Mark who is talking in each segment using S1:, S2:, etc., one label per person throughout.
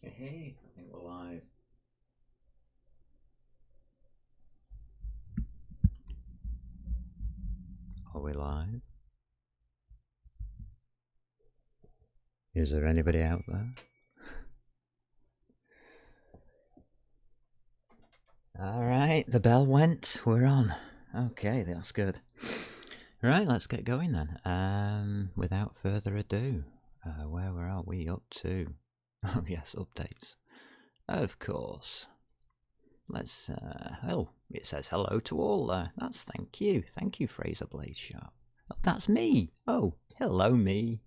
S1: Hey, I think we're live. Are we live? Is there anybody out there? Alright, the bell went. We're on. Okay, that's good. Right, let's get going then. Without further ado, where are we up to? Oh, yes, updates. Of course. Let's, oh, it says hello to all there. That's thank you. Thank you, Fraser Blaze Sharp. Oh, that's me. Oh, hello, me.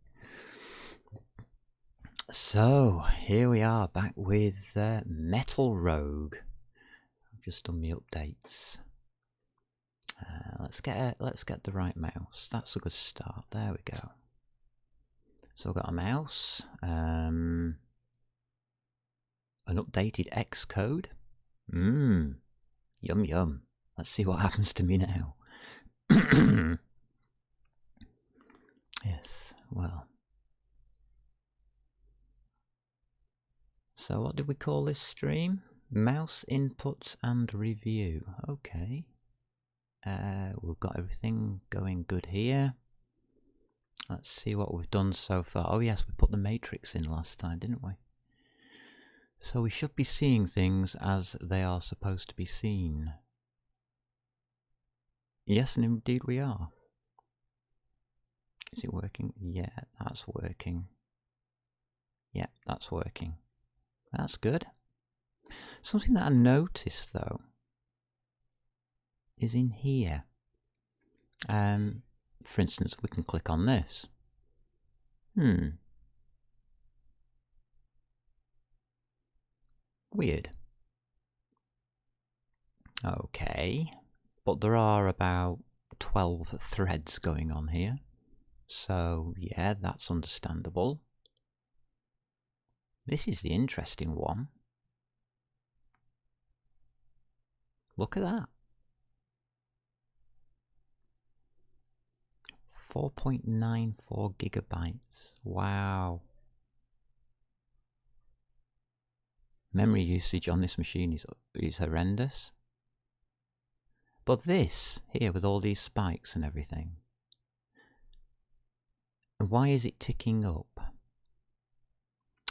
S1: So, here we are back with Metal Rogue. I've just done the updates. Let's get the right mouse. That's a good start. There we go. So I've got a mouse, an updated Xcode. Yum yum. Let's see what happens to me now. Yes, well. So what did we call this stream? Mouse input and review. Okay. We've got everything going good here. Let's see what we've done so far. Oh yes, we put the matrix in last time, didn't we? So we should be seeing things as they are supposed to be seen. Yes, and indeed we are. Is it working? Yeah, that's working. Yeah, that's working. That's good. Something that I noticed though is in here. For instance, we can click on this. Weird. Okay, but there are about 12 threads going on here. So yeah, that's understandable. This is the interesting one. Look at that. 4.94 gigabytes. Wow. Memory usage on this machine is horrendous. But this here with all these spikes and everything, why is it ticking up?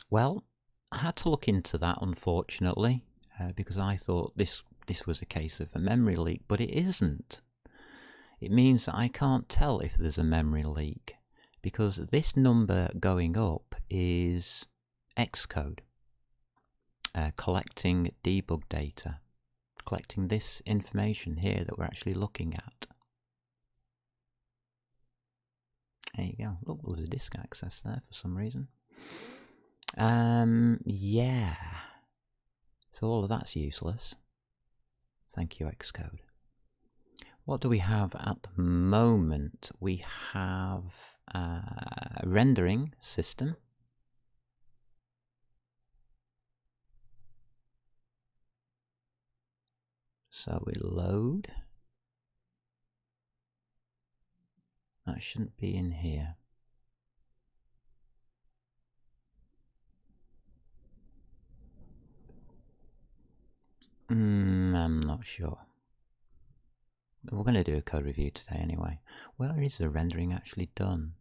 S1: Well, I had to look into that, unfortunately, because I thought this was a case of a memory leak, but it isn't. It means that I can't tell if there's a memory leak, because this number going up is Xcode, collecting debug data, collecting this information here that we're actually looking at. There you go. Look, there's a disk access there for some reason. Yeah. So all of that's useless. Thank you, Xcode. What do we have at the moment? We have a rendering system. So we load. That shouldn't be in here. I'm not sure. We're going to do a code review today anyway. Where is the rendering actually done?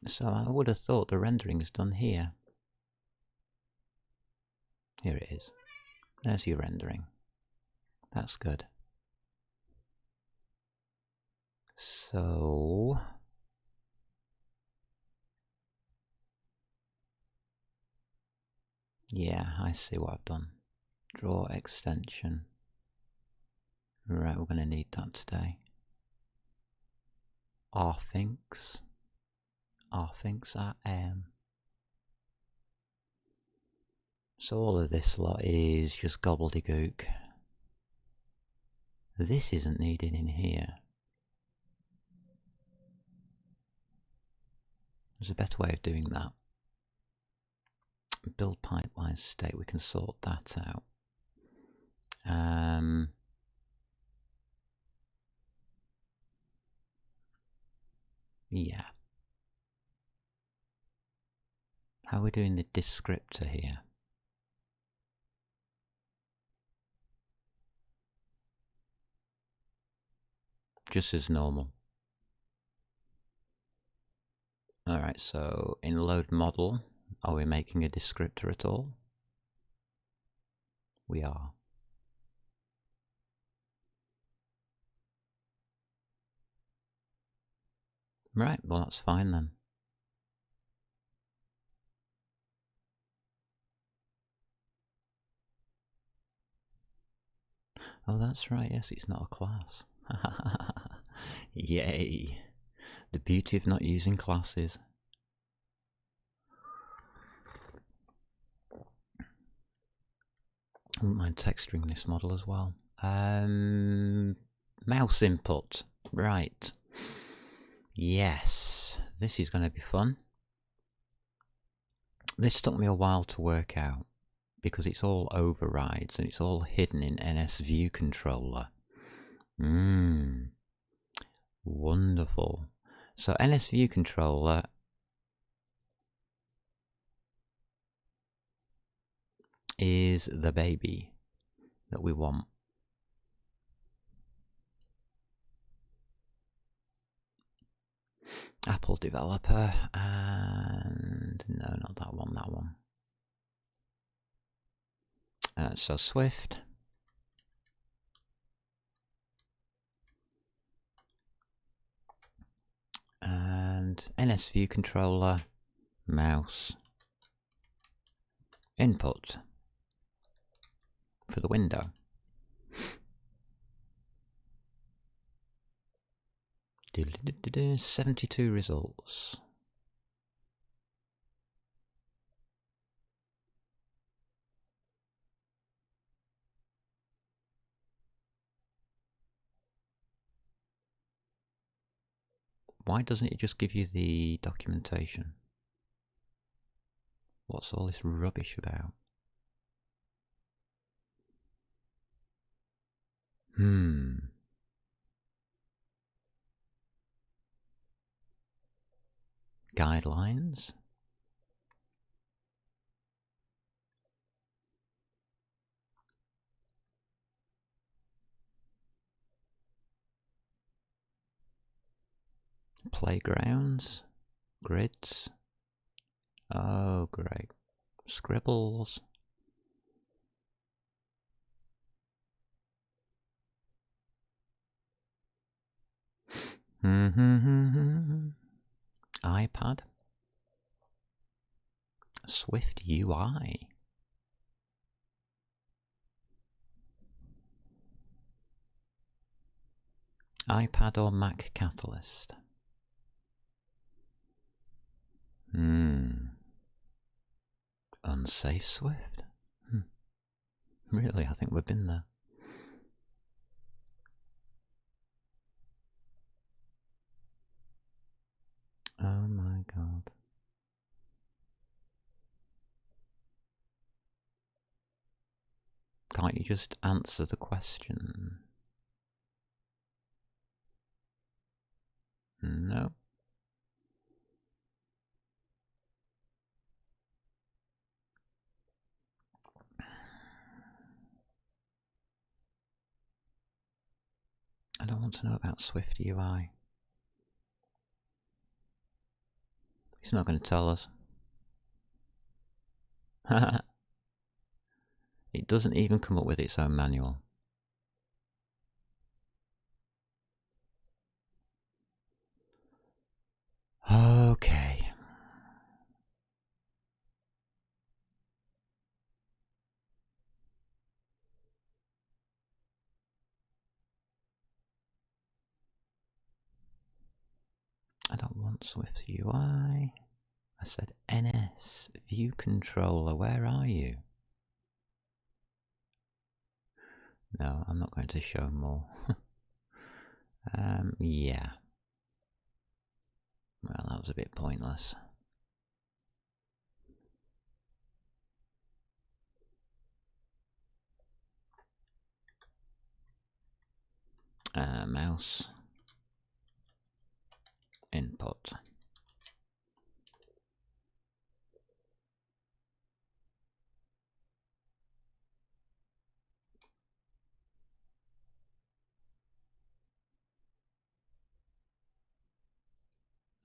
S1: So I would have thought the rendering is done here. Here it is. There's your rendering. That's good. So yeah, I see what I've done. Draw extension. Right, we're going to need that today. Rthinks. Rthinks RM. So all of this lot is just gobbledygook. This isn't needed in here. There's a better way of doing that. Build pipeline state, we can sort that out. Yeah. How are we doing the descriptor here? Just as normal. Alright, so in load model, are we making a descriptor at all? We are. Right, well that's fine then. Oh, that's right, yes, it's not a class. Yay! The beauty of not using classes. I wouldn't mind texturing this model as well. Mouse input. Right. Yes, this is going to be fun. This took me a while to work out because it's all overrides and it's all hidden in NSViewController. Wonderful. So NSViewController is the baby that we want. Apple developer, and no, not that one, that one. So Swift. And NSViewController, mouse, input for the window. 72 results. Why doesn't it just give you the documentation? What's all this rubbish about? Guidelines. Playgrounds. Grids. Oh, great. Scribbles. iPad. Swift UI. iPad or Mac Catalyst. Unsafe Swift. Really, I think we've been there. Oh my god. Can't you just answer the question? No. I don't want to know about Swift UI. He's not going to tell us. It doesn't even come up with its own manual. Okay. I don't want Swift UI. I said NSViewController. Where are you? No, I'm not going to show more. Yeah. Well, that was a bit pointless. Mouse input.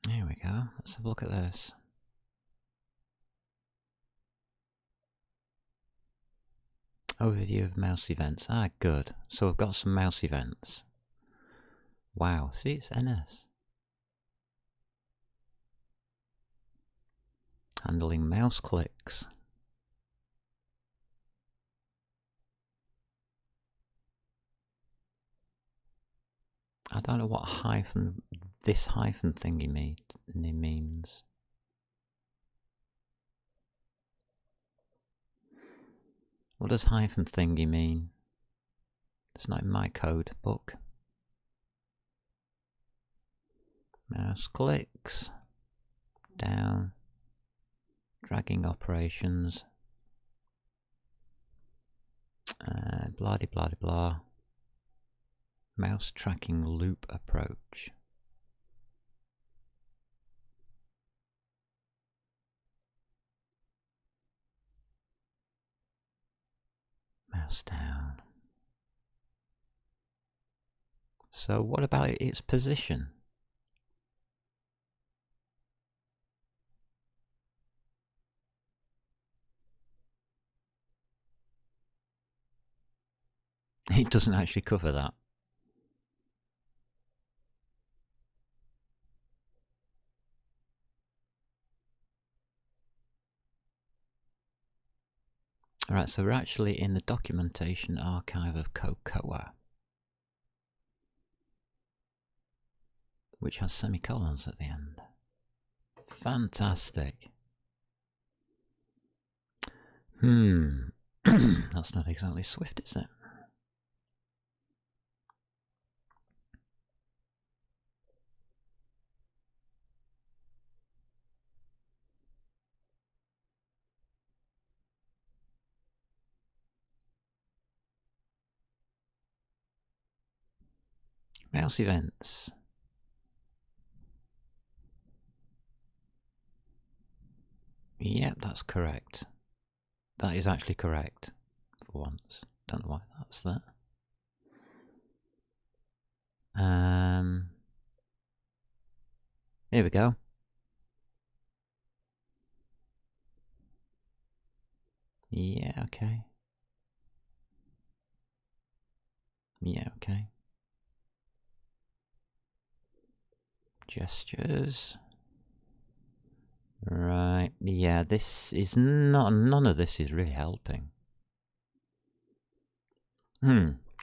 S1: There we go. Let's have a look at this. Overview of mouse events. Ah, good. So we've got some mouse events. Wow. See, it's NS. Handling mouse clicks. I don't know what hyphen, this hyphen thingy means. What does hyphen thingy mean? It's not in my code book. Mouse clicks. Down. Dragging operations. Blah de blah de blah. Mouse tracking loop approach. Mouse down. So what about its position? It doesn't actually cover that. Alright, so we're actually in the documentation archive of Cocoa, which has semicolons at the end. Fantastic. That's not exactly Swift, is it? Mouse events. Yep, that's correct. That is actually correct for once. Don't know why that's that. Here we go. Yeah, okay. Yeah, okay. Gestures. Right, yeah, this is not, none of this is really helping.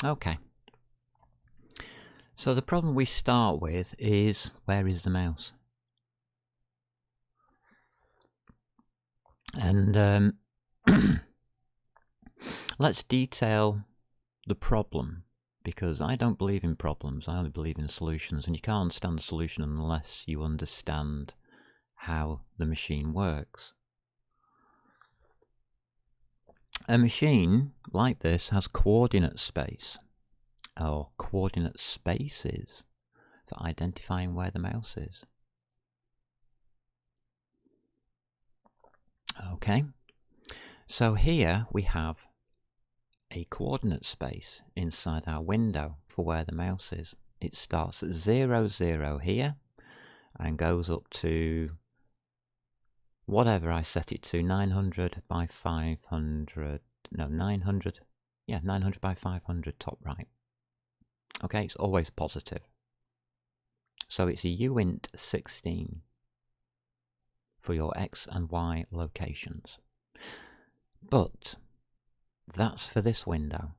S1: Okay. So the problem we start with is, where is the mouse? And let's detail the problem, because I don't believe in problems, I only believe in solutions, and you can't understand the solution unless you understand how the machine works. A machine like this has coordinate space, or coordinate spaces, for identifying where the mouse is. Okay, so here we have a coordinate space inside our window for where the mouse is. It starts at 0, 0 here and goes up to whatever I set it to, 900 by 500, no, 900, yeah, 900 by 500 top right. Okay, it's always positive. So it's a uint 16 for your X and Y locations. But that's for this window.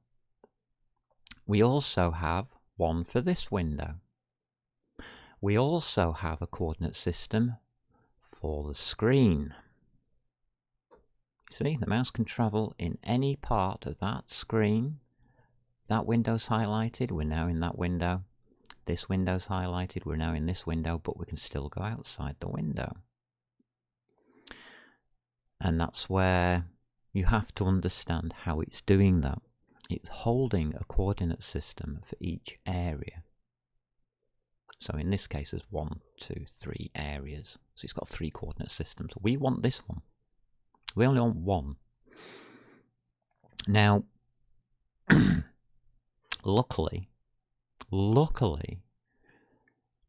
S1: We also have one for this window. We also have a coordinate system for the screen. See, the mouse can travel in any part of that screen. That window's highlighted, we're now in that window. This window's highlighted, we're now in this window, but we can still go outside the window. And that's where you have to understand how it's doing that. it's holding a coordinate system for each area. So in this case, there's 1, 2, 3 areas. So it's got 3 coordinate systems. We want this one. We only want one. Now, luckily,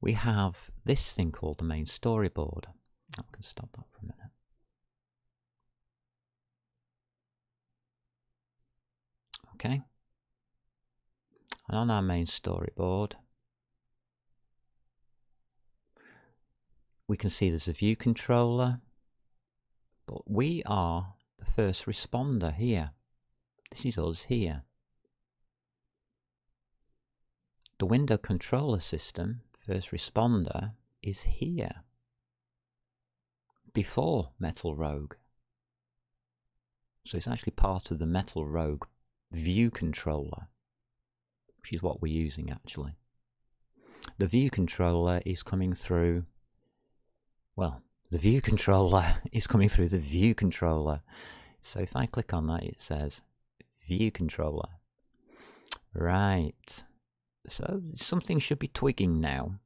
S1: we have this thing called the main storyboard. I can stop that for a minute. Okay. And on our main storyboard, we can see there's a view controller, but we are the first responder here. This is us here. The window controller system, first responder, is here before Metal Rogue. So it's actually part of the Metal Rogue view controller, which is what we're using actually. The view controller is coming through, well, the view controller is coming through the view controller. So if I click on that, it says view controller. Right. So something should be twigging now.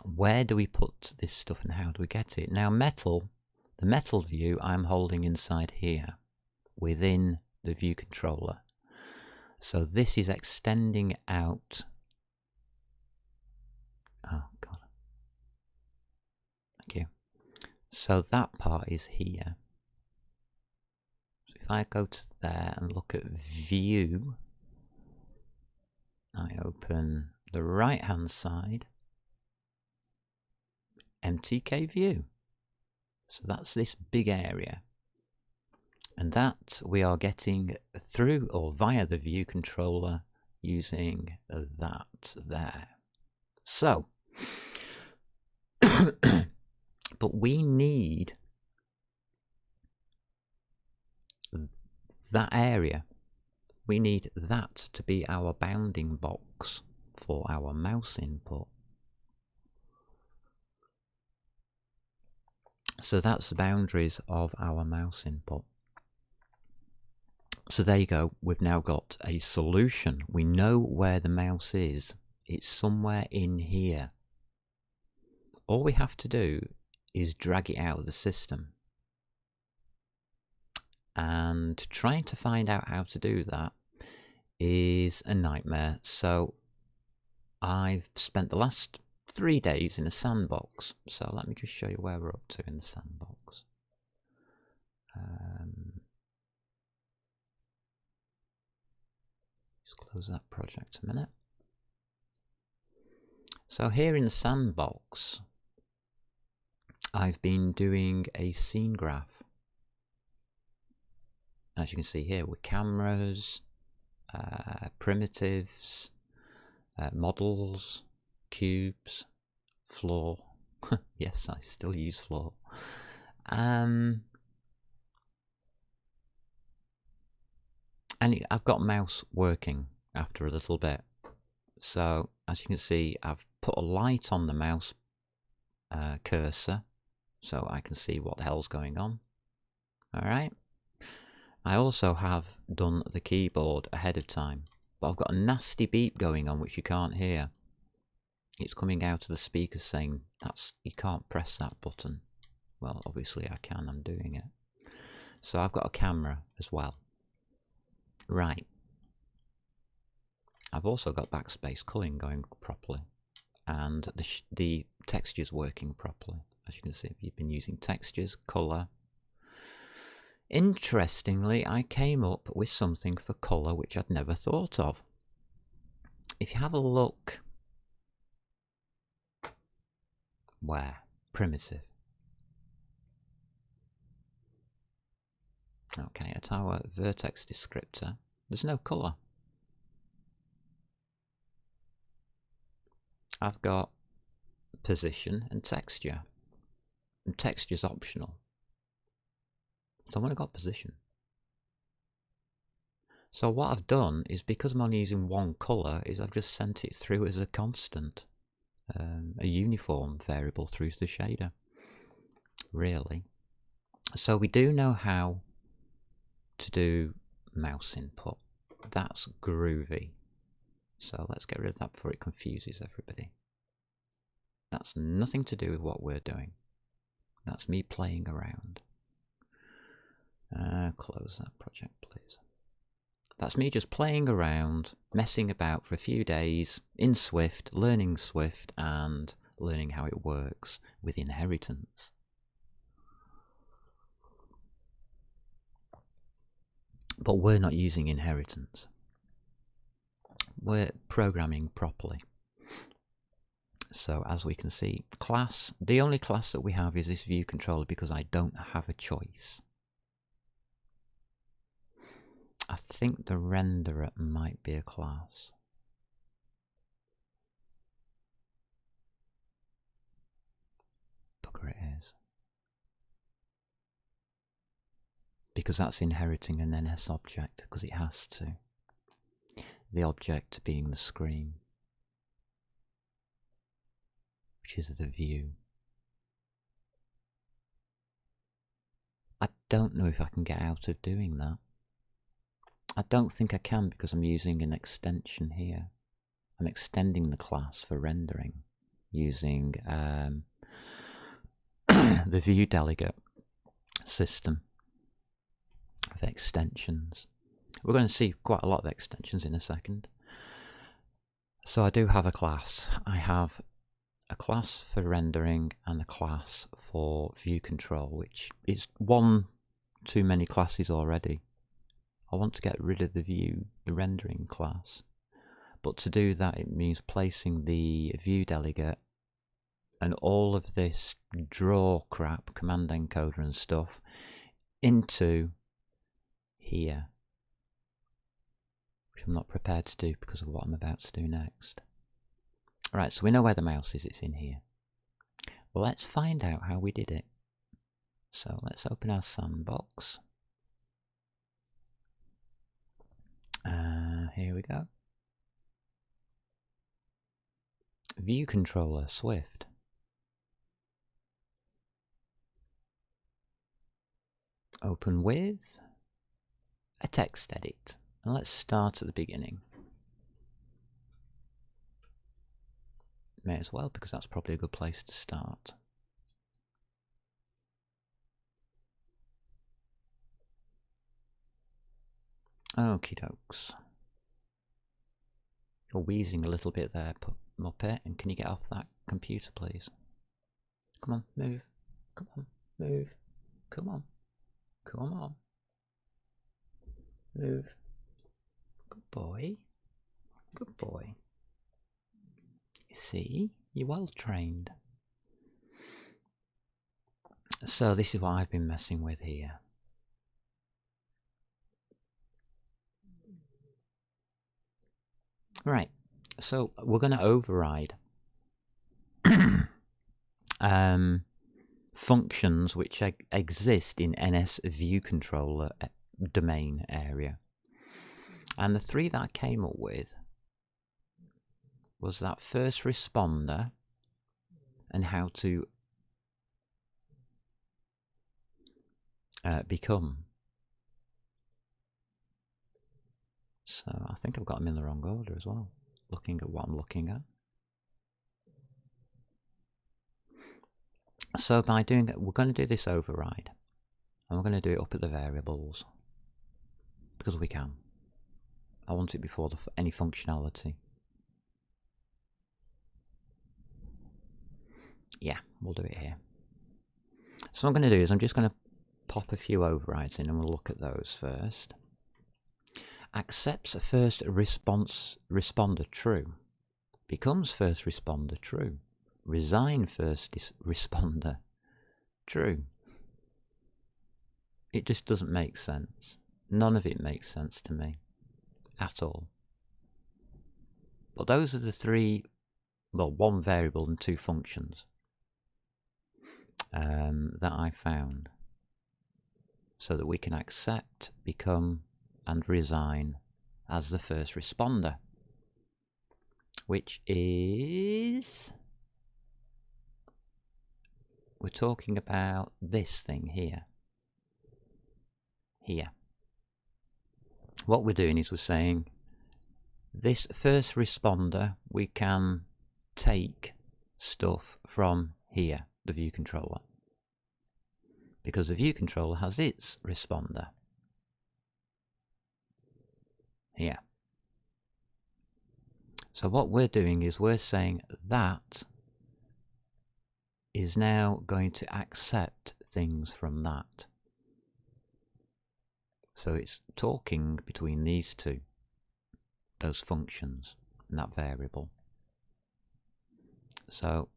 S1: Where do we put this stuff and how do we get it? Now the metal view I'm holding inside here within the view controller. So this is extending out. Oh God. Thank you. So that part is here. So if I go to there and look at view, I open the right hand side, MTK view. So that's this big area. And that we are getting through or via the view controller using that there. So, but we need that area. We need that to be our bounding box for our mouse input. So that's the boundaries of our mouse input. So there you go, we've now got a solution. We know where the mouse is. It's somewhere in here. All we have to do is drag it out of the system. And trying to find out how to do that is a nightmare. So I've spent the last 3 days in a sandbox. So let me just show you where we're up to in the sandbox. Just close that project a minute. So here in the sandbox, I've been doing a scene graph. As you can see here, with cameras, primitives, models, cubes, floor. Yes, I still use floor. And I've got mouse working after a little bit. So as you can see, I've put a light on the mouse cursor so I can see what the hell's going on. Alright. I also have done the keyboard ahead of time, but I've got a nasty beep going on which you can't hear. It's coming out of the speakers saying you can't press that button. Well, obviously I can, I'm doing it. So I've got a camera as well. Right. I've also got backspace culling going properly, and the textures working properly. As you can see, you've been using textures, colour. Interestingly, I came up with something for colour which I'd never thought of. If you have a look, where? Primitive. Okay, at our vertex descriptor, there's no colour. I've got position and texture. And texture's optional. So I've only got position. So what I've done is, because I'm only using one colour, is I've just sent it through as a constant. A uniform variable through the shader. Really. So we do know how to do mouse input. That's groovy. So let's get rid of that before it confuses everybody. That's nothing to do with what we're doing. That's me playing around. Close that project, please. That's me just playing around, messing about for a few days in Swift, learning Swift and learning how it works with inheritance. But we're not using inheritance. We're programming properly. So as we can see, class, the only class that we have is this view controller because I don't have a choice. I think the renderer might be a class. Bugger it is. Because that's inheriting an NS object, because it has to. The object being the screen, which is the view. I don't know if I can get out of doing that. I don't think I can because I'm using an extension here. I'm extending the class for rendering using the view delegate system of extensions. We're going to see quite a lot of extensions in a second. So I do have a class. I have a class for rendering and a class for view control, which is one too many classes already. I want to get rid of the rendering class. But to do that, it means placing the view delegate and all of this draw crap, command encoder and stuff, into here, which I'm not prepared to do because of what I'm about to do next. Right, so we know where the mouse is, it's in here. Well, let's find out how we did it. So let's open our sandbox. Here we go. View controller, Swift. Open with a text edit. And let's start at the beginning. May as well, because that's probably a good place to start. Okie dokes. You're wheezing a little bit there, Muppet, and can you get off that computer, please? Come on, move. Come on, move. Come on. Come on. Move. Good boy. Good boy. You see, you're well trained. So this is what I've been messing with here. Right, so we're going to override functions which exist in NS view controller domain area. And the three that I came up with was that first responder and how to become. So I think I've got them in the wrong order as well, looking at what I'm looking at. So by doing it, we're going to do this override. And we're going to do it up at the variables. Because we can. I want it before any functionality. Yeah, we'll do it here. So what I'm going to do is I'm just going to pop a few overrides in and we'll look at those first. Accepts first responder true. Becomes first responder true. Resign first responder true. It just doesn't make sense. None of it makes sense to me at all. But those are the three, well, one variable and two functions that I found so that we can accept, become and resign as the first responder, which is, we're talking about this thing here. what we're doing is we're saying this first responder, we can take stuff from here, the view controller, because the view controller has its responder here. So what we're doing is we're saying that is now going to accept things from that. So it's talking between these two, those functions, and that variable. So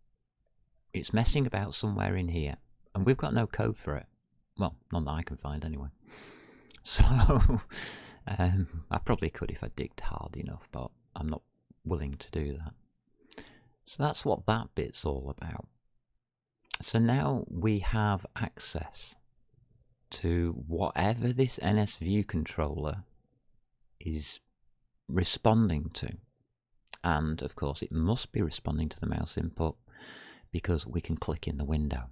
S1: it's messing about somewhere in here, and we've got no code for it. Well, none that I can find anyway. So I probably could if I digged hard enough, but I'm not willing to do that. So that's what that bit's all about. So now we have access to whatever this NSView controller is responding to. And of course it must be responding to the mouse input because we can click in the window.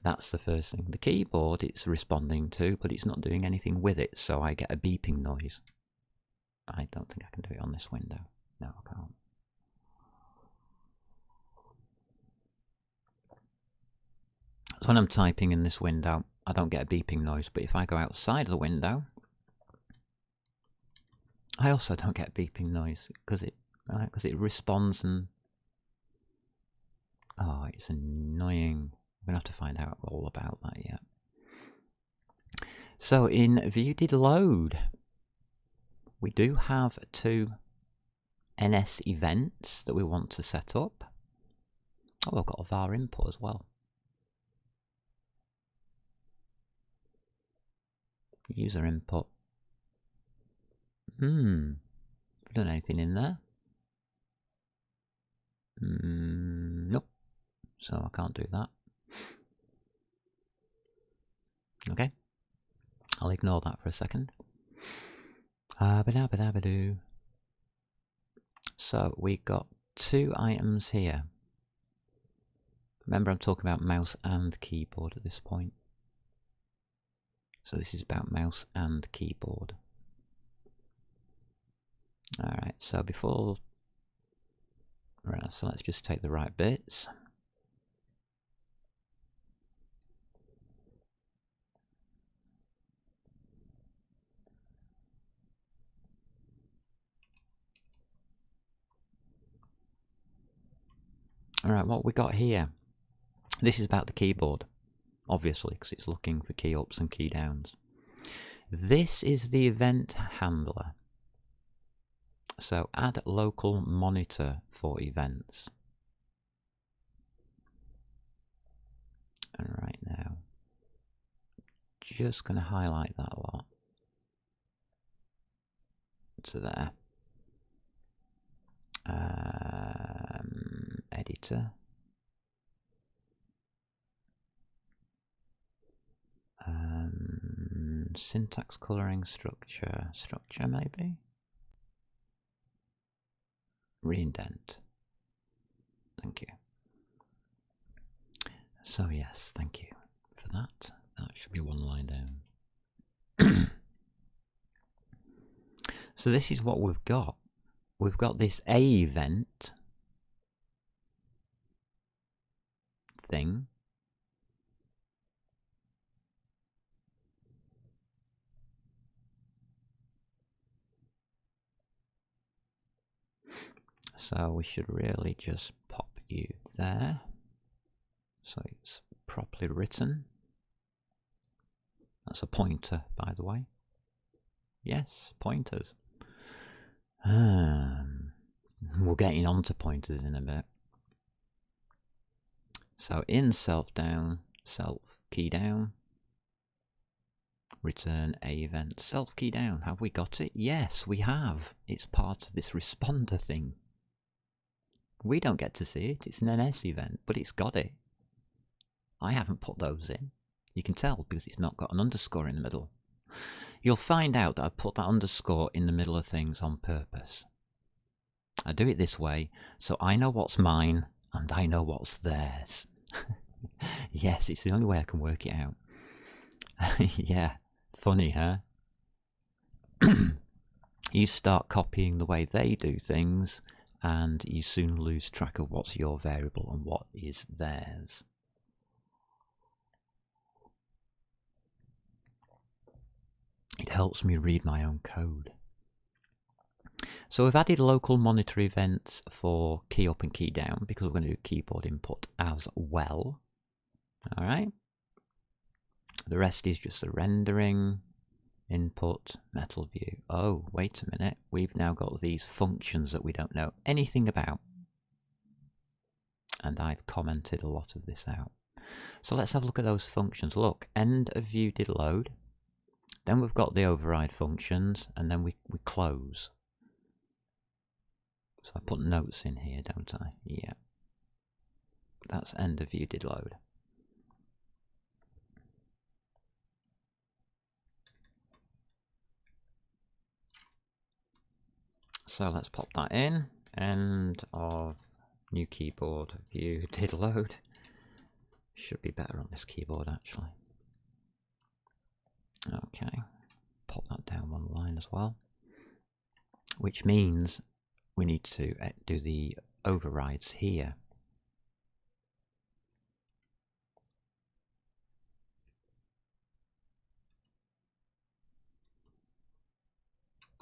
S1: That's the first thing. The keyboard it's responding to, but it's not doing anything with it, so I get a beeping noise. I don't think I can do it on this window. No, I can't. So when I'm typing in this window, I don't get a beeping noise, but if I go outside of the window, I also don't get a beeping noise because it responds and oh, it's annoying. We're going to have to find out all about that yet. So in viewDidLoad, we do have two NS events that we want to set up. Oh, I've got a var input as well. User input. Have we done anything in there? Nope. So I can't do that. Okay. I'll ignore that for a second. So we got two items here. Remember, I'm talking about mouse and keyboard at this point. So this is about mouse and keyboard. Alright, so before... Right, so let's just take the right bits. Alright, what we got here. This is about the keyboard, obviously, because it's looking for key ups and key downs. This is the event handler. So add local monitor for events. And right now, just going to highlight that lot to there. Editor. Syntax coloring structure maybe. Reindent. Thank you. So yes, thank you for that. That should be one line down. So this is what we've got. We've got this A event thing. So we should really just pop you there. So it's properly written. That's a pointer, by the way. Yes, pointers. We'll get on to pointers in a bit. So in self down, self key down, return a event, self key down. Have we got it? Yes, we have. It's part of this responder thing. We don't get to see it. It's an NS event, but it's got it. I haven't put those in. You can tell because it's not got an underscore in the middle. You'll find out that I put that underscore in the middle of things on purpose. I do it this way, so I know what's mine and I know what's theirs. Yes, it's the only way I can work it out. Yeah, Funny, huh? You start copying the way they do things, and you soon lose track of what's your variable and what is theirs. It helps me read my own code. So we've added local monitor events for key up and key down because we're going to do keyboard input as well. All right. The rest is just the rendering, input, metal view. Oh, wait a minute. We've now got these functions that we don't know anything about. And I've commented a lot of this out. So let's have a look at those functions. Look, end of view did load. Then we've got the override functions, and then we close. So I put notes in here, don't I? Yeah. That's end of view did load. So let's pop that in. End of new keyboard view did load. Should be better on this keyboard actually. Okay. Pop that down one line as well. Which means we need to do the overrides here.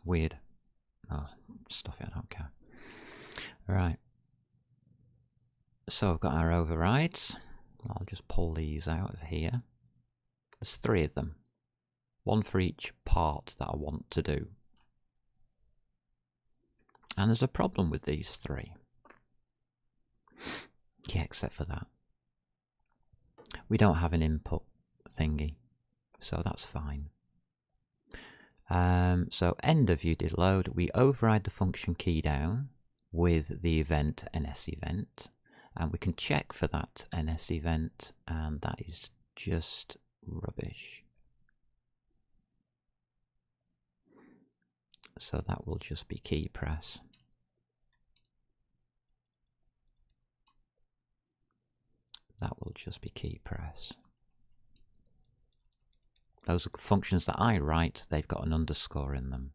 S1: Weird. Oh, stuff it, I don't care. Right. So I've got our overrides. I'll just pull these out of here. There's 3 of them. One for each part that I want to do. And there's a problem with these 3. Yeah, except for that. We don't have an input thingy, so that's fine. So end of view did load. We override the function key down with the event NS event, and we can check for that NS event, and that is just rubbish. So that will just be key press. That will just be key press. Those are functions that I write, they've got an underscore in them.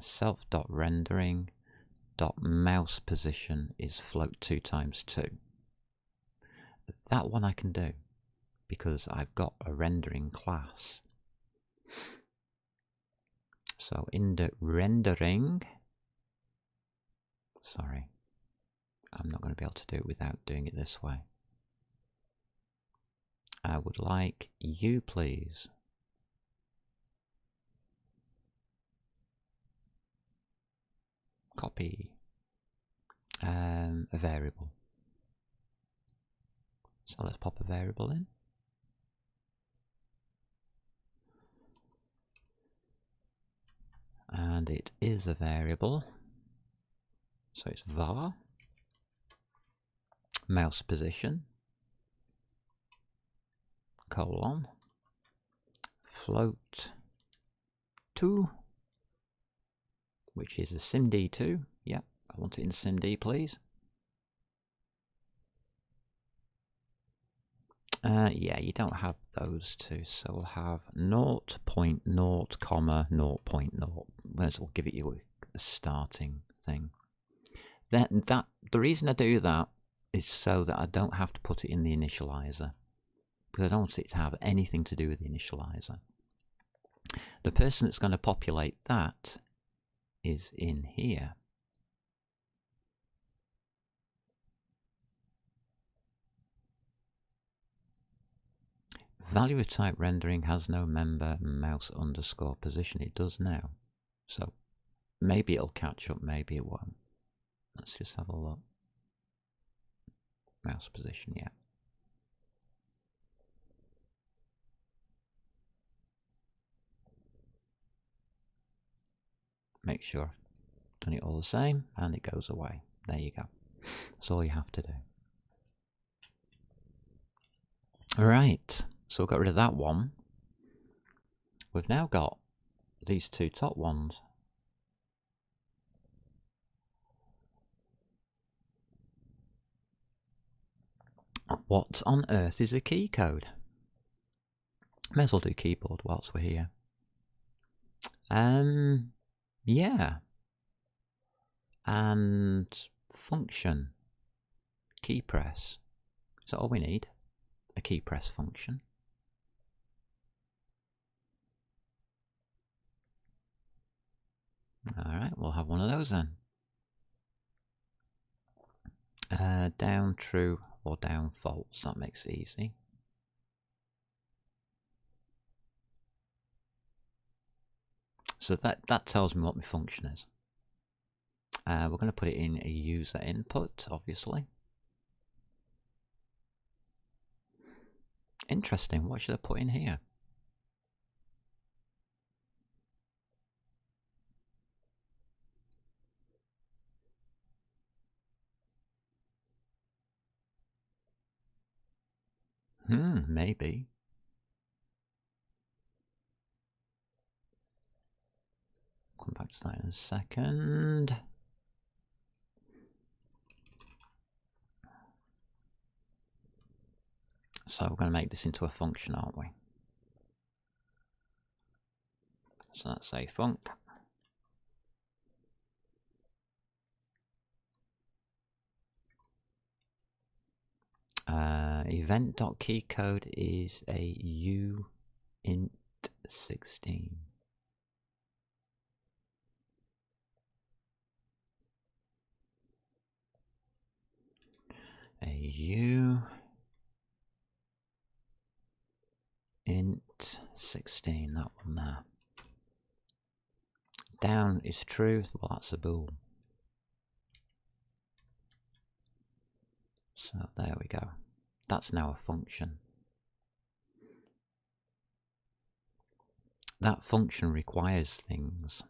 S1: Self.rendering.mouse position is float 2 times 2. That one I can do because I've got a rendering class. So in the rendering, sorry, I'm not going to be able to do it without doing it this way. I would like you, please. Copy a variable. So let's pop a variable in. And it is a variable. So it's var mouse position colon float 2, which is a SIMD2. Yep, I want it in SIMD, please. Yeah, you don't have those two, so we'll have 0.0, 0.0. We'll give it you a starting thing. Then the reason I do that is so that I don't have to put it in the initializer, because I don't want it to have anything to do with the initializer. The person that's going to populate that is in here. Value of type rendering has no member mouse underscore position. It does now. So maybe it'll catch up, maybe it won't. Let's just have a look. Mouse position, yeah. Make sure I've done it all the same, and it goes away. There you go. That's all you have to do. Alright, so we've got rid of that one. We've now got these 2 top ones. What on earth is a key code? May as well do keyboard whilst we're here. Yeah. And function. Key press. Is that all we need? A key press function. Alright, we'll have one of those then. Down true or down false, that makes it easy. So that tells me what my function is. We're going to put it in a user input, obviously. Interesting, what should I put in here? Maybe. Come back to that in a second. So we're going to make this into a function, aren't we? So that's a func. Event.keycode is a uint16. A uint16, that one there. Down is true, well that's a bool. So there we go. That's now a function. That function requires things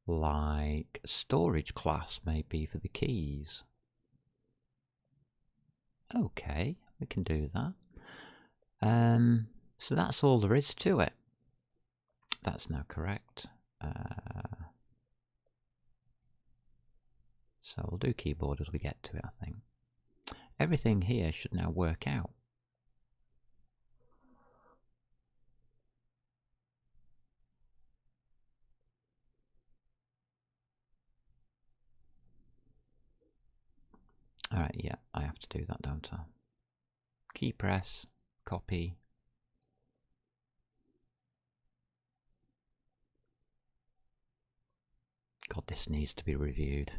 S1: like storage class maybe for the keys. Okay, we can do that. So that's all there is to it. That's now correct. So we'll do keyboard as we get to it, I think. Everything here should now work out. Alright, yeah, I have to do that, don't I? Key press, copy. God, this needs to be reviewed.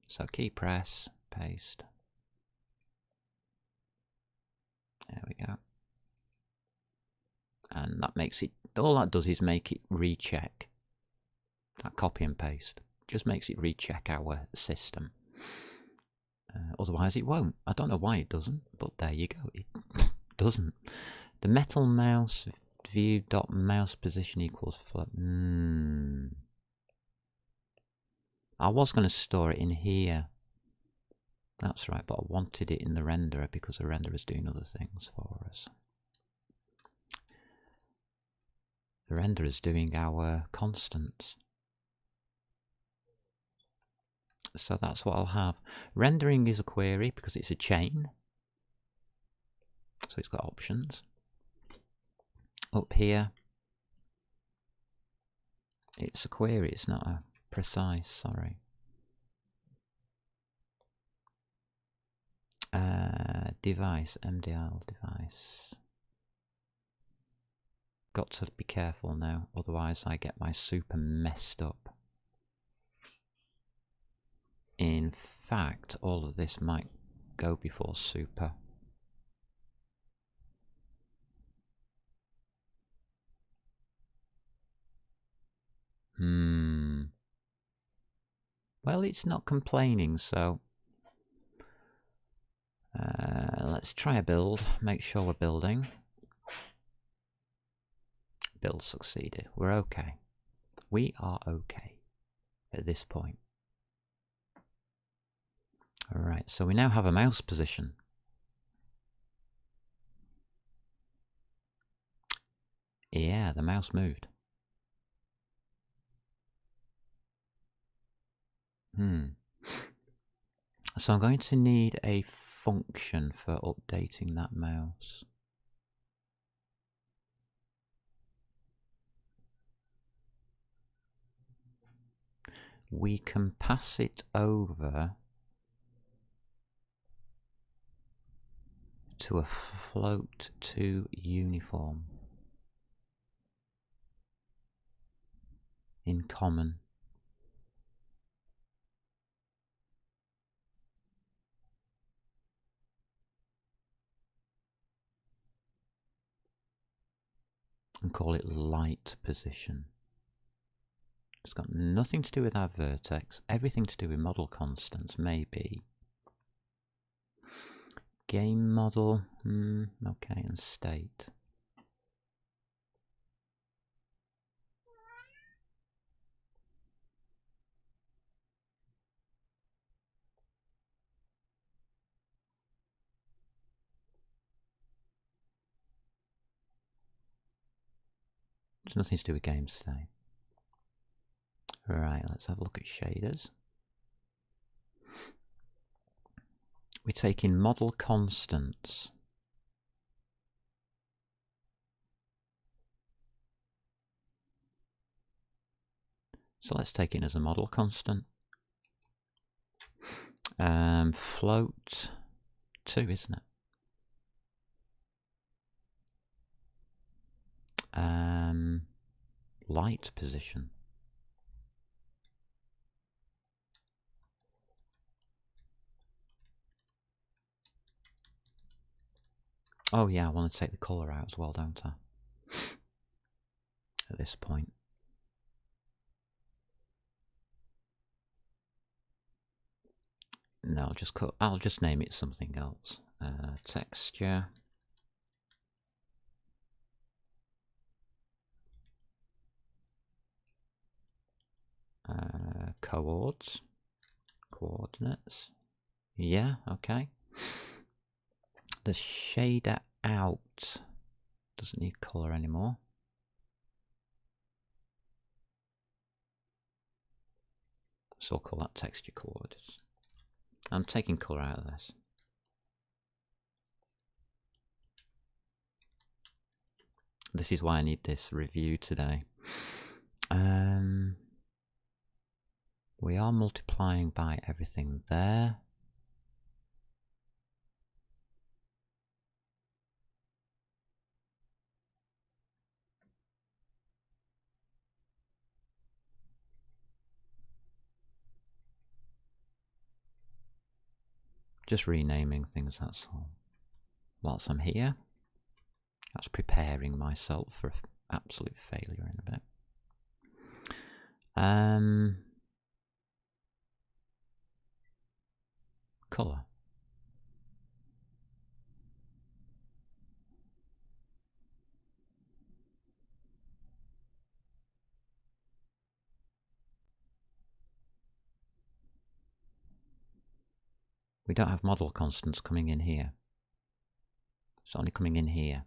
S1: So key press, paste. There we go. And that makes it, all that does is make it recheck. That copy and paste just makes it recheck our system. Otherwise it won't. I don't know why it doesn't, but there you go. It doesn't. The metal mouse view dot mouse position equals flip. I was going to store it in here. That's right, but I wanted it in the renderer because the renderer is doing other things for us. The renderer is doing our constants. So that's what I'll have. Rendering is a query because it's a chain. So it's got options. Up here, it's a query, it's not a precise, sorry. Device, MDL device. Got to be careful now, otherwise I get my super messed up. In fact, all of this might go before super. Well, it's not complaining, so let's try a build, make sure we're building. Build succeeded. We're okay. We are okay at this point. Alright, so we now have a mouse position. Yeah, the mouse moved. So I'm going to need a function for updating that mouse. we can pass it over to a float to uniform in common. And call it light position. It's got nothing to do with our vertex, everything to do with model constants, maybe. Game model, okay, and state. It's nothing to do with game state. Right, let's have a look at shaders. We take in model constants. So let's take it as a model constant. Float 2, isn't it? Light position. Oh yeah, I want to take the colour out as well, don't I? At this point. No, I'll just name it something else. Texture. Coordinates. Yeah, okay. The shader out doesn't need colour anymore. So I'll call that texture coordinates. I'm taking colour out of this. This is why I need this review today. We are multiplying by everything there. Just renaming things, that's all. Whilst I'm here, that's preparing myself for absolute failure in a bit. Colour. We don't have model constants coming in here. It's only coming in here.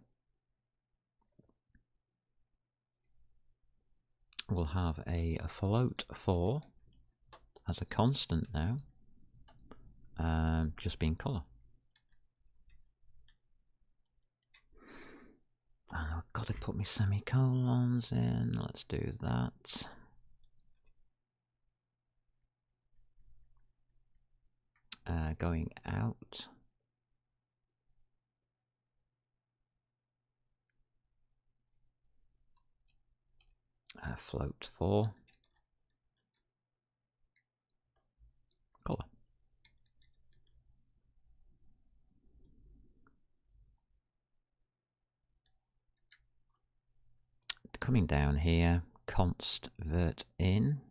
S1: We'll have a float 4 as a constant now, just being colour. I've got to put my semicolons in. Let's do that. Going out. Float 4. Colour. Coming down here, const vert in.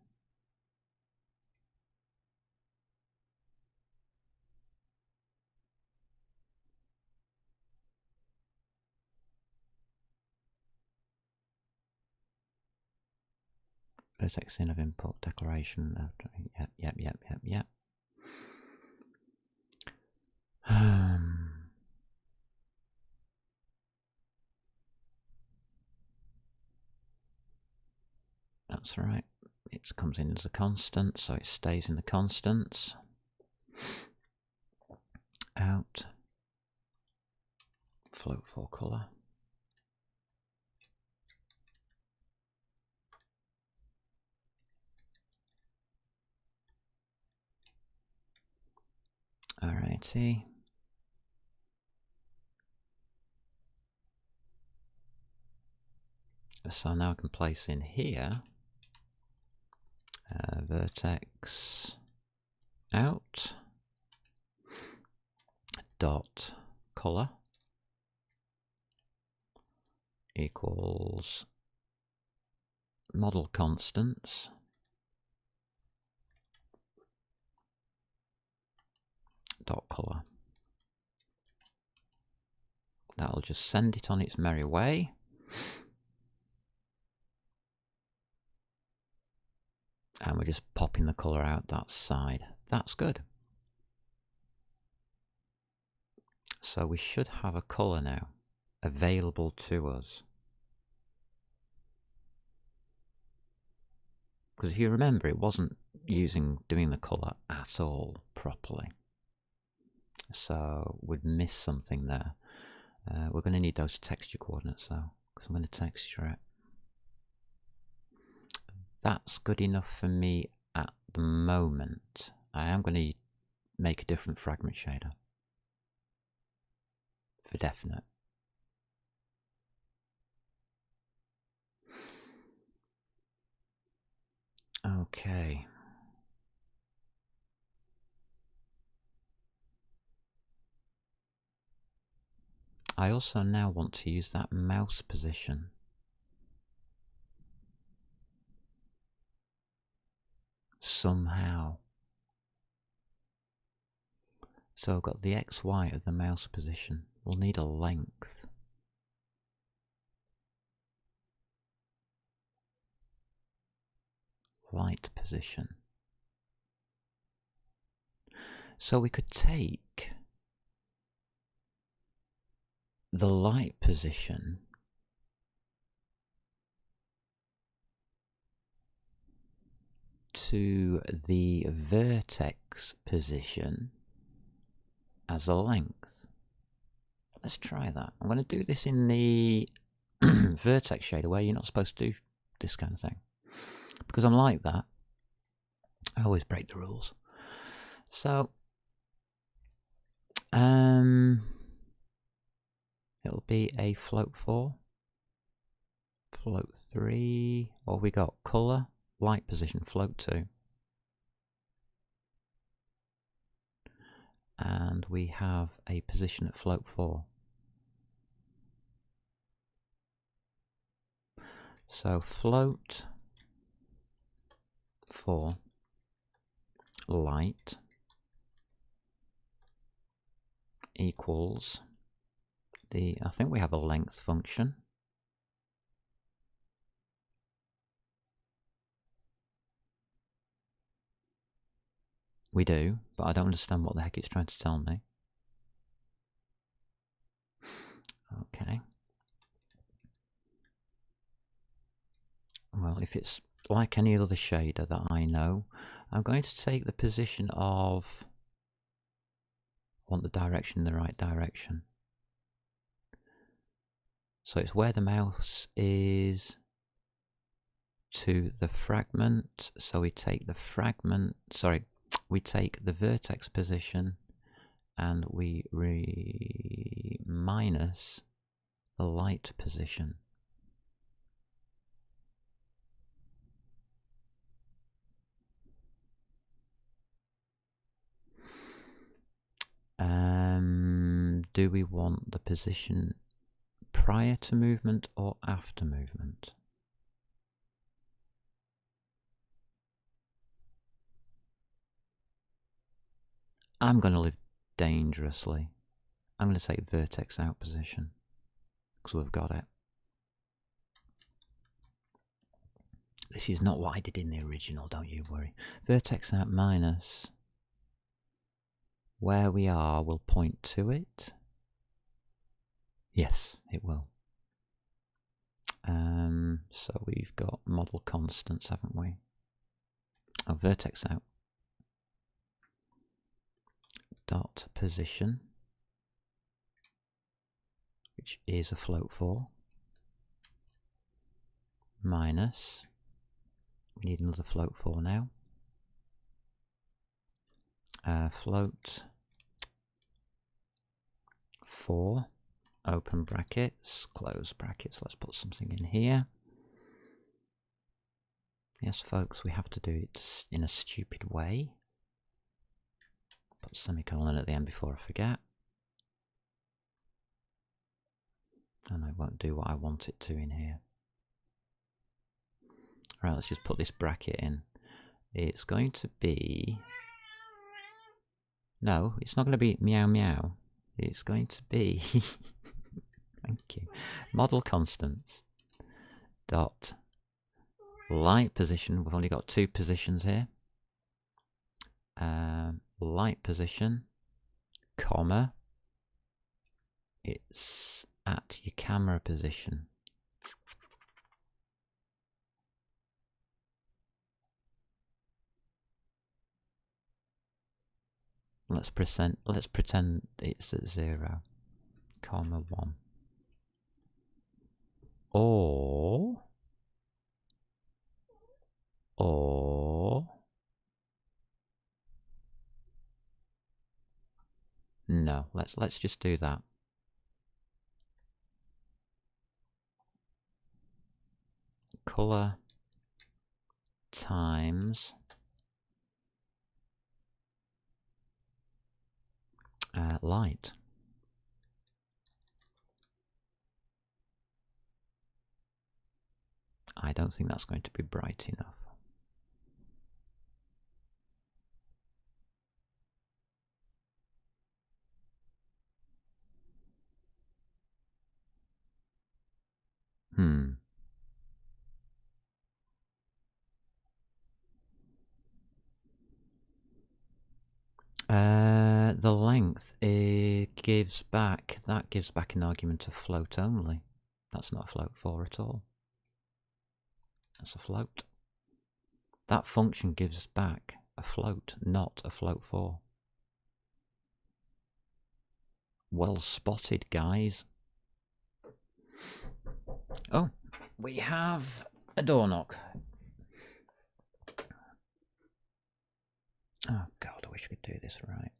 S1: Vertex in of input declaration. Yep. That's right. It comes in as a constant, so it stays in the constants. Out. Float 4 colour. Alrighty. So now I can place in here vertex out dot color equals model constants dot color. That'll just send it on its merry way. And we're just popping the colour out that side. That's good. So we should have a colour now available to us. Because if you remember, it wasn't doing the colour at all properly. So we'd miss something there. We're going to need those texture coordinates though, because I'm going to texture it. That's good enough for me at the moment. I am going to make a different fragment shader. For definite. Okay. I also now want to use that mouse position. Somehow. So I've got the XY of the mouse position. We'll need a length. Light position. So we could take the light position to the vertex position as a length. Let's try that. I'm going to do this in the vertex shader where you're not supposed to do this kind of thing. Because I'm like that. I always break the rules. So, it'll be a float 4, float 3, what we got? Color, light position, float 2. And we have a position at float 4. So float 4 light equals I think we have a length function. We do, but I don't understand what the heck it's trying to tell me. Okay. Well, if it's like any other shader that I know, I'm going to take the position of, I want the direction in the right direction. So it's where the mouse is to the fragment. So we take the fragment, we take the vertex position and we minus the light position. Do we want the position prior to movement or after movement? I'm going to live dangerously. I'm going to say vertex out position because we've got it. This is not what I did in the original, don't you worry. Vertex out minus where we are will point to it. Yes, it will. So we've got model constants, haven't we? Oh, vertex out dot position, which is a float 4, minus, we need another float 4 now, float 4, open brackets, close brackets. Let's put something in here. Yes, folks, we have to do it in a stupid way. Put a semicolon at the end before I forget. And I won't do what I want it to in here. Right, let's just put this bracket in. It's going to be... No, it's not going to be meow meow. It's going to be... Thank you. Model constants. Dot. Light position. We've only got 2 positions here. Light position, comma. It's at your camera position. Let's pretend it's at 0, comma 1. Or no, let's just do that. Color times light. I don't think that's going to be bright enough. The length gives back an argument of float only. That's not a float 4 at all. That's a float. That function gives back a float, not a float 4. Well spotted, guys. Oh, we have a door knock. Oh God, I wish we could do this right.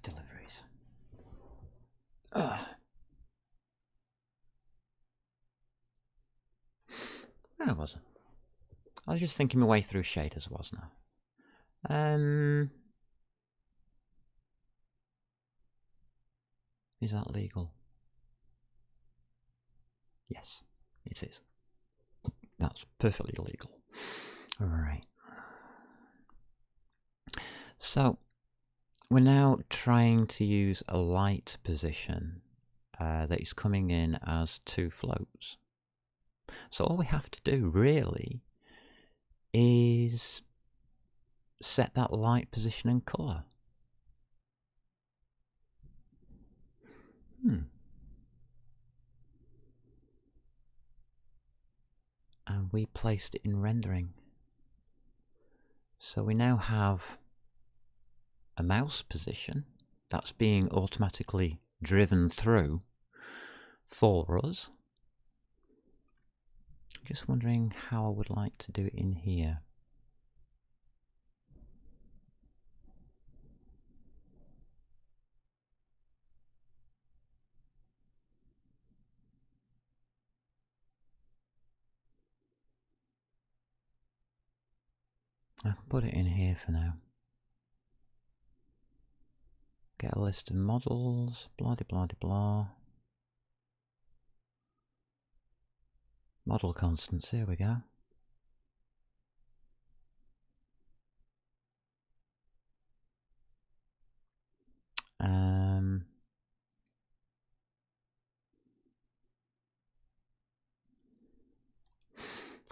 S1: Deliveries. I wasn't. I was just thinking my way through shaders, wasn't I? Is that legal? Yes, it is. That's perfectly legal. All right. So we're now trying to use a light position that is coming in as 2 floats. So all we have to do really is set that light position and colour. And we placed it in rendering. So we now have a mouse position that's being automatically driven through for us. Just wondering how I would like to do it in here. I can put it in here for now. Get a list of models, blah de blah de blah. Model constants, here we go.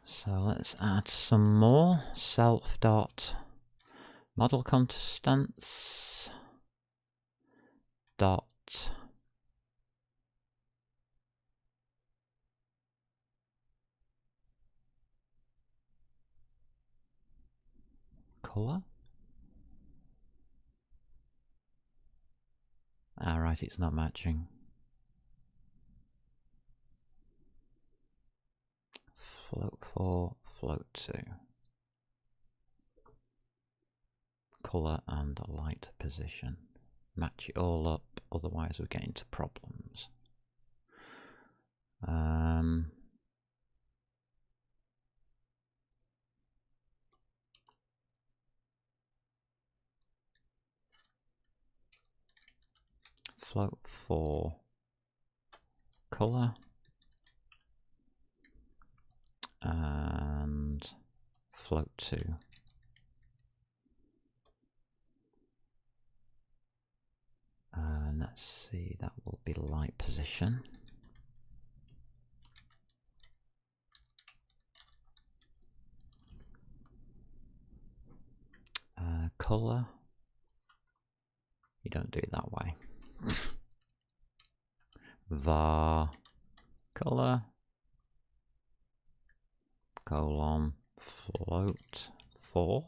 S1: So let's add some more. Self dot model constants dot color. Right, it's not matching. Float 4, float 2. Color and light position. Match it all up, otherwise we get into problems. Float 4, color, and float 2. Let's see, that will be light position. Color. You don't do it that way. Var color colon float 4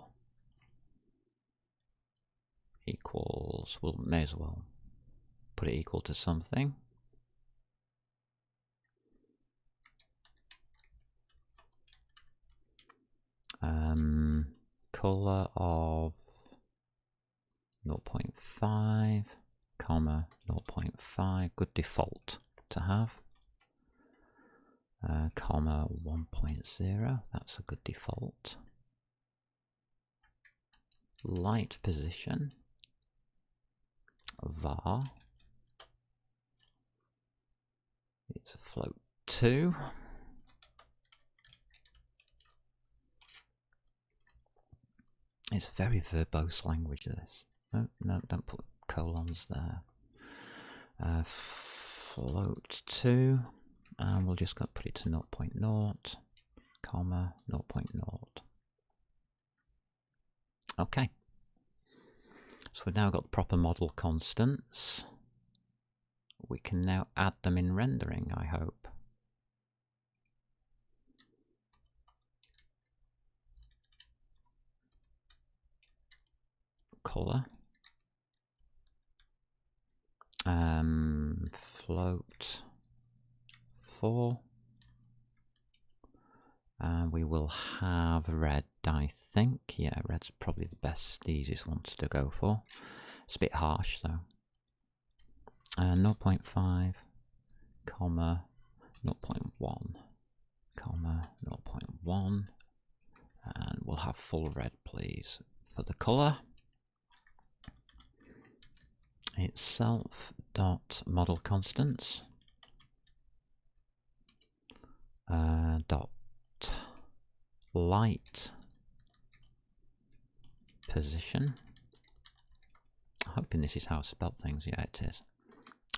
S1: equals, well, may as well put it equal to something. Color of 0.5, comma 0.5, good default to have. Comma 1.0, that's a good default. Light position, var, it's a float 2. It's a very verbose language, this. No, don't put colons there. Float 2, and we'll just put it to 0.0, comma 0.0. Okay. So we've now got the proper model constants. We can now add them in rendering, I hope. Color. Float 4. And we will have red, I think. Yeah, red's probably the best, the easiest one to go for. It's a bit harsh though. 0.5, comma 0.1, comma 0.1. And we'll have full red, please, for the color. It's self dot model constants dot light position. I'm hoping this is how I spell things. Yeah, it is.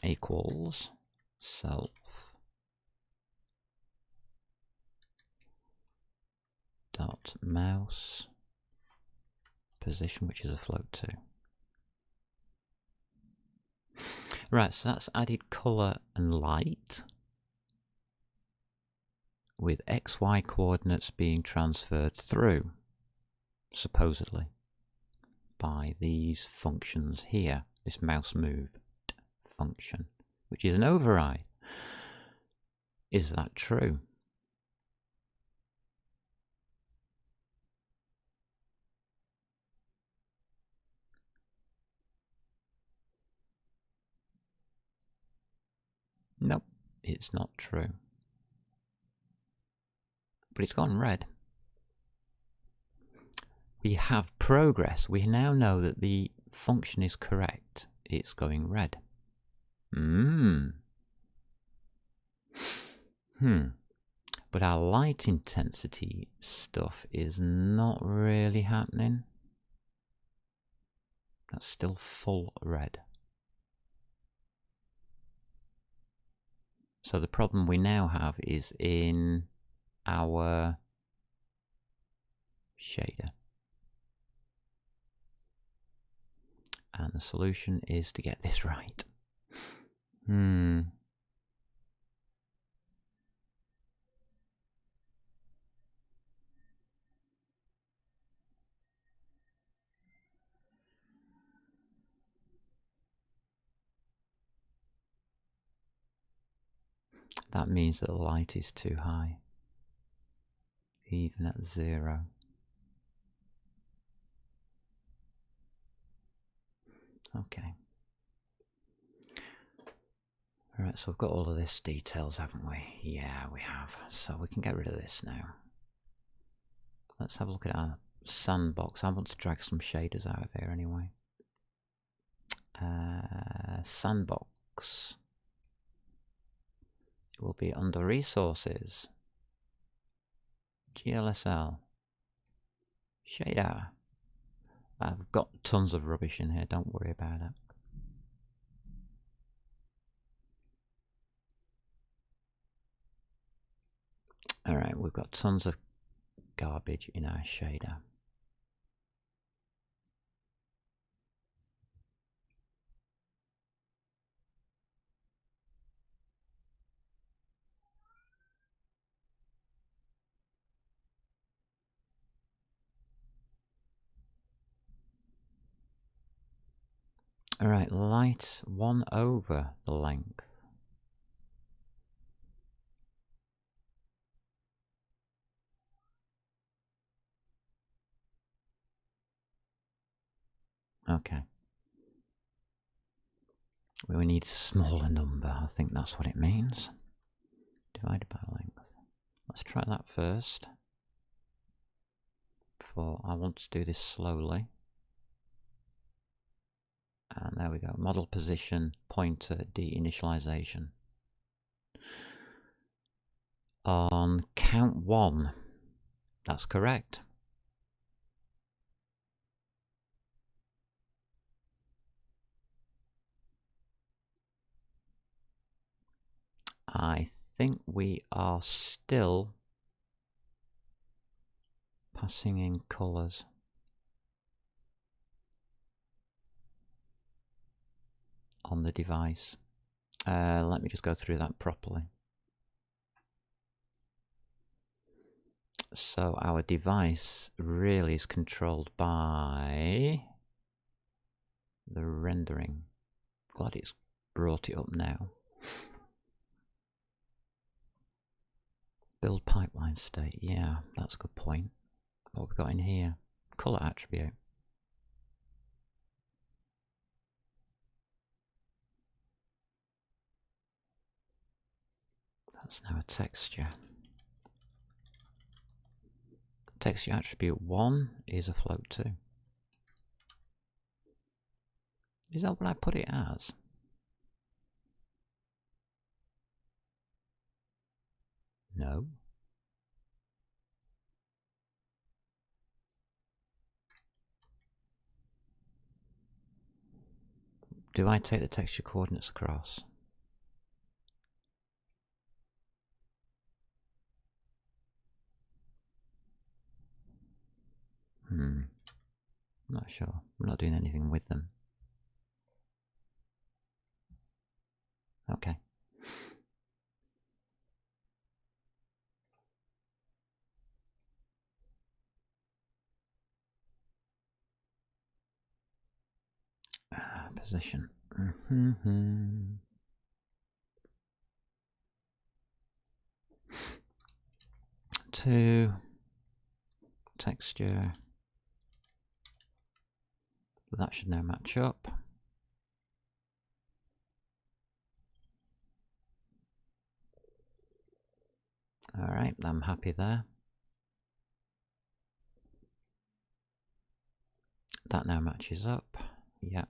S1: Equals self dot mouse position, which is a float 2. Right, so that's added color and light with XY coordinates being transferred through, supposedly, by these functions here, this mouse moved function, which is an override. Is that true? Nope, it's not true. But it's gone red. We have progress. We now know that the function is correct. it's going red. But our light intensity stuff is not really happening. That's still full red. So the problem we now have is in our shader. And the solution is to get this right. That means that the light is too high, even at 0. Okay. Alright, so we've got all of this details, haven't we? Yeah, we have. So we can get rid of this now. Let's have a look at our sandbox. I want to drag some shaders out of here anyway. Sandbox will be under resources, GLSL, shader. I've got tons of rubbish in here, don't worry about it. Alright, we've got tons of garbage in our shader. Alright, light 1 over the length. Okay. We need a smaller number, I think that's what it means. Divided by length. Let's try that first. I want to do this slowly. And there we go. Model position, pointer, deinitialization. On count 1. That's correct. I think we are still passing in colours. On the device. Let me just go through that properly. So our device really is controlled by the rendering. Glad it's brought it up now. Build pipeline state, yeah, that's a good point. What have we got in here? Color attribute. That's now a texture. Texture attribute 1 is a float 2. Is that what I put it as? No. Do I take the texture coordinates across? I'm not sure. I'm not doing anything with them. Okay. Position. To texture. That should now match up. Alright, I'm happy there. That now matches up. Yeah.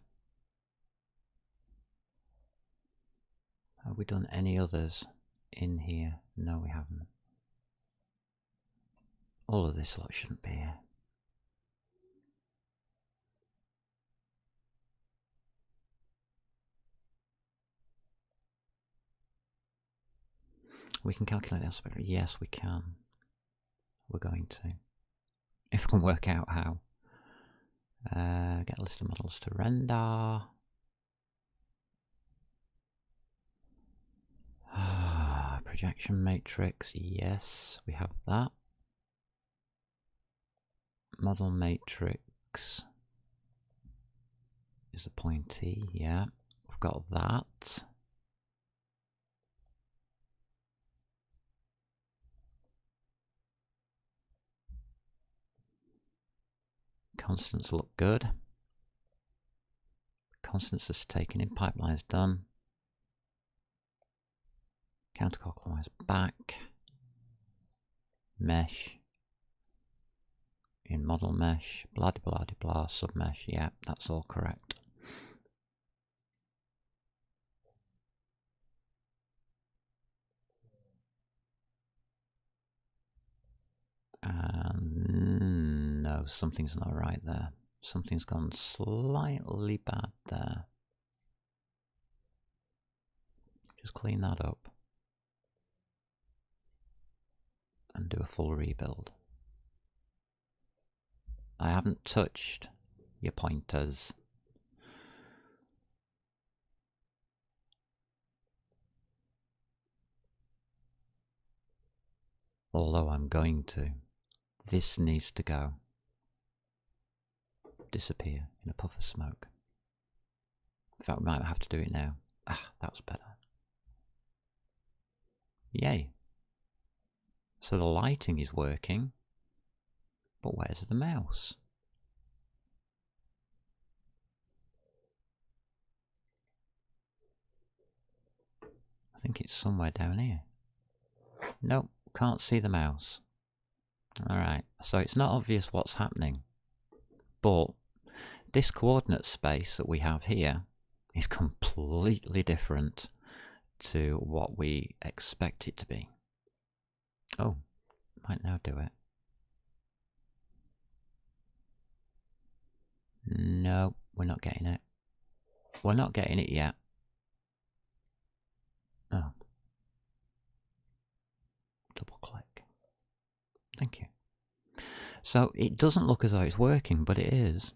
S1: Have we done any others in here? No, we haven't. All of this lot shouldn't be here. We can calculate the aspect ratio. Yes, we can. We're going to. If we can work out how. Get a list of models to render. Projection matrix. Yes, we have that. Model matrix is a pointee. Yeah, we've got that. Constants look good. Constants is taken in, pipeline's done. Counterclockwise back. Mesh. In model mesh. Blah de blah de blah. Submesh. Yeah, that's all correct. And no, something's not right there. Something's gone slightly bad there. Just clean that up. And do a full rebuild. I haven't touched your pointers. Although I'm going to. This needs to go. Disappear in a puff of smoke. In fact, we might have to do it now. Ah, that's better. Yay. So the lighting is working. But where's the mouse? I think it's somewhere down here. Nope, can't see the mouse. Alright, so it's not obvious what's happening. But this coordinate space that we have here is completely different to what we expect it to be. Oh, might now do it. No, we're not getting it. We're not getting it yet. Oh. Double click. Thank you. So it doesn't look as though it's working, but it is.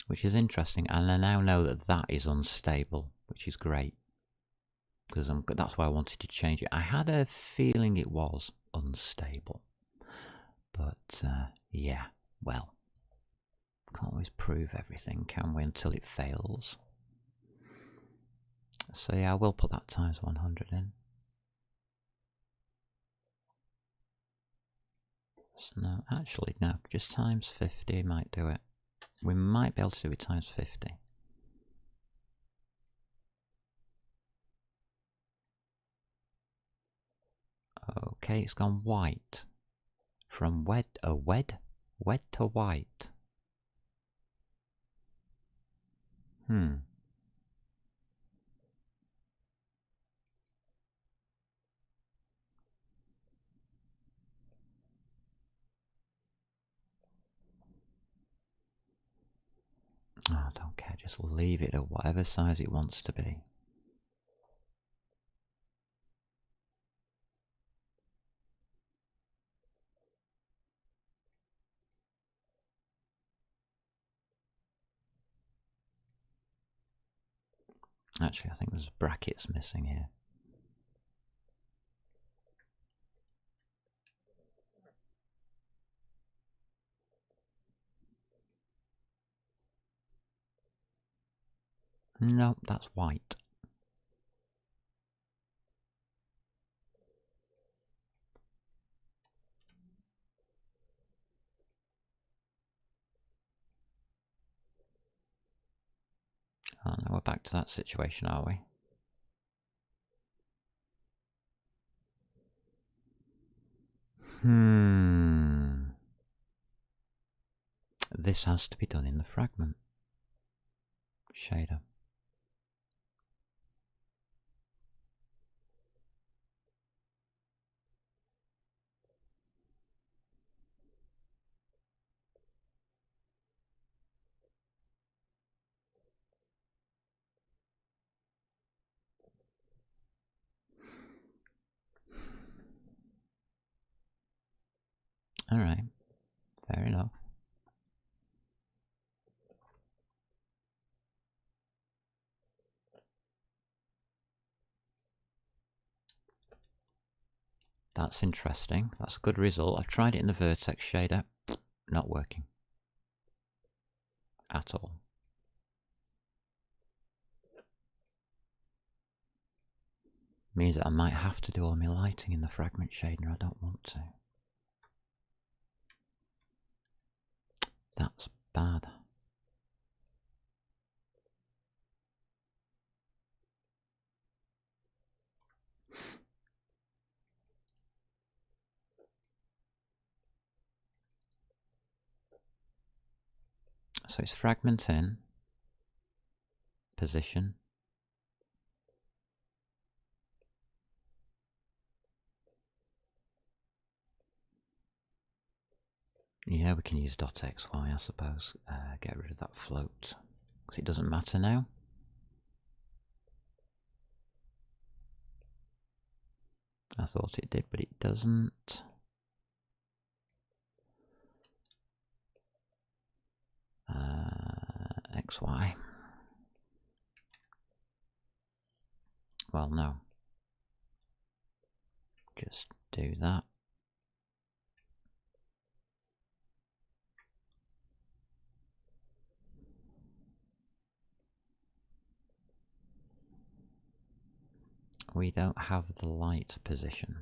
S1: Which is interesting, and I now know that that is unstable, which is great. Because that's why I wanted to change it. I had a feeling it was unstable. But, yeah, well, can't always prove everything, can we, until it fails. So yeah, I will put that times 100 in. So no, actually, no, just times 50 might do it. We might be able to do it times 50. Okay, it's gone white. From wet to white. Oh, I don't care, just leave it at whatever size it wants to be. Actually, I think there's brackets missing here. No, that's white. Oh, now we're back to that situation, are we? This has to be done in the fragment. shader. Alright, fair enough. That's interesting. That's a good result. I've tried it in the vertex shader. Not working. At all. Means that I might have to do all my lighting in the fragment shader. I don't want to. That's bad. So it's fragment in, position, yeah, we can use .xy, I suppose. Get rid of that float, because it doesn't matter now. I thought it did, but it doesn't. XY. Well, no. Just do that. We don't have the light position.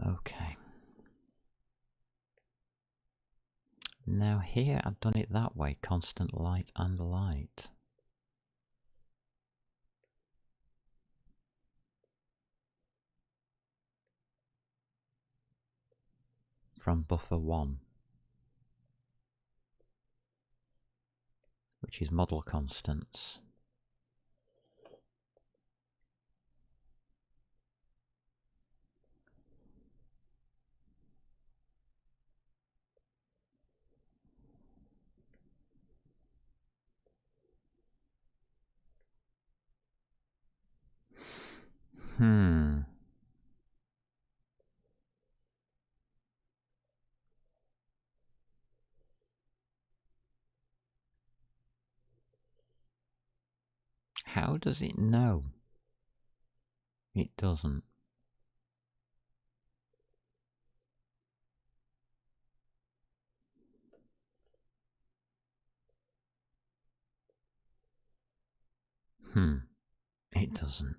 S1: Okay. Now here I've done it that way, constant light and light. From buffer 1, which is model constants. How does it know? It doesn't. It doesn't.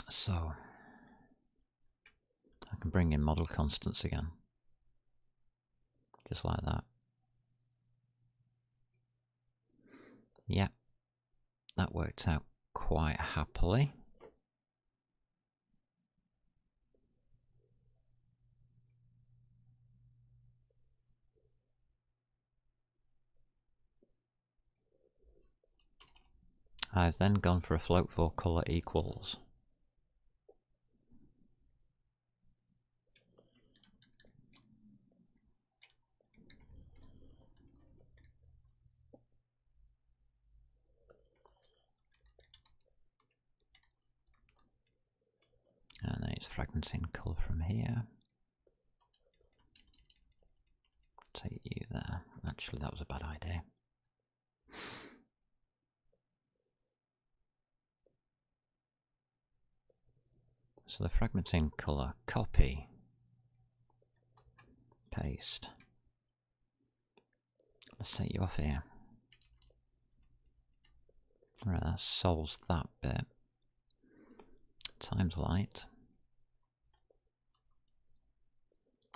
S1: So, I can bring in model constants again. Just like that. Yeah, that worked out quite happily. I've then gone for a float for colour equals. And then it's fragmenting colour from here. Take you there. Actually, that was a bad idea. So the fragmenting colour, copy, paste. Let's take you off here. Right, that solves that bit. Times light.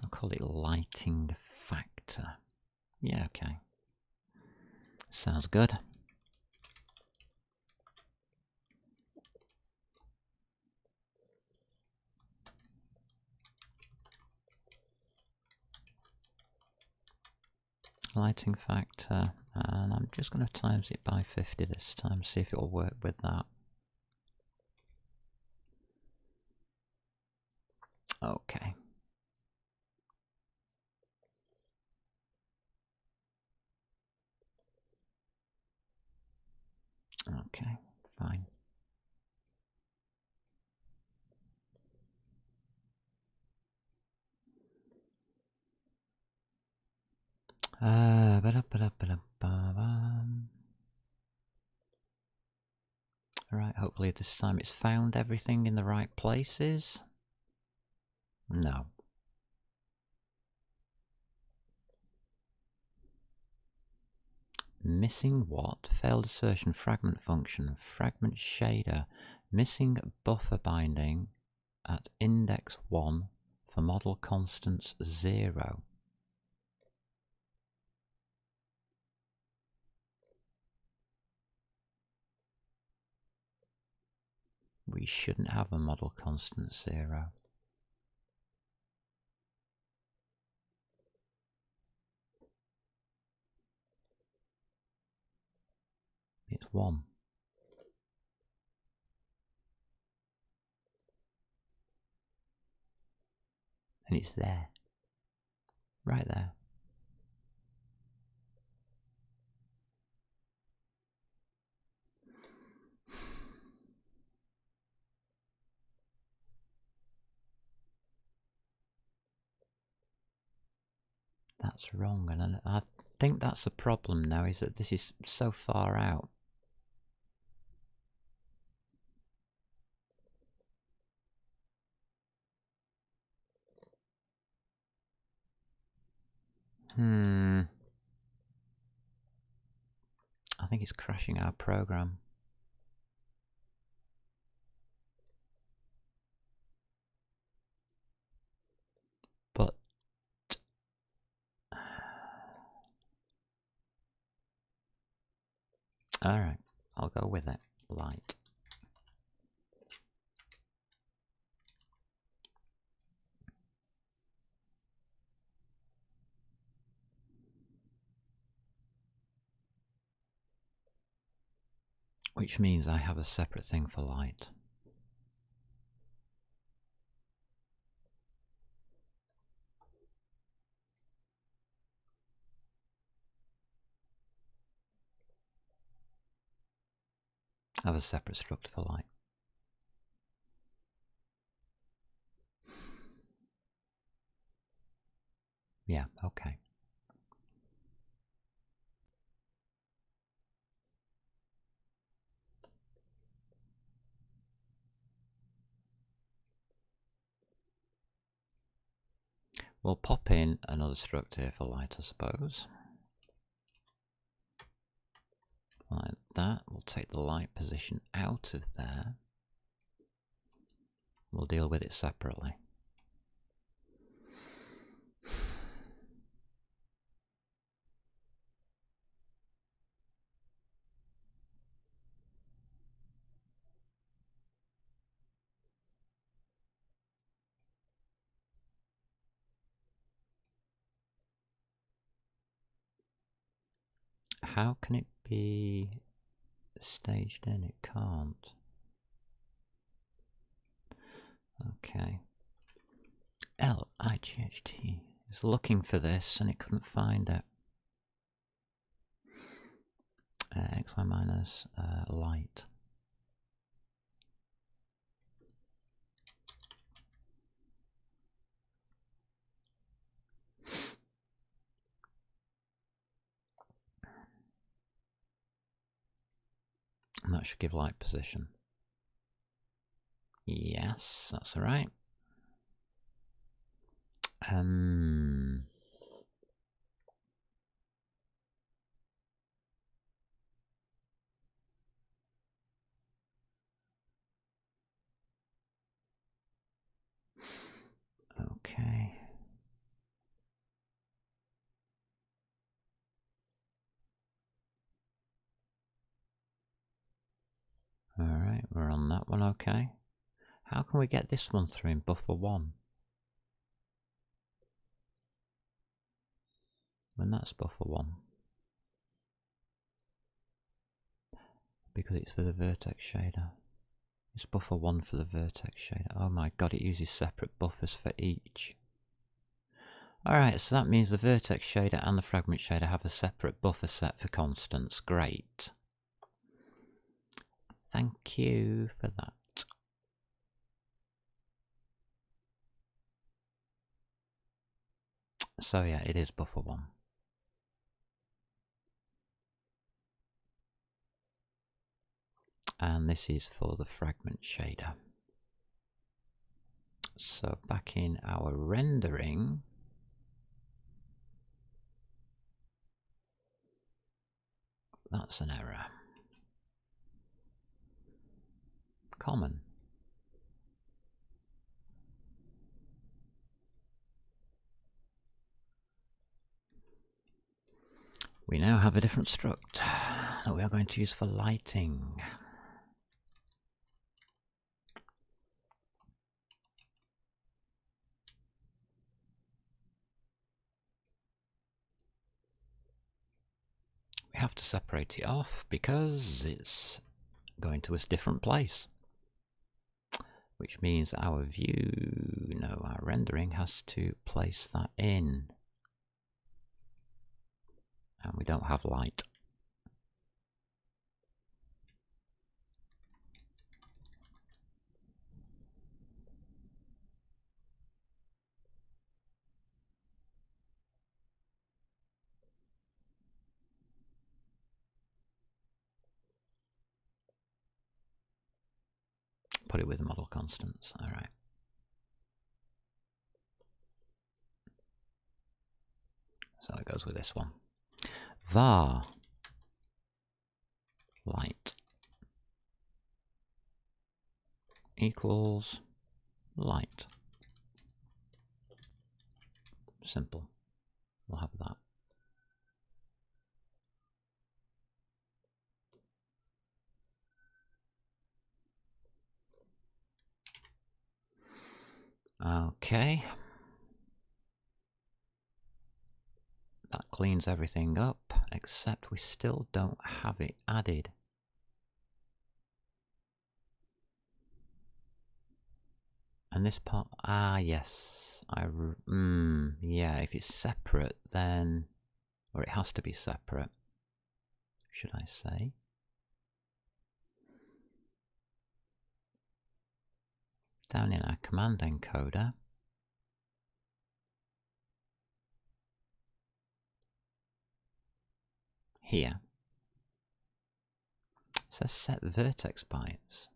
S1: I'll call it lighting factor. Yeah, okay. Sounds good. Lighting factor, and I'm just going to times it by 50 this time, see if it will work with that. Okay. Okay, fine. Alright, hopefully this time it's found everything in the right places. No. Missing what? Failed assertion, fragment function, fragment shader, missing buffer binding at index 1 for model constants 0. We shouldn't have a model constant 0. It's 1. And it's there. Right there. That's wrong, and I think that's the problem now, is that this is so far out. I think it's crashing our program. But alright, I'll go with it. Light. Which means I have a separate thing for light. I have a separate struct for light. Yeah, okay. We'll pop in another struct here for light, I suppose. Like that. We'll take the light position out of there. We'll deal with it separately. How can it be staged in? It can't. Okay. LIGHT is looking for this and it couldn't find it. XY minus light. And that should give light position. Yes, that's all right. Okay. Alright, we're on that one, okay. How can we get this one through in buffer 1? When that's buffer 1. Because it's for the vertex shader. It's buffer 1 for the vertex shader. Oh my god, it uses separate buffers for each. Alright, so that means the vertex shader and the fragment shader have a separate buffer set for constants. Great. Thank you for that. So yeah, it is buffer 1. And this is for the fragment shader. So back in our rendering, that's an error. Common. We now have a different struct that we are going to use for lighting. We have to separate it off because it's going to a different place. Which means our view, no, our rendering has to place that in. And we don't have light. Put it with the model constants, alright. So it goes with this one. var light equals light. Simple. We'll have that. Okay. That cleans everything up, except we still don't have it added. And this part, yes, yeah, if it's separate then, or it has to be separate, should I say? Down in our command encoder, here, it says set vertex bytes.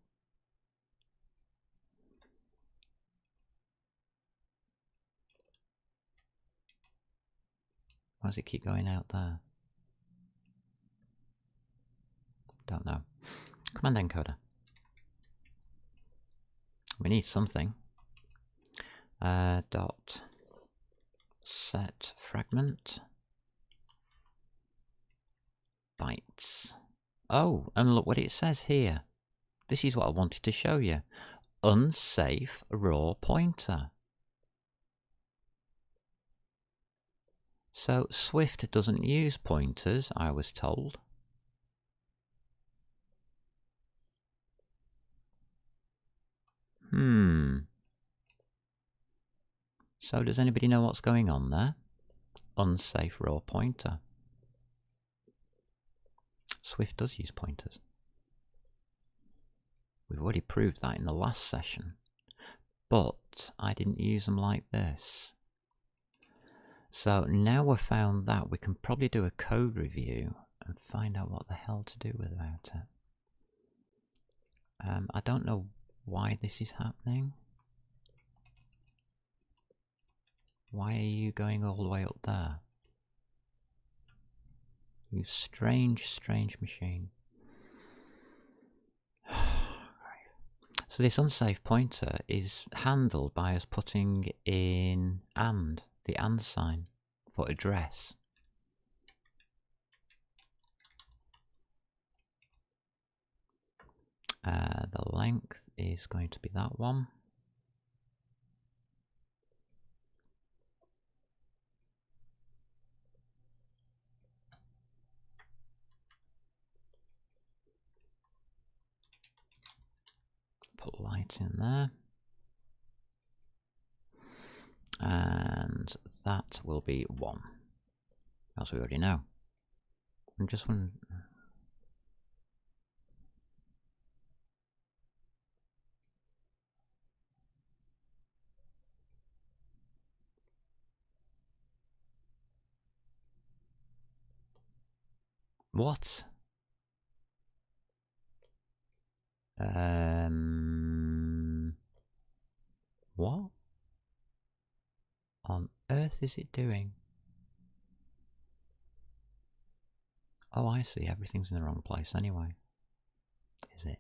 S1: Why does it keep going out there? Don't know. Command encoder. We need something. Dot set fragment bytes. Oh, and look what it says here. This is what I wanted to show you. Unsafe raw pointer. So Swift doesn't use pointers, I was told. So does anybody know what's going on there? Unsafe raw pointer. Swift does use pointers. We've already proved that in the last session. But I didn't use them like this. So now we've found that, we can probably do a code review and find out what the hell to do about it. I don't know why this is happening. Why are you going all the way up there? You strange, strange machine. So this unsafe pointer is handled by us putting in the and sign for address. The length is going to be that one. Put light in there. And that will be 1, as we already know. I'm just wondering. What? What on earth is it doing? Oh, I see. Everything's in the wrong place anyway. Is it?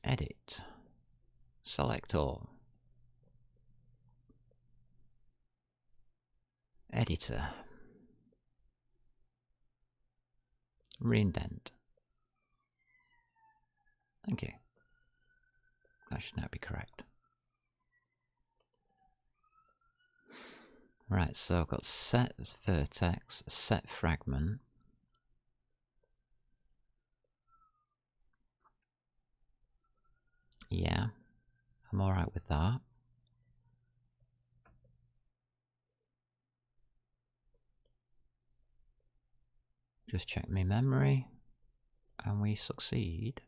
S1: Edit. Select all. Editor. Reindent. Thank you. That should now be correct. Right, so I've got set vertex, set fragment. Yeah, I'm alright with that. Just check my memory, and we succeed.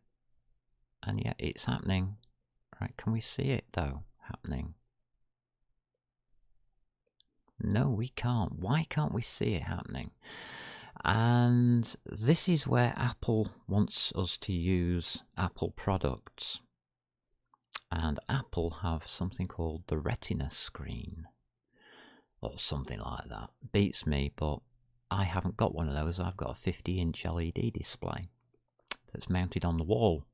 S1: And yeah, it's happening. Right, can we see it though, happening? No, we can't. Why can't we see it happening? And this is where Apple wants us to use Apple products. And Apple have something called the Retina screen, or something like that. Beats me, but I haven't got one of those. I've got a 50-inch LED display that's mounted on the wall,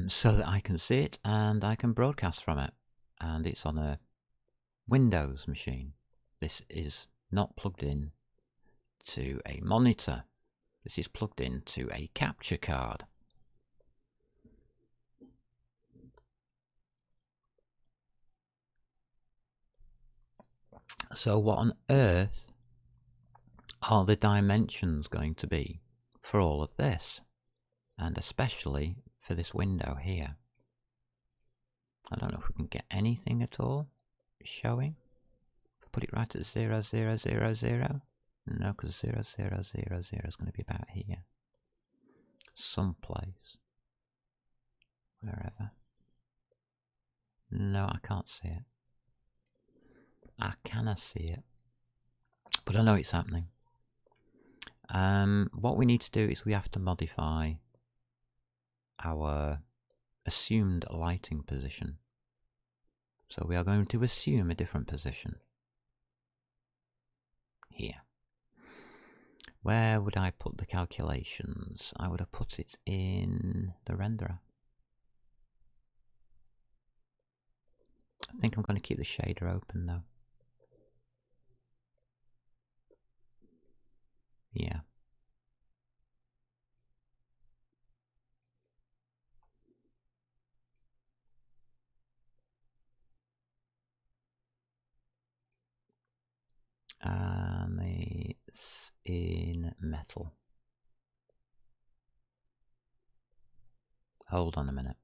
S1: so that I can see it and I can broadcast from it. And it's on a Windows machine. This is not plugged in to a monitor. This is plugged into a capture card. So what on earth are the dimensions going to be for all of this? And especially for this window here. I don't know if we can get anything at all showing. Put it right at 0, 0, 0, 0. No, because 0, 0, 0, 0 is going to be about here. Someplace. Wherever. No, I can't see it. I cannot see it. But I know it's happening. What we need to do is we have to modify our assumed lighting position. So we are going to assume a different position. Here. Where would I put the calculations? I would have put it in the renderer. I think I'm going to keep the shader open though. Yeah. And it's in metal. Hold on a minute.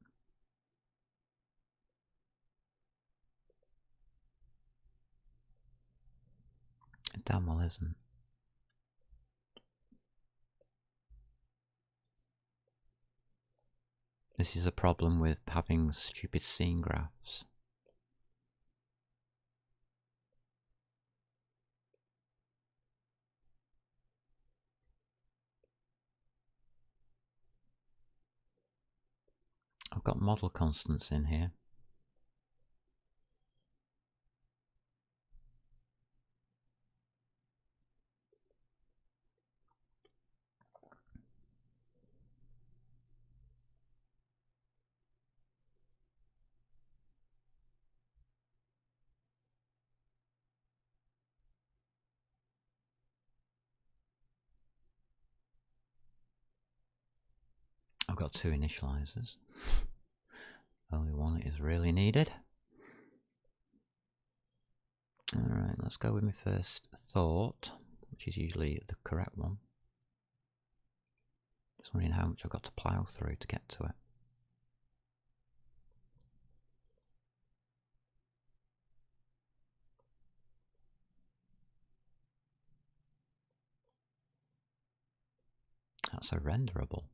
S1: It damn well isn't. This is a problem with having stupid scene graphs. I've got model constants in here. got 2 initializers. Only one is really needed. Alright, let's go with my first thought, which is usually the correct one. Just wondering how much I've got to plough through to get to it. That's a renderable.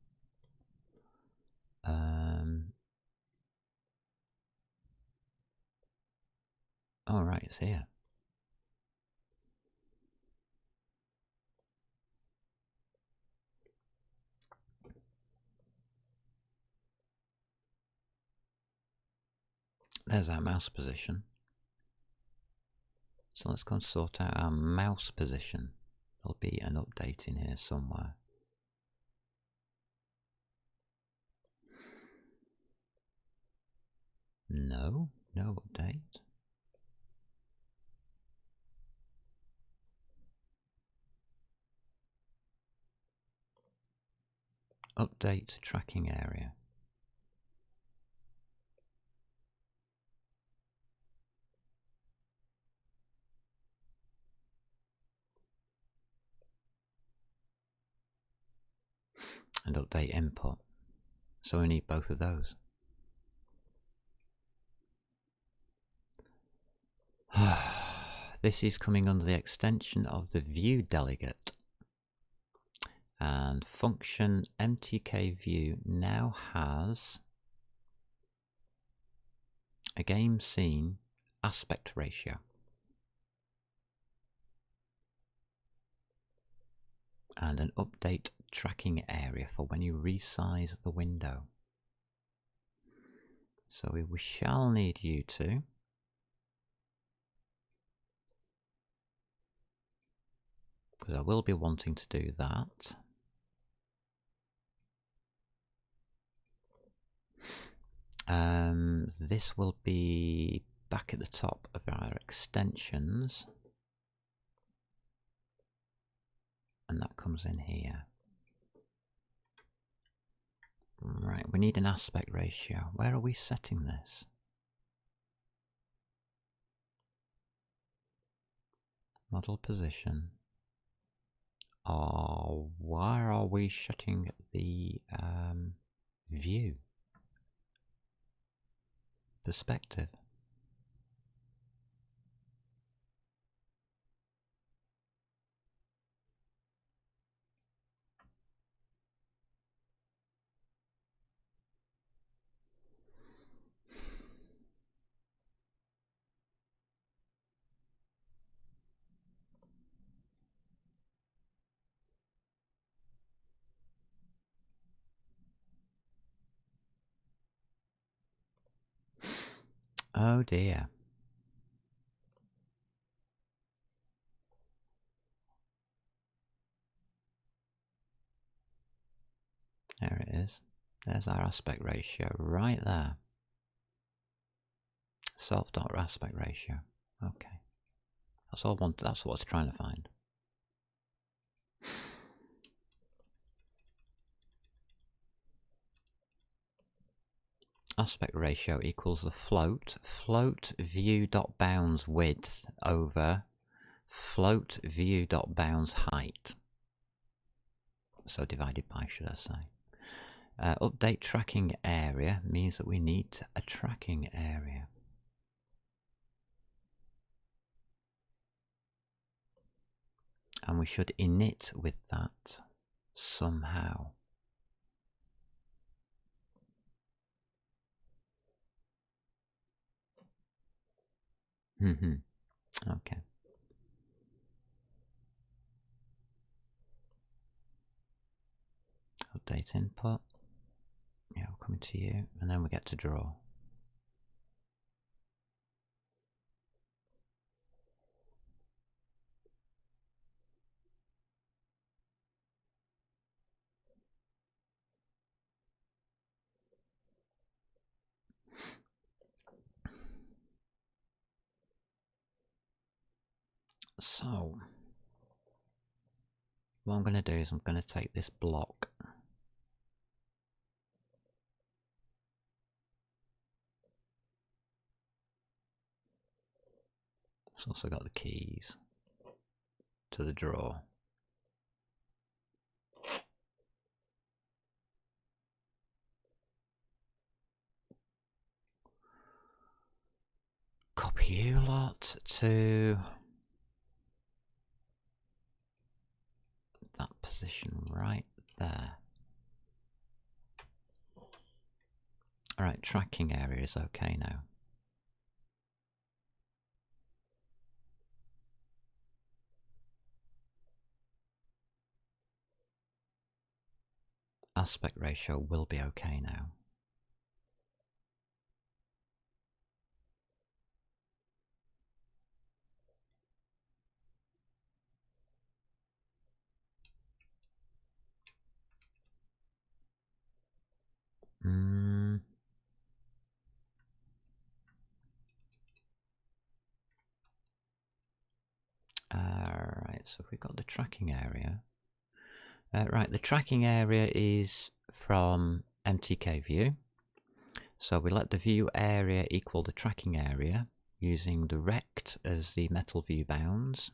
S1: Oh, right, it's here. There's our mouse position. So let's go and sort out our mouse position. There'll be an update in here somewhere. No, no update. Update tracking area. And update input. So we need both of those. This is coming under the extension of the view delegate. And function mtk view now has a game scene aspect ratio. And an update tracking area for when you resize the window. So we shall need you to because I will be wanting to do that. This will be back at the top of our extensions, and that comes in here. Right, we need an aspect ratio. Where are we setting this? Model position. Oh, where are we shutting the view? Perspective. Oh dear. There it is. There's our aspect ratio right there. Self.aspect ratio. Okay. That's all I want. That's what I was trying to find. Aspect ratio equals the float view.bounds width over float view.bounds height. So divided by, should I say. Update tracking area means that we need a tracking area. And we should init with that somehow. Okay. Update input. Yeah, we're coming to you, and then we get to draw. So, what I'm going to do is I'm going to take this block It's also got the keys to the drawer. Copy you lot to that position right there. Alright, tracking area is okay now. Aspect ratio will be okay now. Alright, so we've got the tracking area. Right, the tracking area is from MTK view. So we let the view area equal the tracking area using the rect as the metal view bounds.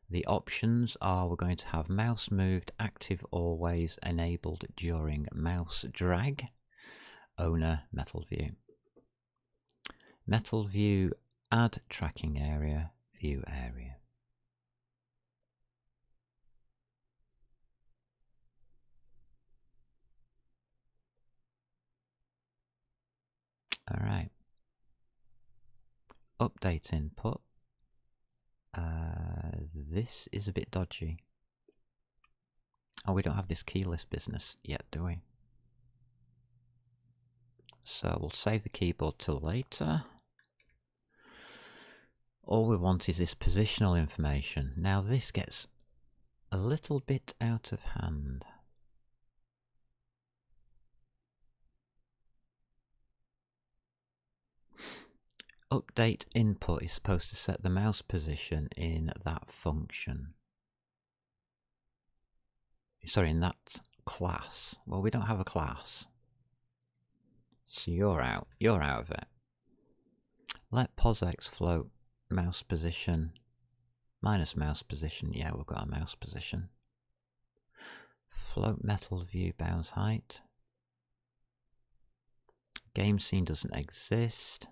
S1: The options are we're going to have mouse moved active always enabled during mouse drag. Owner metal view. Metal view add tracking area view area. Alright. Update input. This is a bit dodgy. Oh, we don't have this keyless business yet, do we? So we'll save the keyboard till later. All we want is this positional information. Now this gets a little bit out of hand. Update input is supposed to set the mouse position in that function. Sorry, in that class. Well, we don't have a class. So you're out of it. Let POSX float mouse position minus mouse position. Yeah, we've got a mouse position. Float metal view bounds height. Game scene doesn't exist.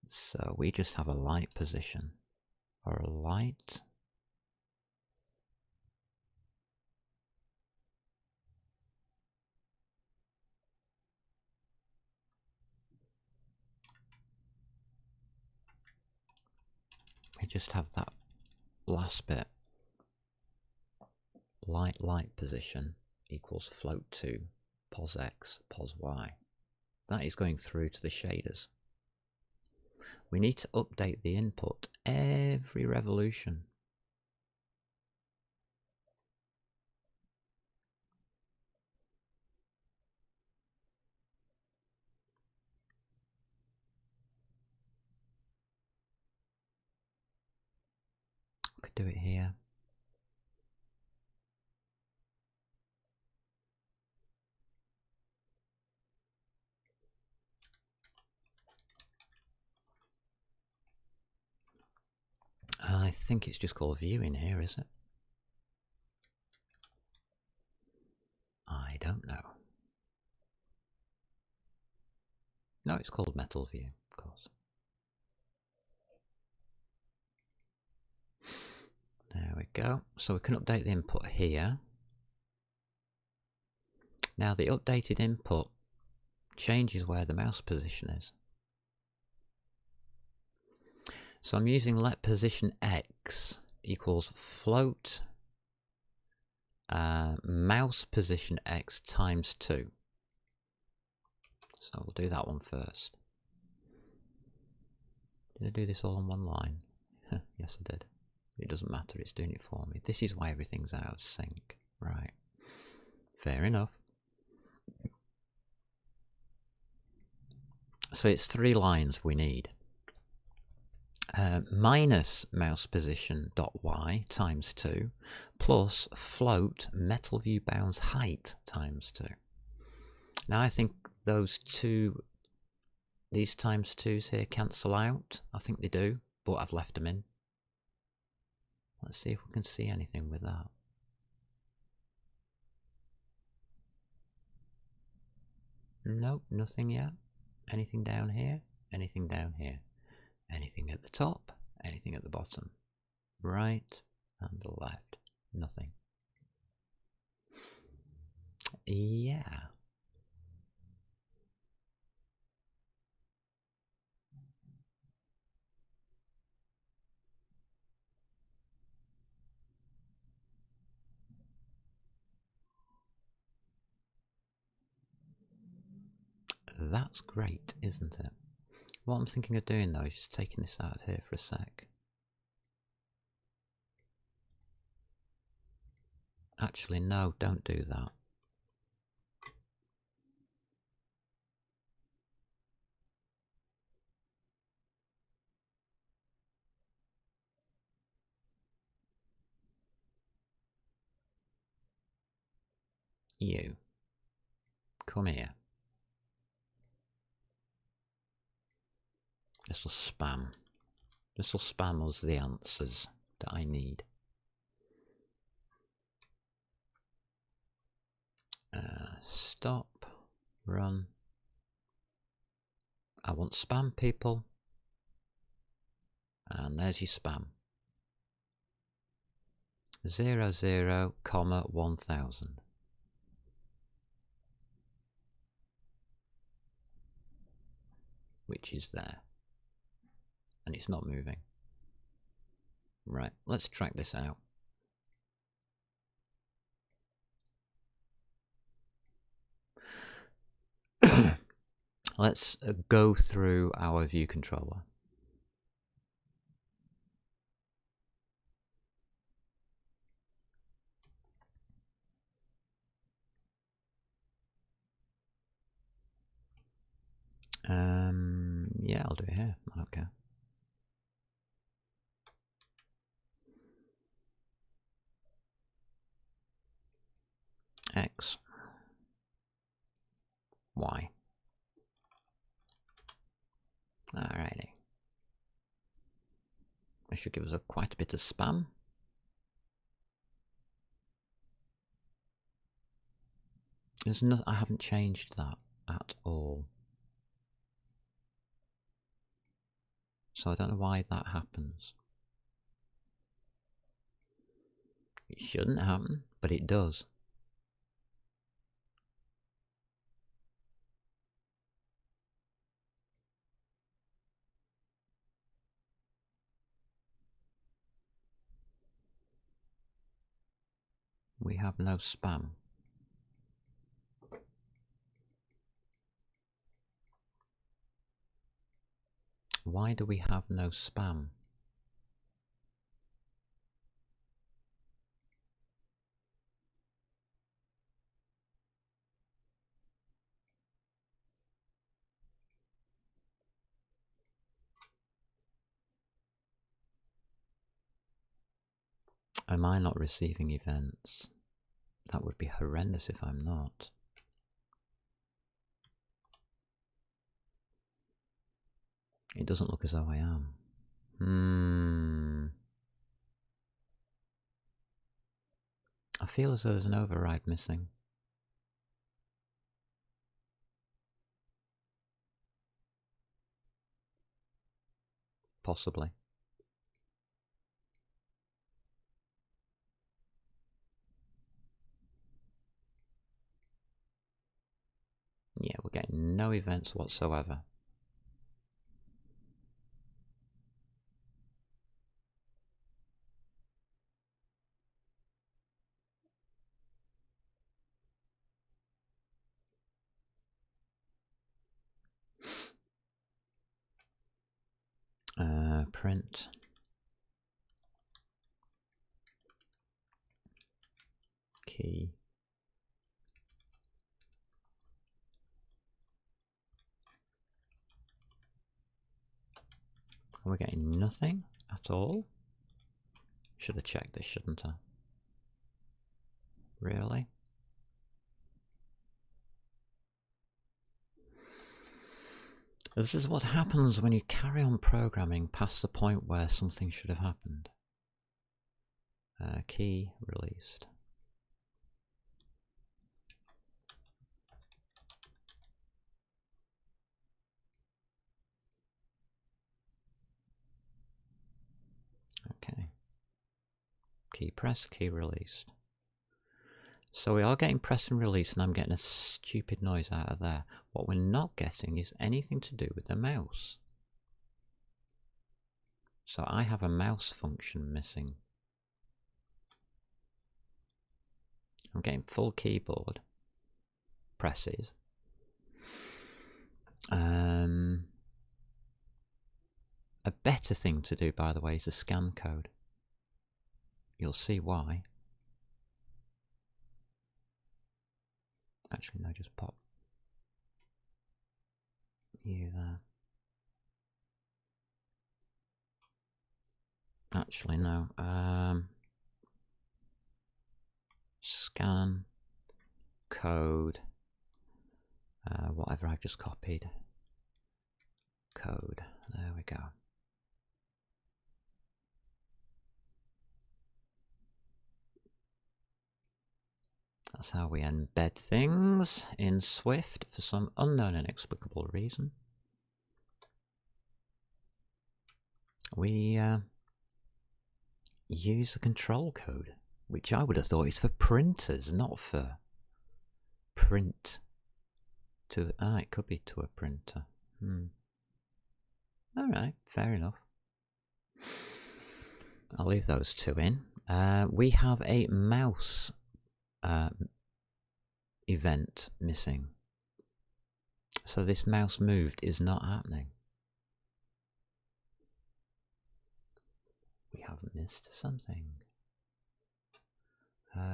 S1: So we just have a light position, or a light. We just have that last bit. Light position equals float to pos X, pos Y. That is going through to the shaders. We need to update the input every revolution. Could do it here. I think it's just called view in here, is it? I don't know. No, it's called metal view, of course. There we go. So we can update the input here. Now the updated input changes where the mouse position is. So I'm using let position X equals float mouse position X times 2. So we'll do that one first. Did I do this all on one line? Yes, I did. It doesn't matter, it's doing it for me. This is why everything's out of sync. Right. Fair enough. So it's 3 lines we need. Minus mouse position dot y times 2 plus float metal view bounds height times 2. Now I think those two these times 2s here cancel out. I think they do, but I've left them in. Let's see if we can see anything with that. Nope, nothing yet. Anything down here? Anything down here? Anything at the top? Anything at the bottom? Right and the left. Nothing. Yeah. That's great, isn't it? What I'm thinking of doing though is just taking this out of here for a sec. Actually, no, don't do that. You. Come here. This will spam. This will spam us the answers that I need. Stop. Run. I want spam, people. And there's your spam. 00,1000. Which is there. And it's not moving. Right, let's track this out. Let's go through our view controller. Yeah, I'll do it here. I don't care. X, Y. Alrighty. This should give us quite a bit of spam. There's no, I haven't changed that at all. So I don't know why that happens. It shouldn't happen, but it does. We have no spam. Why do we have no spam? Am I not receiving events? That would be horrendous if I'm not. It doesn't look as though I am. I feel as though there's an override missing. Possibly. Yeah, we're getting no events whatsoever. Print. Key. Are we getting nothing at all? Should have checked this, shouldn't I? Really? This is what happens when you carry on programming past the point where something should have happened. Key released. Okay. Key pressed, key released. So we are getting press and release, and I'm getting a stupid noise out of there. What we're not getting is anything to do with the mouse. So I have a mouse function missing. I'm getting full keyboard presses. A better thing to do, by the way, is a scan code. You'll see why. Actually, no, just pop you there. Actually, no. Scan code. Whatever I've just copied. Code. There we go. That's how we embed things in Swift for some unknown and inexplicable reason. We use a control code, which I would have thought is for printers, not for print to... it could be to a printer. Alright, fair enough. I'll leave those two in. We have a mouse event missing. So this mouse moved is not happening. We have missed something.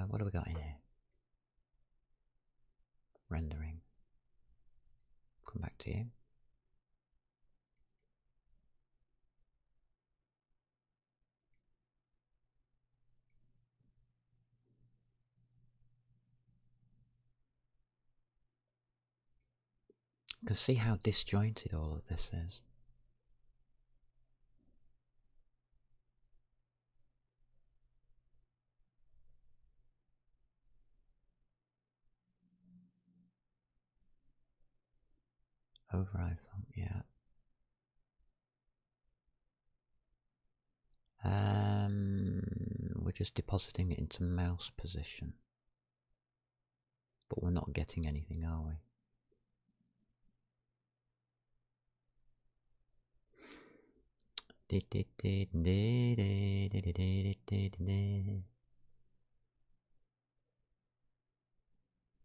S1: What have we got in here? Rendering. Come back to you. You can see how disjointed all of this is. Override font, yeah. We're just depositing it into mouse position. But we're not getting anything, are we?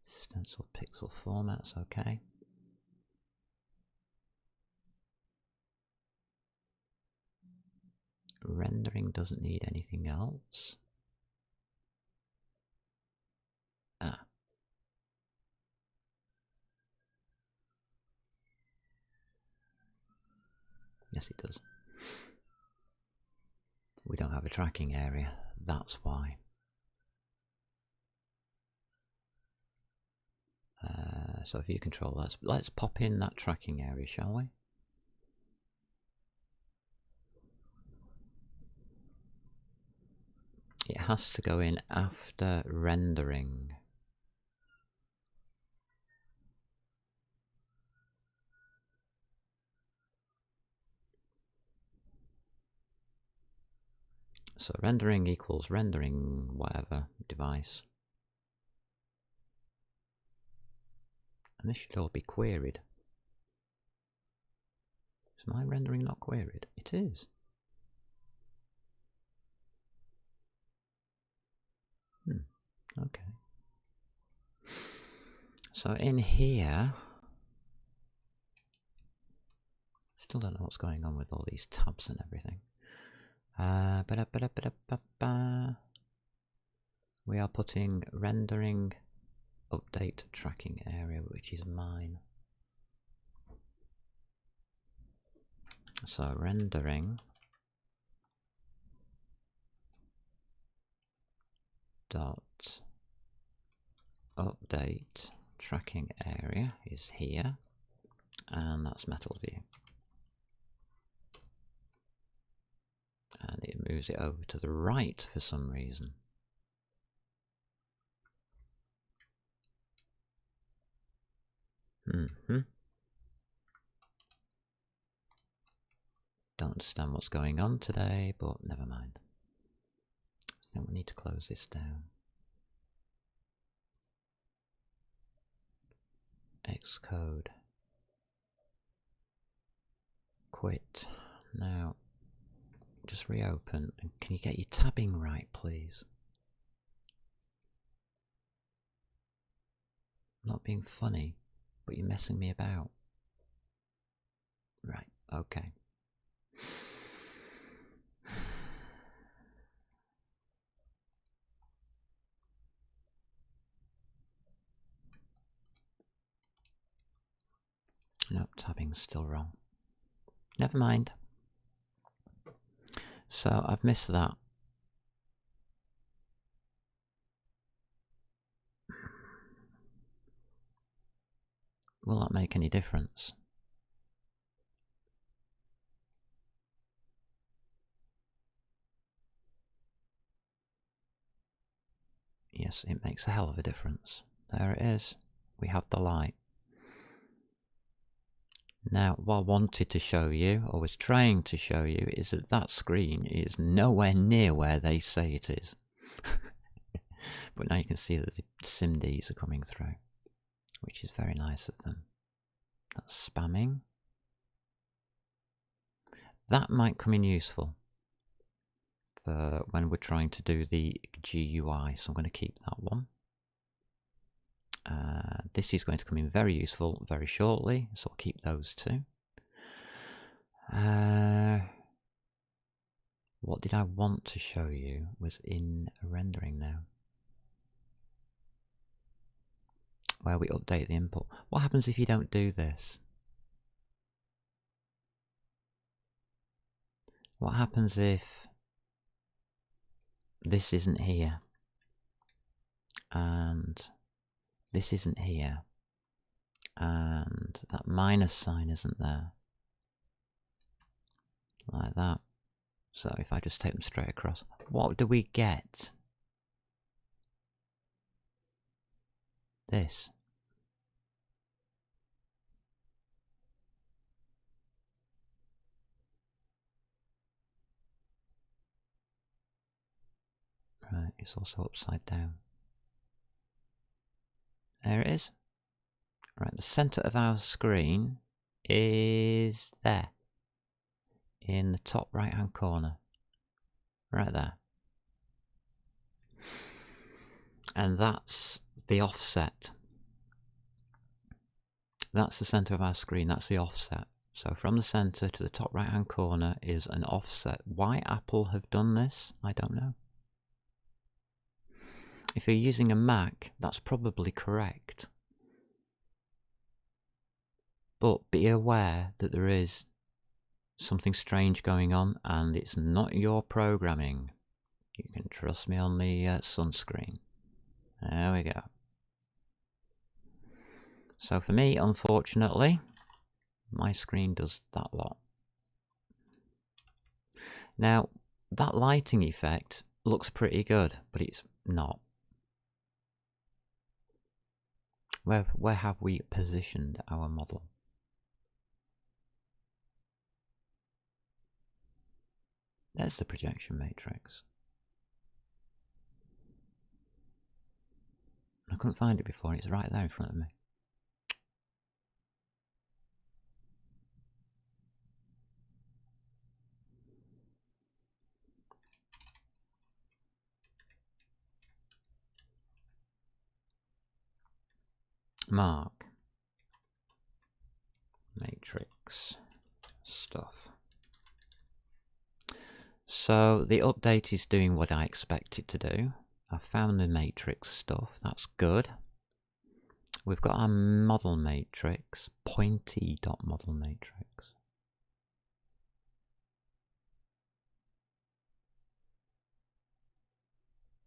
S1: Stencil pixel formats, okay. Rendering doesn't need anything else. Yes, it does. We don't have a tracking area, that's why. So view control, let's pop in that tracking area, shall we? It has to go in after rendering. So rendering equals rendering whatever device. And this should all be queried. Is my rendering not queried? It is. Okay. So in here, still don't know what's going on with all these tabs and everything. We are putting rendering update tracking area, which is mine. So rendering dot update tracking area is here. and that's metal view. And it moves it over to the right for some reason. Don't understand what's going on today, but never mind. I think we need to close this down. Xcode. Quit. Now, just reopen. And can you get your tabbing right, please? I'm not being funny, but you're messing me about. Right, okay. Nope, tabbing's still wrong. Never mind. So I've missed that. Will that make any difference? Yes, it makes a hell of a difference. There it is. We have the light. Now, what I wanted to show you, or was trying to show you, is that that screen is nowhere near where they say it is. But now you can see that the SIMDs are coming through, which is very nice of them. That's spamming. That might come in useful for when we're trying to do the GUI, so I'm going to keep that one. This is going to come in very useful very shortly, so I'll keep those two. What did I want to show you was in rendering now, where we update the input. What happens if you don't do this? What happens if this isn't here and this isn't here and that minus sign isn't there? Like that. So if I just take them straight across, what do we get? This. Right, it's also upside down. There it is. Right, the center of our screen is there. In the top right hand corner. Right there. And that's the offset. That's the center of our screen, that's the offset. So from the center to the top right hand corner is an offset. Why Apple have done this, I don't know. If you're using a Mac, that's probably correct. But be aware that there is something strange going on and it's not your programming. You can trust me on the sunscreen. There we go. So for me, unfortunately, my screen does that lot. Now, that lighting effect looks pretty good, but it's not. Where have we positioned our model? There's the projection matrix. I couldn't find it before, it's right there in front of me. Mark. Matrix stuff. So the update is doing what I expect it to do. I found the matrix stuff, that's good. We've got our model matrix, pointy.model matrix.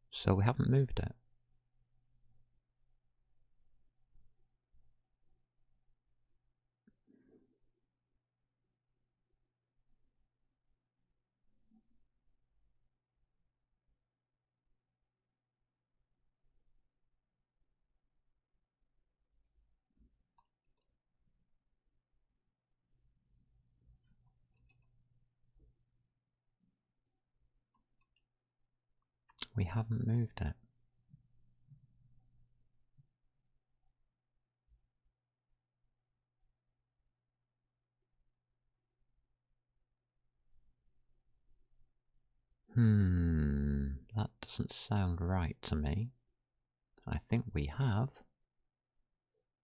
S1: So we haven't moved it. We haven't moved it. That doesn't sound right to me. I think we have.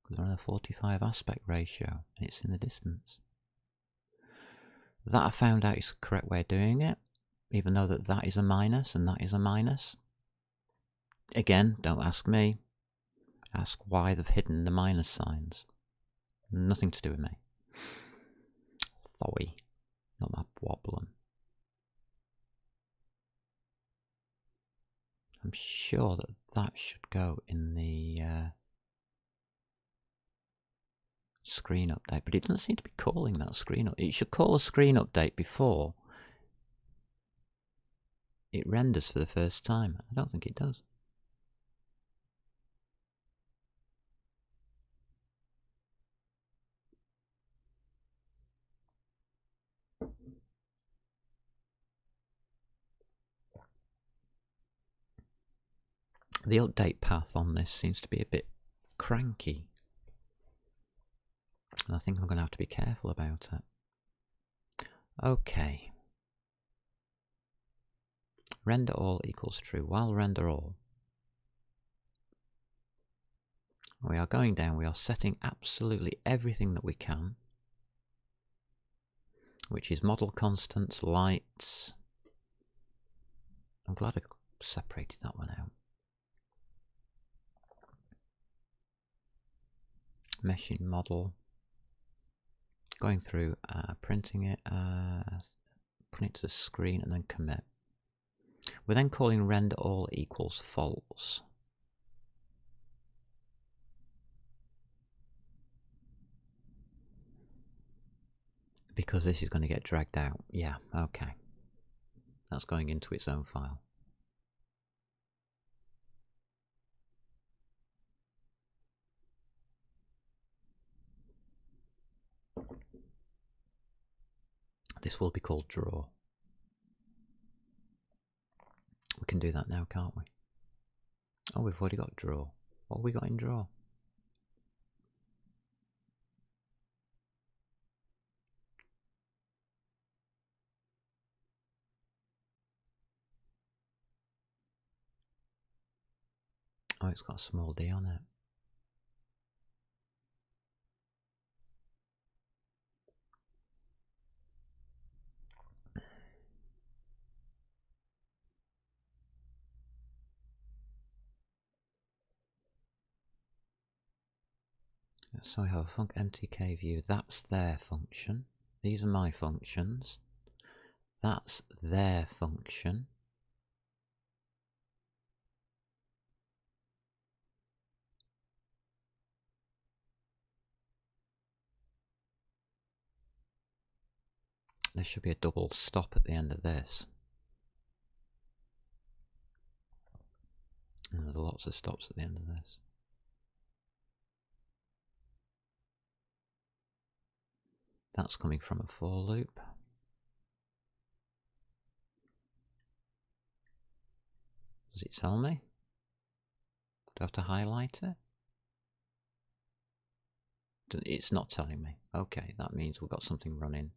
S1: We're on a 45 aspect ratio and it's in the distance. That I found out is the correct way of doing it, even though that is a minus and that is a minus. Again, don't ask me. Ask why they've hidden the minus signs. Nothing to do with me. Sorry, not my problem. I'm sure that should go in the screen update, but it doesn't seem to be calling that screen update. It should call a screen update before it renders for the first time. I don't think it does. The update path on this seems to be a bit cranky. And I think I'm going to have to be careful about it. Okay. Render all equals true. While render all, we are going down, we are setting absolutely everything that we can, which is model constants, lights. I'm glad I separated that one out. Meshing model. Going through, printing it, putting it to the screen and then commit. We're then calling render all equals false. Because this is going to get dragged out. Yeah, okay. That's going into its own file. This will be called draw. We can do that now, can't we? Oh, we've already got draw. What have we got in draw? Oh, it's got a small d on it. So we have a func mtk view. That's their function. These are my functions. That's their function. There should be a double stop at the end of this. And there's lots of stops at the end of this. That's coming from a for loop. Does it tell me? Do I have to highlight it? It's not telling me. Okay, that means we've got something running.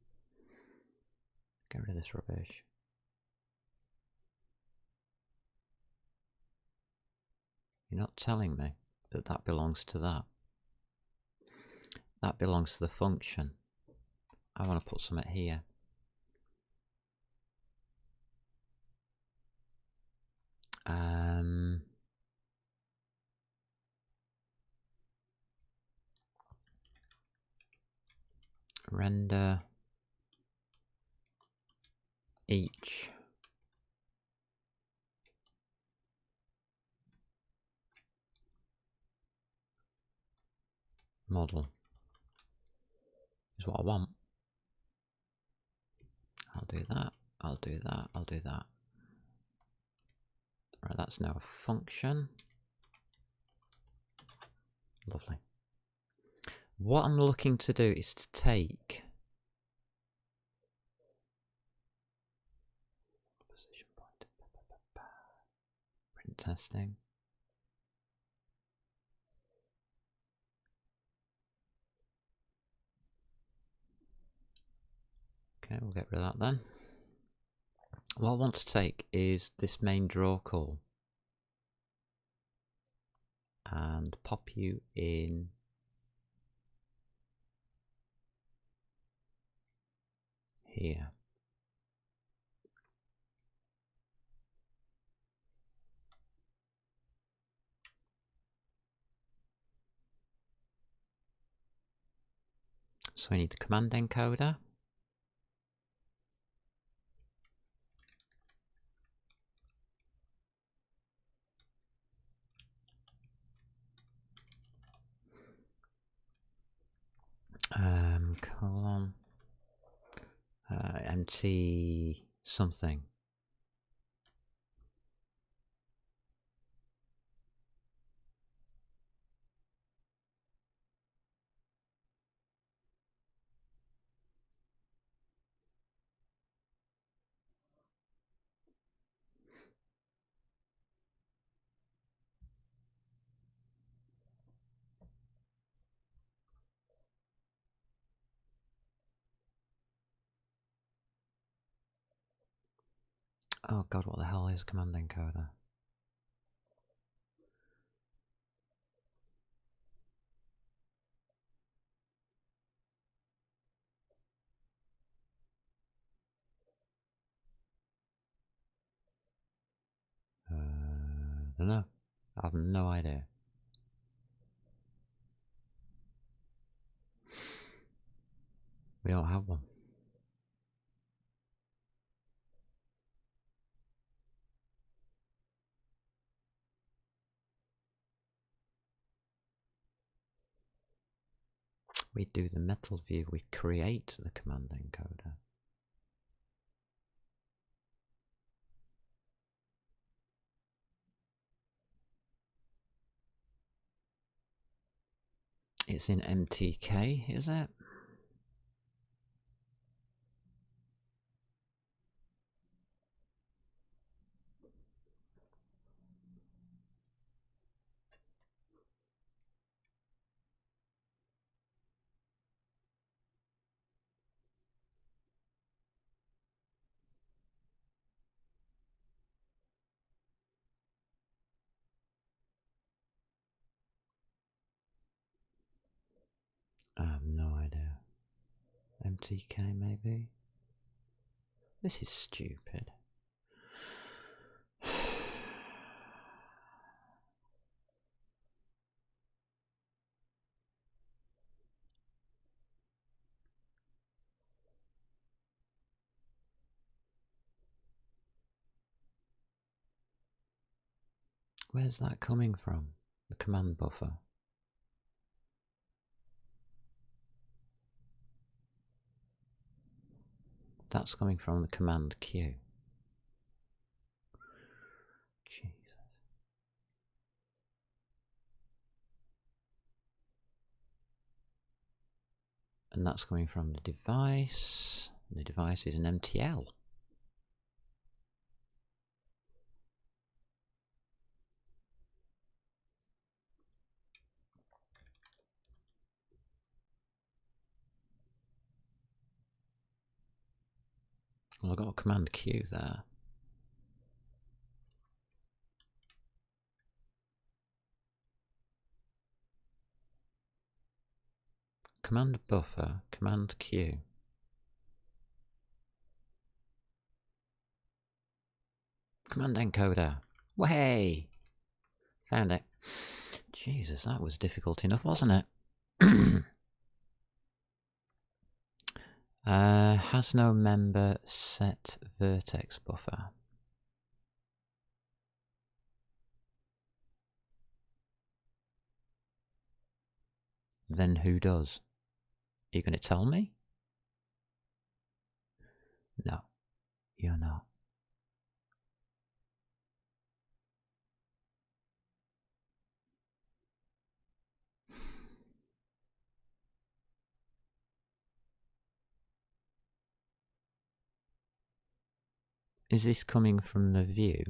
S1: Get rid of this rubbish. You're not telling me that that belongs to that. That belongs to the function. I want to put something here. Render each model is what I want. I'll do that, I'll do that, I'll do that. Right, that's now a function. Lovely. What I'm looking to do is to take position point. Print testing. Okay, we'll get rid of that then. What I want to take is this main draw call and pop you in here. So we need the command encoder. Colon MT something. Oh god, what the hell is command encoder? I don't know. I have no idea. We don't have one. We do the metal view, we create the command encoder. It's in MTK, is it? I have no idea. MTK maybe? This is stupid. Where's that coming from? The command buffer. That's coming from the command queue. Jesus. And that's coming from the device. The device is an MTL. Well, I've got a command queue there. Command buffer, command queue. Command encoder. Way! Found it. Jesus, that was difficult enough, wasn't it? Has no member set vertex buffer. Then who does? Are you going to tell me? No, you're not. Is this coming from the view?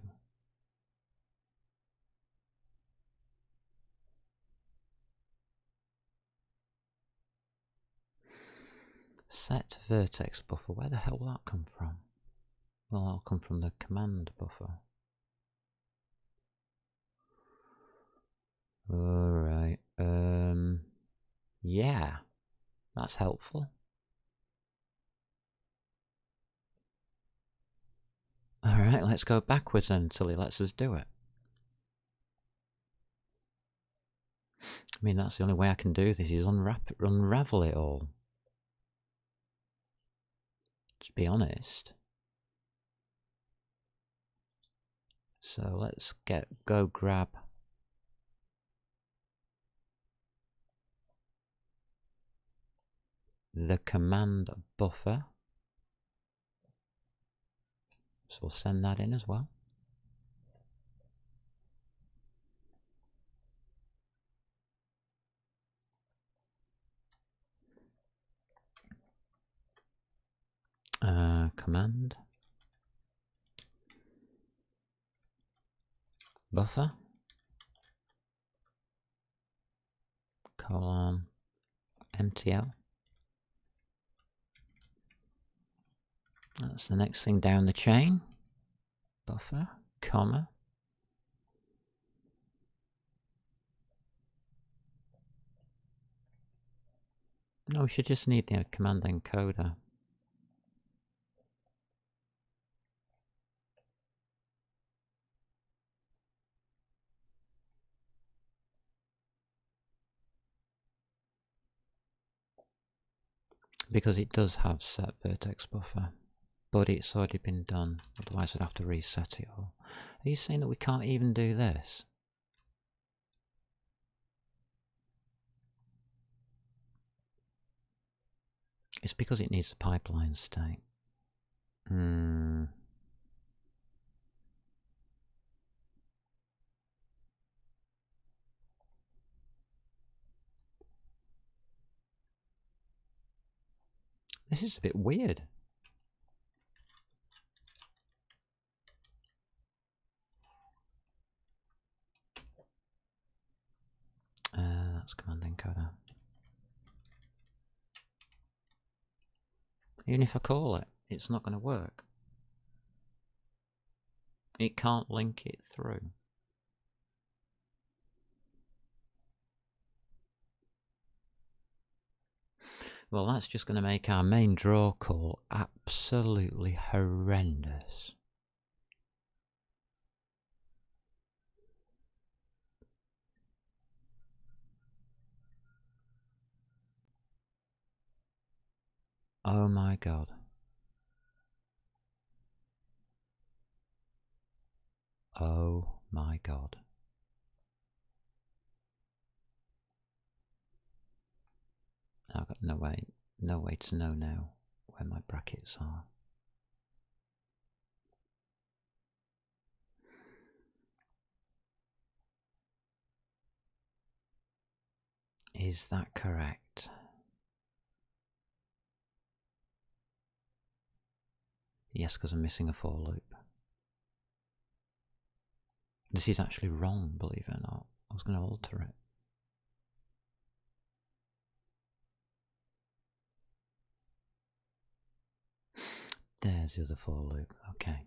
S1: Set vertex buffer. Where the hell will that come from? Well, that'll come from the command buffer. Alright. Yeah. That's helpful. Alright, let's go backwards then until he lets us do it. I mean, that's the only way I can do this, is unravel it all. To be honest. So let's go grab the command buffer. So we'll send that in as well. Command buffer colon MTL. That's the next thing down the chain. Buffer, comma. No, we should just need the command encoder. Because it does have set vertex buffer, but it's already been done, otherwise I'd have to reset it all. Are you saying that we can't even do this? It's because it needs the pipeline state. This is a bit weird. That's command encoder. Even if I call it, it's not going to work. It can't link it through. Well, that's just going to make our main draw call absolutely horrendous. Oh my god. Oh my god. I've got no way to know now where my brackets are. Is that correct? Yes, because I'm missing a for loop. This is actually wrong, believe it or not. I was going to alter it. There's the other for loop. Okay.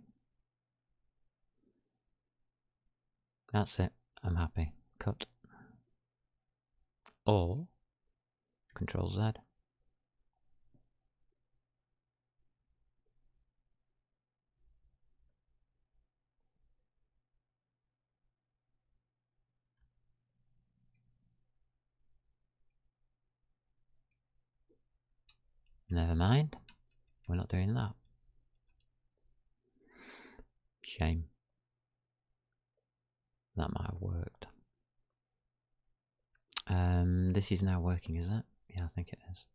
S1: That's it. I'm happy. Cut. Or Control Z. Never mind. We're not doing that. Shame. That might have worked. This is now working, is it? Yeah, I think it is.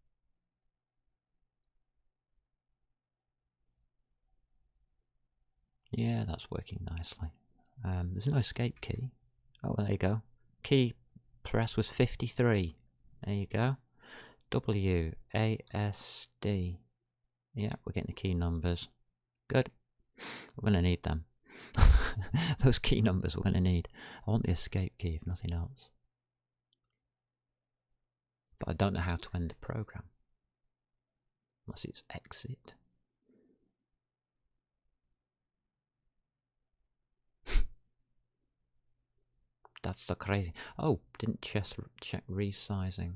S1: Yeah, that's working nicely. There's no escape key. Oh, there you go. Key press was 53. There you go. W, A, S, D. Yeah, we're getting the key numbers. Good. We're going to need them. Those key numbers we're going to need. I want the escape key, if nothing else. But I don't know how to end the program. Unless it's exit. That's the crazy. Oh, didn't check resizing.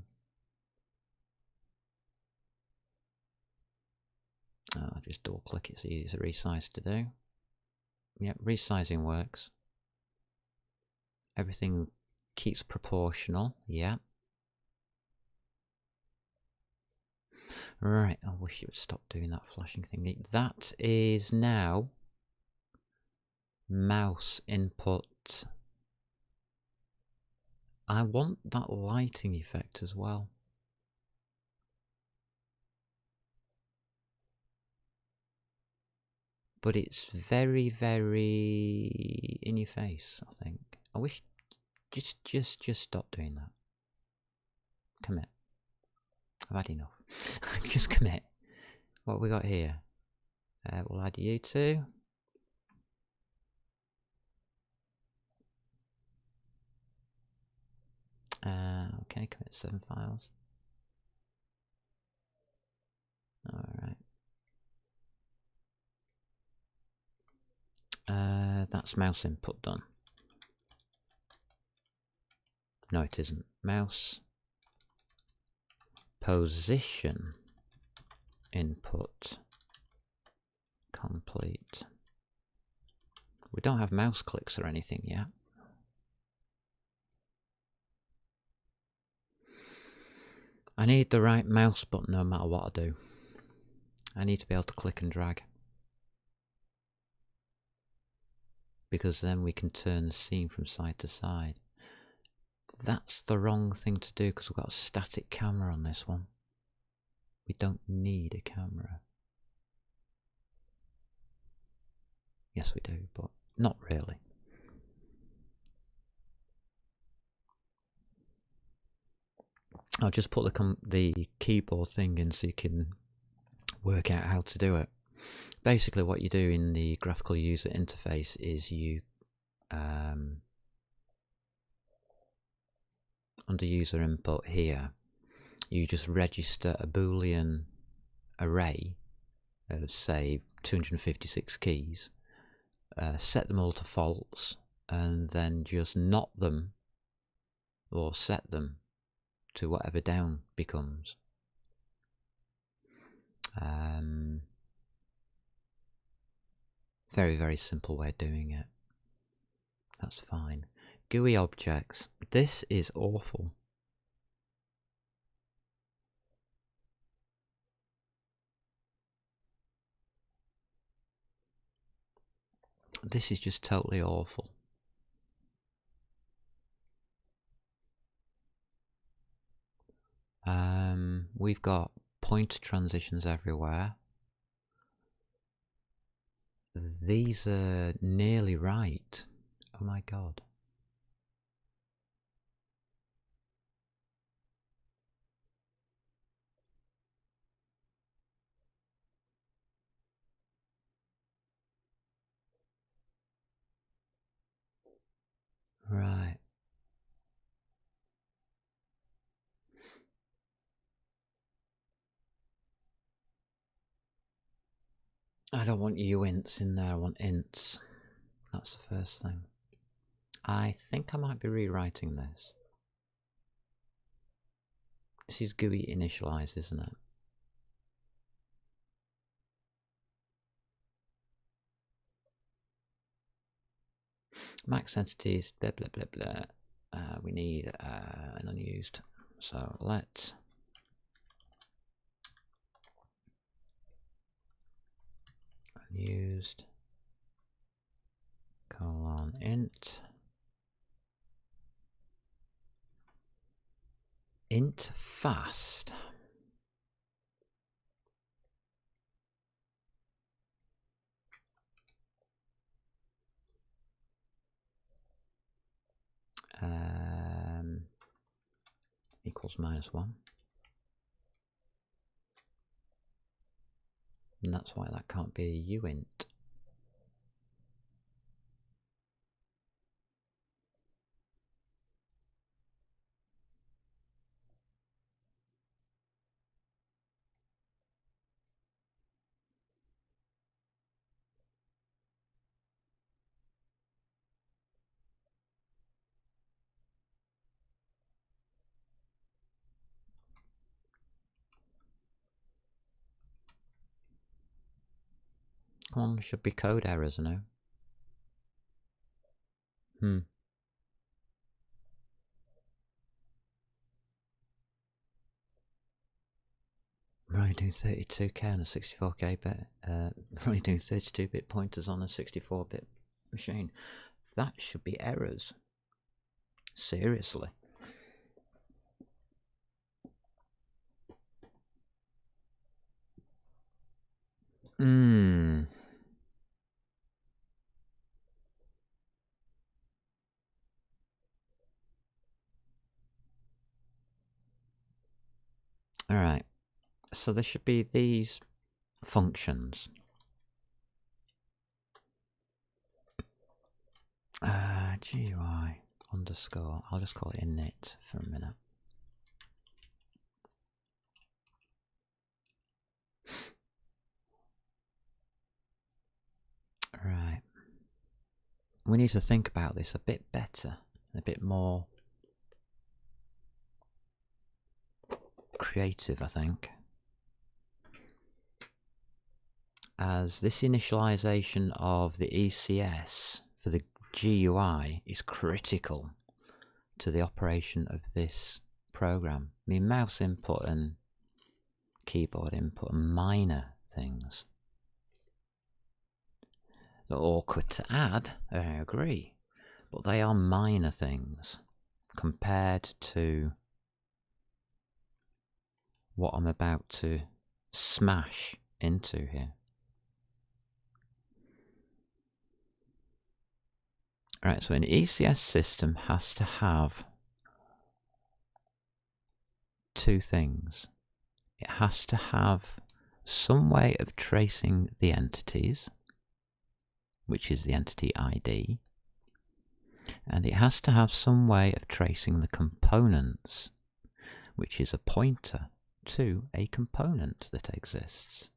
S1: Oh, just double click, it's easy to resize to do. Yep, resizing works. Everything keeps proportional, yeah. Right, I wish you would stop doing that flashing thing. That is now mouse input. I want that lighting effect as well. But it's very, very in your face, I think. I wish, just stop doing that. Commit. I've had enough. Just commit. What have we got here? We'll add you to. Okay, commit 7 files. Alright. That's mouse input done. No, it isn't. Mouse position input complete. We don't have mouse clicks or anything yet. I need the right mouse button no matter what I do. I need to be able to click and drag. Because then we can turn the scene from side to side. That's the wrong thing to do because we've got a static camera on this one. We don't need a camera. Yes, we do, but not really. I'll just put the keyboard thing in so you can work out how to do it. Basically what you do in the graphical user interface is you under user input here, you just register a Boolean array of say 256 keys, set them all to false, and then just knot them or set them to whatever down becomes. Very, very simple way of doing it. That's fine. GUI objects. This is awful. This is just totally awful. We've got pointer transitions everywhere. These are nearly right. Oh my god. Right. I don't want uints in there, I want ints. That's the first thing. I think I might be rewriting this. This is GUI initialize, isn't it? Max entities, blah blah blah blah. We need an unused. So let unused colon int fast. Equals -1. And that's why that can't be a uint. Come on, should be code errors, no? We're only doing 32K on a 64K bit. We're only doing 32-bit pointers on a 64-bit machine. That should be errors. Seriously. Alright. So there should be these functions. GUI underscore. I'll just call it init for a minute. Right. We need to think about this a bit better, a bit more creative, I think. As this initialization of the ECS for the GUI is critical to the operation of this program. I mean, mouse input and keyboard input are minor things. They're awkward to add, I agree, but they are minor things compared to what I'm about to smash into here. Right, so an ECS system has to have two things. It has to have some way of tracing the entities, which is the entity ID, and it has to have some way of tracing the components, which is a pointer to a component that exists.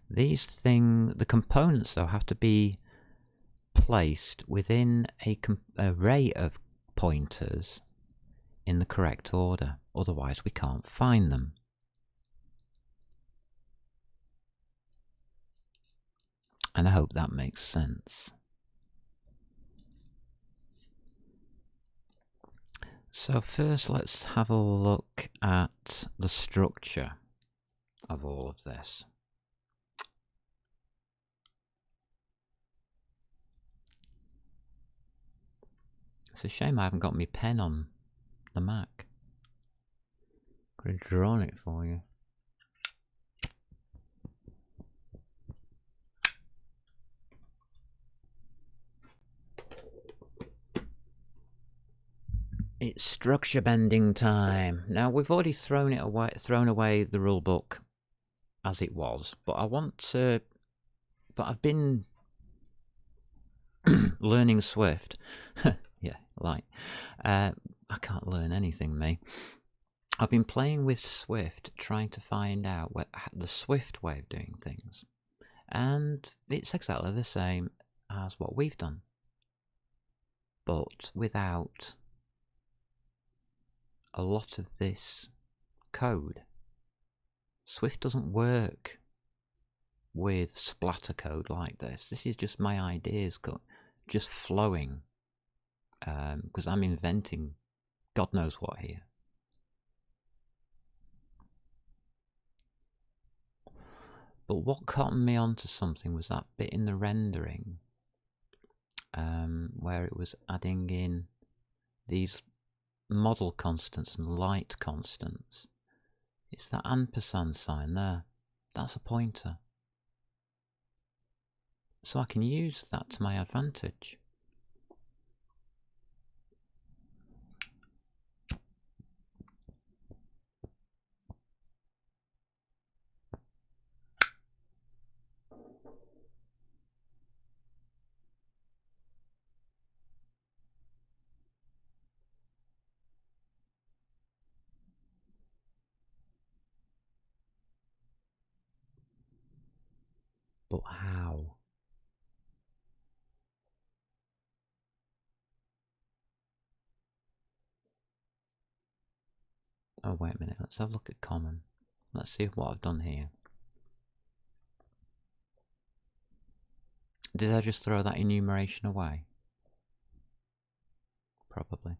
S1: The components though have to be placed within an array of pointers in the correct order, otherwise we can't find them. And I hope that makes sense. So first let's have a look at the structure of all of this. It's a shame I haven't got my pen on the Mac. Could have drawn it for you. It's structure bending time. Now we've already thrown away the rule book as it was, but I've been learning Swift. Yeah, I can't learn anything, me. I've been playing with Swift, trying to find out the Swift way of doing things. And it's exactly the same as what we've done, but without a lot of this code. Swift doesn't work with splatter code like this. This is just my ideas just flowing, because I'm inventing God knows what here. But what caught me onto something was that bit in the rendering where it was adding in these model constants and light constants. It's that ampersand sign there. That's a pointer. So I can use that to my advantage. But how? Oh, wait a minute. Let's have a look at common. Let's see what I've done here. Did I just throw that enumeration away? Probably.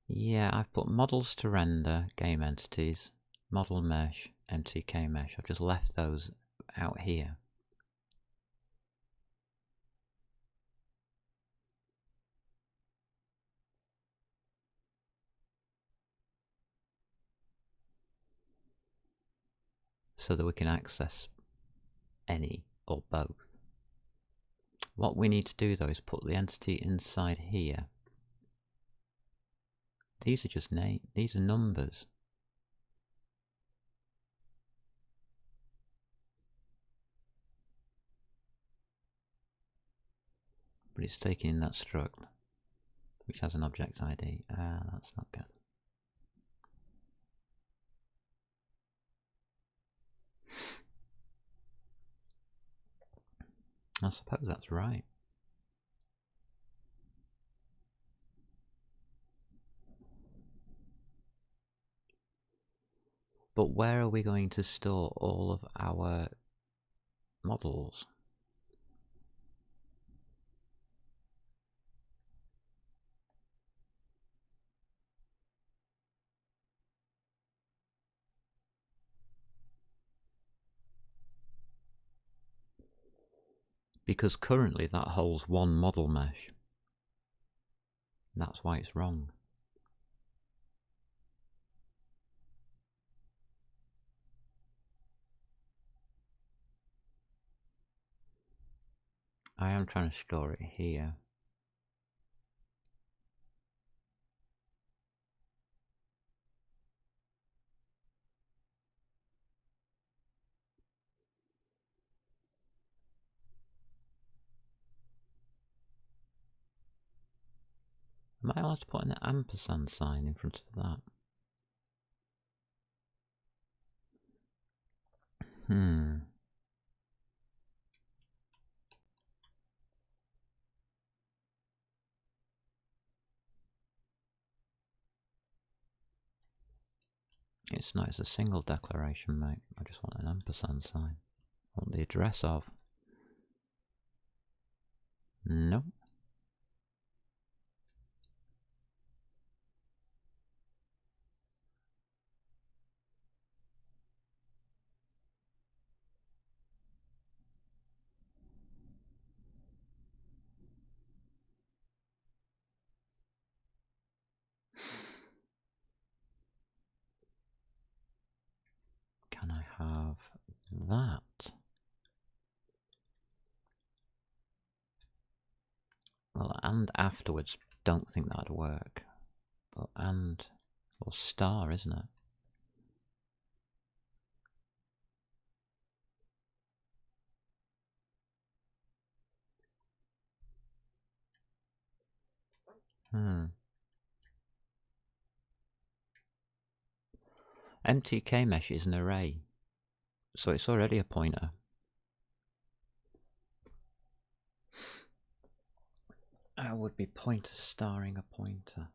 S1: Yeah, I've put models to render, game entities, model mesh, MTK mesh. I've just left those out here. So that we can access any or both. What we need to do though is put the entity inside here. These are just these are numbers. But it's taking in that struct, which has an object ID. That's not good. I suppose that's right. But where are we going to store all of our models? Because currently that holds one model mesh. That's why it's wrong. I am trying to store it here. Am I allowed to put an ampersand sign in front of that? It's not, it's a single declaration, mate. I just want an ampersand sign. I want the address of. Nope. Can I have that? Well, and afterwards, don't think that'd work. But and, or star, isn't it? MTK mesh is an array, so it's already a pointer. How would be pointer starring a pointer?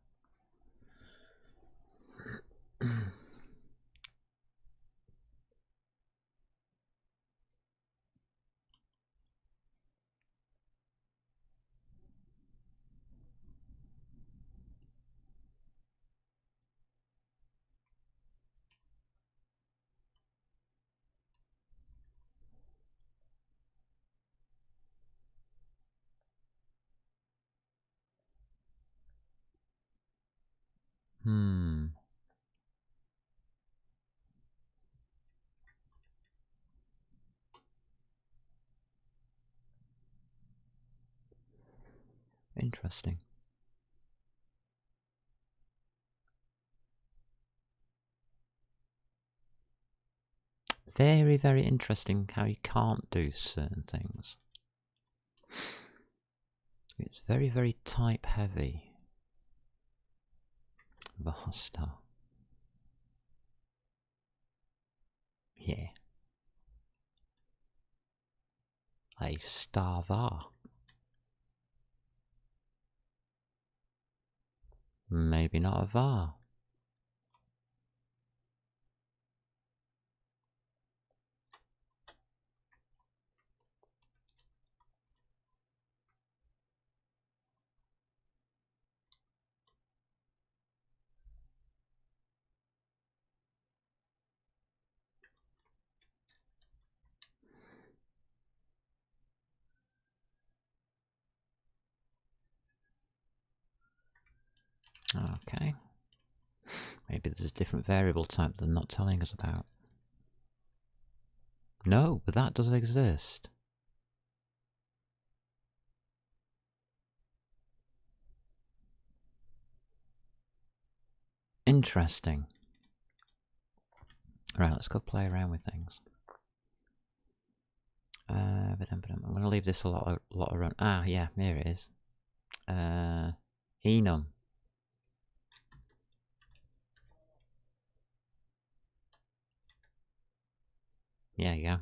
S1: Interesting. Very, very interesting how you can't do certain things. It's very, very type heavy. Vasta. Yeah. A star var. Maybe not a var. Okay. Maybe there's a different variable type they're not telling us about. No, but that does exist. Interesting. Right, let's go play around with things. I'm going to leave this a lot around. Ah, yeah, here it is. Enum. Yeah, yeah.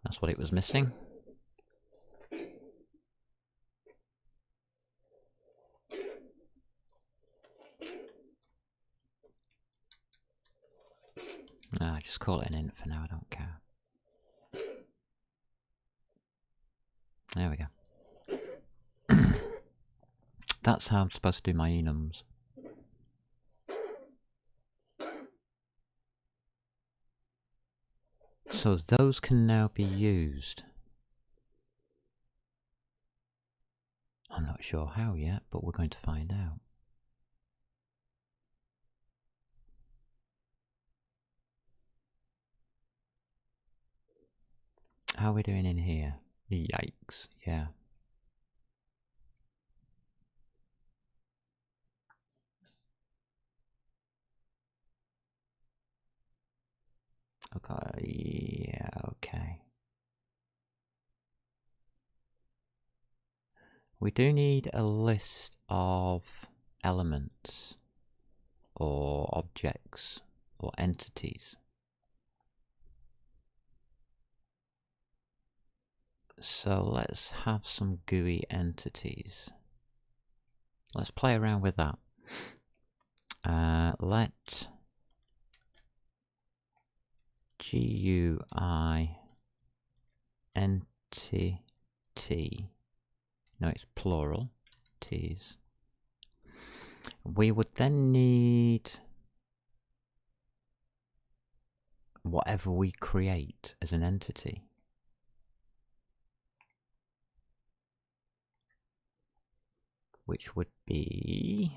S1: That's what it was missing. Just call it an int for now, I don't care. There we go. That's how I'm supposed to do my enums. So those can now be used. I'm not sure how yet, but we're going to find out. How are we doing in here? Yikes, yeah. Okay, yeah, okay. We do need a list of elements or objects or entities. So let's have some GUI entities. Let's play around with that. Let GUI entity, no, it's plural, T's. We would then need whatever we create as an entity. Which would be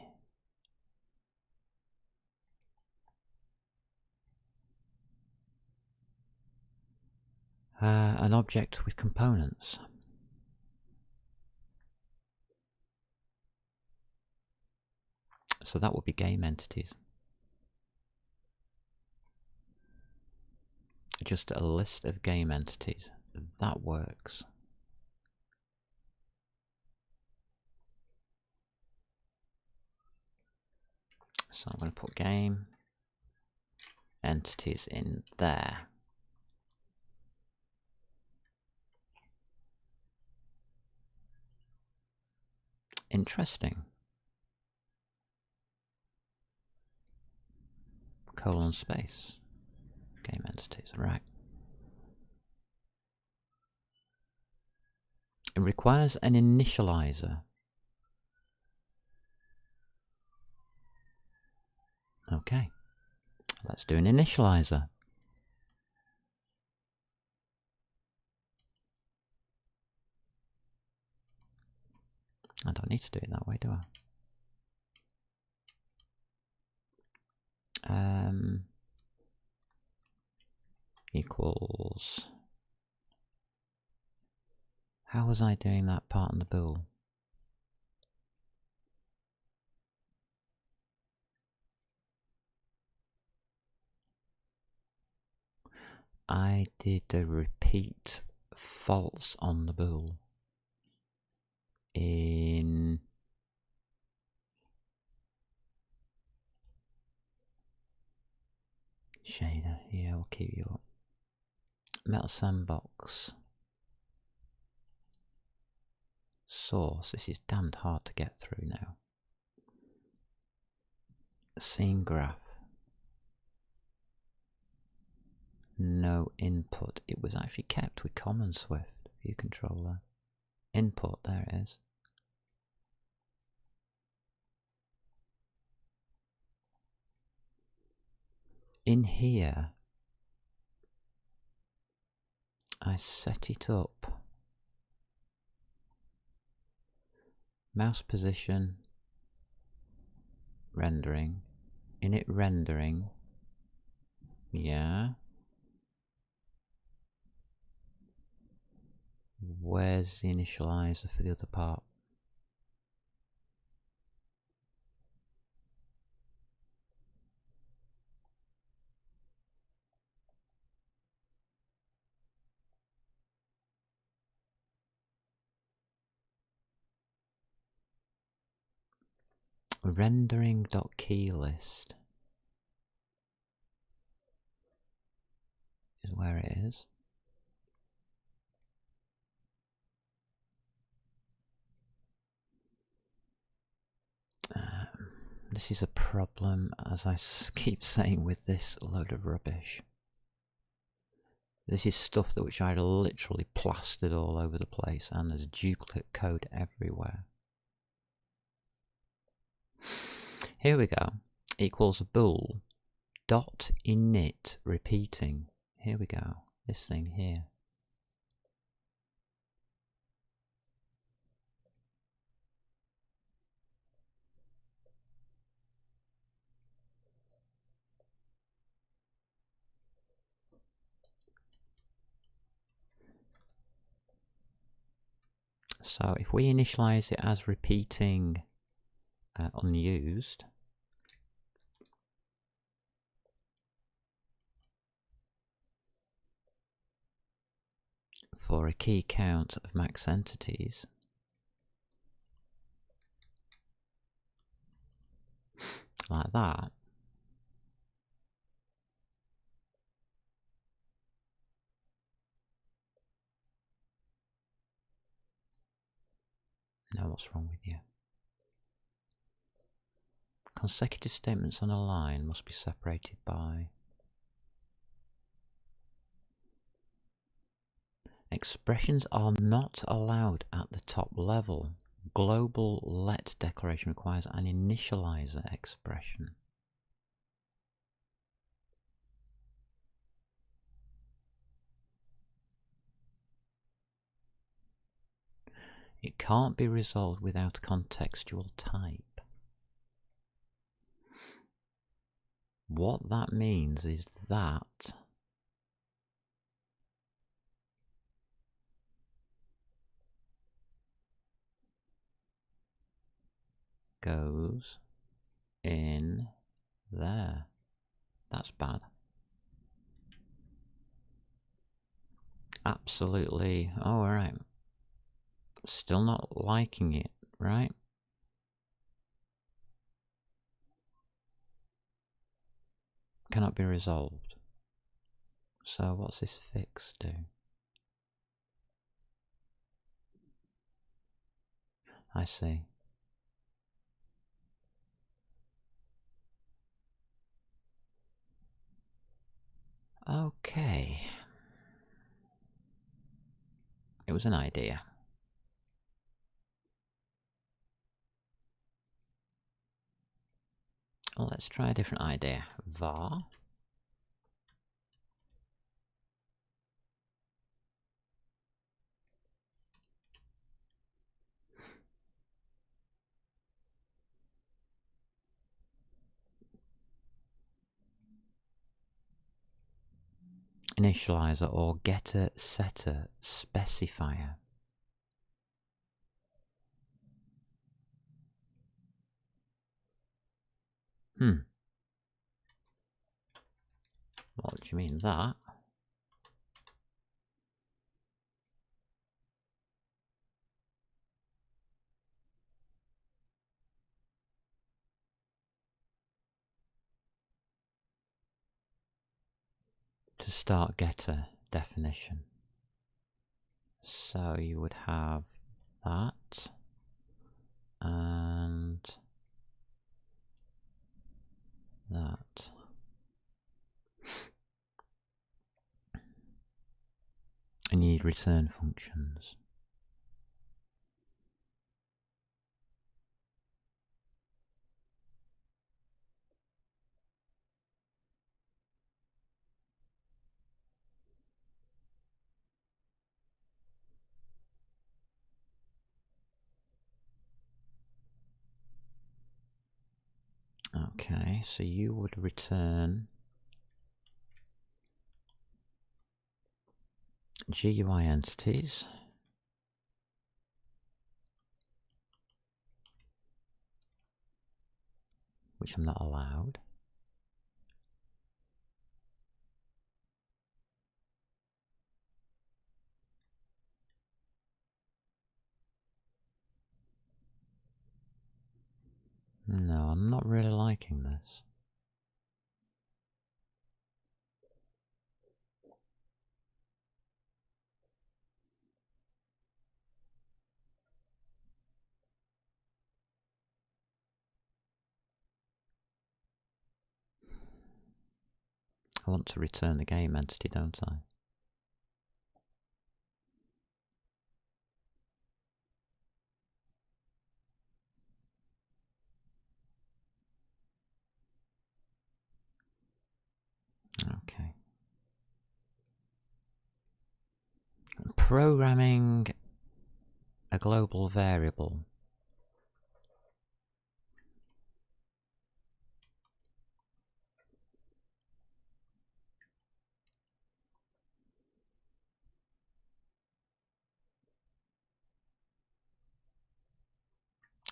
S1: an object with components. So that would be game entities. Just a list of game entities. That works. So I'm going to put game entities in there. Interesting. Colon space. Game entities, right. It requires an initializer. Okay. Let's do an initializer. I don't need to do it that way, do I? Equals. How was I doing that part in the bool? I did a repeat false on the bool in shader. Yeah, we'll keep you up. Metal Sandbox. Source. This is damned hard to get through now. Scene graph. No input. It was actually kept with Common Swift view controller. Input, there it is. In here, I set it up mouse position, rendering, init rendering, yeah. Where's the initializer for the other part? Rendering.keylist is where it is. This is a problem, as I keep saying, with this load of rubbish. This is stuff that which I literally plastered all over the place, and there's duplicate code everywhere. Here we go. Equals bool dot init repeating. Here we go. This thing here. So if we initialize it as repeating unused, for a key count of max entities, like that, now what's wrong with you? Consecutive statements on a line must be separated by expressions are not allowed at the top level. Global let declaration requires an initializer expression. It can't be resolved without contextual type. What that means is that goes in there. That's bad. Absolutely. Oh, alright. Still not liking it, right? Cannot be resolved. So what's this fix do? I see. Okay. It was an idea. Well, let's try a different idea. Var initializer or getter setter specifier. What do you mean that? To start getter definition. So you would have that and that. And you need return functions. Okay, so you would return GUI entities. Which I'm not allowed. No, I'm not really liking this. I want to return the game entity, don't I? Okay. Programming a global variable.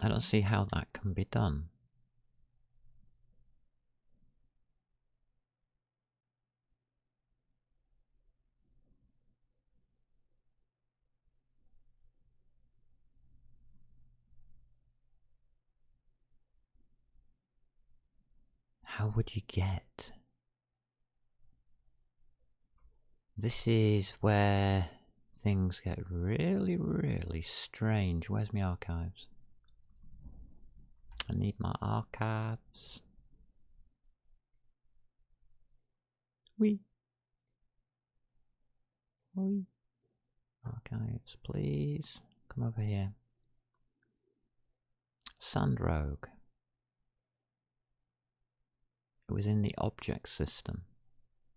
S1: I don't see how that can be done. How would you get? This is where things get really, really strange. Where's my archives? I need my archives. Wee. Wee. Archives, please. Come over here. Sandrogue. It was in the object system.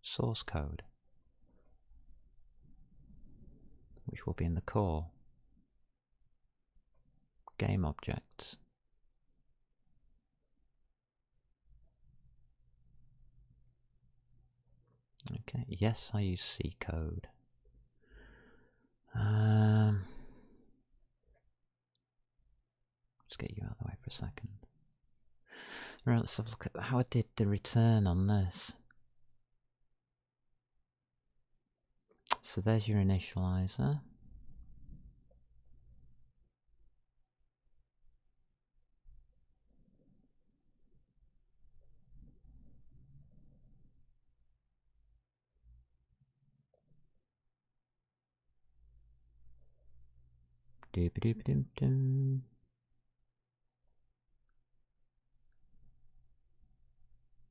S1: Source code. Which will be in the core. Game objects. Okay, yes, I use C code. Let's get you out of the way for a second. Right, let's have a look at how I did the return on this. So there's your initializer. Doop-a-doop-a-doop-doom.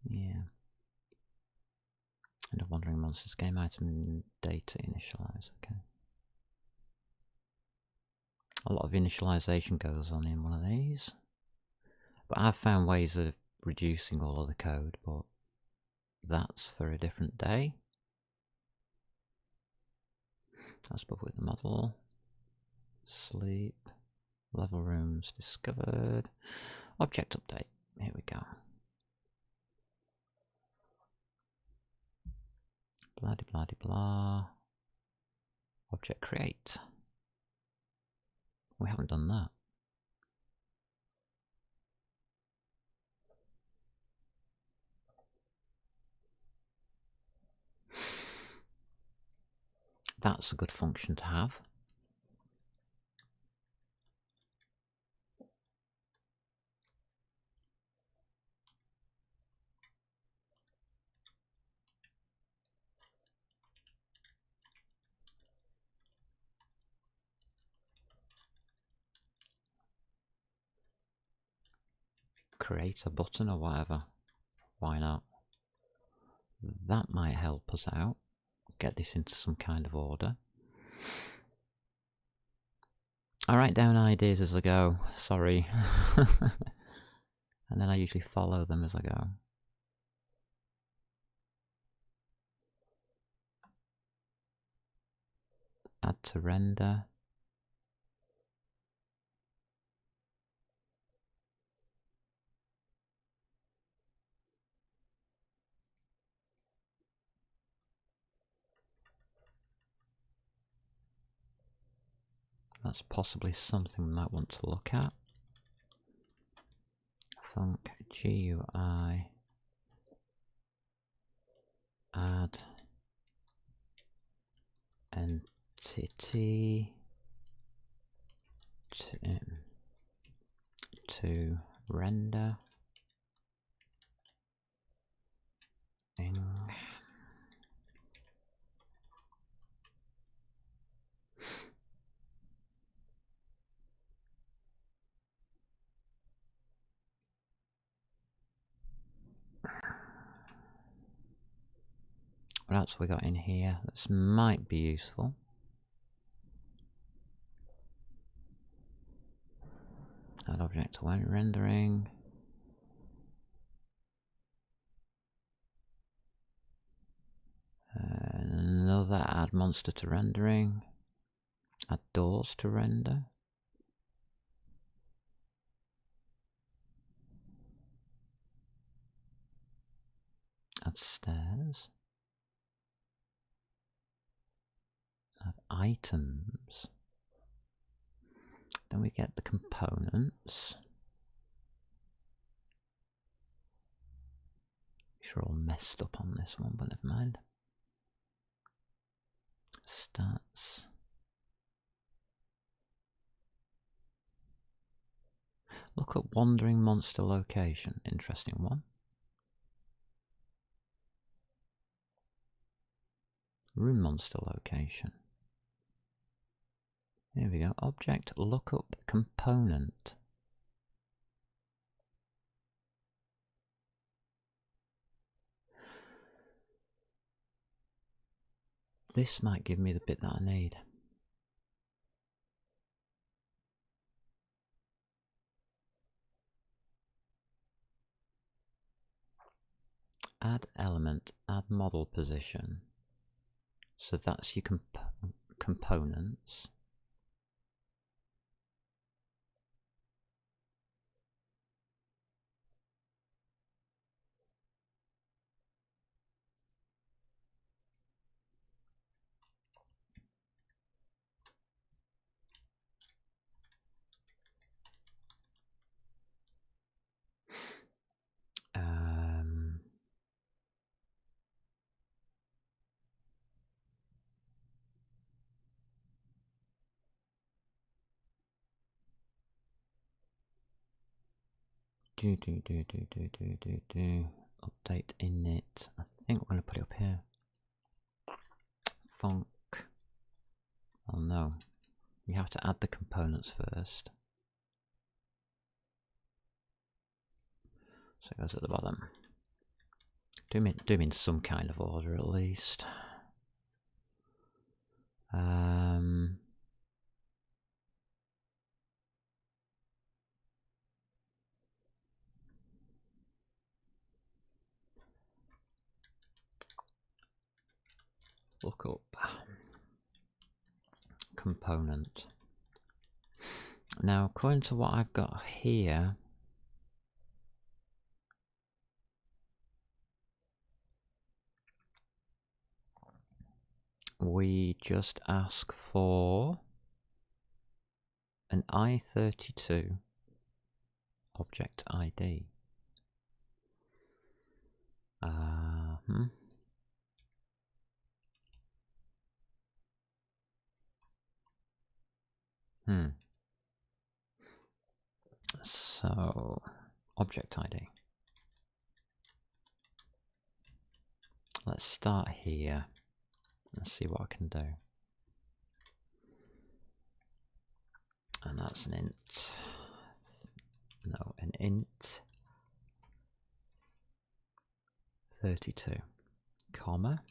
S1: Yeah. End of Wandering Monsters game item data initialize. Okay. A lot of initialization goes on in one of these. But I've found ways of reducing all of the code, but that's for a different day. That's above with the model. Sleep. Level rooms discovered. Object update. Here we go. Blah de blah de blah. Object create. We haven't done that. That's a good function to have. Create a button or whatever. Why not? That might help us out. Get this into some kind of order. I write down ideas as I go, sorry. And then I usually follow them as I go. Add to render. That's possibly something we might want to look at. Func GUI add entity to render ing. What else we got in here? This might be useful. Add object to rendering. Another add monster to rendering. Add doors to render. Add stairs. Add items. Then we get the components. You're all messed up on this one, but never mind. Stats. Look at wandering monster location. Interesting one. Room monster location. Here we go. Object lookup component. This might give me the bit that I need. Add element, add model position. So that's your components. Update init. I think we're going to put it up here. Func. Oh no. You have to add the components first. So it goes at the bottom. Do them in some kind of order at least. Look up component. Now, according to what I've got here, we just ask for an I32 object ID. So, object ID. Let's start here and see what I can do. And that's an int. No, an int 32, comma.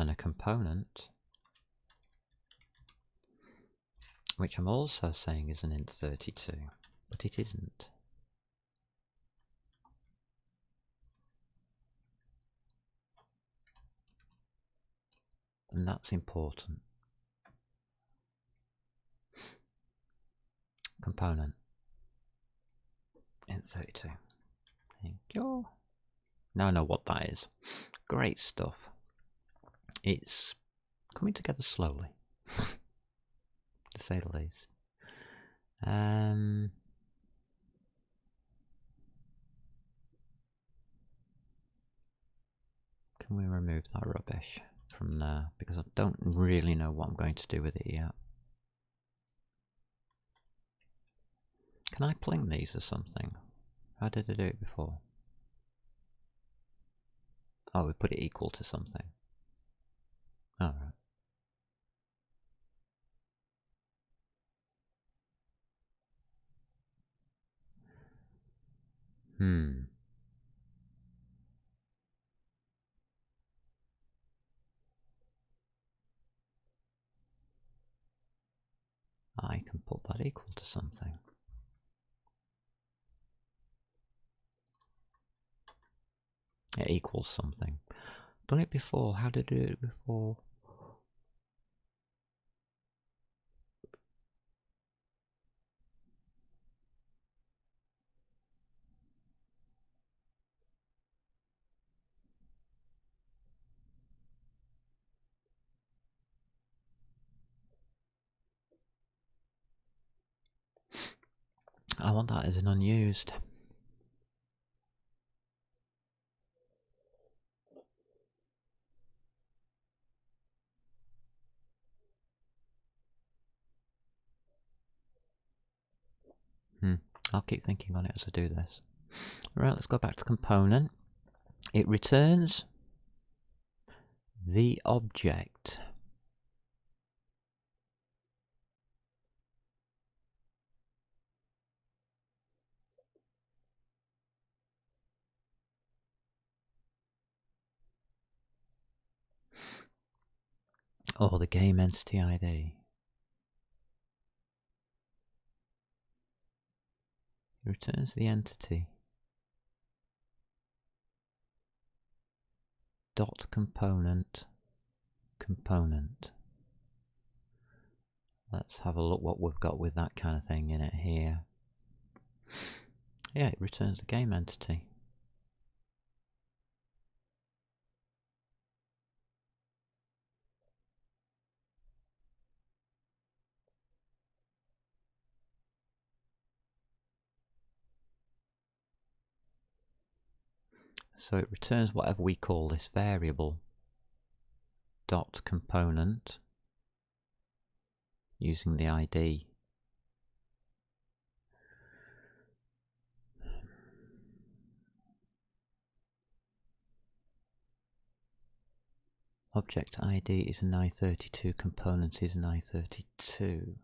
S1: And a component, which I'm also saying is an int 32, but it isn't. And that's important. Component. int32. Thank you. Now I know what that is. Great stuff. It's coming together slowly, to say the least. Can we remove that rubbish from there? Because I don't really know what I'm going to do with it yet. Can I pling these or something? How did I do it before? Oh, we put it equal to something. Alright. I can put that equal to something. It equals something. Done it before. How did I do it before? I want that as an unused. I'll keep thinking on it as I do this. Right, let's go back to component. It returns the object. Or the game entity ID. It returns the entity. Dot component. Component. Let's have a look what we've got with that kind of thing in it here. Yeah, it returns the game entity. So it returns whatever we call this variable. Dot component using the ID. Object ID is an I32, component is an I32.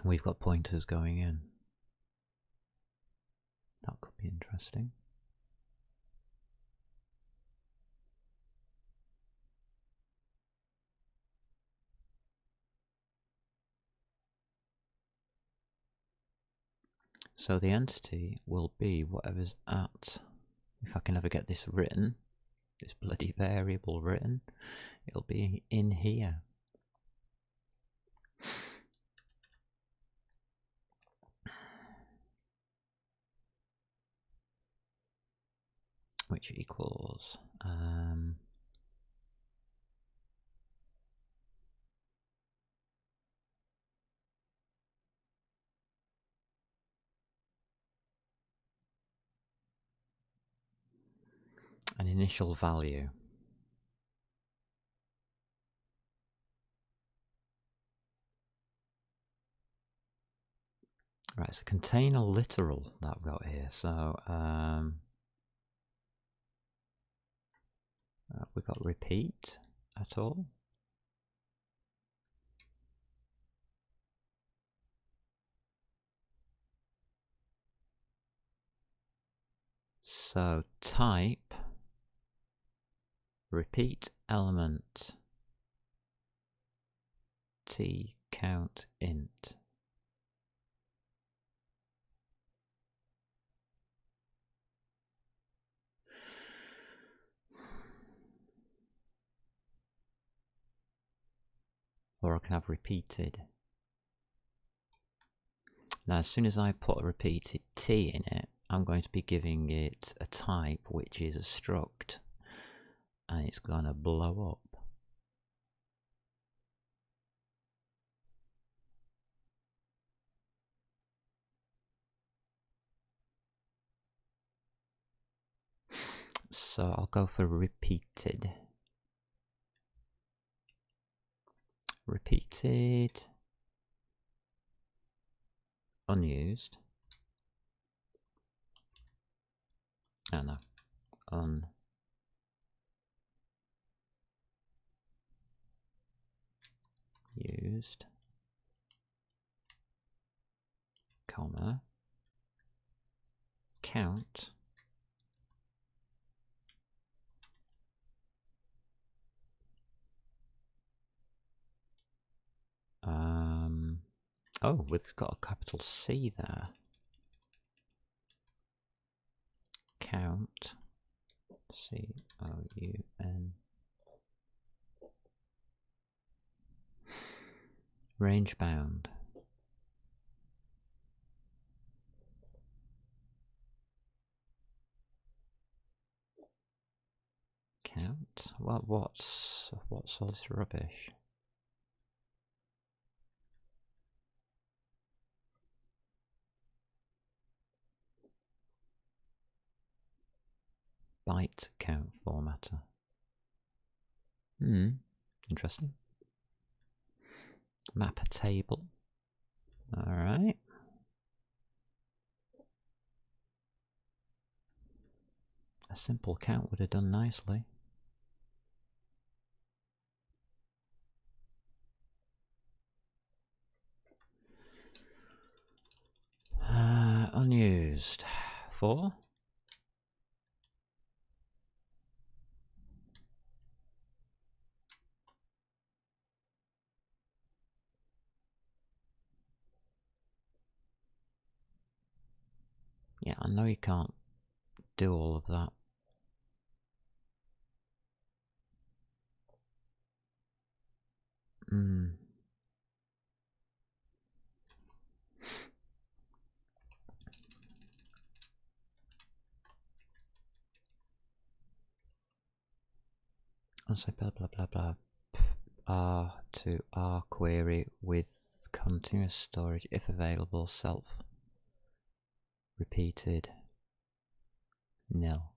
S1: We've got pointers going in. That could be interesting. So the entity will be whatever's at, if I can ever get this written, this bloody variable written, it'll be in here. Which equals an initial value. Right, it's a container literal that I've got here. So we've got repeat at all. So type repeat element t count int. Or I can have repeated. Now, as soon as I put a repeated t in it, I'm going to be giving it a type which is a struct, and it's going to blow up. So I'll go for repeated. Repeated, unused. Oh no, unused, comma, count. Oh, we've got a capital C there. Count, C-O-U-N. Range bound. Count. What's all this rubbish? Byte count formatter. Interesting. Map a table. Alright. A simple count would have done nicely. Unused. 4. Yeah, I know you can't do all of that. I'll say blah blah blah blah. R to R query with continuous storage if available, self repeated nil.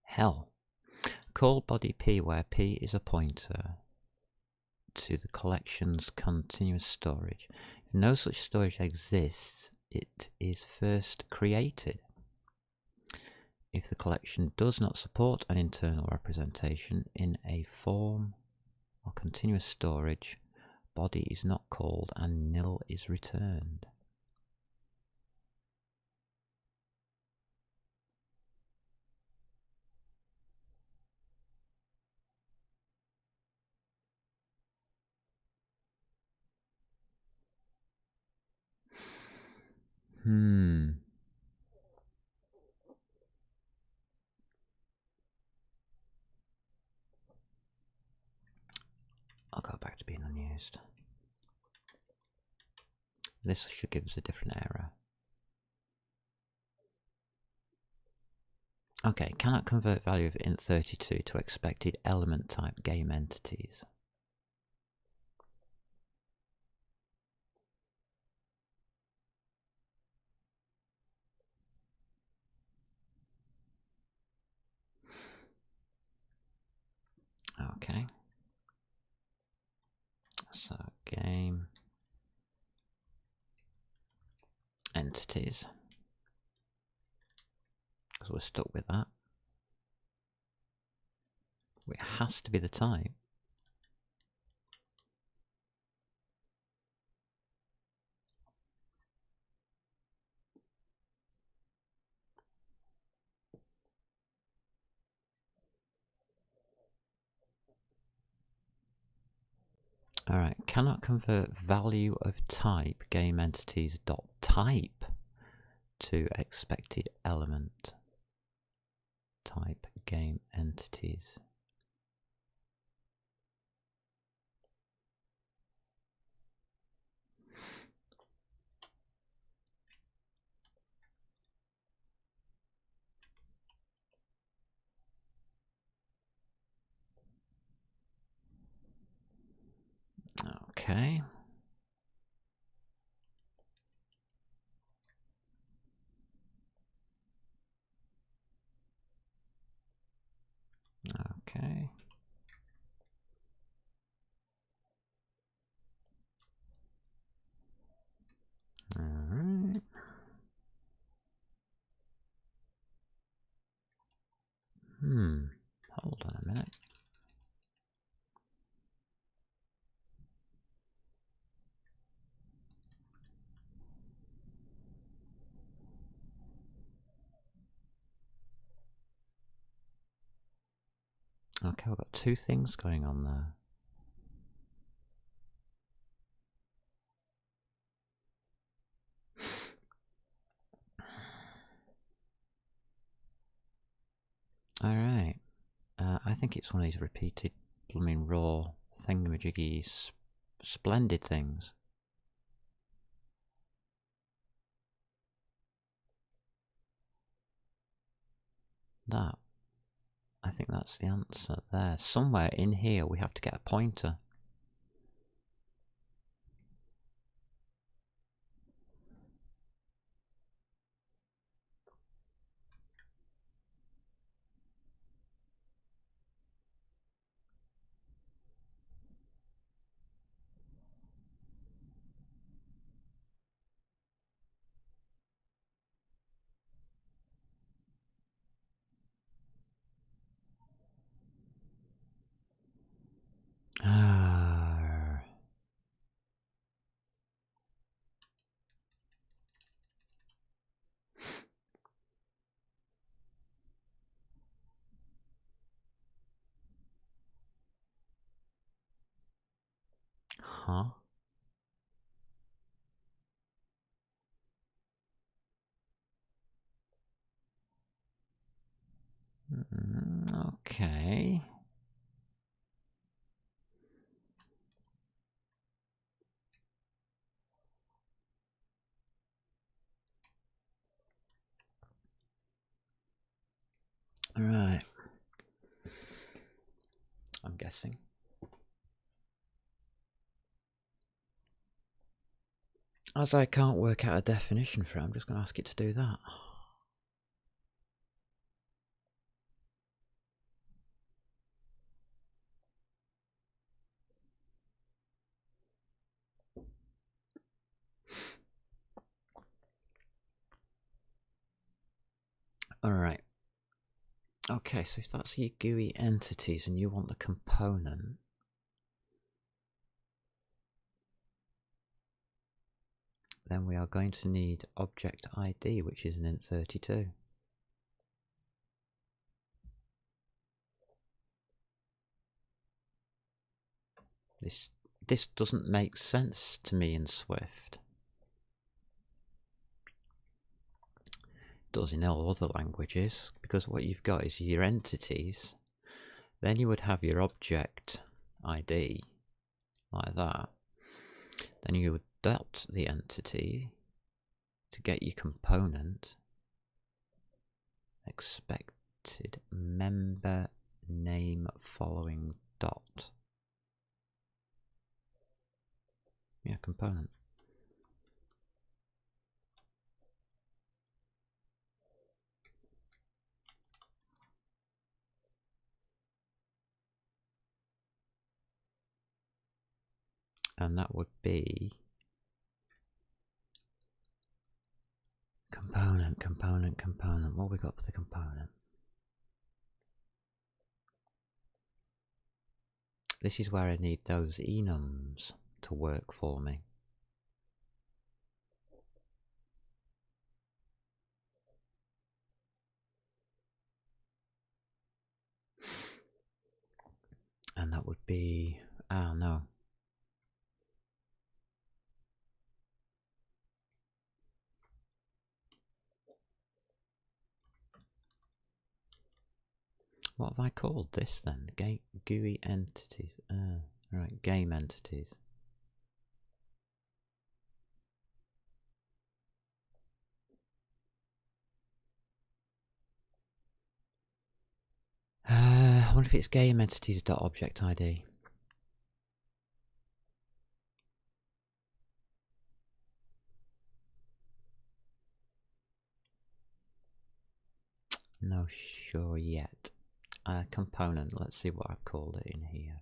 S1: Hell. Call body P where P is a pointer to the collection's continuous storage. If no such storage exists, it is first created. If the collection does not support an internal representation in a form or continuous storage, body is not called and nil is returned. I'll go back to being unused. This should give us a different error. Okay, cannot convert value of int32 to expected element type game entities. Okay. So game entities, because we're stuck with that. We has to be the type. Alright, cannot convert value of type game entities dot type to expected element type game entities. Okay. Okay. All right. Hold on a minute. Okay, we've got two things going on there. Alright. I think it's one of these repeated blooming raw thingamajiggy splendid things. That. I think that's the answer there. Somewhere in here we have to get a pointer. Huh? Okay. Alright. I'm guessing. As I can't work out a definition for it, I'm just going to ask it to do that. Alright. Okay, so if that's your GUI entities and you want the component, then we are going to need object ID, which is an int32. This doesn't make sense to me in Swift. It does in all other languages, because what you've got is your entities, then you would have your object ID, like that. Then you would dot the entity to get your component, expected member name following dot. Yeah, component. And that would be component. What have we got for the component? This is where I need those enums to work for me. And that would be, no. What have I called this then? GUI entities. Right, game entities. I wonder if it's game entities.objectID. No sure yet. Component, let's see what I've called it in here.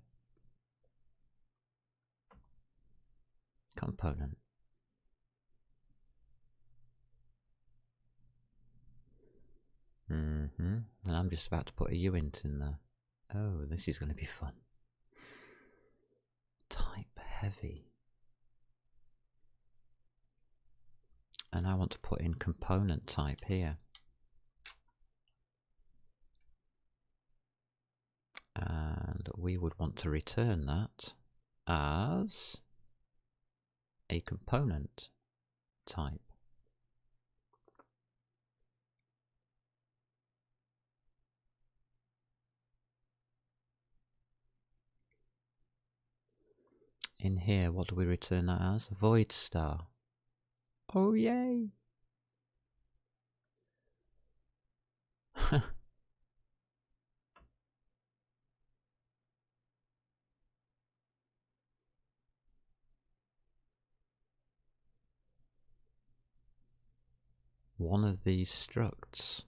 S1: Component. And I'm just about to put a uint in there. Oh, this is going to be fun. Type heavy. And I want to put in component type here. And we would want to return that as a component type. In here, what do we return that as? Void star. Oh, yay! One of these structs.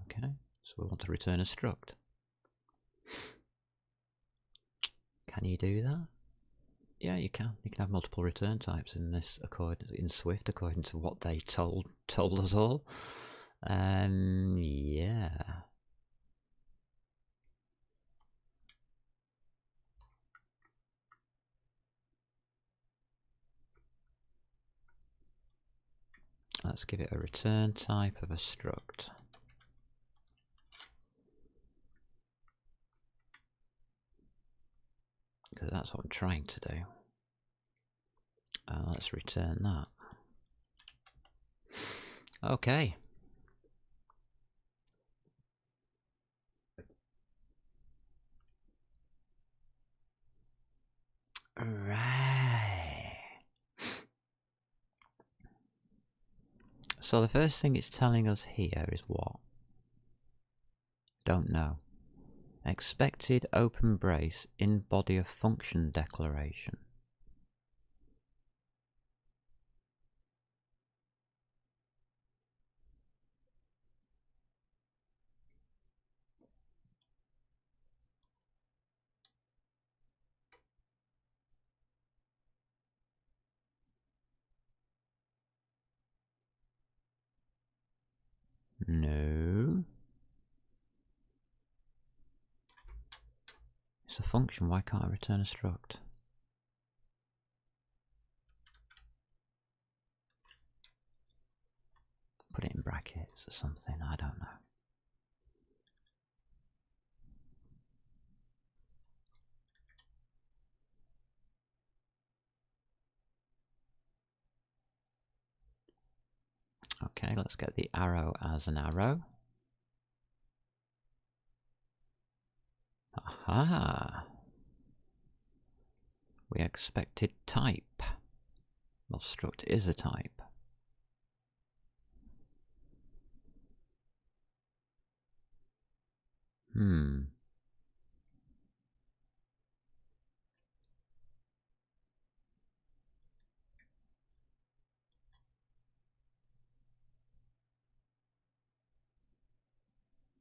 S1: Okay, so we want to return a struct. Can you do that? Yeah, you can. You can have multiple return types in this in Swift according to what they told us all. Yeah. Let's give it a return type of a struct. Because that's what I'm trying to do. Let's return that. Okay. Right. So the first thing it's telling us here is what? Don't know. Expected open brace in body of function declaration. No. It's a function, why can't I return a struct? Put it in brackets or something, I don't know. Okay, let's get the arrow as an arrow. Aha! We expected type. Well, struct is a type.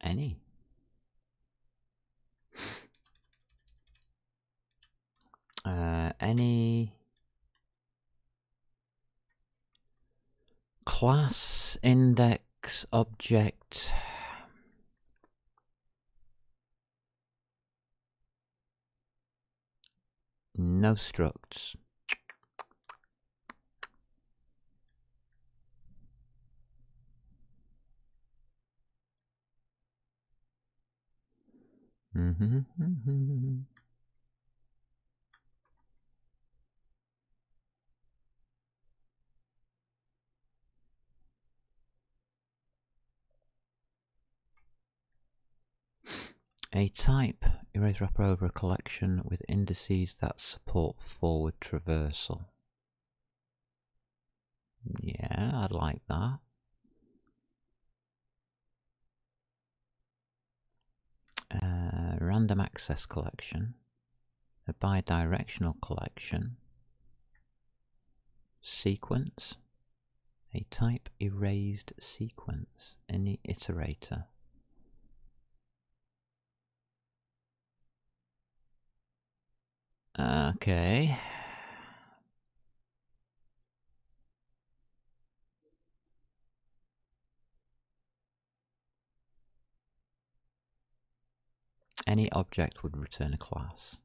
S1: Any. Any class index object No structs. A type, erase wrapper over a collection with indices that support forward traversal. Yeah, I'd like that. Random access collection, a bidirectional collection, sequence, a type erased sequence, any iterator. Okay. Any object would return a class.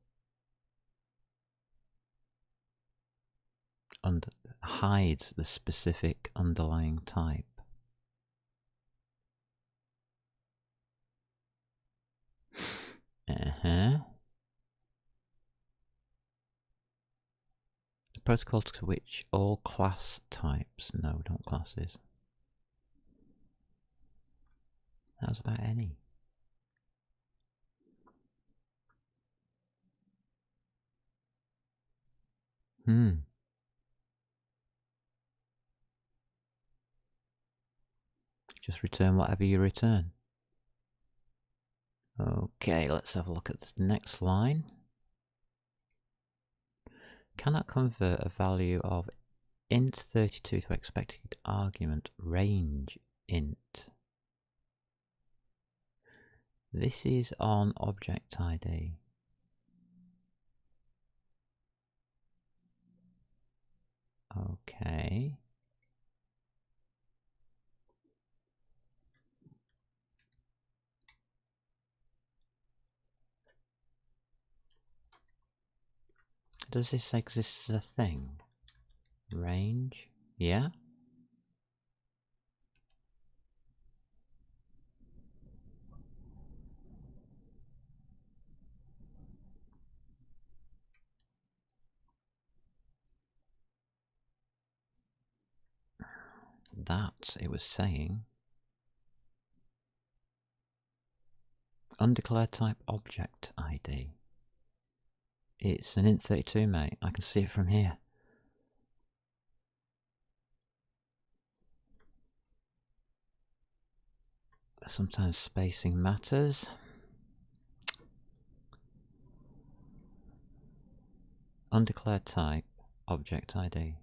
S1: And hides the specific underlying type. The protocol to which all class types. No, not classes. How's about any? Just return whatever you return. Okay, let's have a look at the next line. Cannot convert a value of int32 to expected argument range int. This is on object ID. Okay. Does this exist as a thing? Range? Yeah? That, it was saying. Undeclared type object ID. It's an int32, mate. I can see it from here. Sometimes spacing matters. Undeclared type object ID.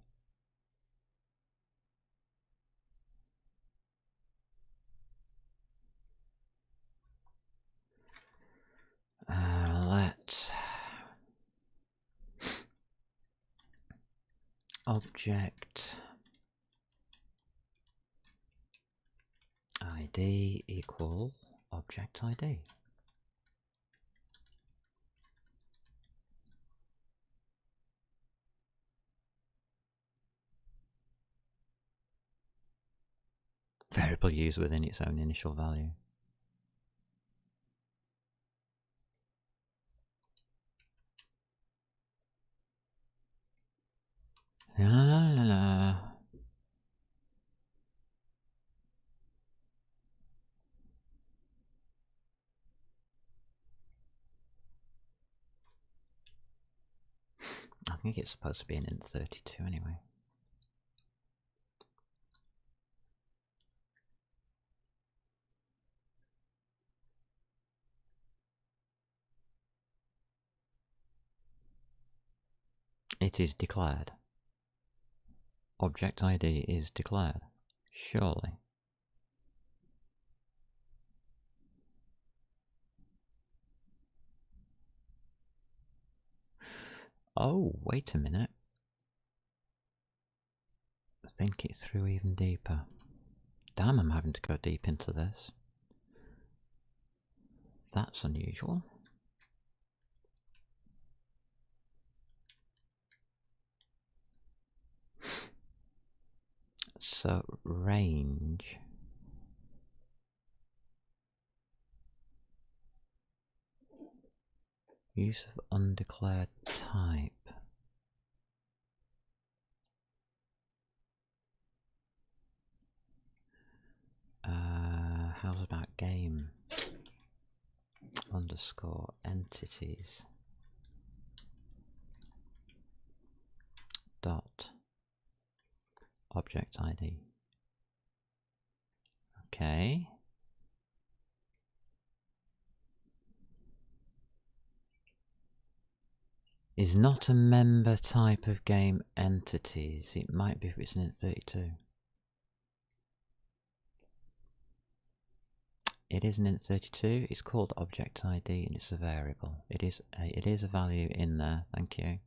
S1: Let object ID equal object ID. Variable used within its own initial value. La la la la. I think it's supposed to be an int32 anyway. It is declared. Object ID is declared. Surely. Oh, wait a minute. Think it through even deeper. Damn, I'm having to go deep into this. That's unusual. So range. Use of undeclared type. How's about game? Underscore entities. Dot. Object ID. Okay. Is not a member type of game entities. It might be if it's in int32. It is an int32. It's called object ID and it's a variable. It is a value in there. Thank you.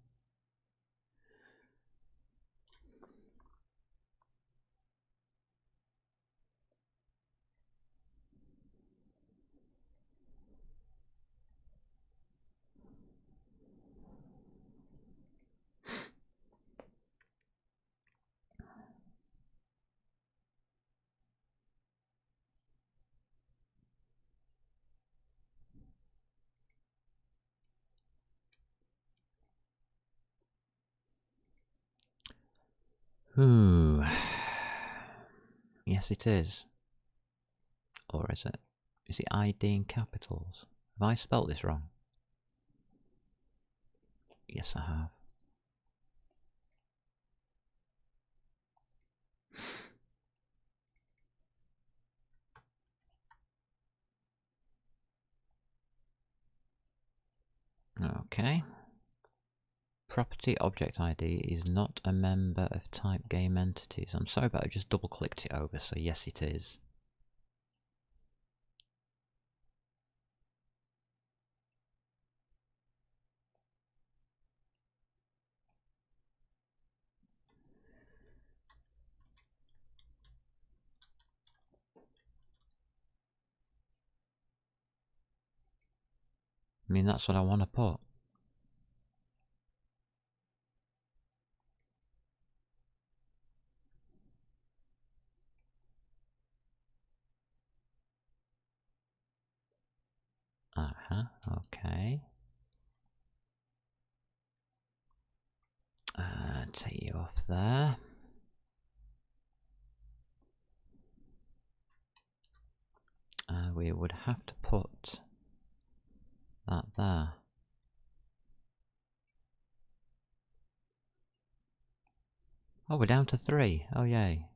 S1: Ooh. Yes, it is. Or is it? Is it ID in capitals? Have I spelt this wrong? Yes, I have. Okay. Property object ID is not a member of type game entities. I'm sorry, but I just double clicked it over, so yes, it is. I mean, that's what I want to put. Okay. Take you off there. We would have to put that there. Oh, we're down to 3. Oh, yay.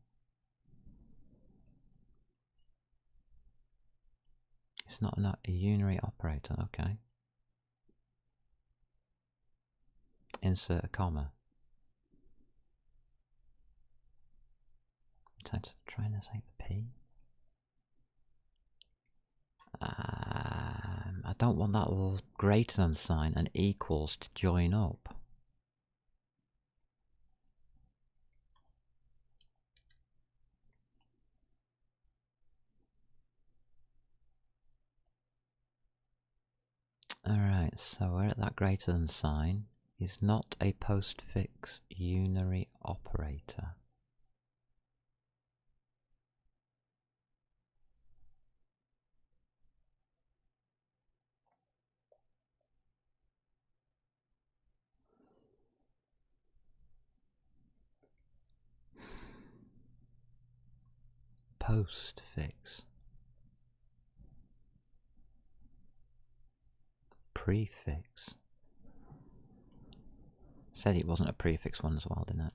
S1: It's not a unary operator. Okay. Insert a comma. Trying to say P. I don't want that little greater than sign and equals to join up. Alright, so we're at that greater than sign. Is not a postfix unary operator. Postfix. Prefix. Said it wasn't a prefix one as well, didn't it?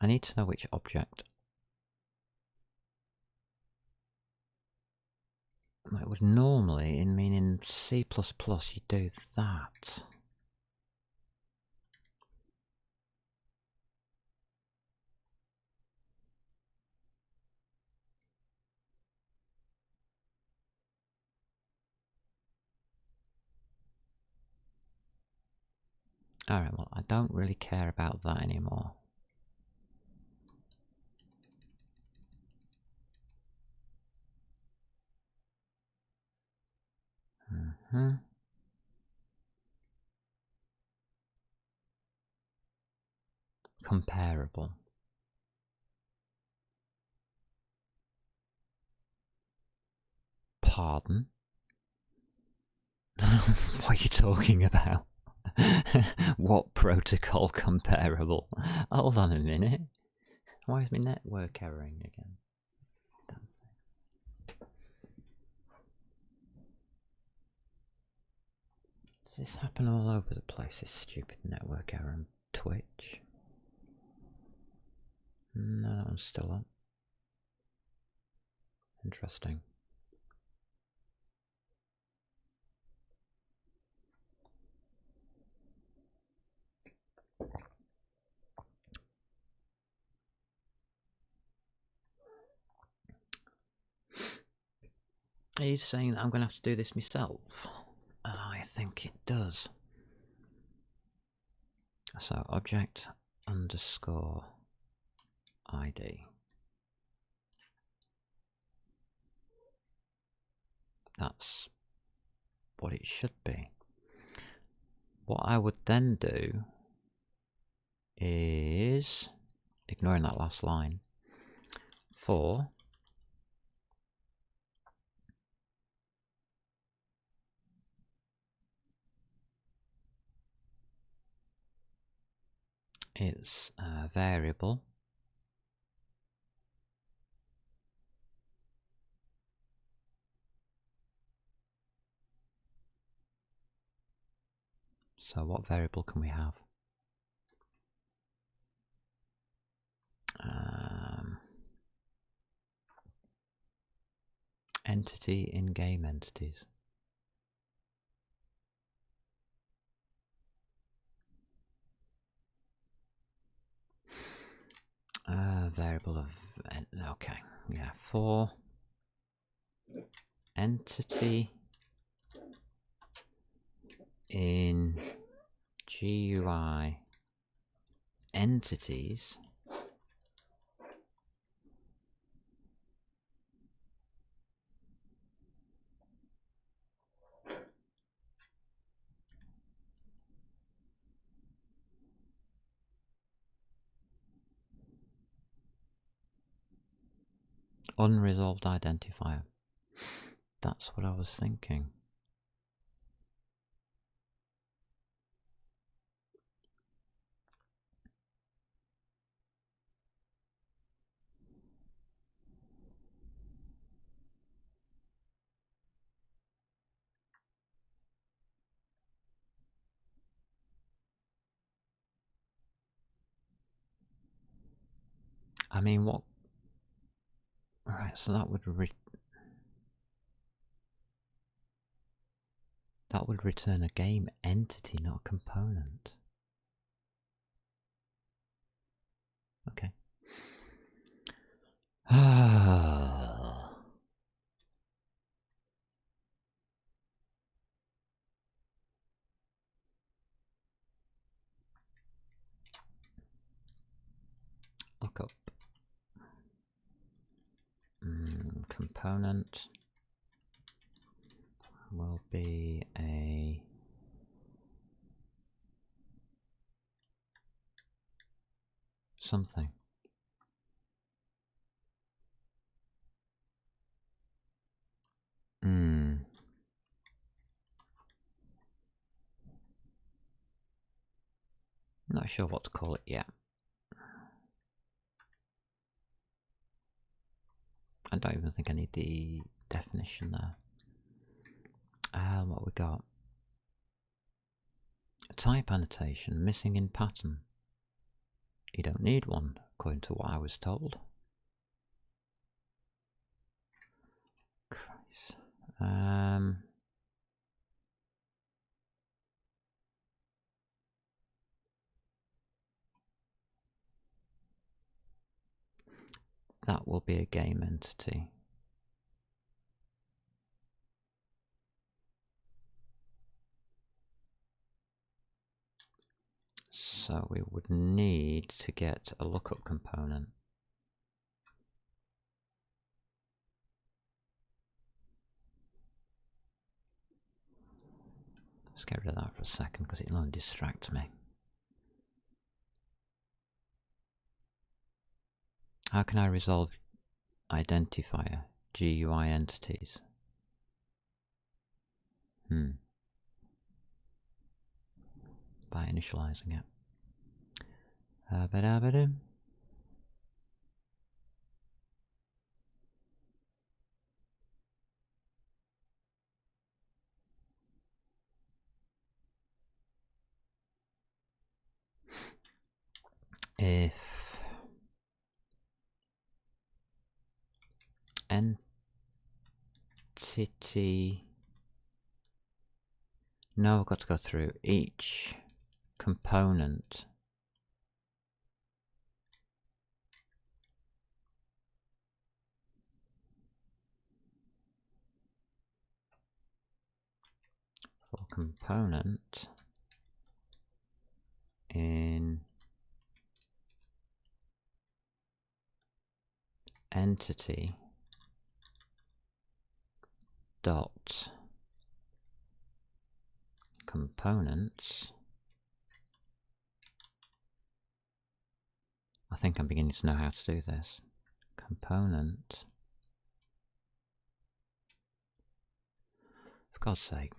S1: I need to know which object. It would normally, in C++, you do that. Alright, well, I don't really care about that anymore. Comparable. Pardon? What are you talking about? What protocol comparable? Hold on a minute. Why is my network erroring again? Does this happen all over the place, this stupid network error on Twitch? No, that one's still up. Interesting. Are you saying that I'm going to have to do this myself? I think it does. So object underscore ID. That's what it should be. What I would then do is, ignoring that last line, for its variable so what variable can we have? Entity in game entities. Variable of okay, yeah, for entity in GUI entities unresolved identifier. That's what I was thinking. I mean, what? Right, so that would return a game entity, not a component. Okay. Look up component will be a something. Not sure what to call it yet. I don't even think I need the definition there. What we got? Type annotation missing in pattern. You don't need one, according to what I was told. Christ. That will be a game entity. So we would need to get a lookup component. Let's get rid of that for a second because it'll only distract me. How can I resolve identifier GUI entities? By initializing it. If entity, no, I've got to go through each component for component in entity dot components. I think I'm beginning to know how to do this. Component. For God's sake.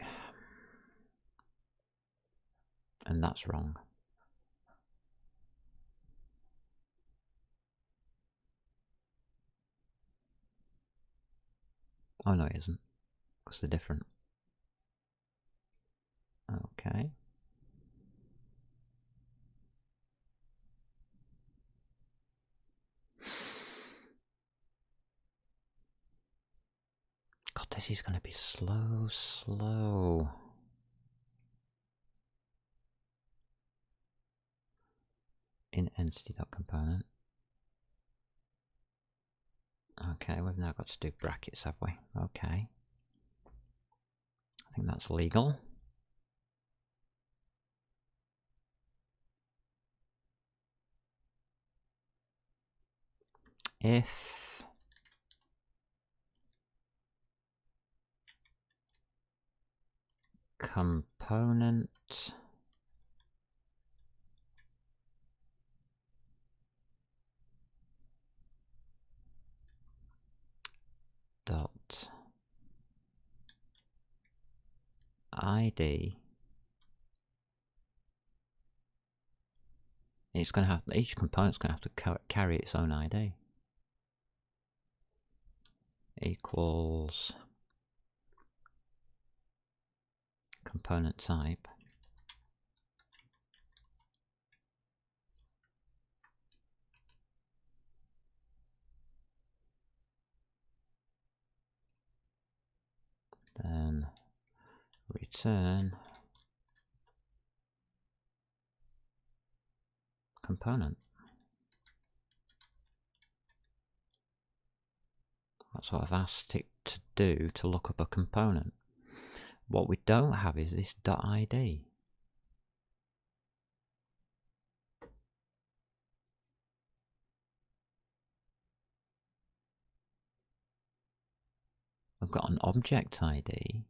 S1: And that's wrong. Oh no, it isn't. Because they're different. Okay. God, this is going to be slow. In entity.component. Okay, we've now got to do brackets, have we? Okay. I think that's legal. If component dot ID, it's going to have, each component's going to have to carry its own ID, equals component type then return component. That's what I've asked it to do, to look up a component. What we don't have is this .id. I've got an object ID.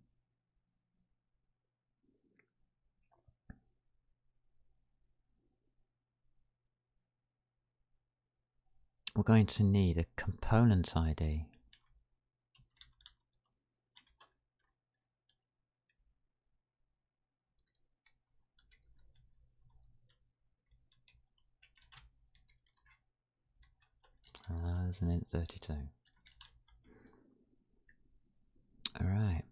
S1: We're going to need a component ID. There's an int32. Alright.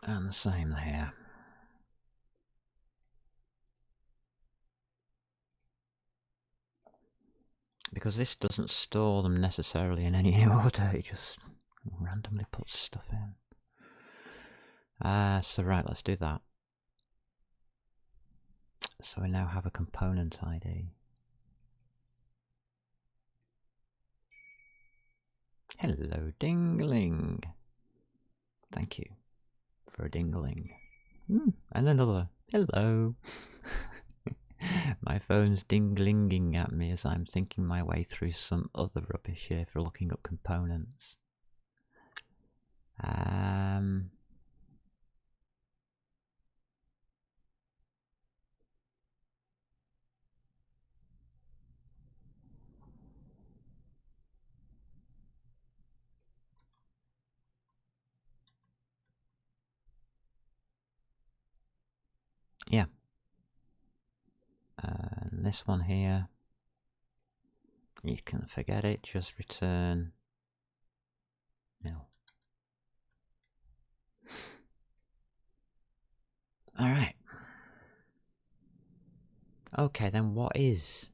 S1: And the same here. Because this doesn't store them necessarily in any order, it just randomly puts stuff in. So right, let's do that. So we now have a component ID. Hello, Dingling. Thank you for a dingling. And another hello. My phone's ding-linging at me as I'm thinking my way through some other rubbish here for looking up components. Yeah. And this one here, you can forget it, just return nil. Alright. Okay, then what is?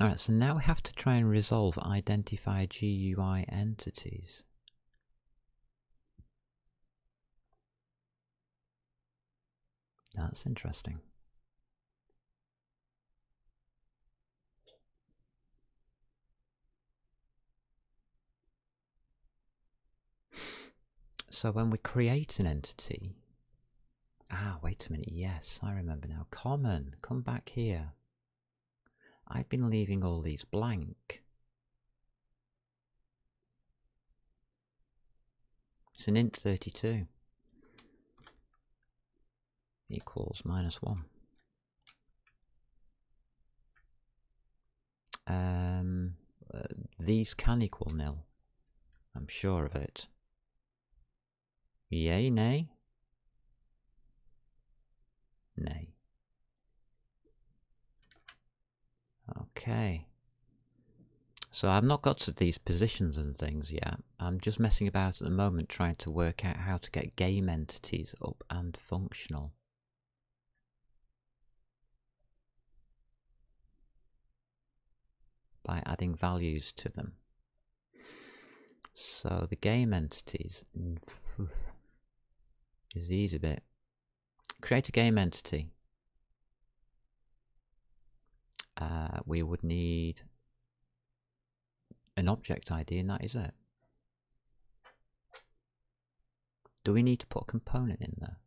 S1: Alright, so now we have to try and resolve identify GUI entities. That's interesting. So when we create an entity... Ah, wait a minute, yes, I remember now. Common, come back here. I've been leaving all these blank. It's an int 32. Equals -1. These can equal nil. I'm sure of it. Yay, nay? Nay. Okay. So I've not got to these positions and things yet. I'm just messing about at the moment trying to work out how to get game entities up and functional. By adding values to them. So the game entities is the easy bit. Create a game entity. We would need an object ID, and that is it. Do we need to put a component in there?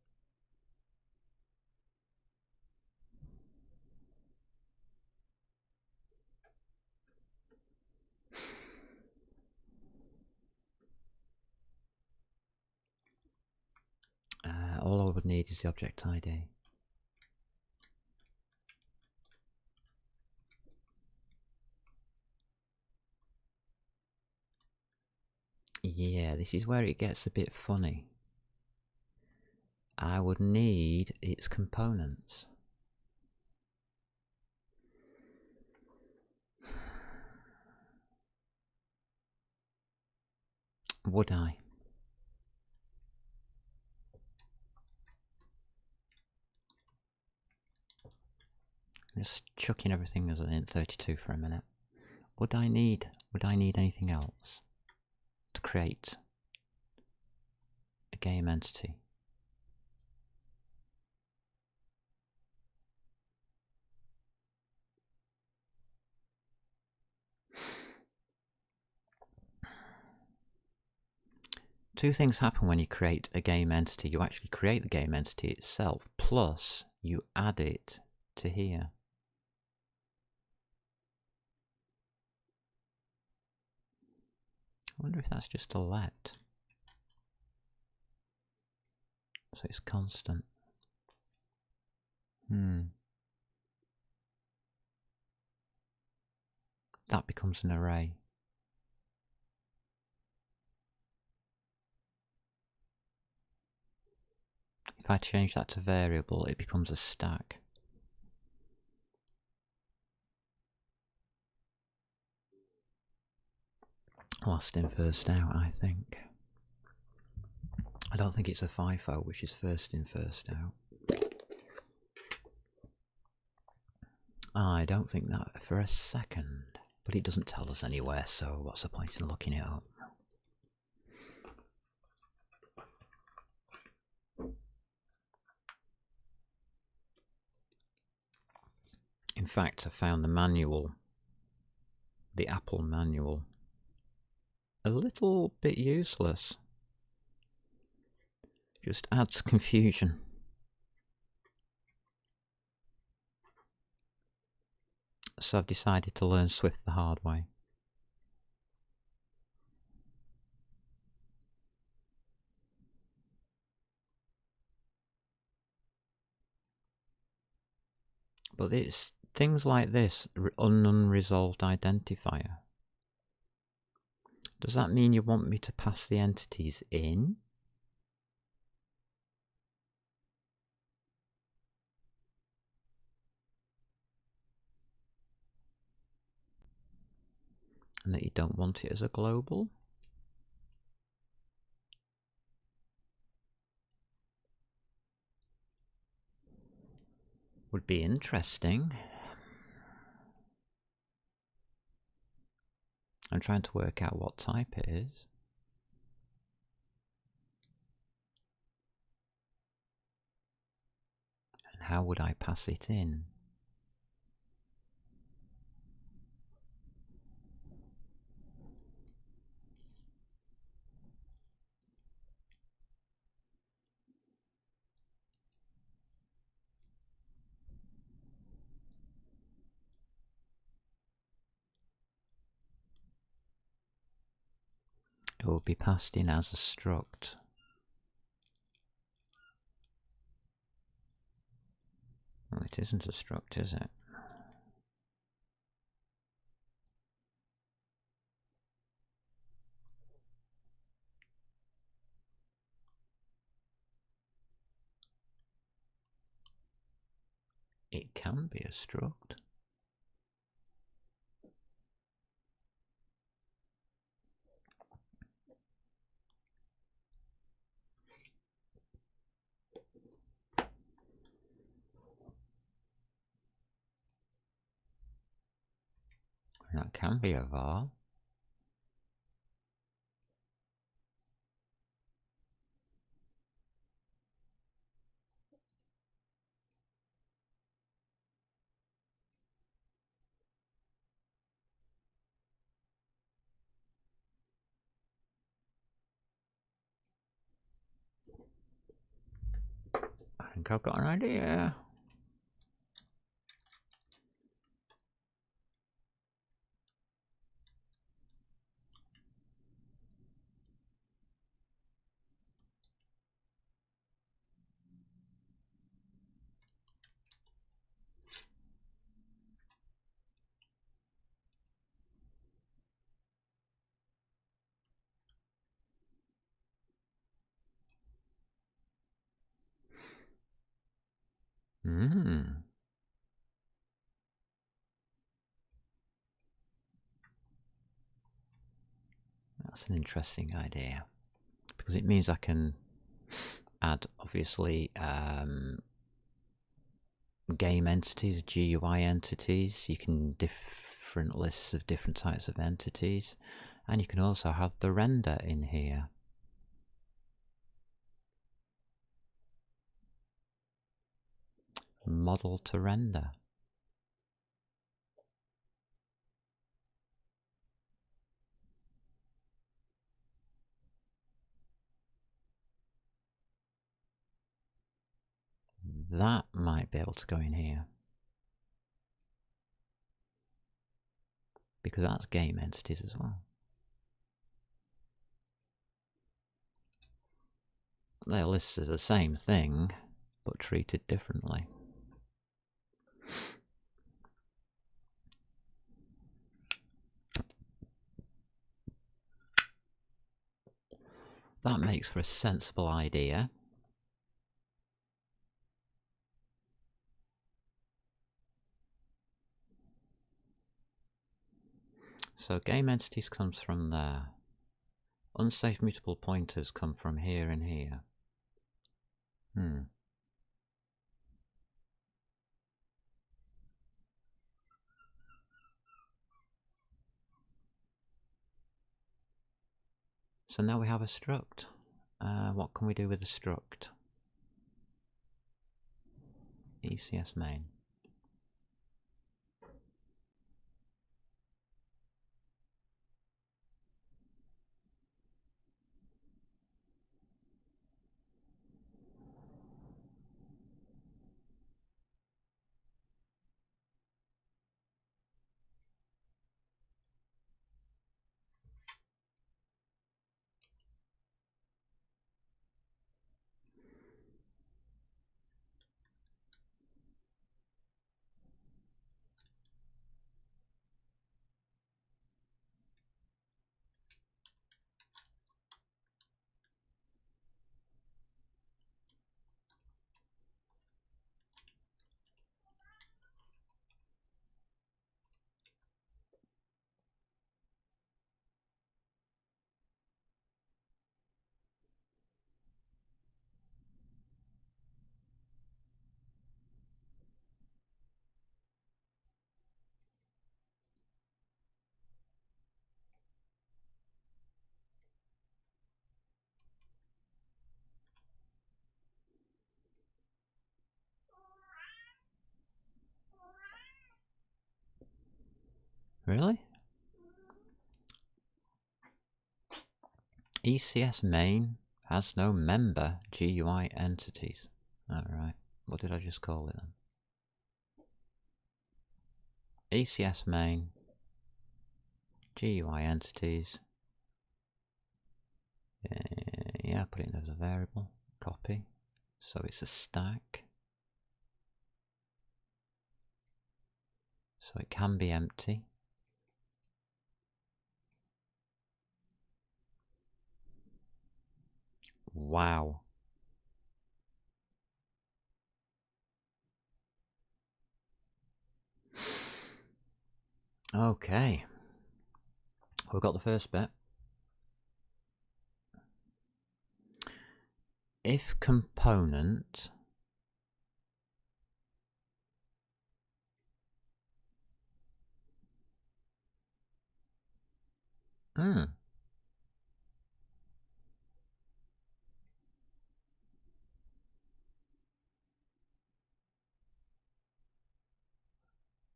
S1: All I would need is the object ID. Yeah, this is where it gets a bit funny. I would need its components. Would I? Just chucking everything as an int 32 for a minute. Would I need anything else to create a game entity? Two things happen when you create a game entity. You actually create the game entity itself, plus you add it to here. I wonder if that's just a let. So it's constant. That becomes an array. If I change that to variable, it becomes a stack. Last in, first out, I think. I don't think it's a FIFO, which is first in, first out. I don't think that for a second. But it doesn't tell us anywhere, so what's the point in looking it up? In fact, I found the manual the Apple manual a little bit useless. Just adds confusion. So I've decided to learn Swift the hard way. But it's things like this, unresolved identifier. Does that mean you want me to pass the entities in? And that you don't want it as a global? Would be interesting. I'm trying to work out what type it is. And how would I pass it in? It will be passed in as a struct. Well, it isn't a struct, is it? It can be a struct. That can be a var. I think I've got an idea. That's an interesting idea, because it means I can add, obviously, game entities, GUI entities. You can different lists of different types of entities, and you can also have the render in here. Model to render. That might be able to go in here, because that's game entities as well. They're listed as the same thing, but treated differently. That makes for a sensible idea. So game entities comes from there. Unsafe mutable pointers come from here and here. So now we have a struct. What can we do with a struct? ECS main. Really? ECS main has no member GUI entities. Alright, what did I just call it then? ECS main GUI entities. Yeah, put it in as a variable. Copy. So it's a stack. So it can be empty. Wow. Okay. We've got the first bit. If component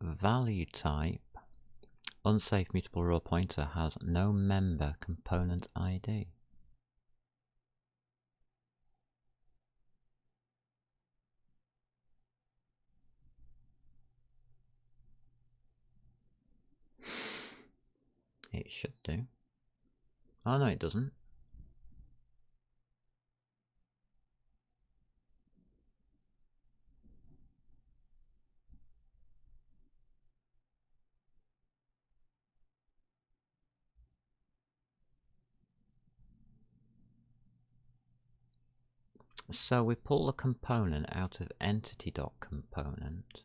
S1: value type unsafe mutable raw pointer has no member component ID. It should do. Oh no, it doesn't. So we pull the component out of entity.component.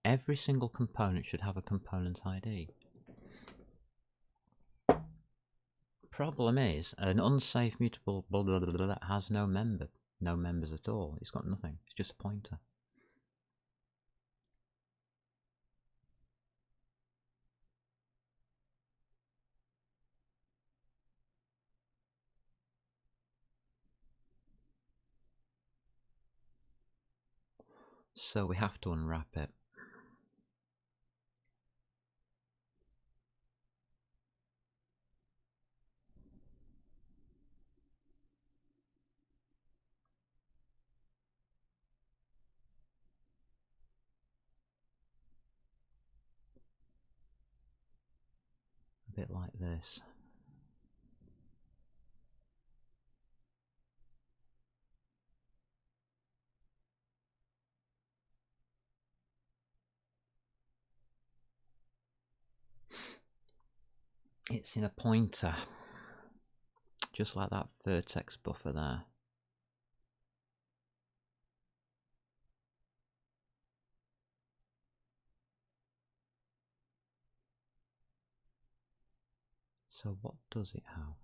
S1: Every single component should have a component ID. Problem is, an unsafe mutable blah, blah, blah, blah, has no members at all. It's got nothing. It's just a pointer. So we have to unwrap it. A bit like this. It's in a pointer, just like that vertex buffer there. So what does it have?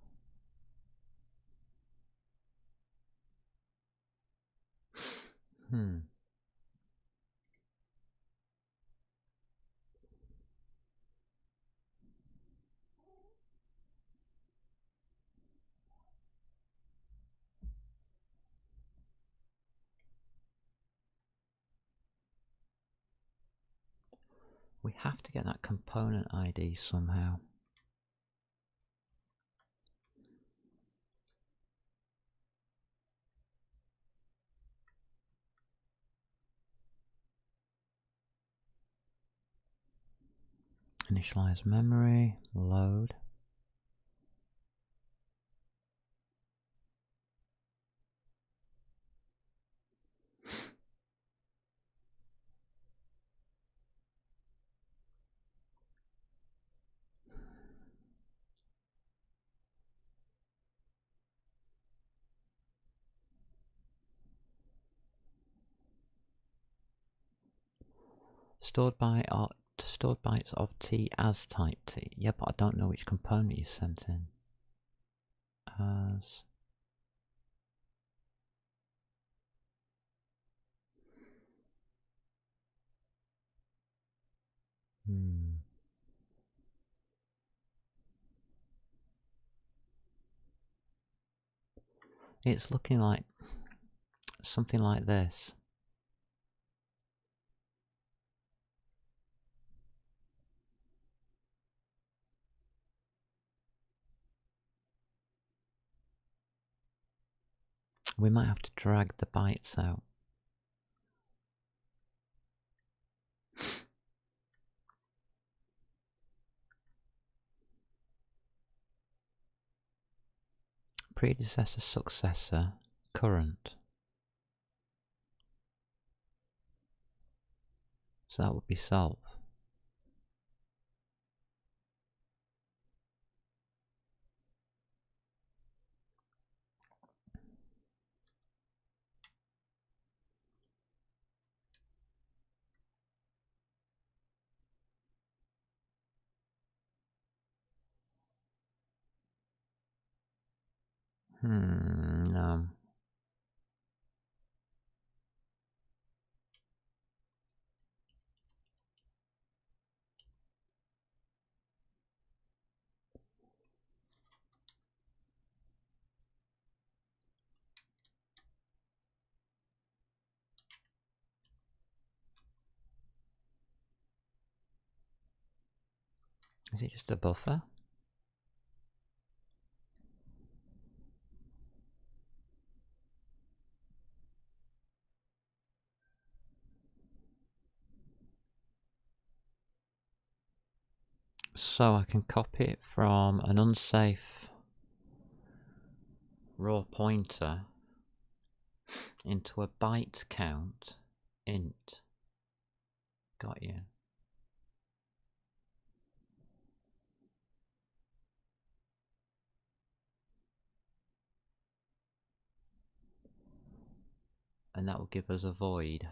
S1: We have to get that component ID somehow. Initialize memory, load. Stored bytes of T as type T. Yeah, but I don't know which component you sent in. As. It's looking like something like this. We might have to drag the bytes out. Predecessor, successor, current. So that would be solve. No. Is it just a buffer? So I can copy it from an unsafe raw pointer into a byte count int. Got you. And that will give us a void.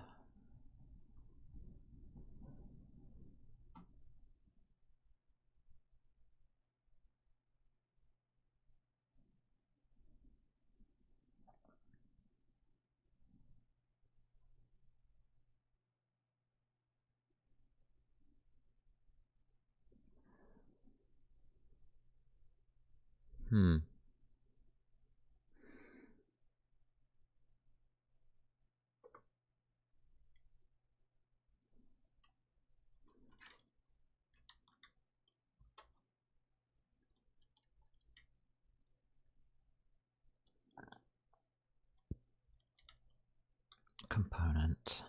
S1: Component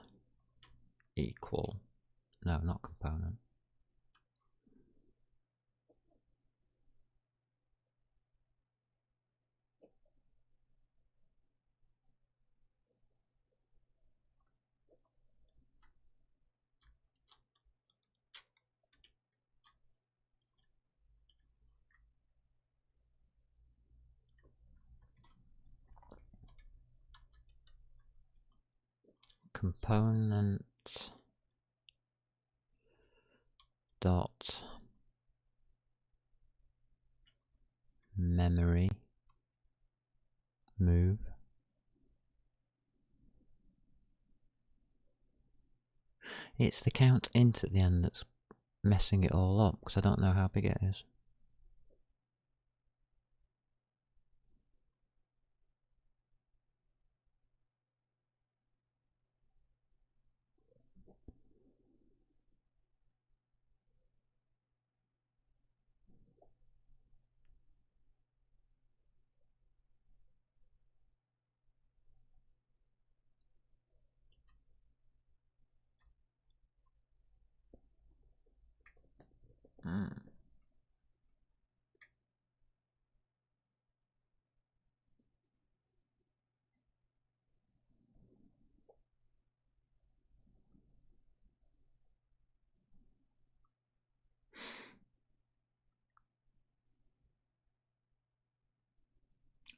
S1: equal. No, not component. Component dot memory move. It's the count int at the end that's messing it all up because I don't know how big it is.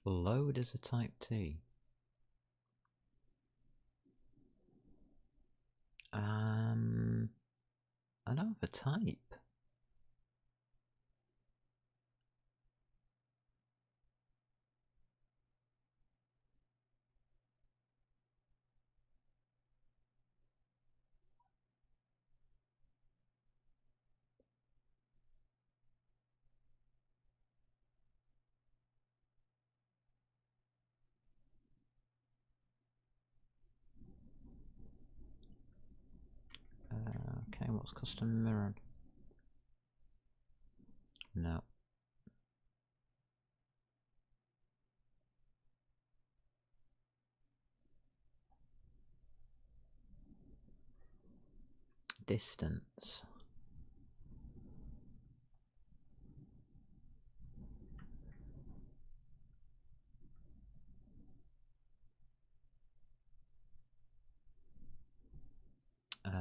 S1: Load as a type T. I don't have a type. Okay, what's custom mirrored? No. distance.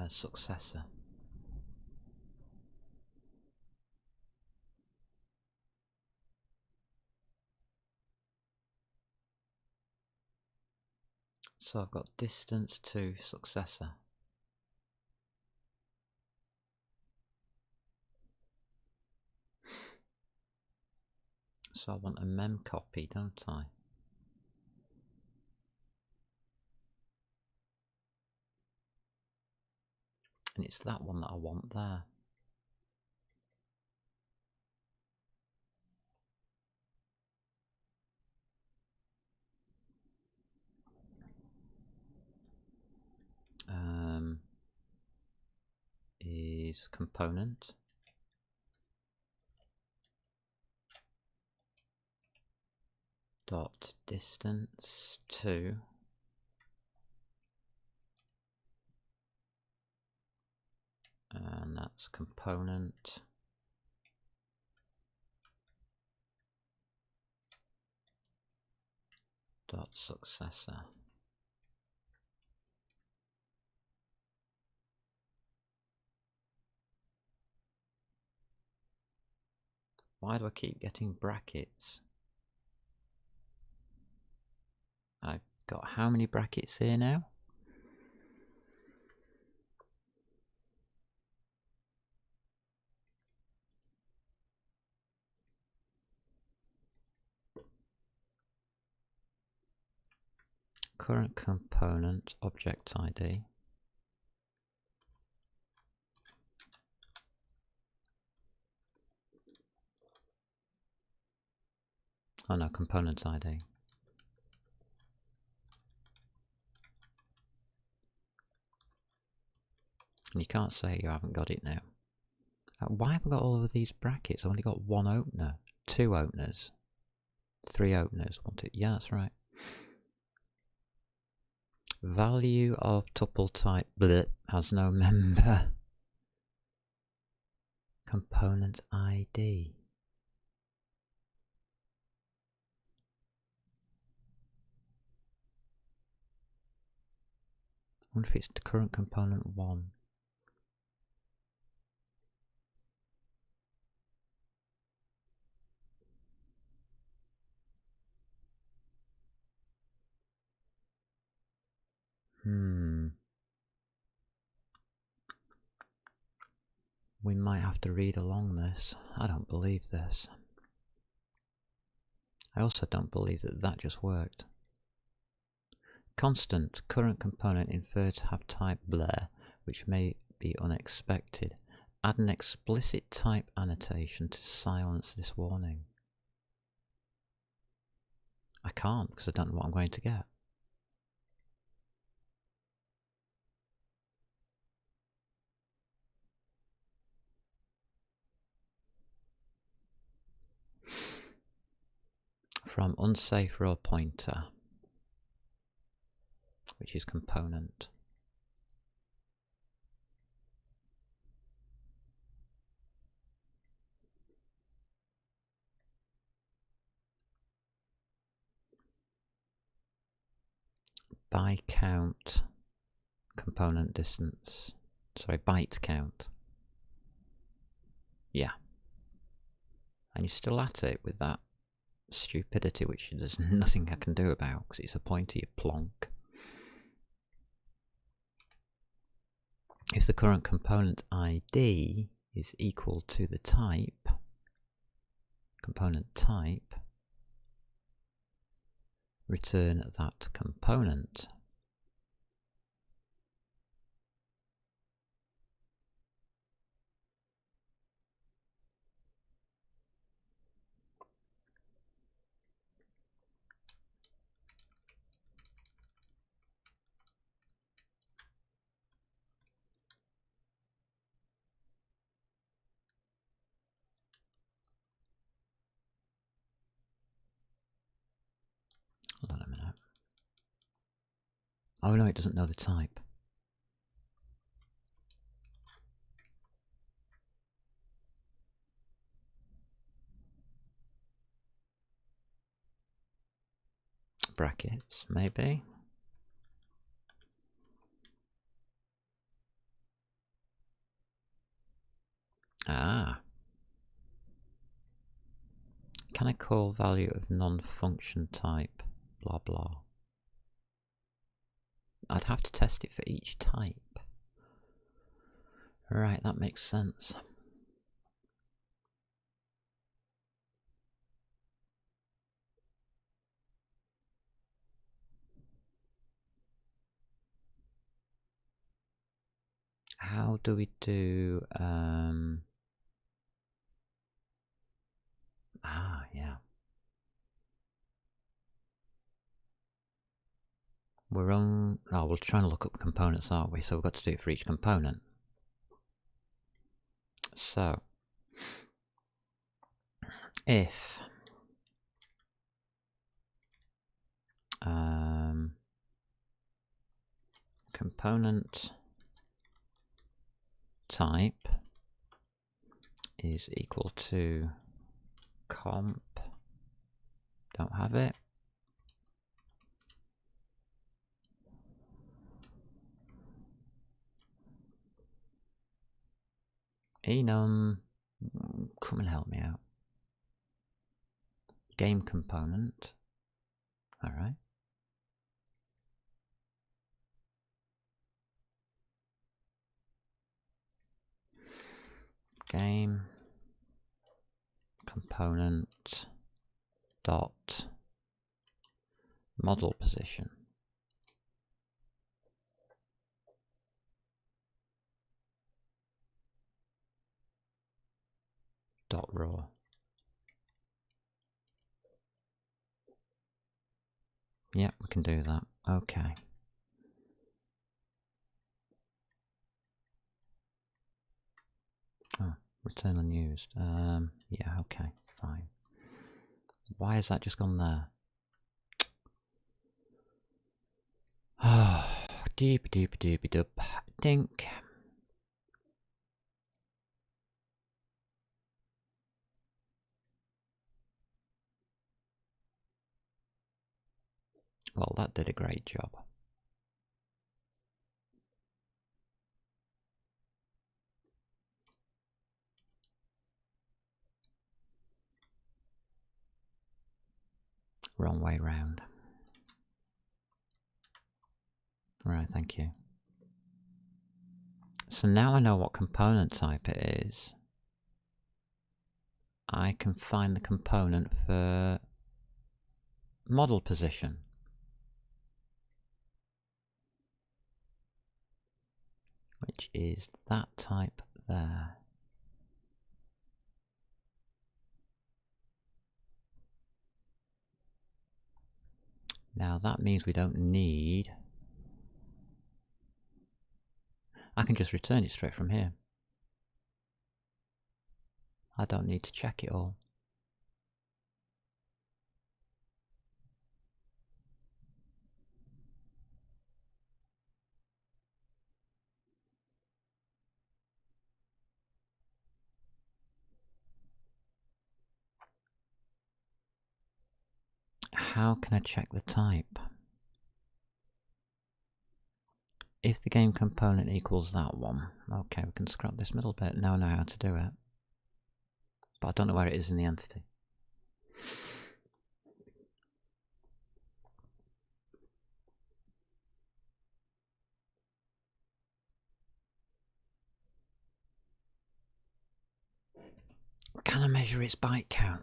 S1: Successor. So I've got distance to successor. So I want a mem copy, don't I? And it's that one that I want there. Is component dot distance to and that's component dot successor. Why do I keep getting brackets? I've got how many brackets here now? Current component object ID. Oh no, component ID. And you can't say you haven't got it now. Why have I got all of these brackets? I've only got one opener, two openers, three openers. Want it? Yeah, that's right. Value of tuple type bleh, has no member. Component ID. I wonder if it's the current component 1. We might have to read along this. I don't believe this. I also don't believe that that just worked. Constant current component inferred to have type bleh, which may be unexpected. Add an explicit type annotation to silence this warning. I can't because I don't know what I'm going to get. From unsafe row pointer, which is component. By count component distance. Sorry, byte count. Yeah. And you're still at it with that stupidity, which there's nothing I can do about because it's a pointer, you plonk. If the current component ID is equal to the type, component type, return that component. Hold on a minute. Oh no, it doesn't know the type. brackets, maybe. Ah. Can I call value of non-function type? Blah blah. I'd have to test it for each type. Right, that makes sense. How do we do yeah. We're trying to look up components, aren't we? So we've got to do it for each component. So if component type is equal to comp, don't have it, enum, come and help me out, game component, alright, game component dot model position dot raw. Yeah, we can do that. Okay. Oh, return unused. Yeah, okay, fine. Why has that just gone there? Oh, doop doop doop doop. Dink. Well, that did a great job. Wrong way round. Right, thank you. So now I know what component type it is. I can find the component for model position. Which is that type there. Now that means we don't need... I can just return it straight from here. I don't need to check it all. How can I check the type? If the game component equals that one, okay, we can scrap this middle bit. Now I know how to do it. But I don't know where it is in the entity. Can I measure its byte count?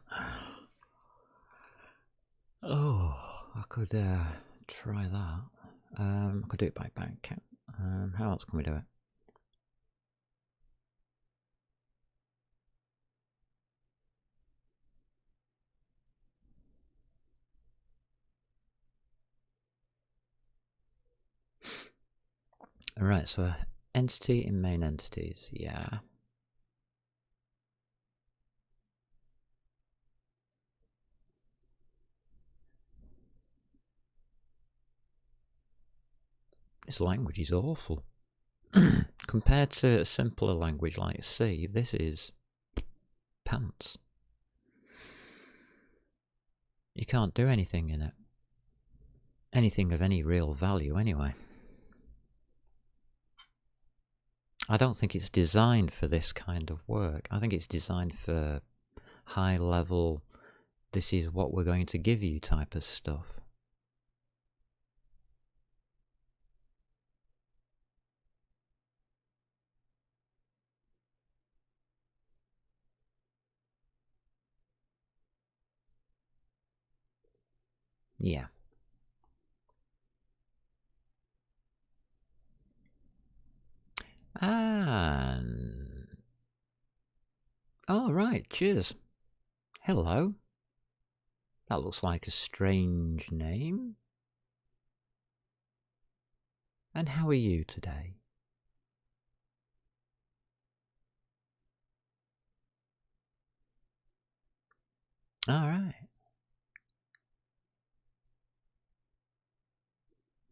S1: Oh, I could try that. I could do it by byte count. How else can we do it? Alright, so entity in main entities, yeah. This language is awful. Compared to a simpler language like C, this is pants. You can't do anything in it. anything of any real value anyway. I don't think it's designed for this kind of work. I think it's designed for high level, this is what we're going to give you type of stuff. Yeah. And... oh, right, cheers. Hello. That looks like a strange name. And how are you today? All right.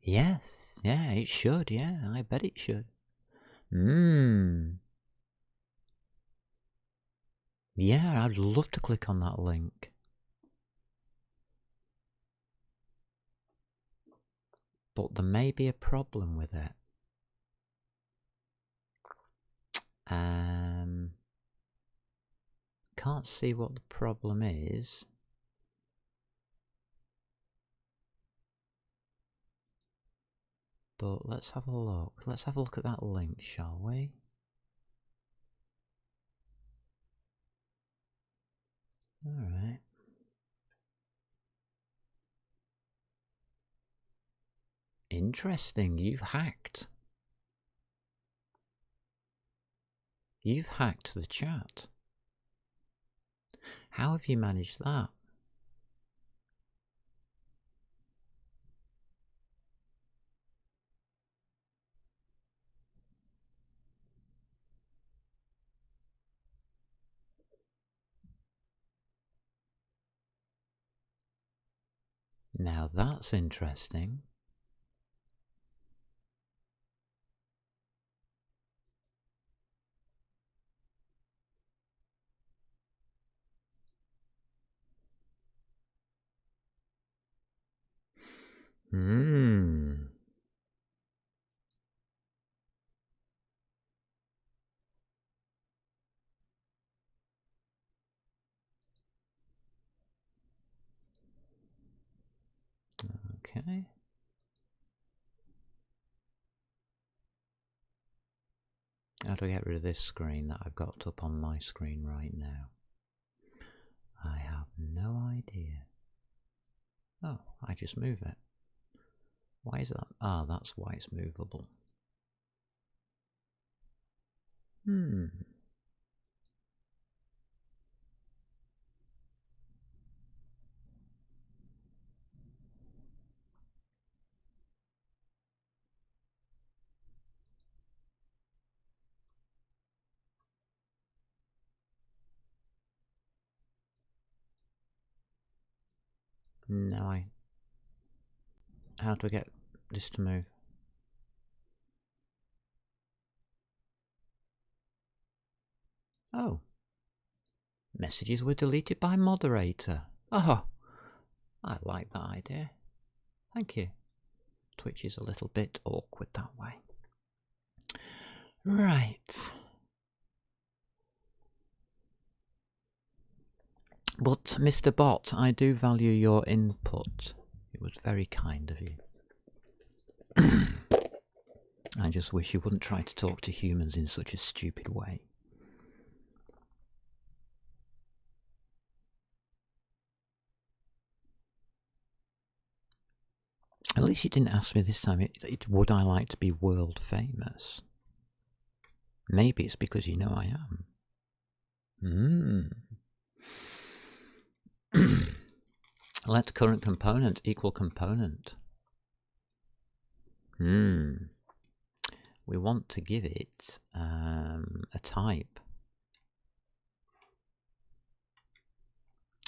S1: Yes, yeah, it should, yeah, I bet it should. Yeah, I'd love to click on that link. But there may be a problem with it. Can't see what the problem is. But let's have a look. Let's have a look at that link, shall we? Alright. Interesting, you've hacked. You've hacked the chat. How have you managed that? Now that's interesting. Okay. How do I get rid of this screen that I've got up on my screen right now? I have no idea. Oh, I just move it. Why is that? Ah, that's why it's movable. Now how do I get this to move? Oh. Messages were deleted by moderator. Oh, I like that idea. Thank you. Twitch is a little bit awkward that way. Right. But, Mr. Bot, I do value your input. It was very kind of you. I just wish you wouldn't try to talk to humans in such a stupid way. At least you didn't ask me this time, would I like to be world famous? Maybe it's because you know I am. Let current component equal component. We want to give it a type.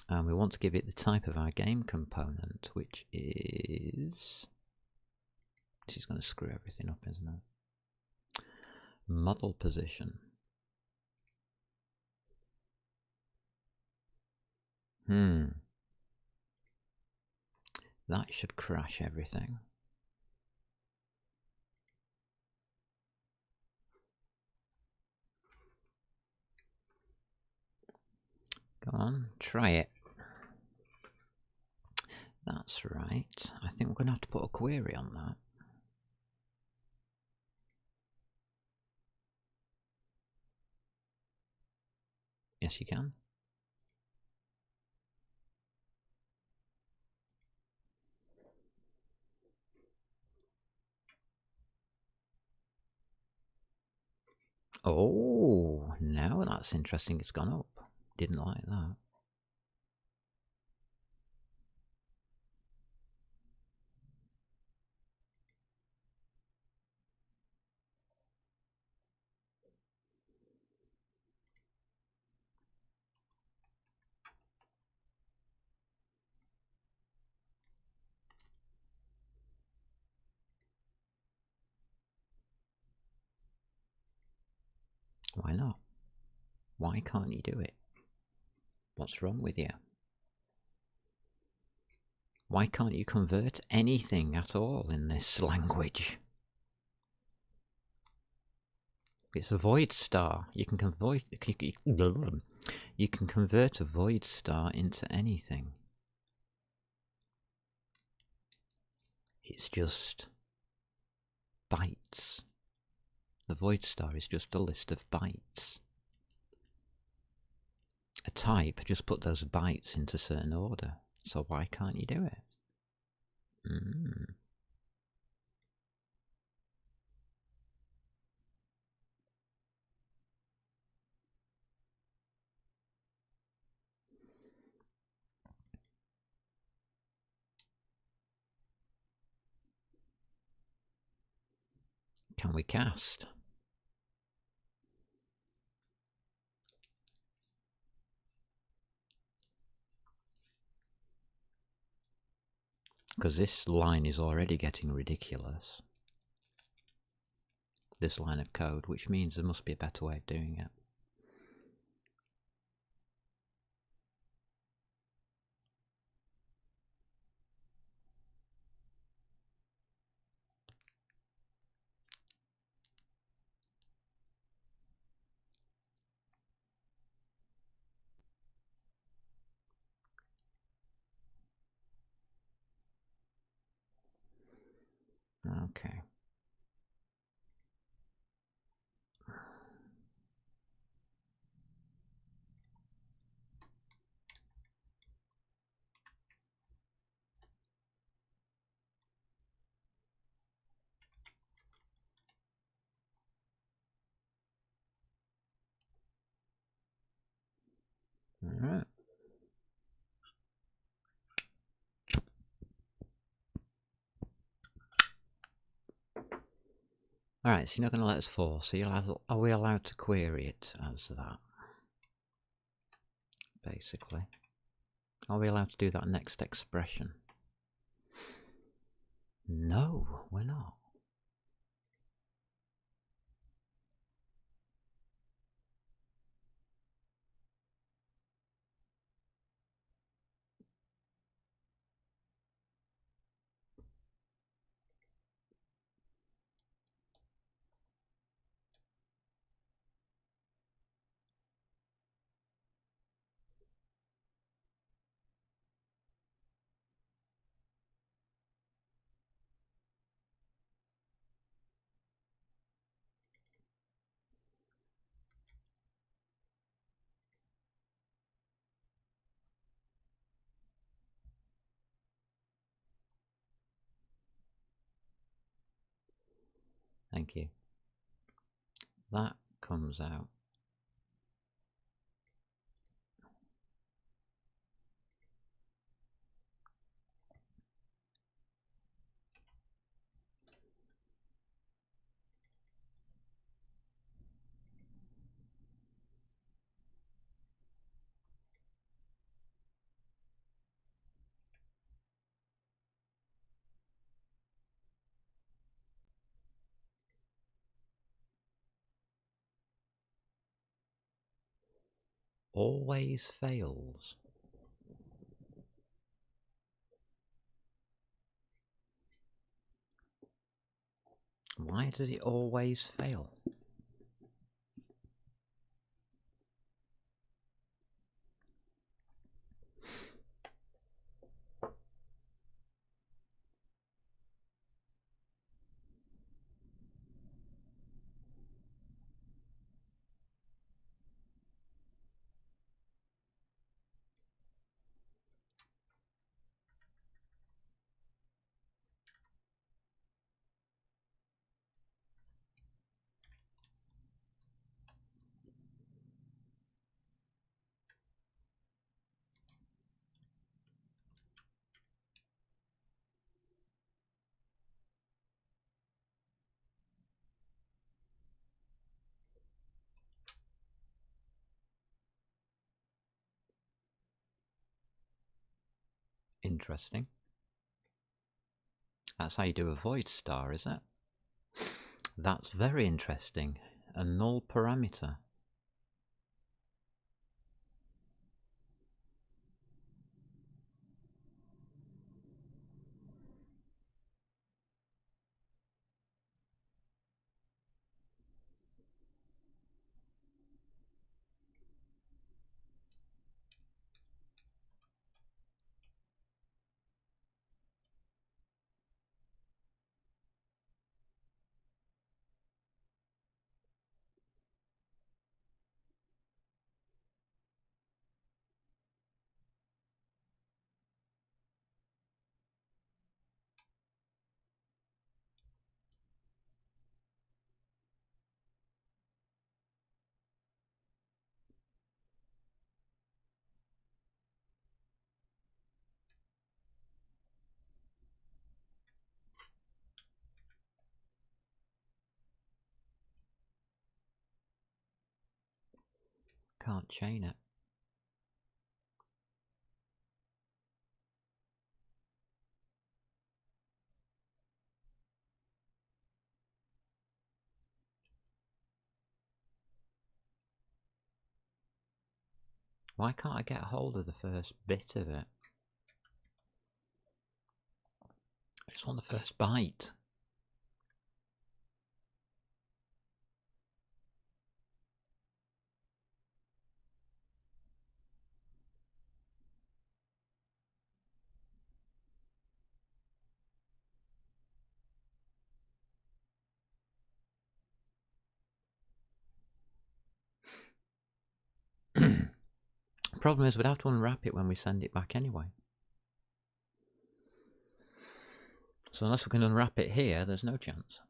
S1: And we want to give it the type of our game component, which is... this is going to screw everything up, isn't it? Model position. That should crash everything. Go on, try it. That's right. I think we're going to have to put a query on that. Yes, you can. Oh, now that's interesting. It's gone up. Didn't like that. Why not? Why can't you do it? What's wrong with you? Why can't you convert anything at all in this language? It's a void star. You can convert a void star into anything. It's just bytes. The void star is just a list of bytes. A type, just put those bytes into certain order. So why can't you do it? Can we cast? Because this line is already getting ridiculous. This line of code, which means there must be a better way of doing it. Okay. Alright. Alright, so you're not going to let us force, so are we allowed to query it as that? Basically. Are we allowed to do that next expression? No, we're not. Thank you. That comes out. Always fails. Why does it always fail? Interesting. That's how you do a void star, is it? That's very interesting. A null parameter. Can't chain it. Why can't I get hold of the first bit of it? I just want the first bite. Problem is, we'd have to unwrap it when we send it back anyway. So unless we can unwrap it here, there's no chance.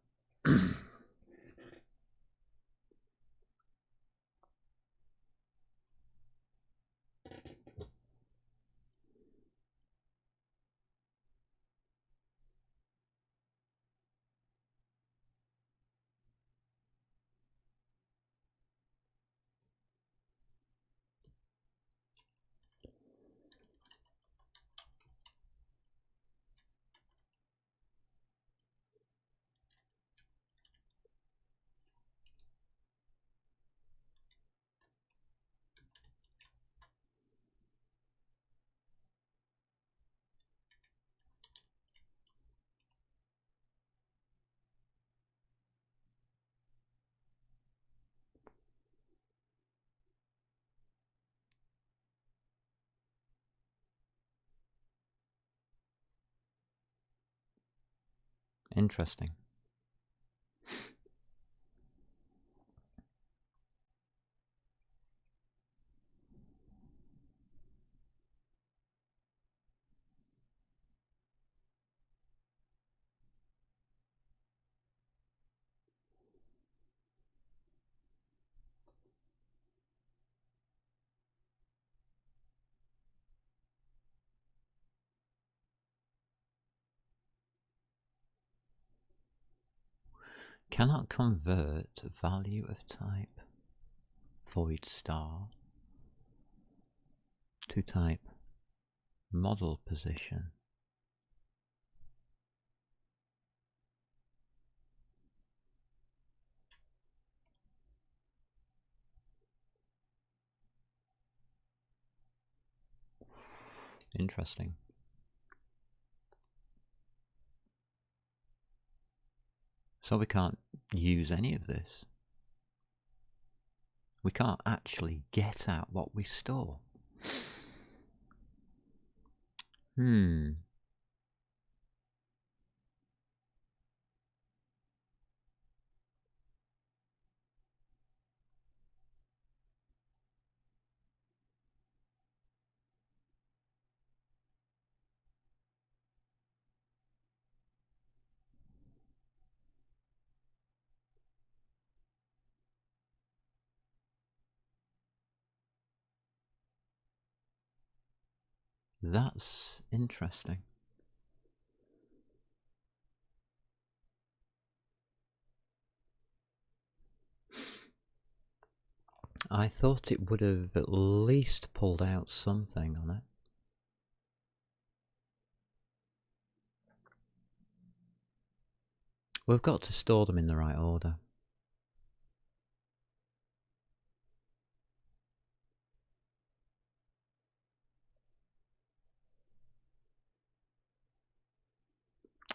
S1: Interesting. Cannot convert value of type void star to type model position. Interesting. So we can't use any of this. We can't actually get at what we store. That's interesting. I thought it would have at least pulled out something on it. We've got to store them in the right order.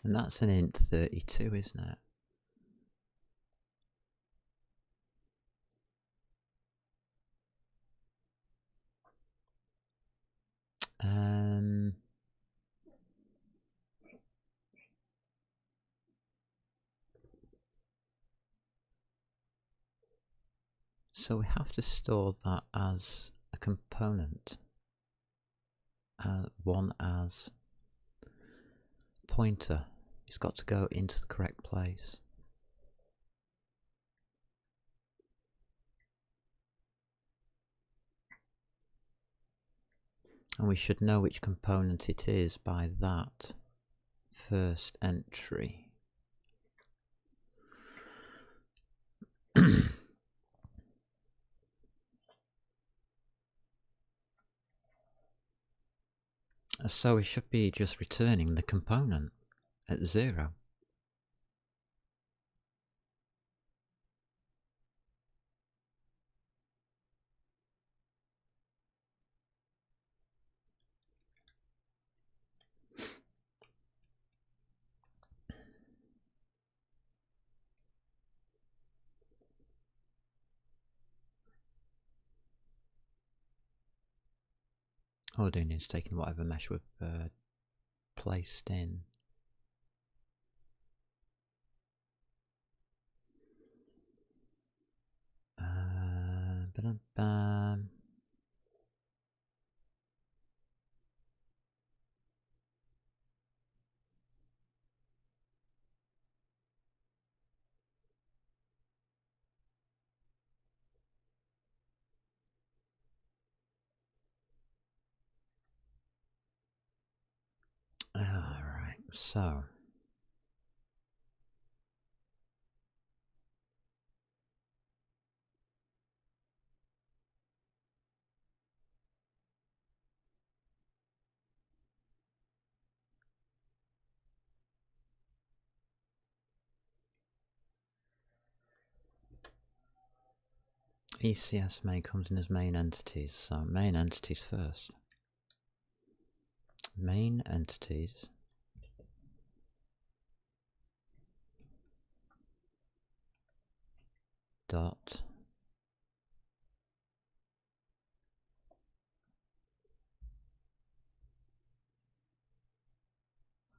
S1: And that's an int 32, isn't it? So we have to store that as a component. One as pointer. It's got to go into the correct place. And we should know which component it is by that first entry. So we should be just returning the component at 0. All we're doing is taking whatever mesh we've placed in. Ba-dum-bum. Alright, so ECS main comes in as main entities, so main entities first. Main entities dot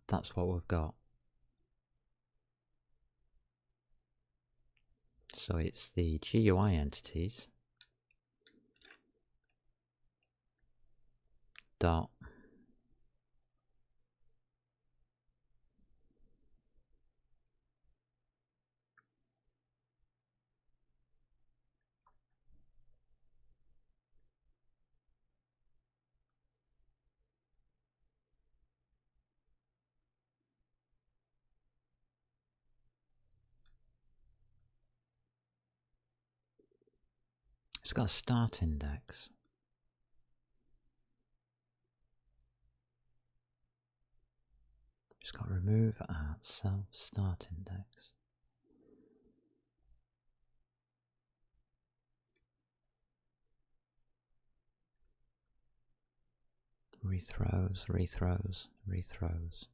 S1: that's what we've got. So it's the GUI entities dot it's got a start index. It's got remove at self start index. Rethrows, rethrows, rethrows.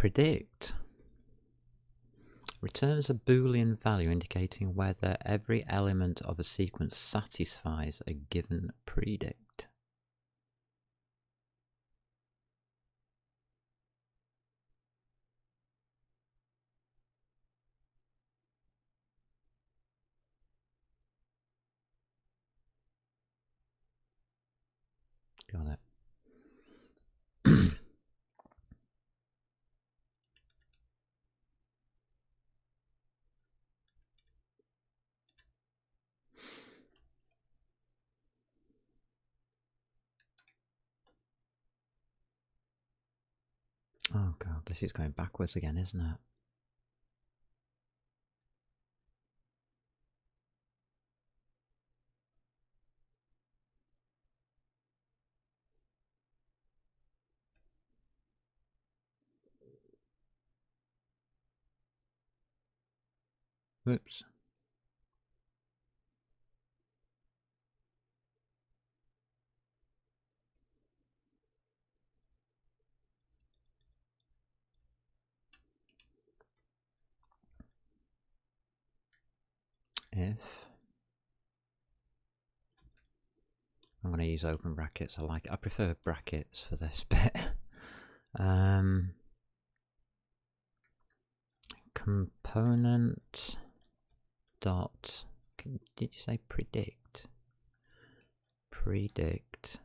S1: predict returns a Boolean value indicating whether every element of a sequence satisfies a given predict. Got it. Oh god, this is going backwards again, isn't it? Whoops. If I'm going to use open brackets, I prefer brackets for this bit. Component dot, did you say predict? Predict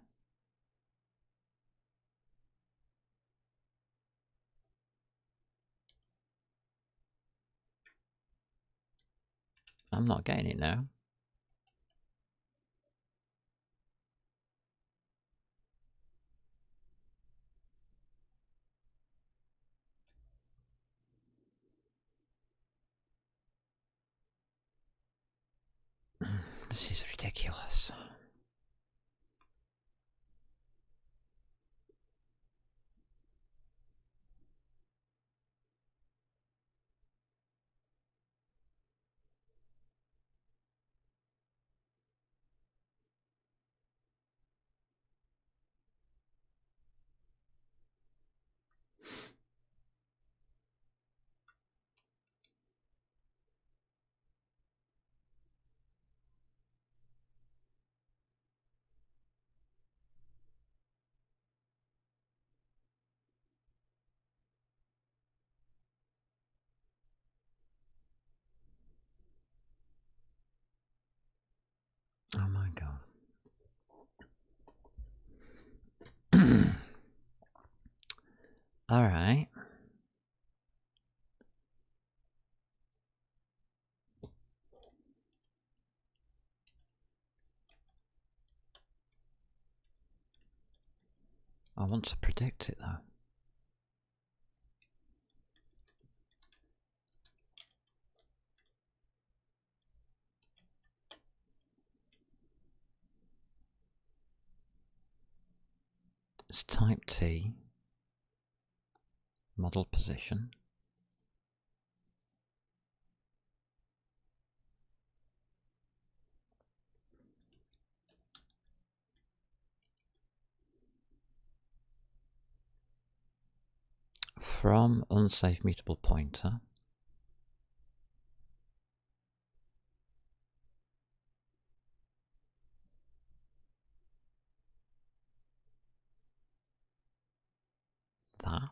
S1: I'm not getting it now. This is ridiculous. Oh my god. All right. I want to predict it though. It's type T, model position. From unsafe mutable pointer. That.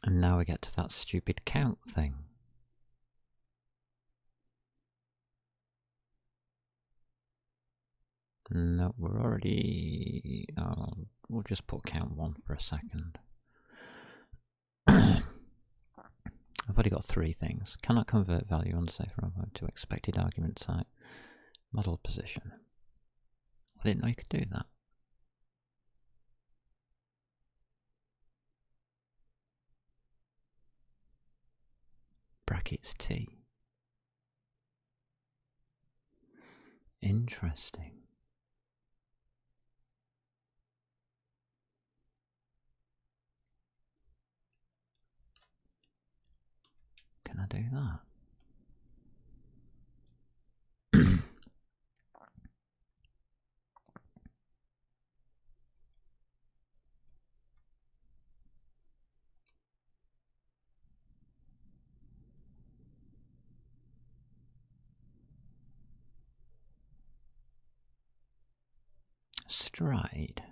S1: And now we get to that stupid count thing. No, we're already... we'll just put count 1 for a second. I've already got 3 things. Cannot convert value unsafe from to expected argument type. Model position. I didn't know you could do that. Brackets T. Interesting. Can I do that? stride.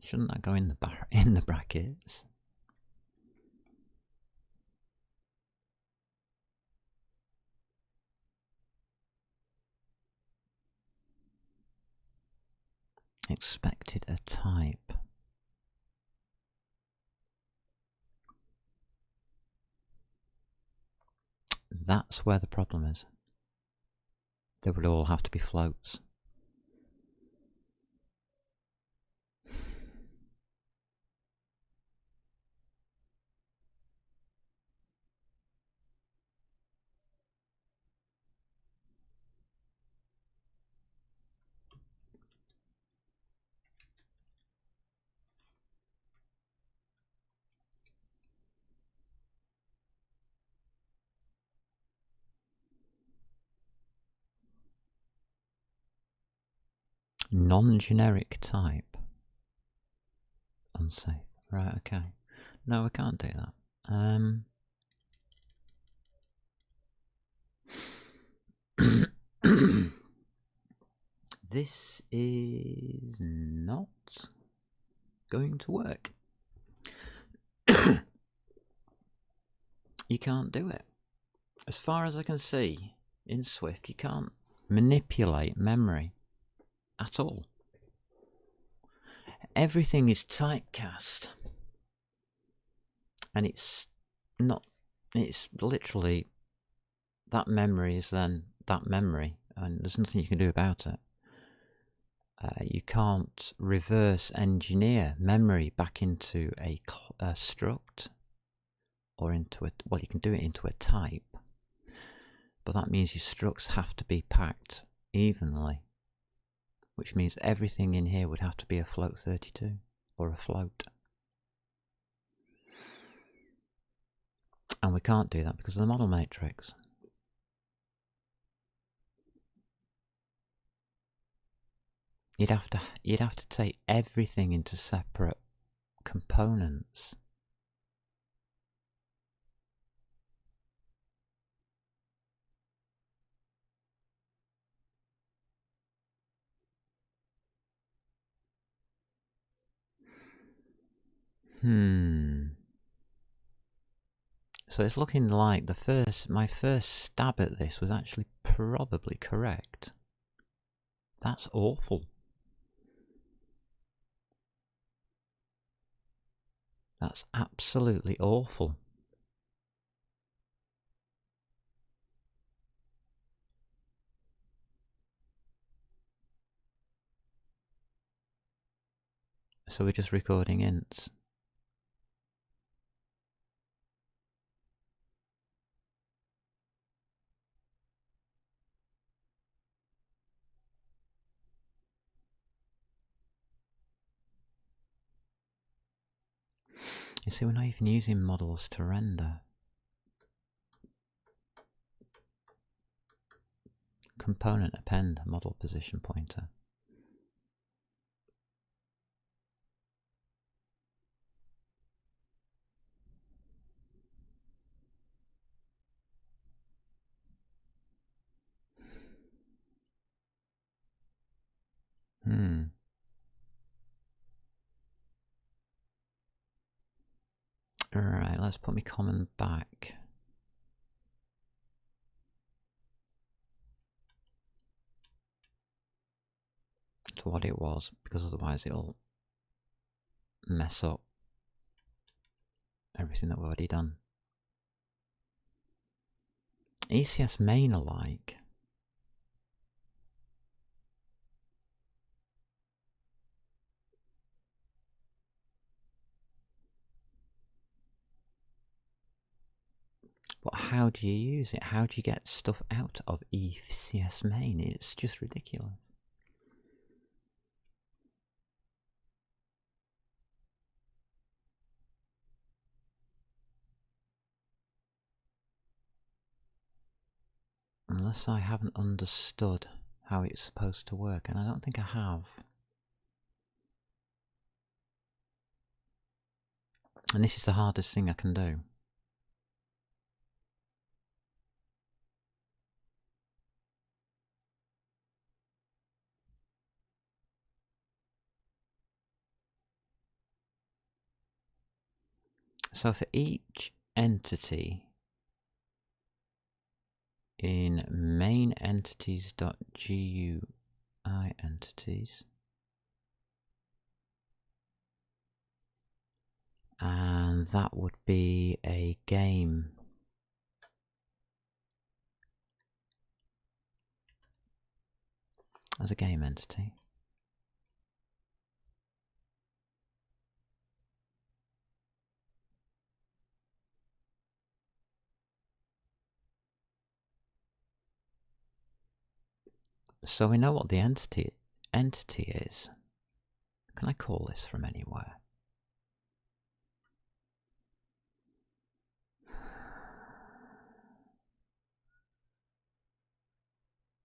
S1: Shouldn't that go in the brackets? Expected a type. That's where the problem is. They would all have to be floats. Non-generic type. Unsafe. Right, okay. No, we can't do that. This is not going to work. You can't do it. As far as I can see, in Swift, you can't manipulate memory at all. Everything is typecast. And it's not, it's literally, that memory is then that memory, and there's nothing you can do about it. You can't reverse engineer memory back into a struct, or into a, well, you can do it into a type, but that means your structs have to be packed evenly, which means everything in here would have to be a float 32 or a float. And we can't do that because of the model matrix. You'd have to take everything into separate components. So it's looking like my first stab at this was actually probably correct. That's awful. That's absolutely awful. So we're just recording ints. You see, we're not even using models to render. Component append model position pointer. Alright, let's put my common back. To what it was, because otherwise it'll mess up everything that we've already done. ECS main alike. But how do you use it? How do you get stuff out of ECS main? It's just ridiculous. Unless I haven't understood how it's supposed to work, and I don't think I have. And this is the hardest thing I can do. So for each entity in main entities.gui entities, and that would be a game as a game entity. So we know what the entity is. Can I call this from anywhere?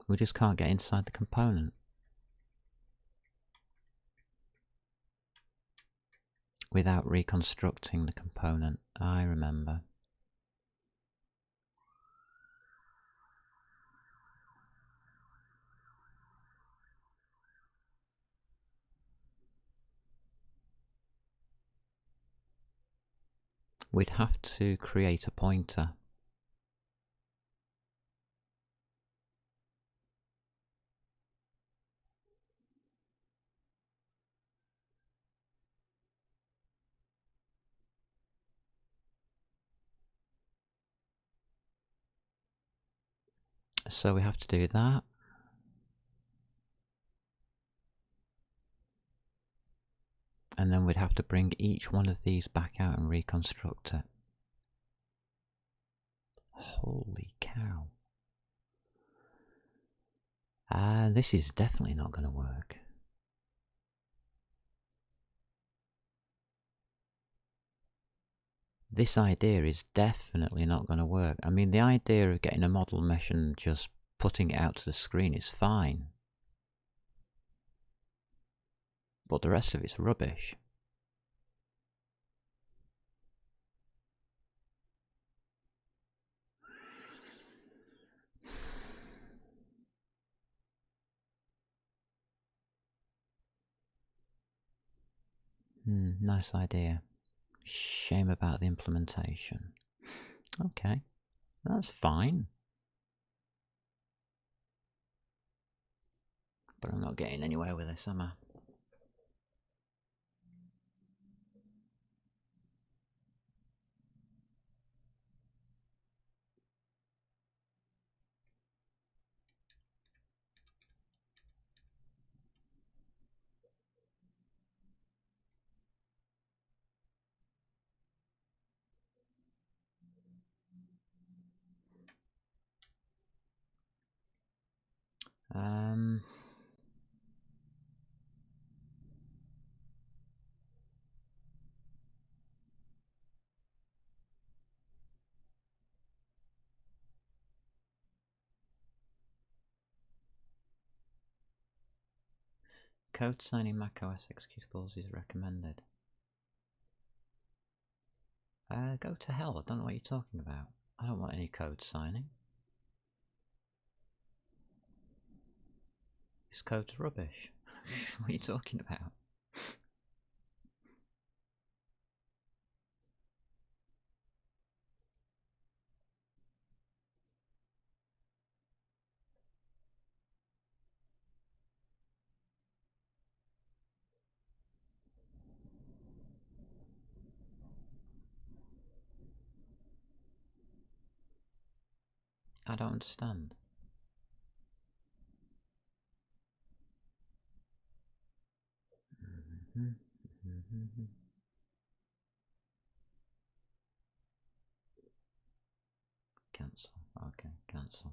S1: We just can't get inside the component without reconstructing the component. I remember. We'd have to create a pointer. So we have to do that. And then we'd have to bring each one of these back out and reconstruct it. Holy cow. This is definitely not going to work. This idea is definitely not going to work. I mean, the idea of getting a model mesh and just putting it out to the screen is fine. But the rest of it's rubbish. Nice idea. Shame about the implementation. Okay, that's fine. But I'm not getting anywhere with this, am I? Code signing macOS executables is recommended. Go to hell, I don't know what you're talking about. I don't want any code signing. This code's rubbish. What are you talking about? I don't understand. Cancel. Okay, cancel.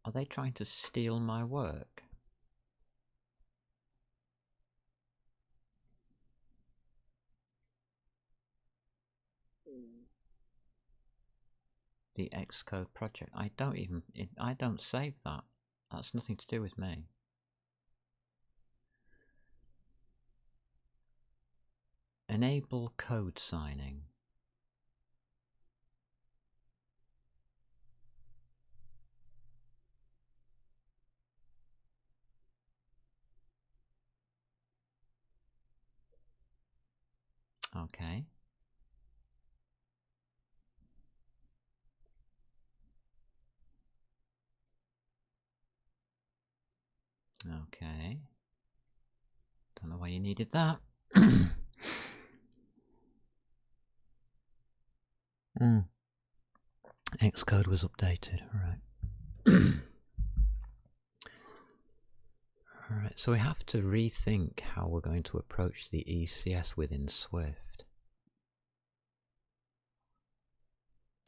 S1: Are they trying to steal my work? the Xcode project. I don't save that. That's nothing to do with me. Enable code signing. Okay. Okay. Don't know why you needed that. Xcode was updated, right. Alright, so we have to rethink how we're going to approach the ECS within Swift.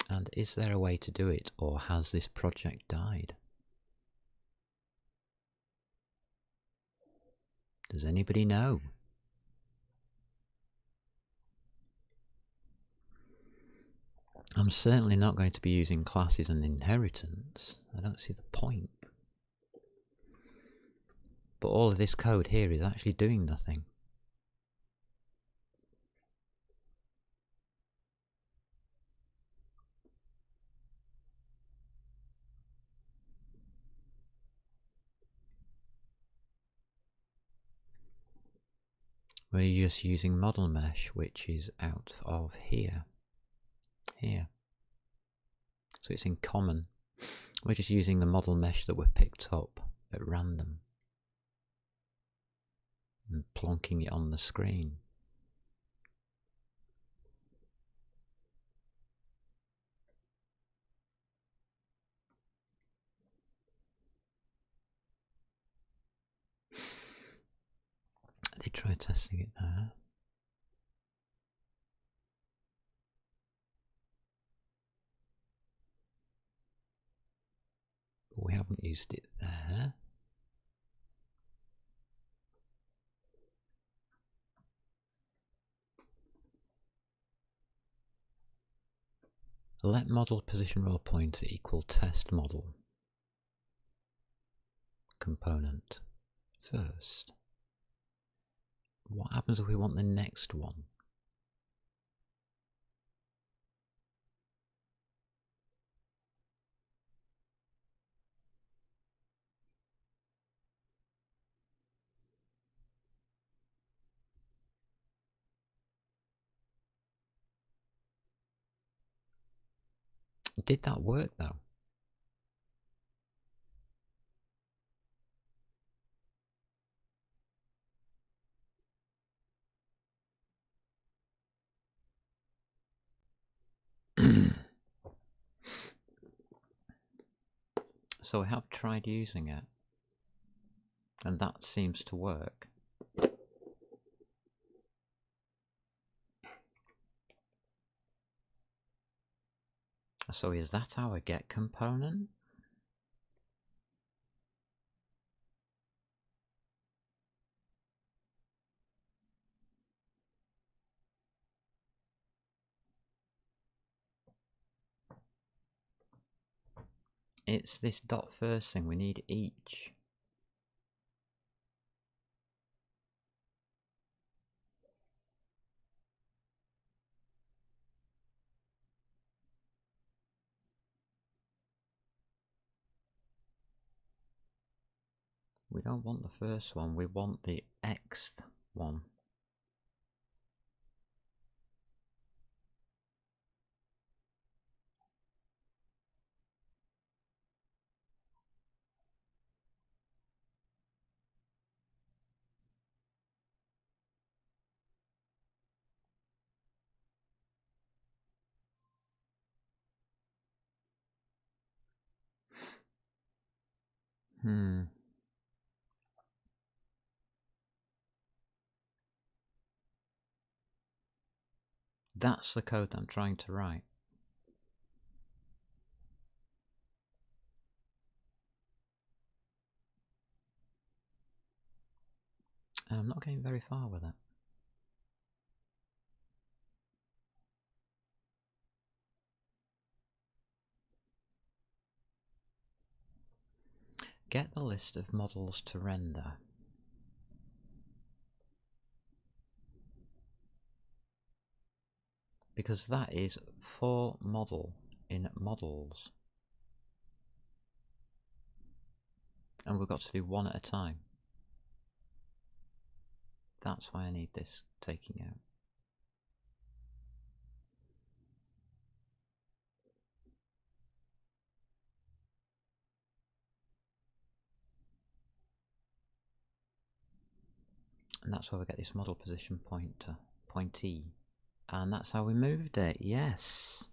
S1: And is there a way to do it, or has this project died? Does anybody know? I'm certainly not going to be using classes and inheritance. I don't see the point. But all of this code here is actually doing nothing. We're just using model mesh, which is out of here. So it's in common. We're just using the model mesh that were picked up at random and plonking it on the screen. I did try testing it there. But we haven't used it there. Let model position roll pointer equal test model component first. What happens if we want the next one? Did that work though? So I have tried using it, and that seems to work. So is that our get component? It's this dot first thing, we need each. We don't want the first one, we want the xth one. That's the code I'm trying to write. And I'm not getting very far with it. get the list of models to render. Because that is for model in models. And we've got to do one at a time. That's why I need this taking out. And that's where we get this model position pointer, pointee. And that's how we moved it, yes.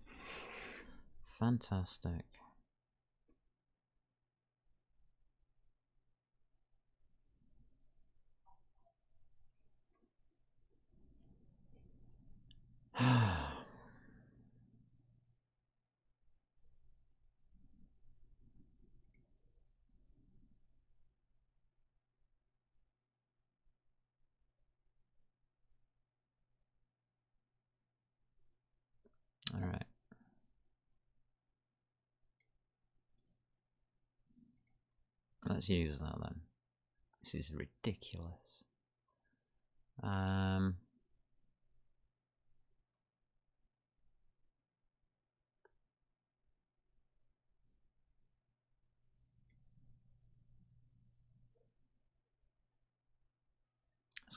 S1: Fantastic. All right. Let's use that then. This is ridiculous. Let's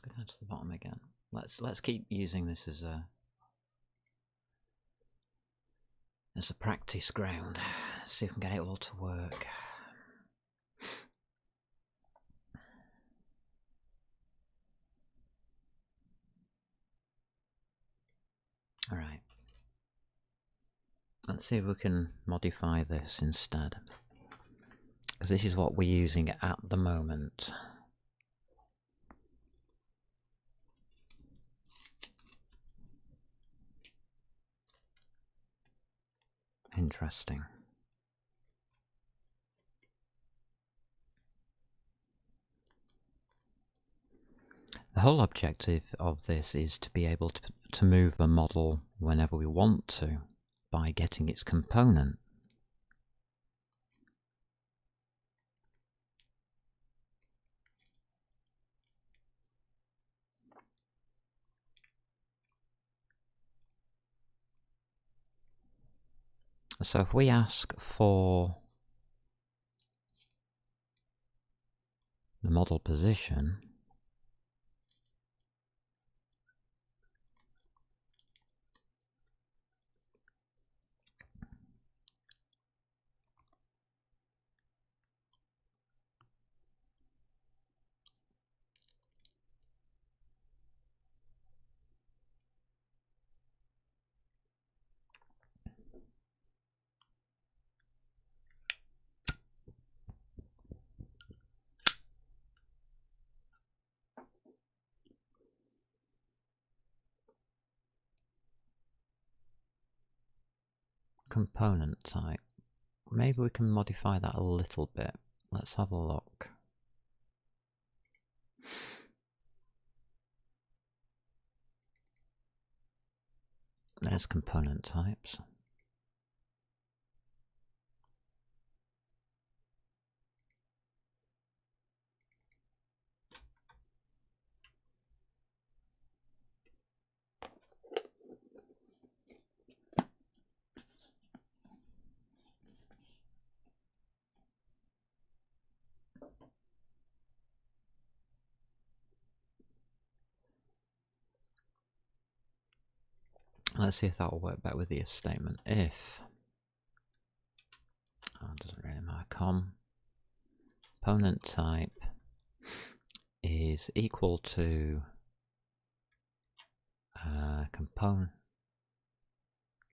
S1: go down to the bottom again. Let's keep using this as a practice ground. See if we can get it all to work. All right. Let's see if we can modify this instead, because this is what we're using at the moment. Interesting. The whole objective of this is to be able to move a model whenever we want to by getting its component. So if we ask for the model position, component type, maybe we can modify that a little bit. Let's have a look. There's component types. Let's see if that will work better with the if statement. If, doesn't really matter, component type is equal to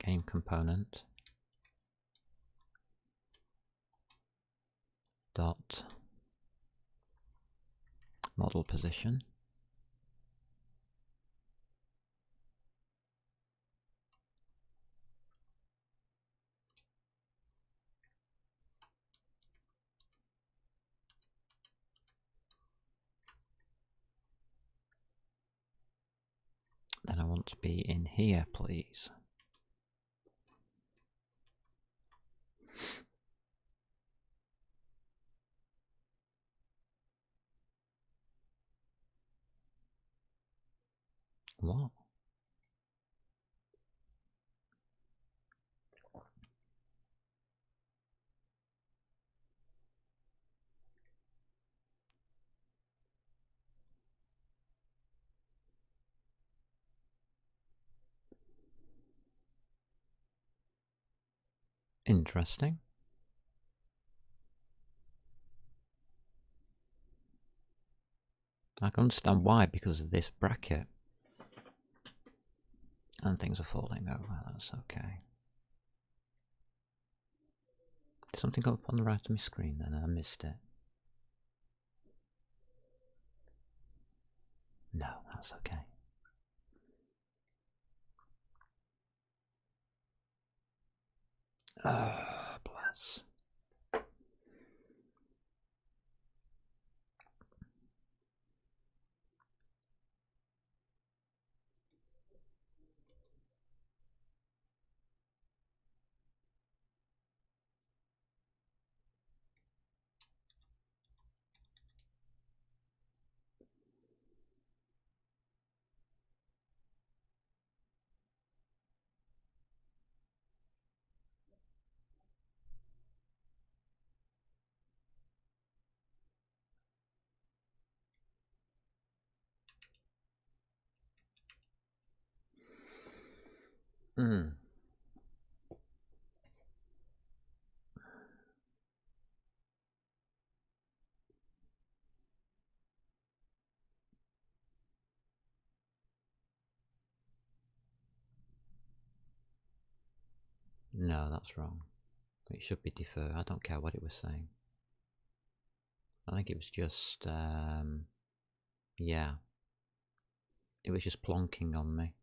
S1: game component dot model position, then I want to be in here, please. What? Interesting. I can understand why, because of this bracket. And things are falling over, that's okay. Did something go up on the right of my screen then and I missed it? No, that's okay. Oh, bless. Hmm. No, that's wrong. It should be defer. I don't care what it was saying. I think it was just, yeah. It was just plonking on me.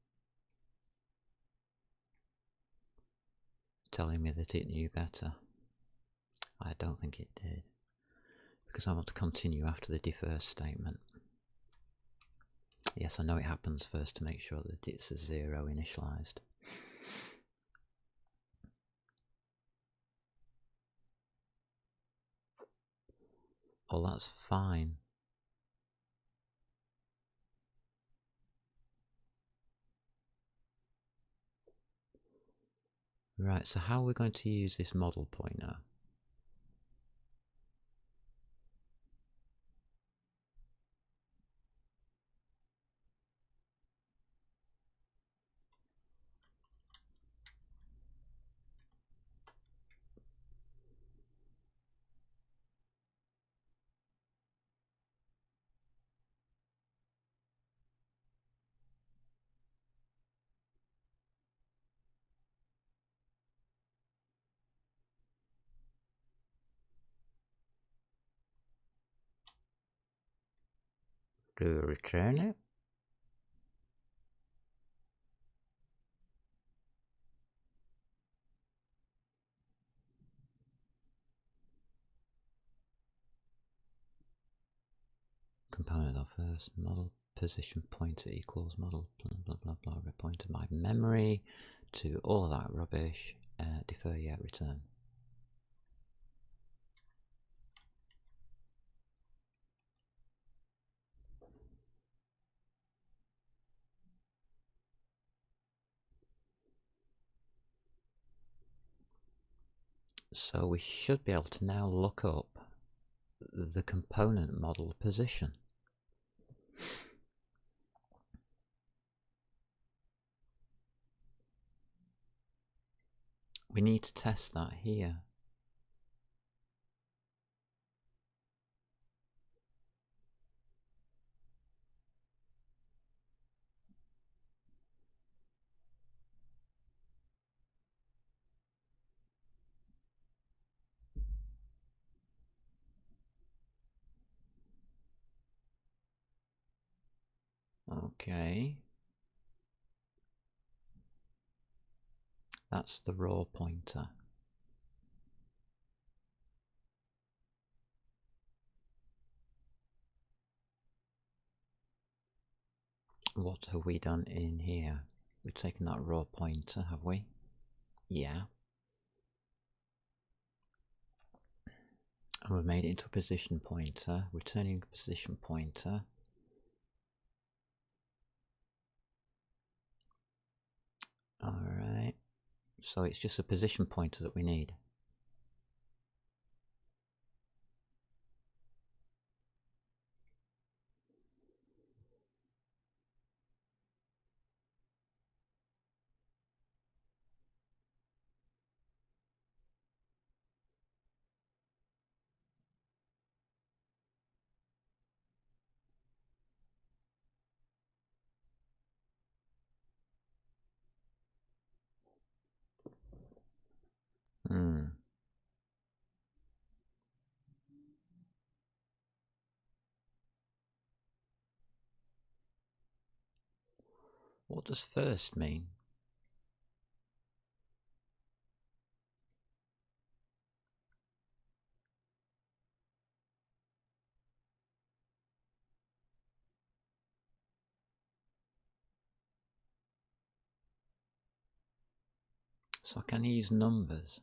S1: Telling me that it knew better. I don't think it did. Because I want to continue after the defer statement. Yes, I know it happens first to make sure that it's a 0 initialized. Oh, that's fine. Right, so how are we going to use this model pointer? Do we return it? Component of first model position pointer equals model blah blah blah blah pointer my memory to all of that rubbish. Defer yet return. So we should be able to now look up the component model position. We need to test that here. Okay. That's the raw pointer. What have we done in here? We've taken that raw pointer, have we? Yeah. And we've made it into a position pointer, returning a position pointer. Alright, so it's just a position pointer that we need. What does first mean? So can I use numbers?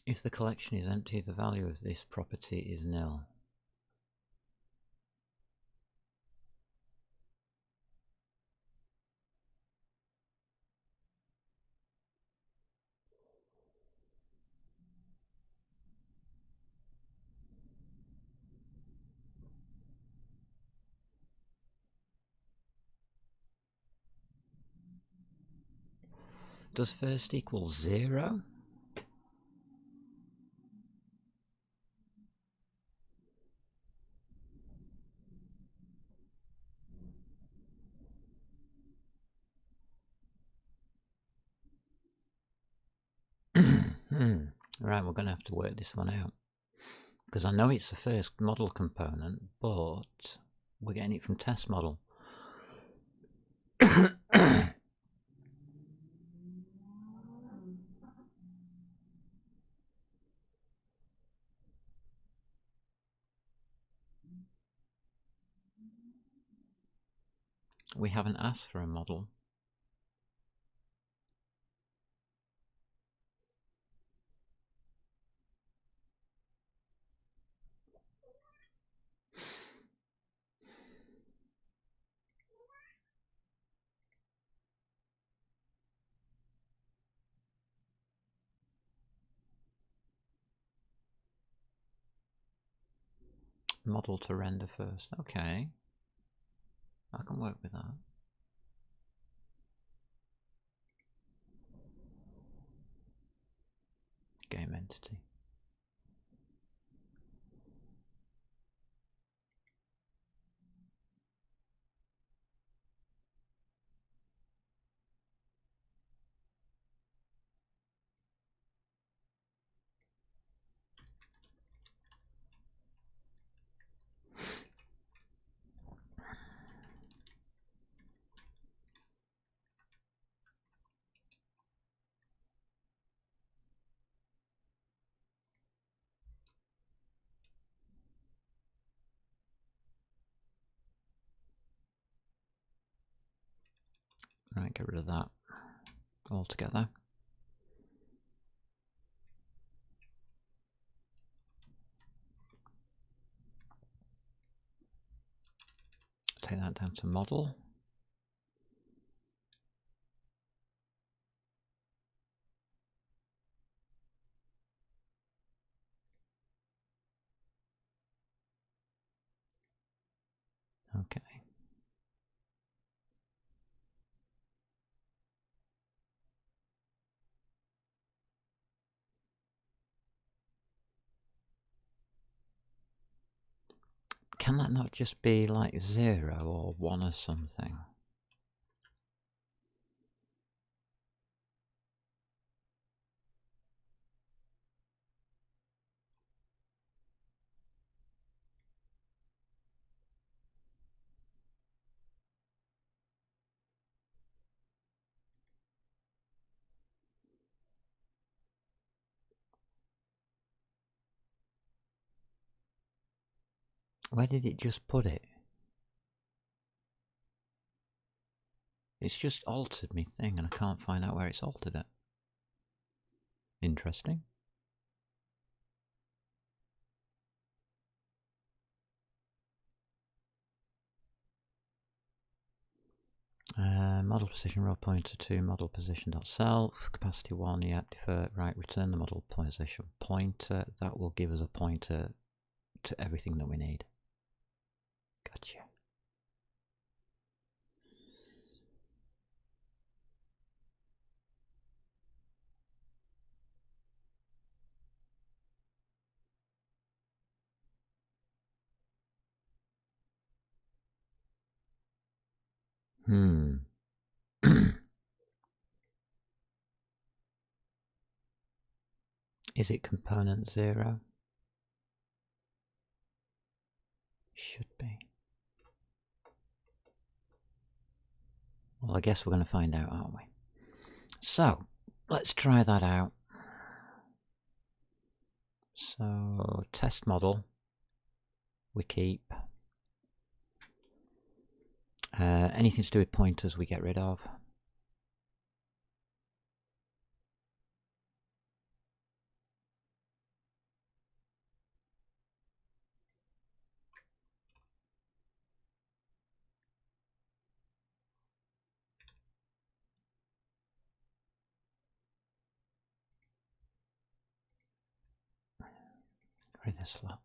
S1: If the collection is empty, the value of this property is nil. Does first equal 0? Right, we're going to have to work this one out. Because I know it's the first model component, but we're getting it from test model. We haven't asked for a model. Model to render first. Okay. I can work with that. Game entity. Right, get rid of that altogether. Take that down to model. Okay. Can that not just be like 0 or 1 or something? Where did it just put it? It's just altered me thing and I can't find out where it's altered it. Interesting. Model position row pointer to model position.self, capacity 1, yeah, defer, right, return the model position pointer. That will give us a pointer to everything that we need. Gotcha. Is it component 0? Should be. Well, I guess we're going to find out, aren't we? So, let's try that out. So, test model, we keep. Anything to do with pointers we get rid of. Rid of this lot.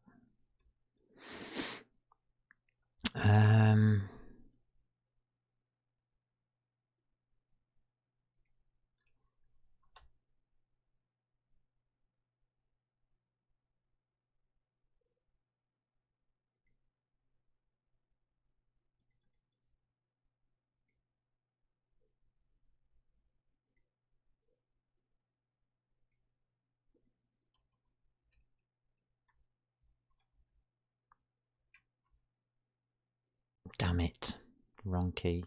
S1: Damn it. Wrong key.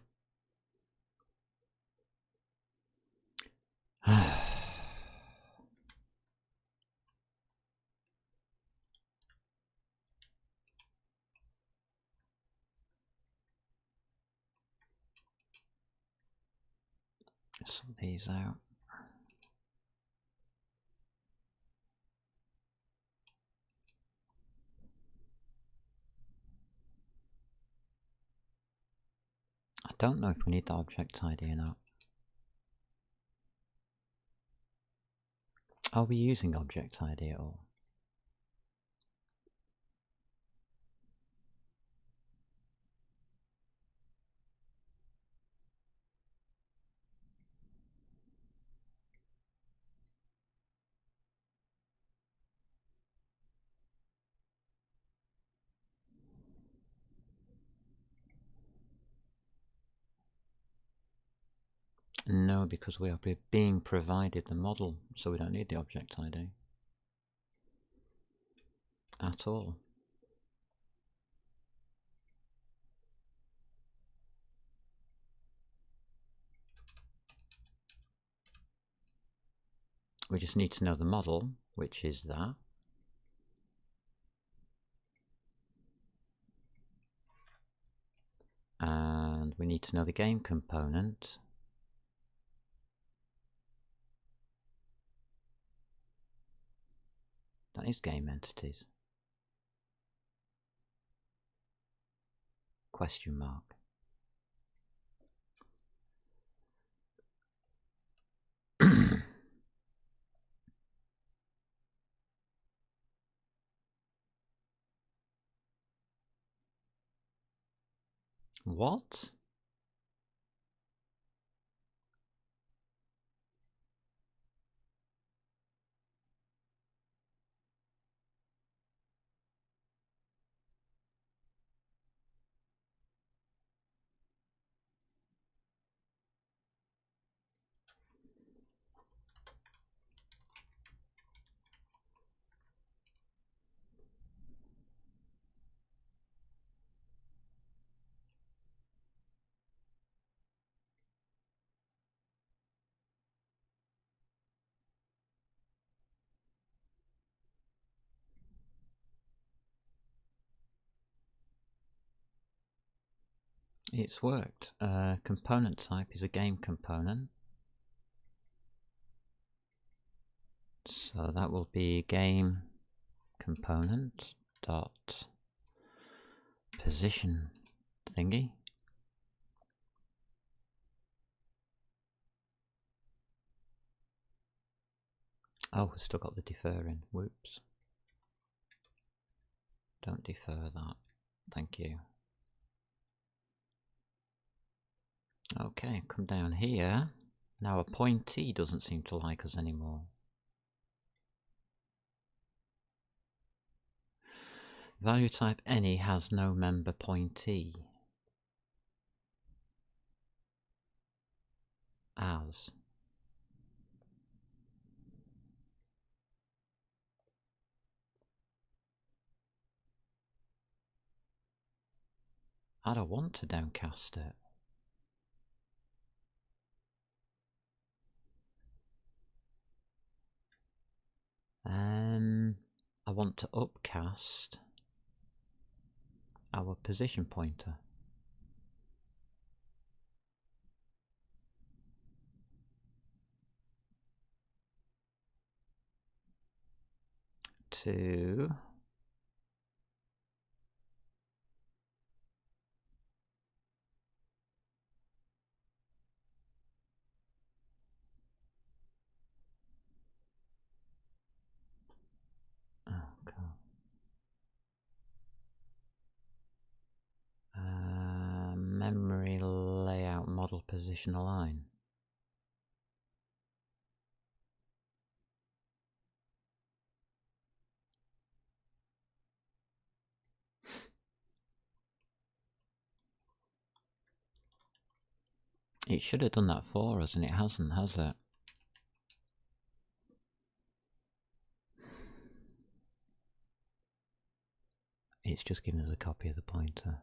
S1: Sort these out. I don't know if we need the object ID or not. Are we using object ID at all? No, because we are being provided the model, so we don't need the object ID at all. We just need to know the model, which is that. And we need to know the game component. That is game entities. Question mark. What? It's worked. Component type is a game component. So that will be game component dot position thingy. Oh, we've still got the deferring. Whoops. Don't defer that. Thank you. Okay, come down here. Now appointee doesn't seem to like us anymore. Value type any has no member appointee. As. I don't want to downcast it. I want to upcast our position pointer. To memory layout model position align. It should have done that for us and it hasn't, has it? It's just given us a copy of the pointer.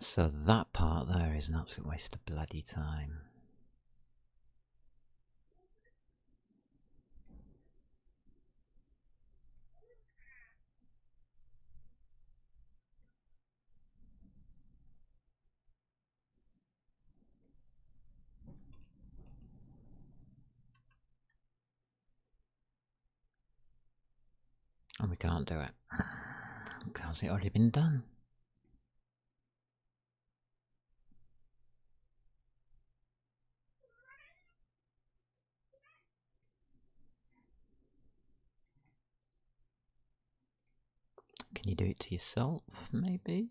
S1: So that part there is an absolute waste of bloody time. And we can't do it. Because it's already been done. Can you do it to yourself, maybe?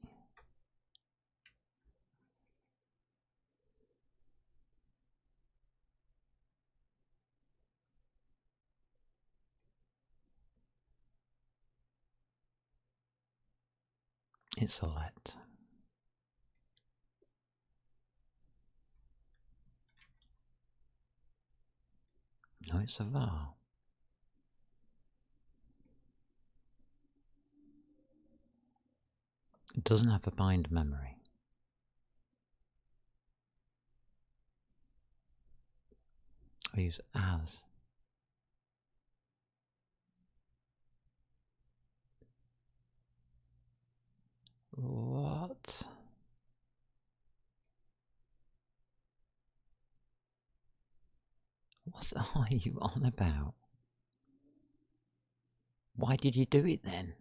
S1: It's a let. No, it's a var. It doesn't have a bind memory. I use as. What? What are you on about? Why did you do it then?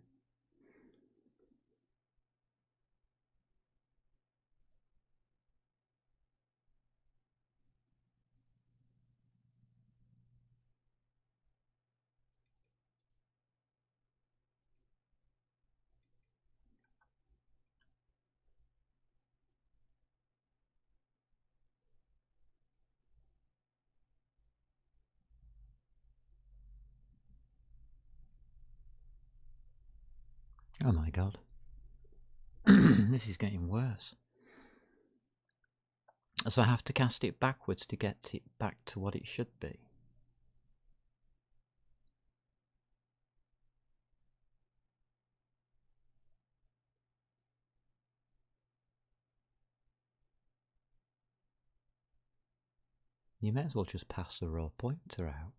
S1: Oh my god. This is getting worse. So I have to cast it backwards to get it back to what it should be. You may as well just pass the raw pointer out.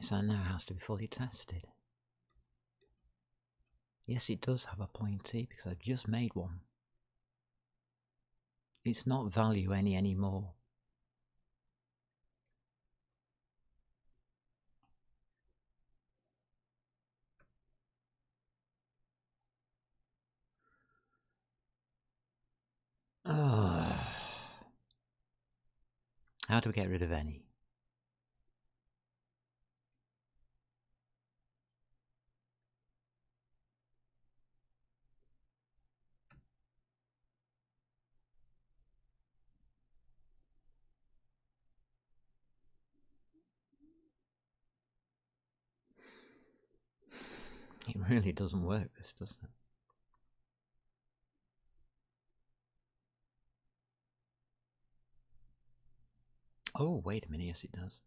S1: So now it has to be fully tested. Yes, it does have a pointee because I've just made one. It's not value any anymore. How do we get rid of any? It really doesn't work, this, doesn't it? Oh, wait a minute, yes it does.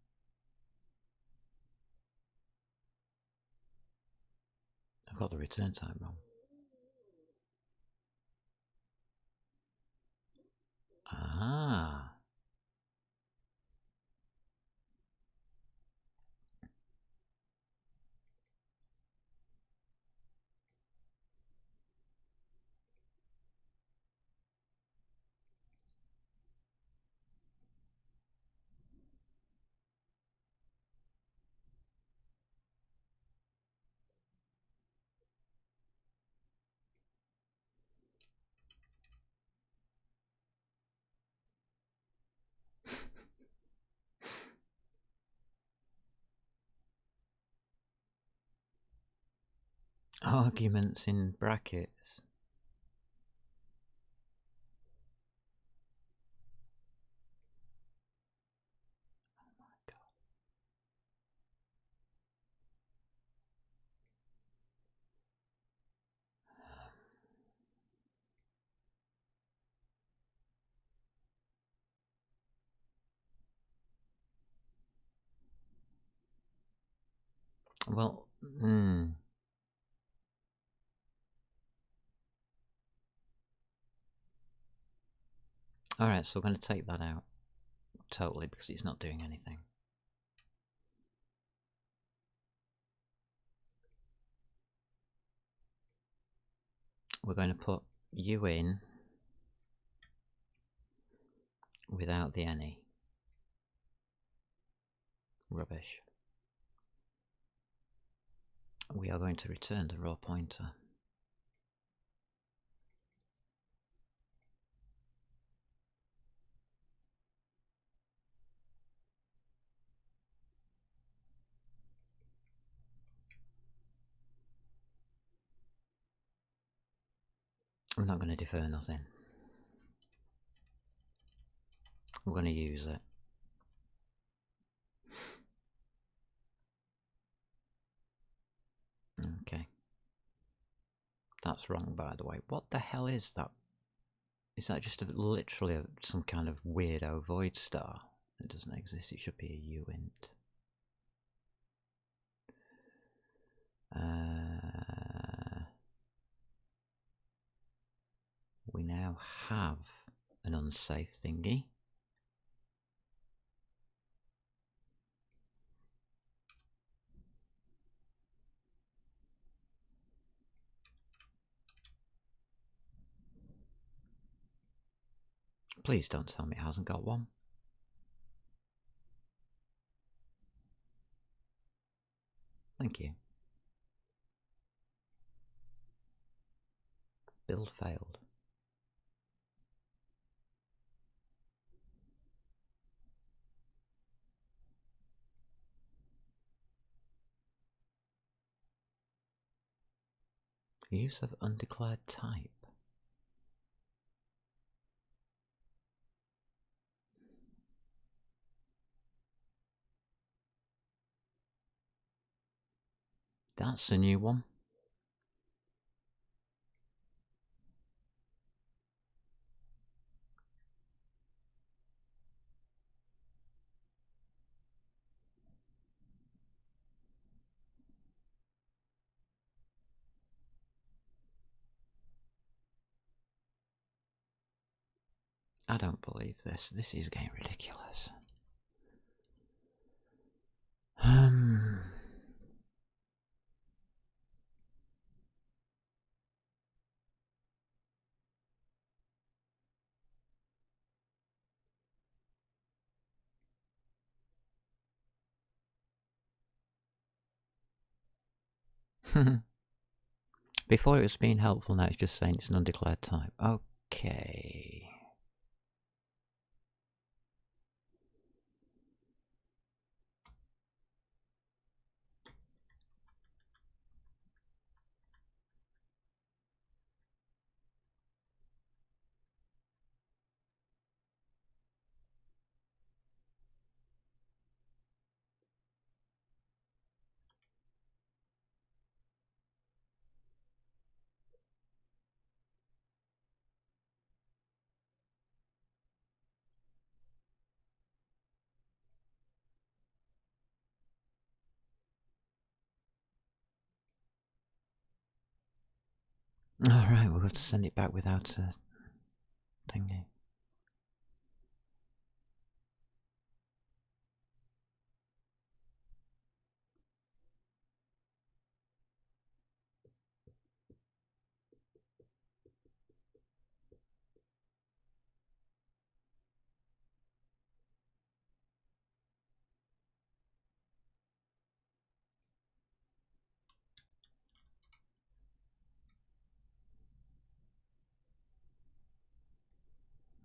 S1: I've got the return time wrong. Ah. Arguments in brackets. Oh my god. Well, Alright, so we're going to take that out totally because it's not doing anything. We're going to put you in without the any. Rubbish. We are going to return the raw pointer. We're not going to defer nothing. We're going to use it. Okay. That's wrong, by the way. What the hell is that? Is that just literally some kind of weirdo void star that doesn't exist? It should be a uint. We now have an unsafe thingy. Please don't tell me it hasn't got one. Thank you. Build failed. Use of undeclared type. That's a new one. I don't believe this. This is getting ridiculous. Before it was being helpful, now it's just saying it's an undeclared type. Okay. Alright, we'll have to send it back without a thingy.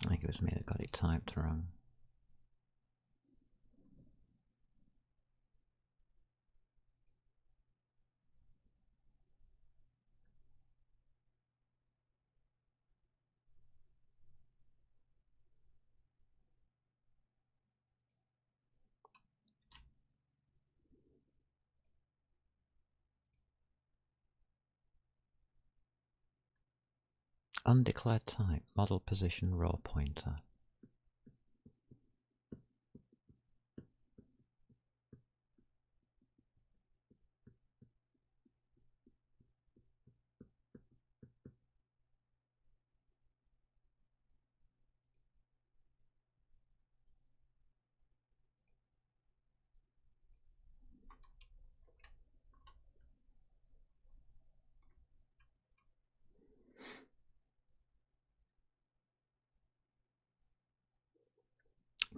S1: I think it was me that got it typed wrong. Undeclared type, model position raw pointer.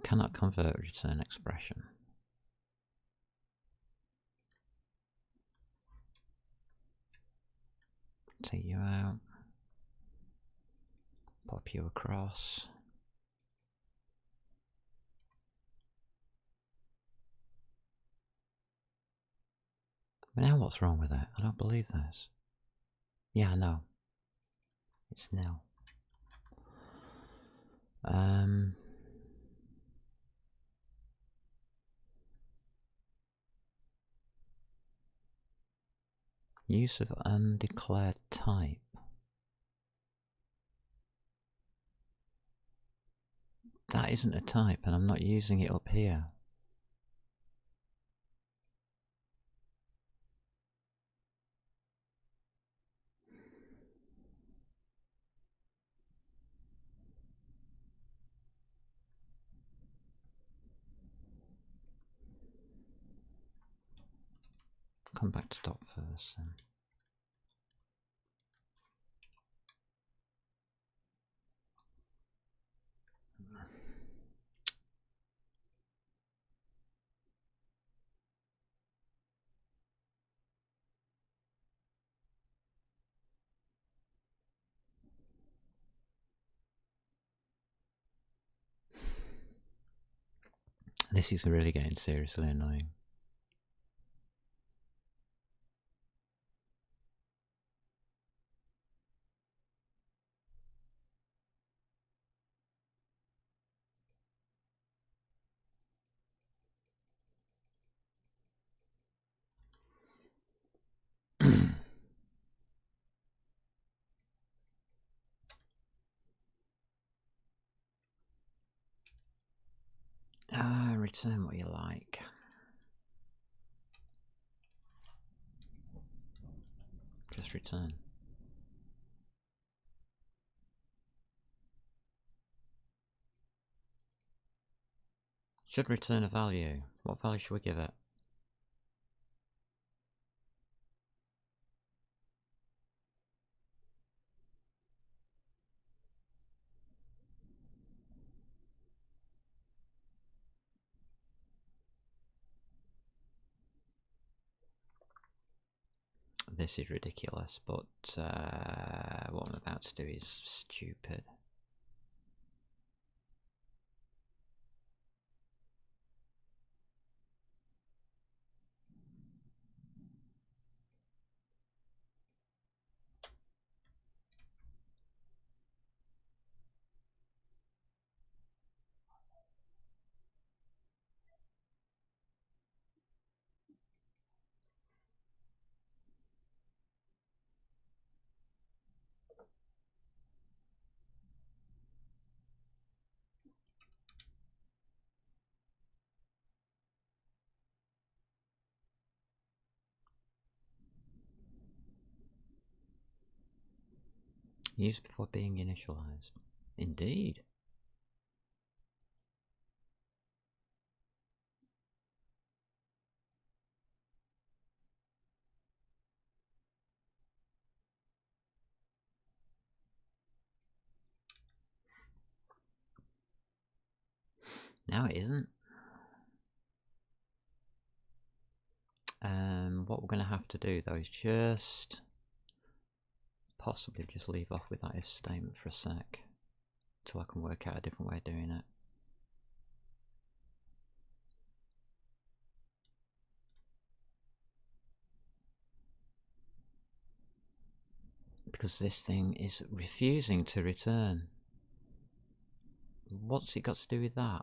S1: Cannot convert return expression. Take you out. Pop you across. Now what's wrong with it? I don't believe this. Yeah, I know. It's nil. Use of undeclared type. That isn't a type, and I'm not using it up here. Come back to stop first then. This is really getting seriously annoying. Return what you like. Just return. Should return a value. What value should we give it? This is ridiculous, but what I'm about to do is stupid. Used before being initialized. Indeed. Now it isn't. What we're going to have to do though is just possibly just leave off with that if statement for a sec till I can work out a different way of doing it. Because this thing is refusing to return. What's it got to do with that?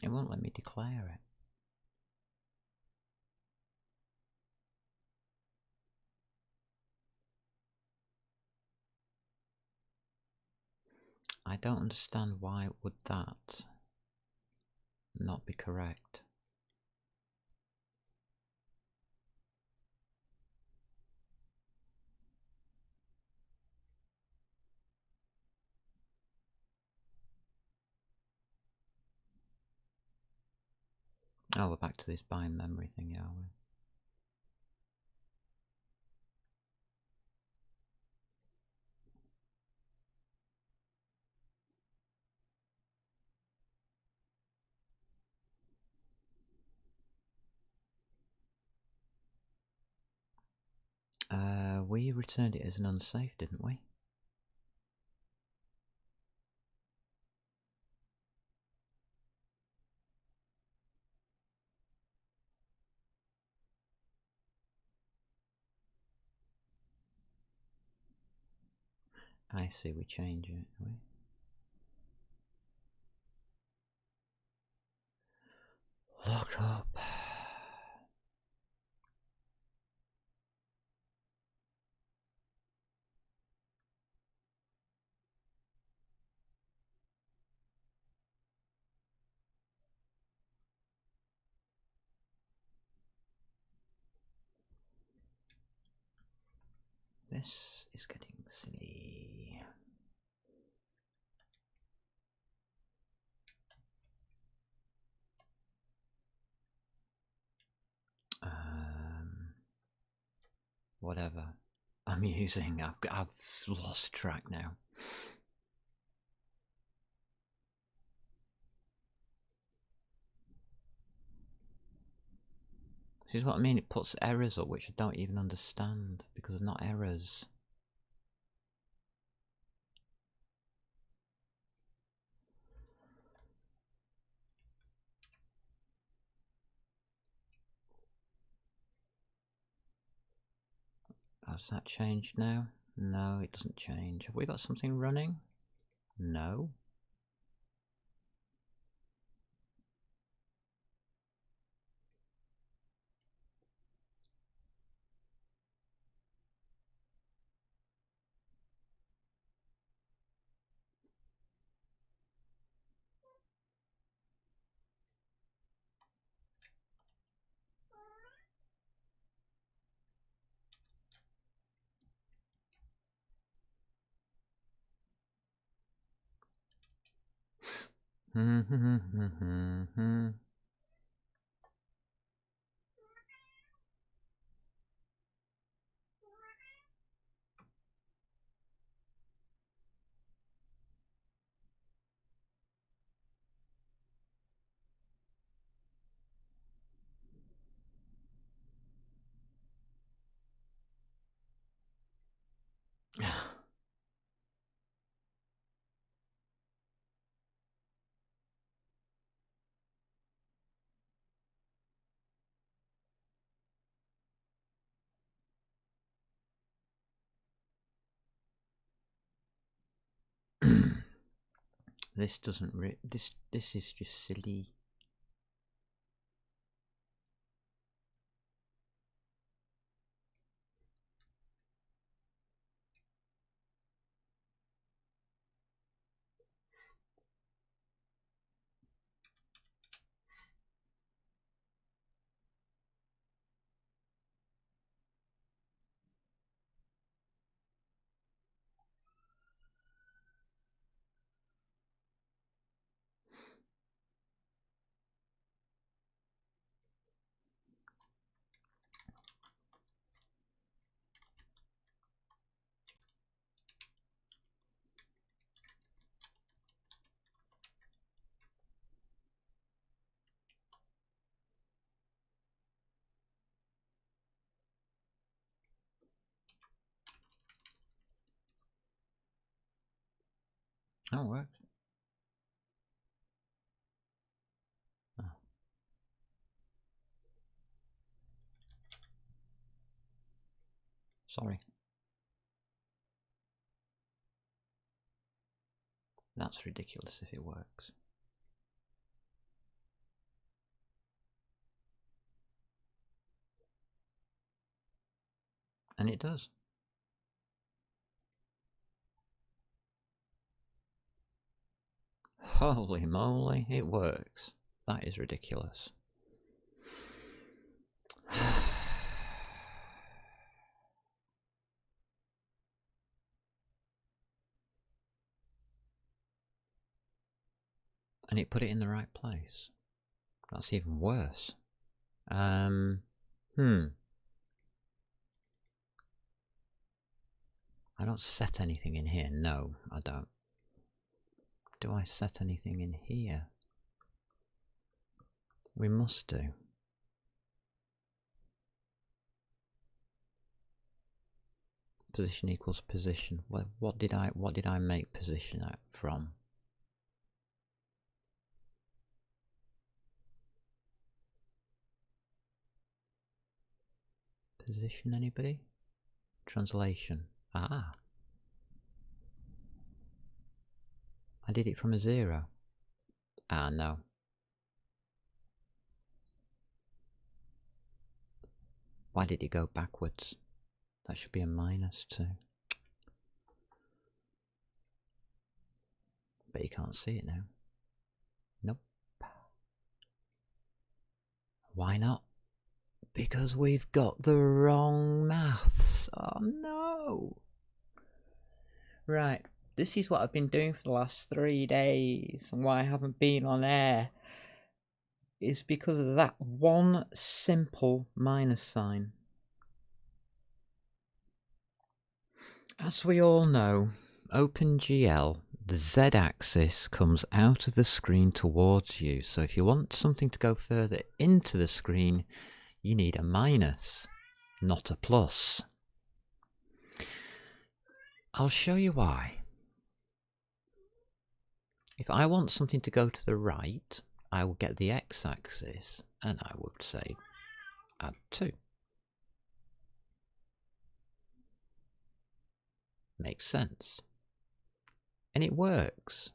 S1: It won't let me declare it. I don't understand why would that not be correct. Oh, we're back to this bind memory thing, are we? We returned it as an unsafe, didn't we? I see, we change it, we? Look up. This is getting silly. Whatever I'm using, I've lost track now. This is what I mean, it puts errors up which I don't even understand because they're not errors. Has that changed now? No, it doesn't change. Have we got something running? No. This doesn't this is just silly. Oh, it worked. Oh. Sorry. That's ridiculous if it works. And it does. Holy moly, it works. That is ridiculous. And it put it in the right place. That's even worse. I don't set anything in here. No, I don't. Do I set anything in here? We must do. Position equals position. What did I make position out from? Position, anybody? Translation. Ah. I did it from a 0. Ah, no. Why did it go backwards? That should be a -2. But you can't see it now. Nope. Why not? Because we've got the wrong maths. Oh no. Right. This is what I've been doing for the last 3 days, and why I haven't been on air is because of that one simple minus sign. As we all know, OpenGL, the Z-axis comes out of the screen towards you. So if you want something to go further into the screen, you need a minus, not a plus. I'll show you why. If I want something to go to the right, I will get the x-axis and I would say add 2. Makes sense. And it works.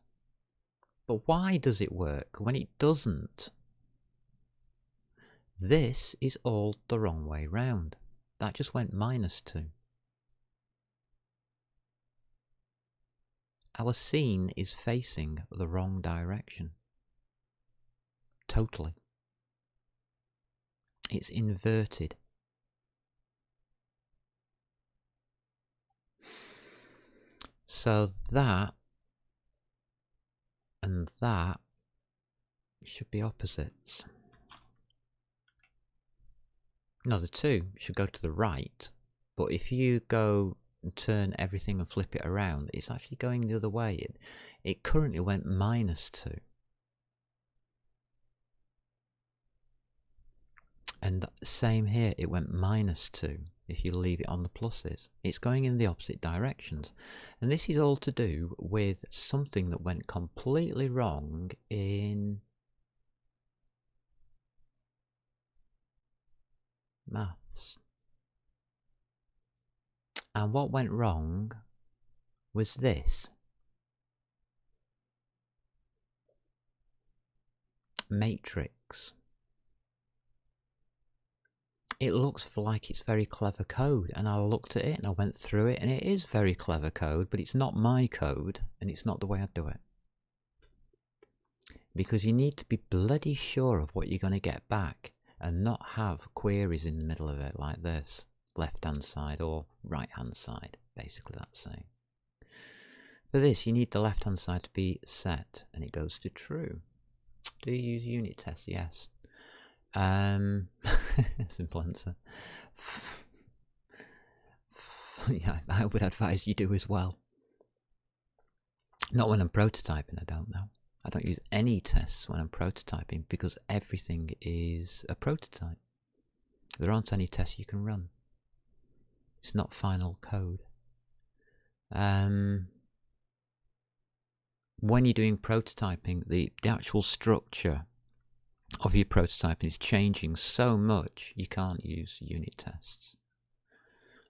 S1: But why does it work when it doesn't? This is all the wrong way round. That just went -2. Our scene is facing the wrong direction. Totally. It's inverted. So that and that should be opposites. No, the 2 should go to the right, but if you go and turn everything and flip it around, it's actually going the other way. It currently went -2. And same here, it went -2 if you leave it on the pluses. It's going in the opposite directions. And this is all to do with something that went completely wrong in maths. And what went wrong was this. Matrix. It looks like it's very clever code, and I looked at it and I went through it, and it is very clever code, but it's not my code, and it's not the way I do it. Because you need to be bloody sure of what you're going to get back, and not have queries in the middle of it like this. Left-hand side or right-hand side, basically that's saying. For this, you need the left-hand side to be set, and it goes to true. Do you use unit tests? Yes. Simple answer. Yeah, I would advise you do as well. Not when I'm prototyping, I don't know. I don't use any tests when I'm prototyping because everything is a prototype. There aren't any tests you can run. It's not final code. When you're doing prototyping, the actual structure of your prototyping is changing so much you can't use unit tests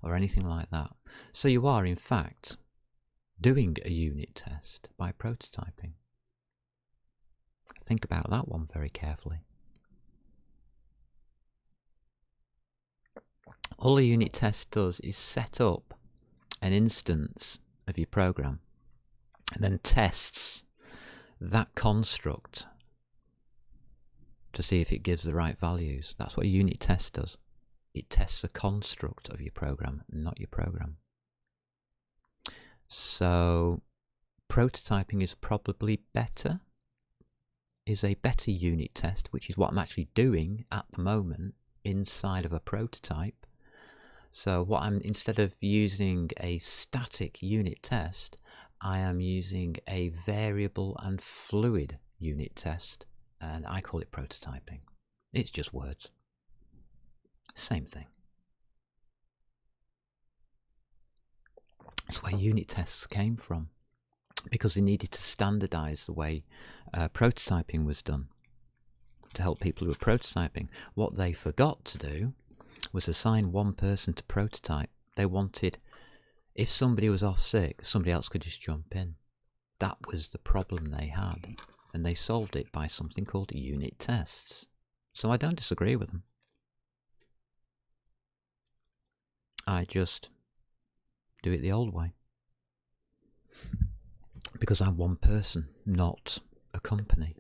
S1: or anything like that. So you are in fact doing a unit test by prototyping. Think about that one very carefully. All a unit test does is set up an instance of your program and then tests that construct to see if it gives the right values. That's what a unit test does. It tests a construct of your program, not your program. So prototyping is probably better, is a better unit test, which is what I'm actually doing at the moment inside of a prototype. So what I'm, instead of using a static unit test, I am using a variable and fluid unit test, and I call it prototyping. It's just words. Same thing. That's where unit tests came from, because they needed to standardize the way prototyping was done to help people who were prototyping. What they forgot to do was assign one person to prototype. They wanted, if somebody was off sick, somebody else could just jump in. That was the problem they had, and they solved it by something called unit tests. So I don't disagree with them. I just do it the old way. Because I'm one person, not a company.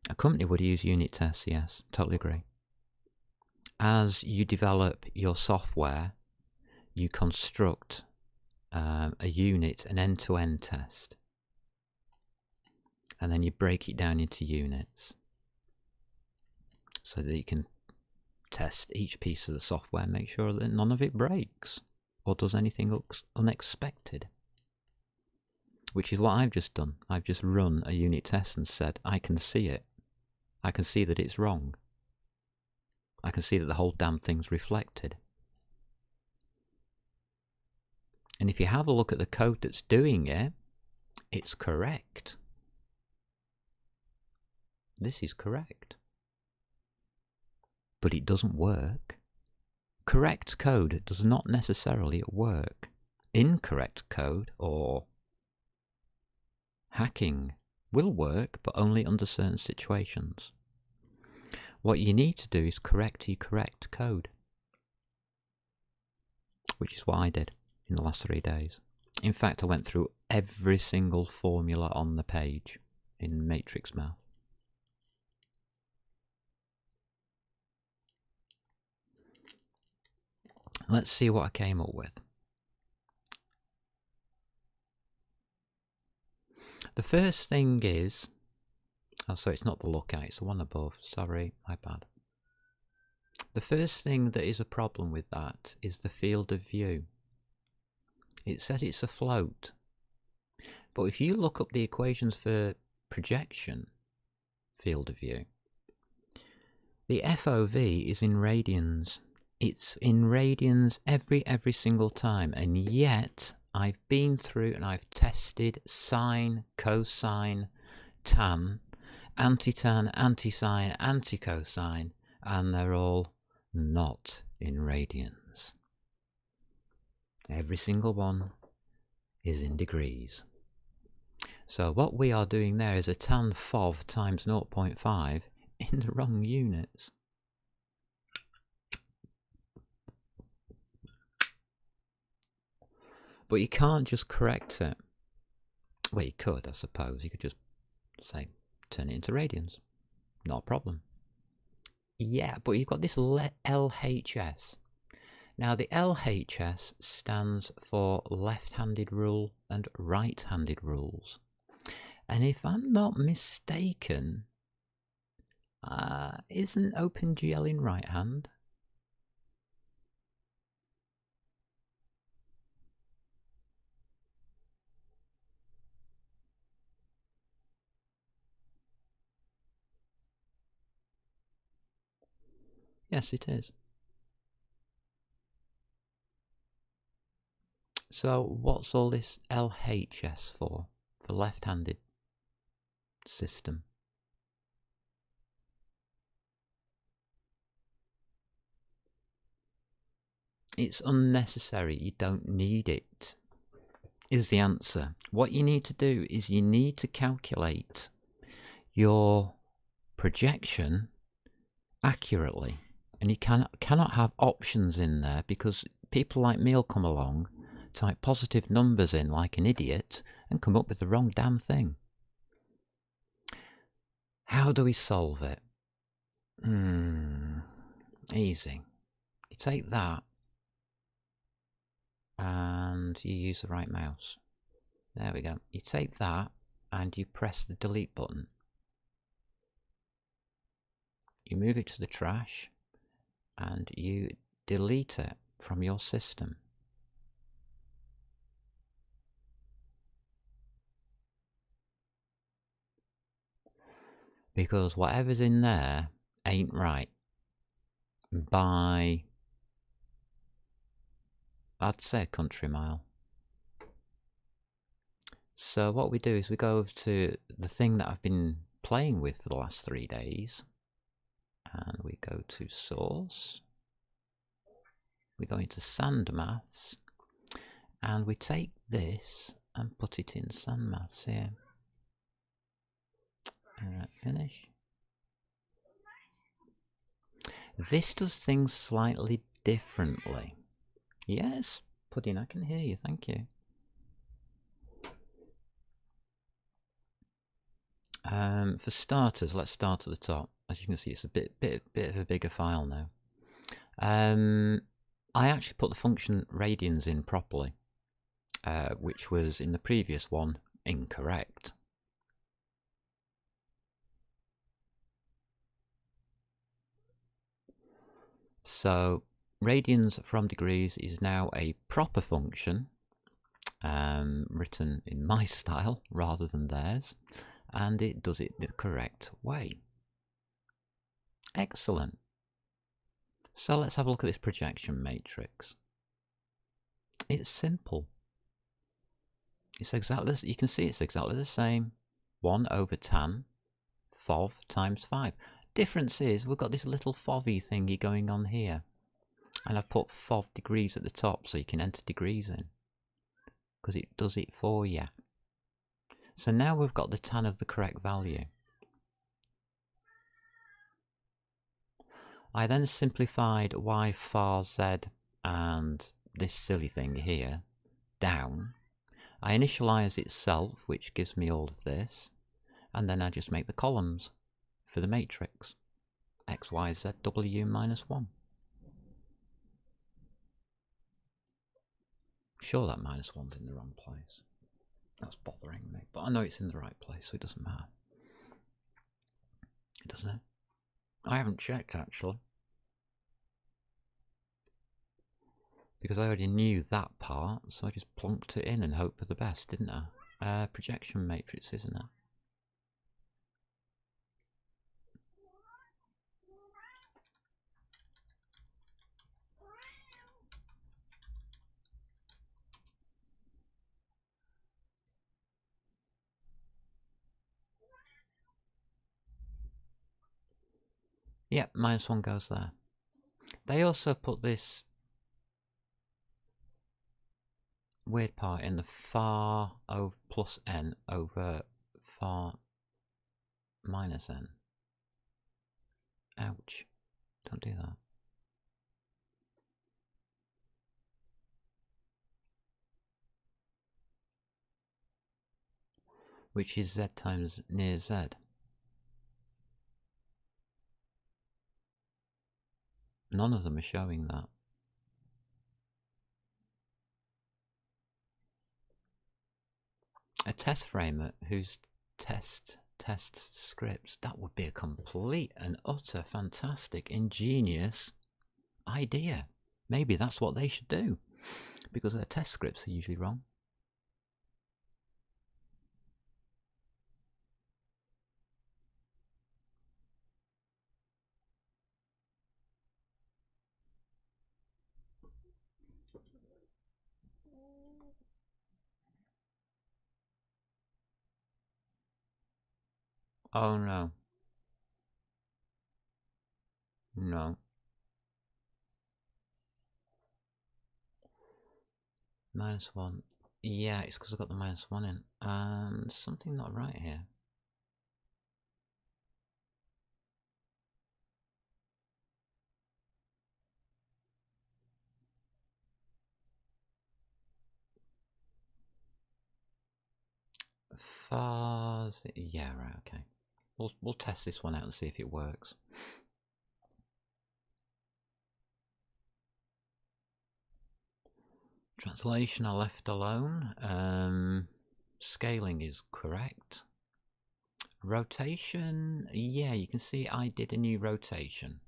S1: A company would use unit tests, yes, totally agree. As you develop your software, you construct a unit, an end-to-end test, and then you break it down into units so that you can test each piece of the software and make sure that none of it breaks or does anything unexpected. Which is what I've just done. I've just run a unit test and said, I can see it. I can see that it's wrong. I can see that the whole damn thing's reflected. And if you have a look at the code that's doing it, it's correct. This is correct. But it doesn't work. Correct code does not necessarily work. Incorrect code or hacking will work, but only under certain situations. What you need to do is correct your correct code, which is what I did in the last 3 days. In fact, I went through every single formula on the page in Matrix Math. Let's see what I came up with. The first thing is Oh, so it's not the lookout, it's the one above. Sorry, my bad. The first thing that is a problem with that is the field of view. It says it's a float. But if you look up the equations for projection field of view, the FOV is in radians. It's in radians every single time, and yet I've been through and I've tested sine, cosine, tan, anti-tan, anti-sine, anti-cosine, and they're all not in radians. Every single one is in degrees. So what we are doing there is a tan FOV times 0.5 in the wrong units. But you can't just correct it. Well, you could, I suppose. You could just say, turn it into radians. Not a problem. Yeah, but you've got this LHS. Now, the LHS stands for left-handed rule and right-handed rules. And if I'm not mistaken, isn't OpenGL in right hand? Yes, it is. So what's all this LHS for left-handed system? It's unnecessary. You don't need it, is the answer. What you need to do is you need to calculate your projection accurately. And you cannot have options in there, because people like me will come along, type positive numbers in like an idiot, and come up with the wrong damn thing. How do we solve it? Easy. You take that and you use the right mouse. There we go. You take that and you press the delete button. You move it to the trash and you delete it from your system. Because whatever's in there ain't right by, I'd say, a country mile. So what we do is we go over to the thing that I've been playing with for the last 3 days, and we go to source, we go into SandMaths, and we take this and put it in SandMaths here. Alright, finish. This does things slightly differently. Yes, Pudding, I can hear you, thank you. For starters, let's start at the top. As you can see, it's a bit of a bigger file now. I actually put the function radians in properly, which was in the previous one incorrect. So radians from degrees is now a proper function, written in my style rather than theirs, and it does it the correct way. Excellent. So let's have a look at this projection matrix. It's simple. It's exactly, you can see it's exactly the same. 1 over tan FOV times 5. Difference is we've got this little FOV thingy going on here, and I've put FOV degrees at the top so you can enter degrees in, because it does it for you. So now we've got the tan of the correct value. I then simplified y far z and this silly thing here down. I initialize itself, which gives me all of this, and then I just make the columns for the matrix x, y, z, w minus 1. Sure, that minus 1's in the wrong place. That's bothering me, but I know it's in the right place, so it doesn't matter. Doesn't it? I haven't checked actually. Because I already knew that part, so I just plonked it in and hoped for the best, didn't I? Projection matrix, isn't it? Yep, -1 goes there. They also put this weird part in the far plus n over far minus n. Ouch. Don't do that. Which is z times near z. None of them are showing that. A test framer whose test scripts, that would be a complete and utter fantastic, ingenious idea. Maybe that's what they should do, because their test scripts are usually wrong. Oh no. No. -1. Yeah, it's because I've got the -1 in. And something not right here. Fars. Yeah, right, okay. We'll test this one out and see if it works. Translation I left alone. Scaling is correct. Rotation, yeah, you can see I did a new rotation.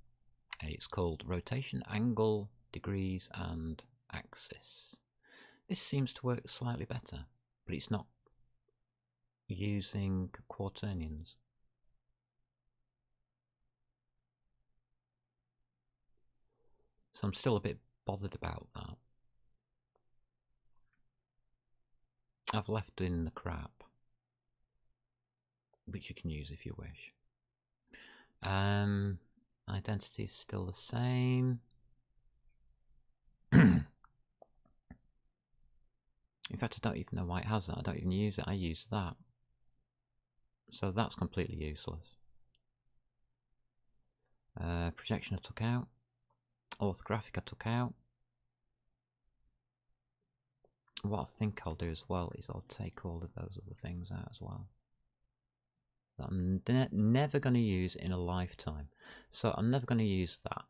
S1: It's called rotation, angle, degrees, and axis. This seems to work slightly better, but it's not using quaternions. So I'm still a bit bothered about that. I've left in the crap, which you can use if you wish. Identity is still the same. In fact, I don't even know why it has that. I don't even use it. I use that. So that's completely useless. Projection I took out. Orthographic I took out. What I think I'll do as well is I'll take all of those other things out as well. That I'm never going to use in a lifetime. So I'm never going to use that.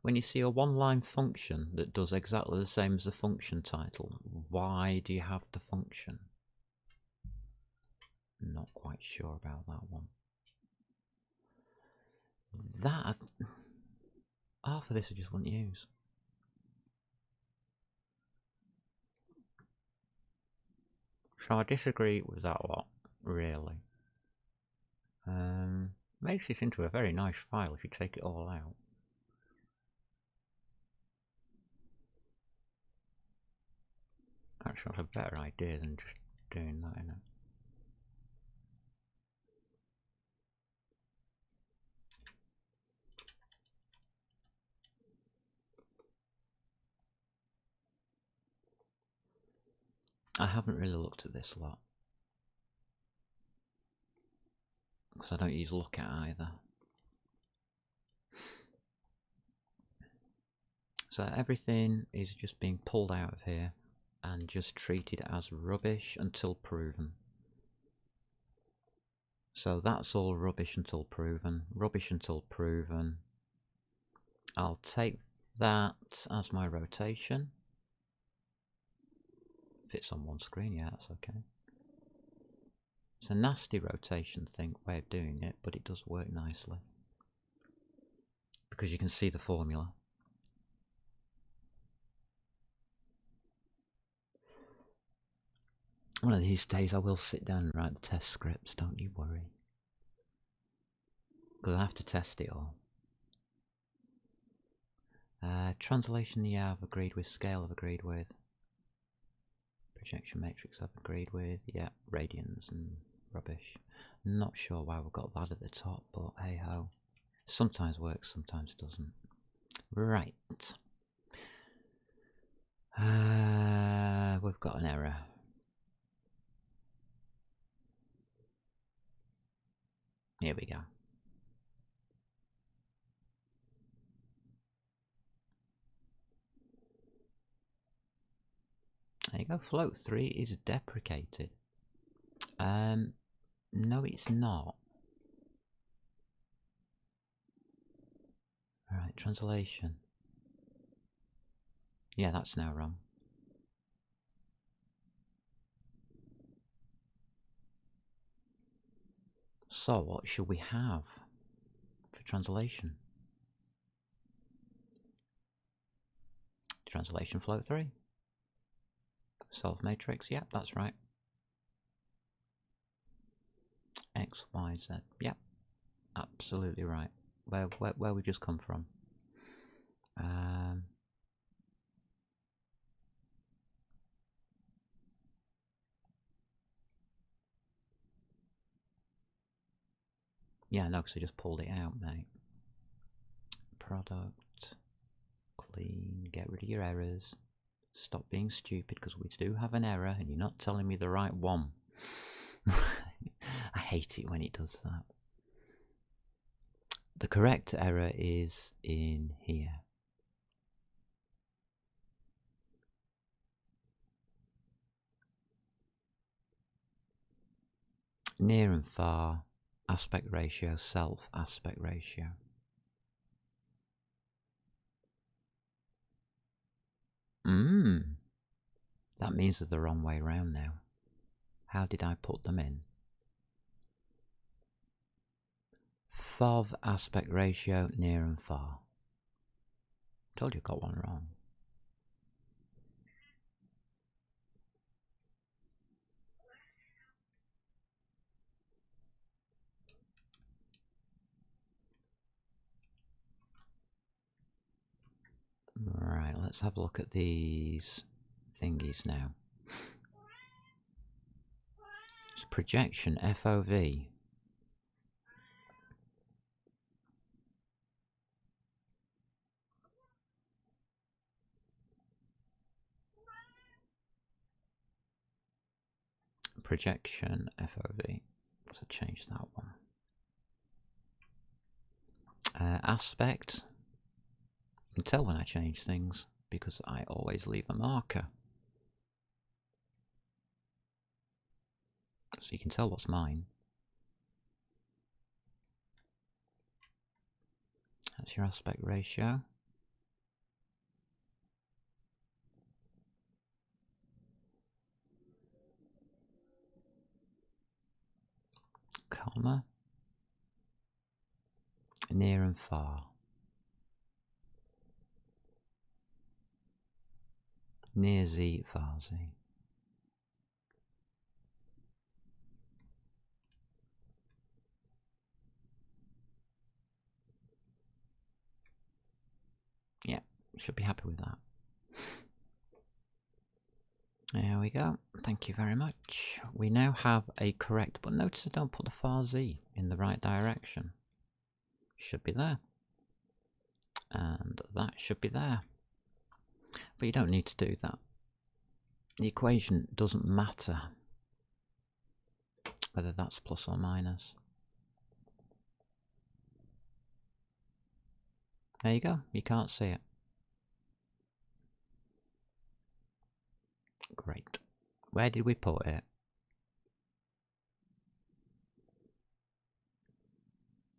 S1: When you see a one-line function that does exactly the same as the function title, why do you have the function? Not quite sure about that one. That, half of this I just wouldn't use. So I disagree with that lot, really. Makes this into a very nice file if you take it all out. Actually, that's a better idea than just doing that, innit? I haven't really looked at this a lot, because I don't use look at either. So everything is just being pulled out of here and just treated as rubbish until proven. So that's all rubbish until proven. Rubbish until proven. I'll take that as my rotation. fits on one screen, yeah, that's okay. It's a nasty rotation way of doing it, but it does work nicely. Because you can see the formula. One of these days I will sit down and write the test scripts, don't you worry. Because I have to test it all. Translation, yeah, I've agreed with. Scale, I've agreed with. Projection matrix, I've agreed with. Yeah, radians and rubbish. Not sure why we've got that at the top, but hey ho. Sometimes works, sometimes doesn't. Right. We've got an error. Here we go. There you go. Float 3 is deprecated. No, it's not. Alright, translation. Yeah, that's now wrong. So, what should we have for translation? Translation float 3. Solve matrix, yep, that's right. X, Y, Z, yep, absolutely right. Where we just come from. Yeah, no, because I just pulled it out, mate. Product, clean, get rid of your errors. Stop being stupid, because we do have an error and you're not telling me the right one. I hate it when it does that. The correct error is in here. Near and far, aspect ratio, self aspect ratio. That means they're the wrong way round now. How did I put them in? FOV aspect ratio, near and far. Told you I got one wrong. Right, let's have a look at these thingies now. It's projection, FOV. Projection, FOV. So change that one. Aspect. You can tell when I change things because I always leave a marker. So you can tell what's mine. That's your aspect ratio. Comma. Near and far. Near Z, far Z. Yeah, should be happy with that. There we go. Thank you very much. We now have a correct, but notice I don't put the far Z in the right direction. Should be there. And that should be there. But you don't need to do that. The equation doesn't matter whether that's plus or minus. There you go. You can't see it. Great. Where did we put it?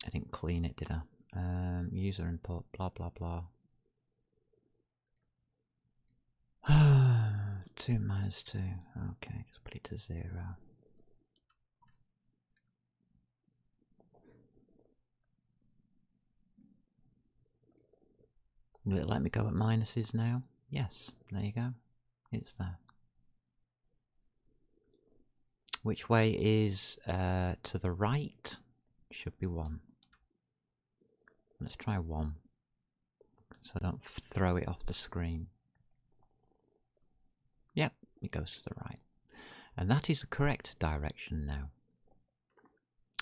S1: I didn't clean it, did I? User input, blah, blah, blah. 2 minus 2. Okay, just put it to 0. Will it let me go at minuses now? Yes, there you go. It's there. Which way is to the right? Should be 1. Let's try 1. So I don't throw it off the screen. Yep, it goes to the right. And that is the correct direction now.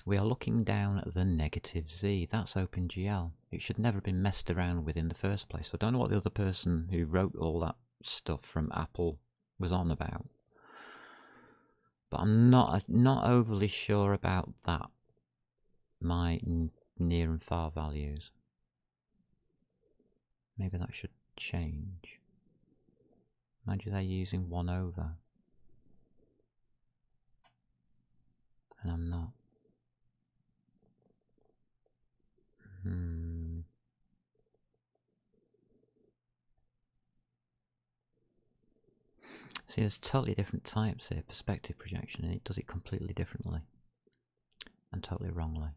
S1: We are looking down at the negative z. That's OpenGL. It should never have been messed around with in the first place. I don't know what the other person who wrote all that stuff from Apple was on about. But I'm not overly sure about that. My near and far values. Maybe that should change. Imagine they're using 1 over. And I'm not. See, there's totally different types here. Perspective projection, and it does it completely differently. And totally wrongly.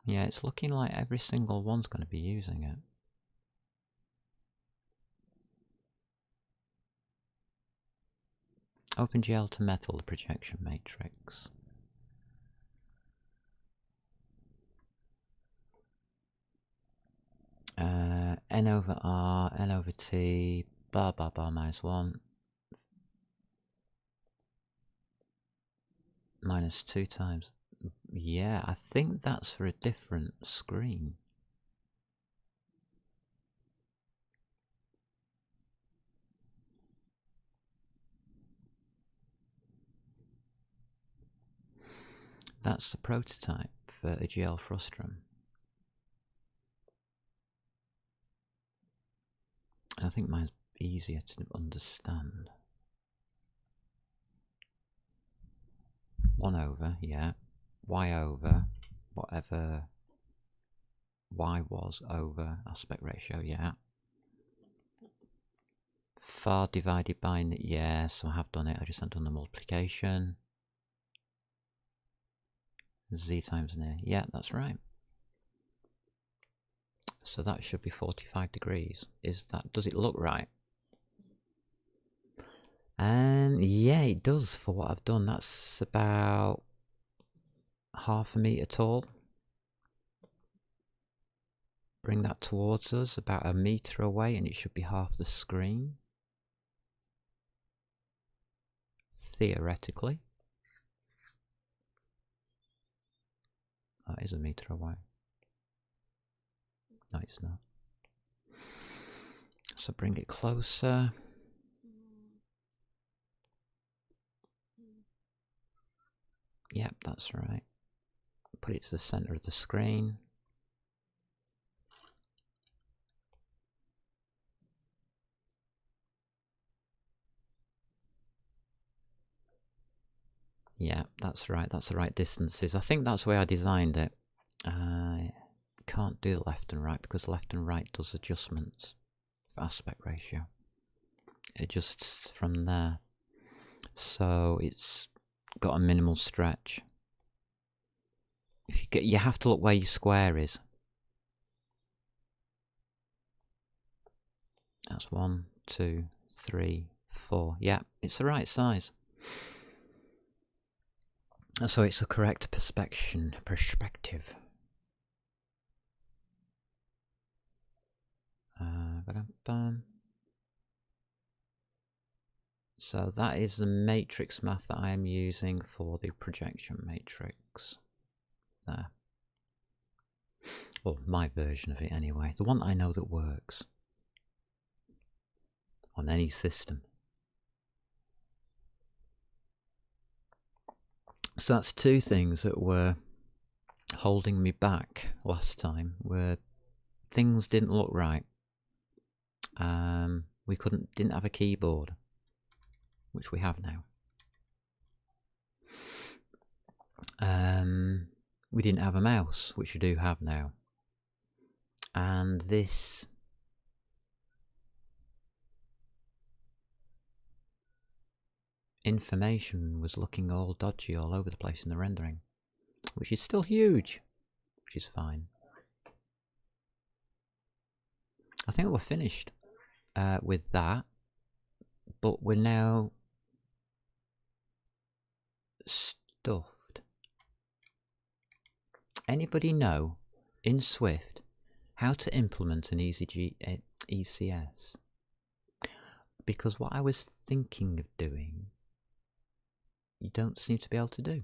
S1: Yeah, it's looking like every single one's going to be using it. OpenGL to metal, the projection matrix. N over R, N over T, bar bar bar minus 1. Minus 2 times. Yeah, I think that's for a different screen. That's the prototype for a GL frustum. I think mine's easier to understand. 1 over, yeah. Y over, whatever Y was over aspect ratio, yeah. Far divided by, yeah, so I have done it, I just haven't done the multiplication. Z times near, yeah, that's right. So that should be 45 degrees. Does it look right? And yeah, it does for what I've done. That's about half a meter tall. Bring that towards us, about a meter away, and it should be half the screen. Theoretically. That is a meter away. No, it's not. So bring it closer. Yep, that's right. Put it to the center of the screen. Yeah, that's right. That's the right distances. I think that's the way I designed it. I can't do left and right because left and right does adjustments for aspect ratio. It adjusts from there. So it's got a minimal stretch. If you have to look where your square is. That's 1, 2, 3, 4. Yeah, it's the right size. So it's the correct perspective. So that is the matrix math that I am using for the projection matrix. There. Well, my version of it anyway. The one I know that works. On any system. So that's two things that were holding me back last time, where things didn't look right. We didn't have a keyboard, which we have now. we didn't have a mouse, which we do have now. And this information was looking all dodgy all over the place in the rendering, which is still huge, which is fine. I think we're finished with that, but we're now stuffed. Anybody know in Swift how to implement an ECS? Because what I was thinking of doing, you don't seem to be able to do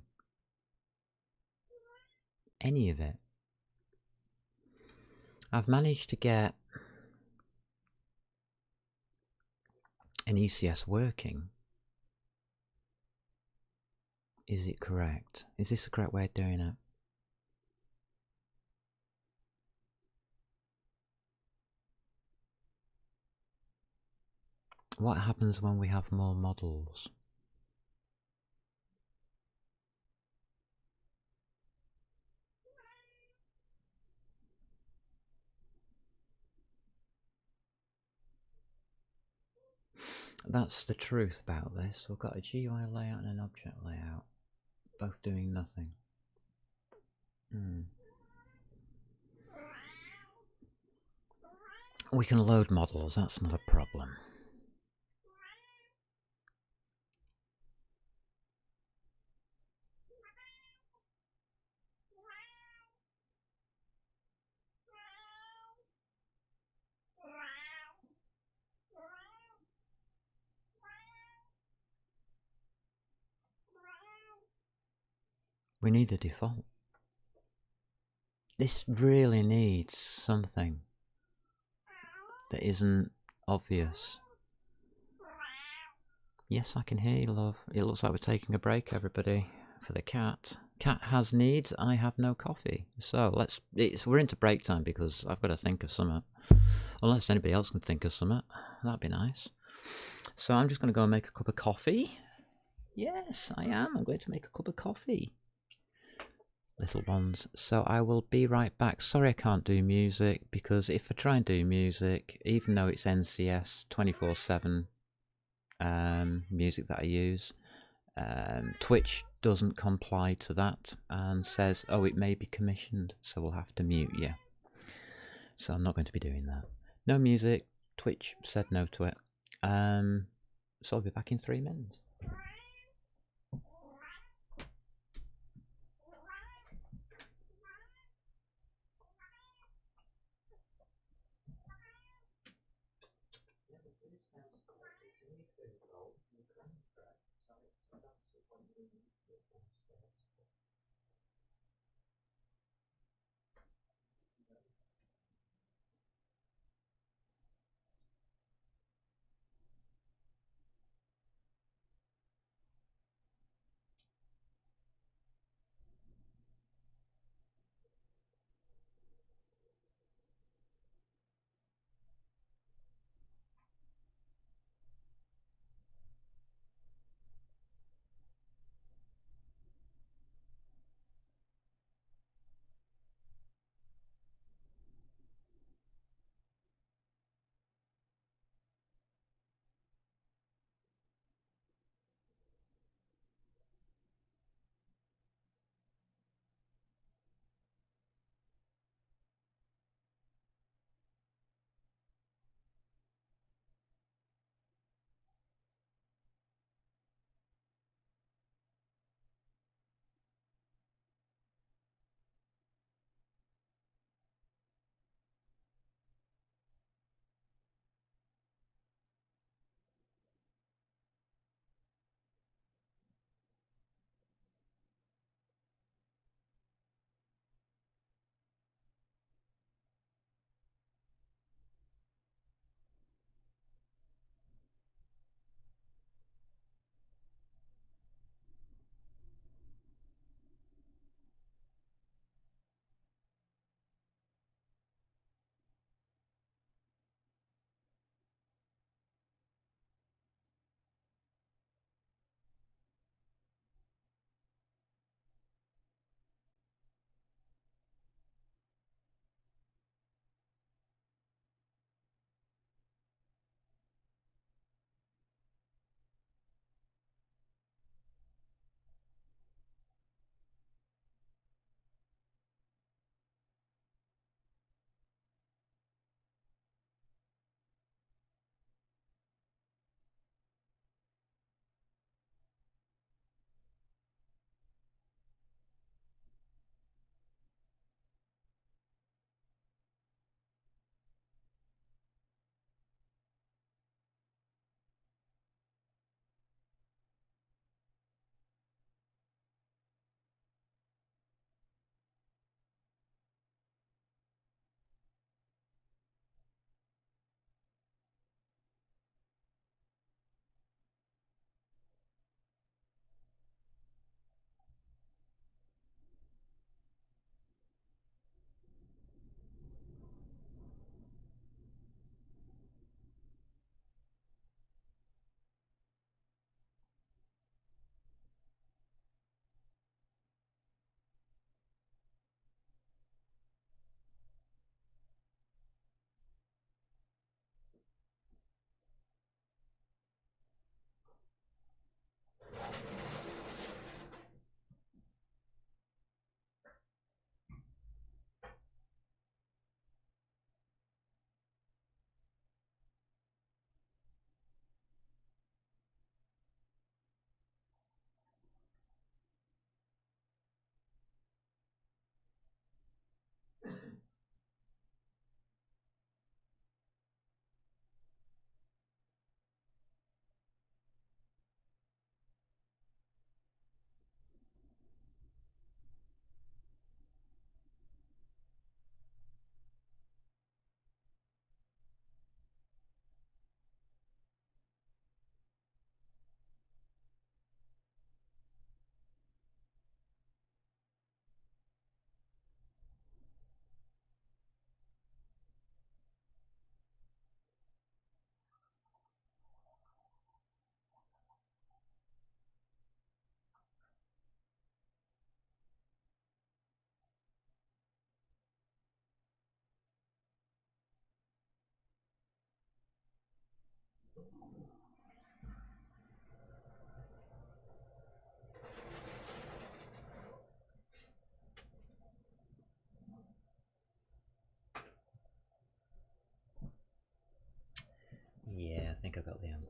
S1: any of it. I've managed to get an ECS working. Is it correct? Is this the correct way of doing it? What happens when we have more models? That's the truth about this. We've got a GUI layout and an object layout, both doing nothing. We can load models, that's not a problem. We need a default. This really needs something that isn't obvious. Yes, I can hear you, love. It looks like we're taking a break, everybody, for the cat. Cat has needs, I have no coffee. So we're into break time because I've got to think of something. Unless anybody else can think of something, that'd be nice. So I'm just going to go and make a cup of coffee. Yes, I am. I'm going to make a cup of coffee. Little ones. So I will be right back. Sorry I can't do music, because if I try and do music, even though it's NCS 24/7 music that I use, Twitch doesn't comply to that and says, oh, it may be commissioned, so we'll have to mute you. So I'm not going to be doing that. No music. Twitch said no to it. So I'll be back in 3 minutes.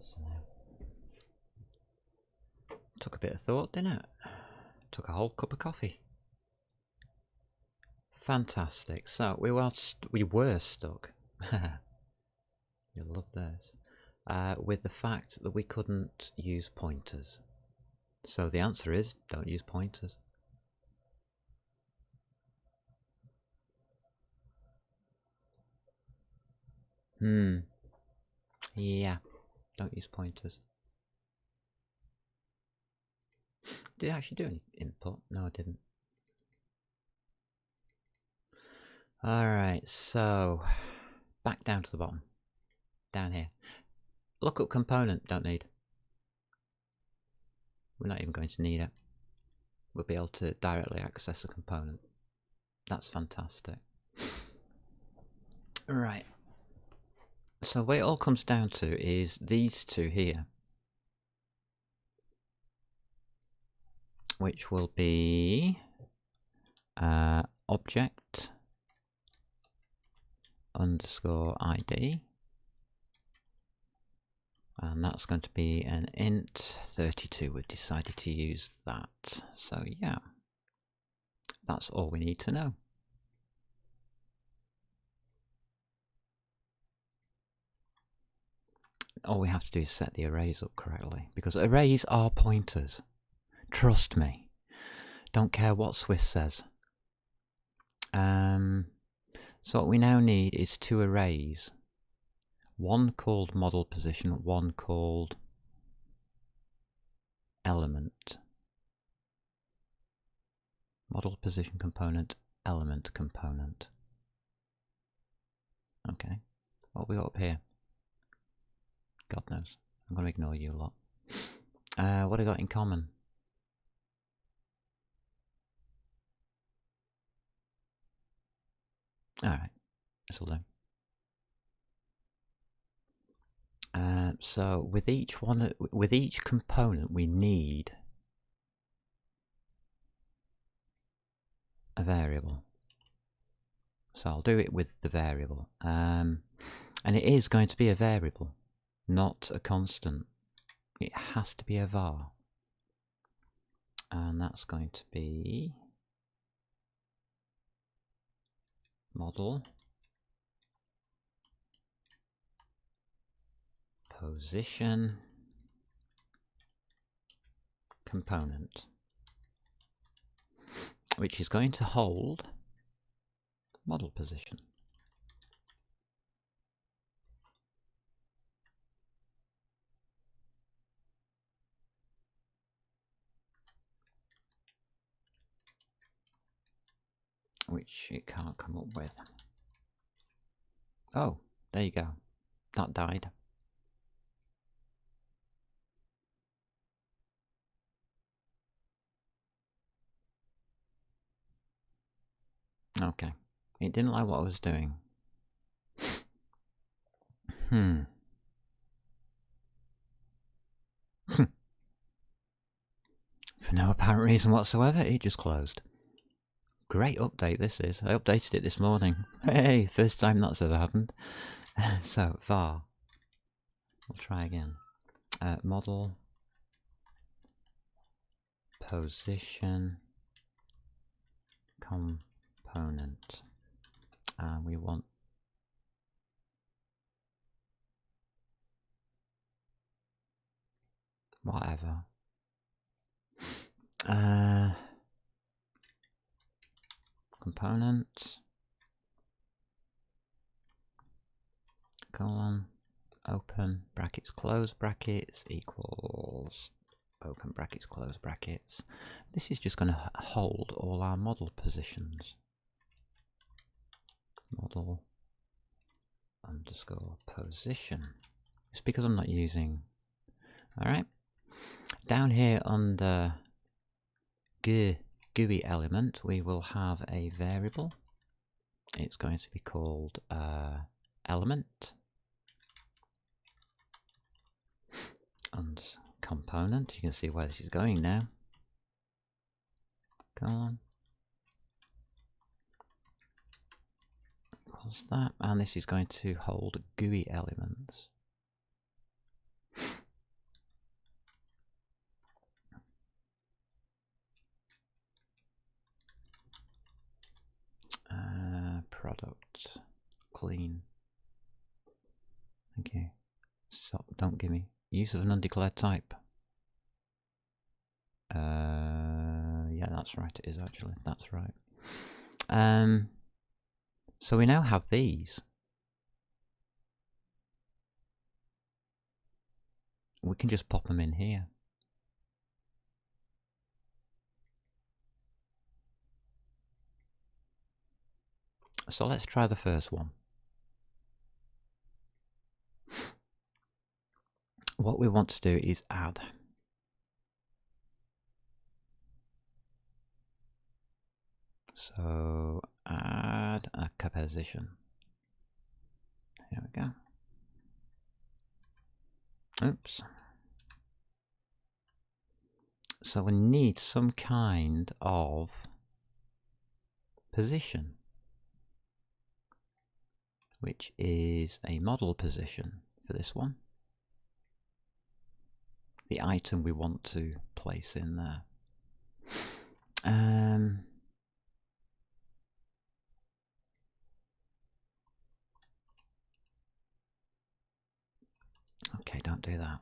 S1: So, took a bit of thought, didn't it? Took a whole cup of coffee. Fantastic. So we were stuck. You'll love this. With the fact that we couldn't use pointers. So the answer is don't use pointers. Yeah, don't use pointers. Did I actually do any input? No, I didn't. Alright, so back down to the bottom. Down here. Lookup component, don't need. We're not even going to need it. We'll be able to directly access a component. That's fantastic. Right. So what it all comes down to is these two here, which will be object underscore ID, and that's going to be an int 32. We've decided to use that. So yeah, that's all we need to know. All we have to do is set the arrays up correctly, because arrays are pointers. Trust me. Don't care what Swift says. So what we now need is two arrays. One called model position, one called element. Model position component, element component. Okay. What have we got up here? God knows. I'm going to ignore you a lot. What have I got in common? Alright, this'll do. So with each component we need a variable. So I'll do it with the variable. And it is going to be a variable, not a constant. It has to be a var. And that's going to be model position component, which is going to hold model position. Which it can't come up with. Oh, there you go. That died. Okay. It didn't like what I was doing. For no apparent reason whatsoever, it just closed. Great update this is. I updated it this morning. Hey, first time that's ever happened. So, var. We'll try again. Model position component. And we want whatever. Component colon open brackets close brackets equals open brackets close brackets. This is just going to hold all our model positions. Model underscore position. It's because I'm not using. Alright. Down here under GUI element, we will have a variable. It's going to be called element and component. You can see where this is going now. Go on. Equals that, and this is going to hold GUI elements. Product clean. Thank you. Stop, don't give me use of an undeclared type. Yeah, that's right, it is actually, that's right. So we now have these. We can just pop them in here. So let's try the first one. What we want to do is add. So add a composition. Here we go. Oops. So we need some kind of position, which is a model position for this one. The item we want to place in there. Okay, don't do that.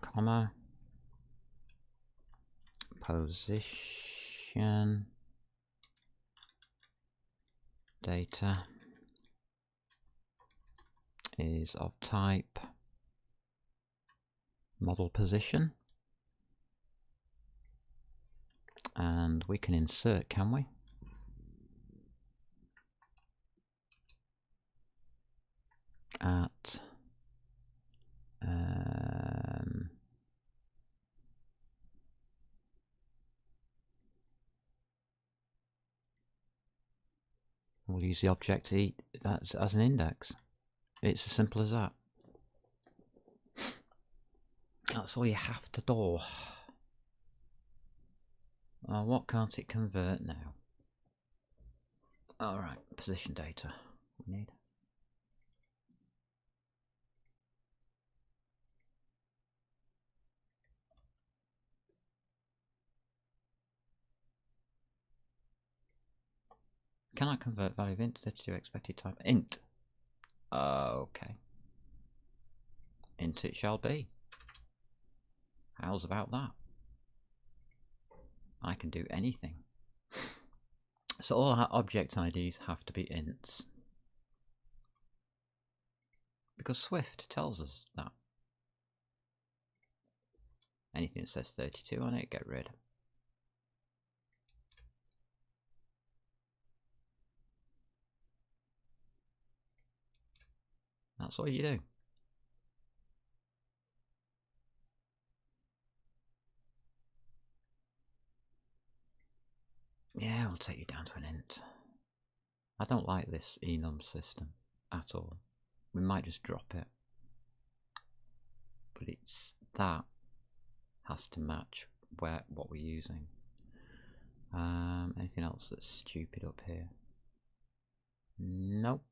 S1: Comma. Position. Data is of type model position. And we can insert, can we? At we'll use the object that as an index. It's as simple as that. That's all you have to do. What can't it convert now? Alright, position data we need. Can I convert value of int to expected type? Int. Okay. Int it shall be. How's about that? I can do anything. So all our object IDs have to be ints. Because Swift tells us that. Anything that says 32 on it, get rid. That's all you do. Yeah, we'll take you down to an int. I don't like this enum system at all. We might just drop it. But it's that has to match what we're using. Anything else that's stupid up here? Nope.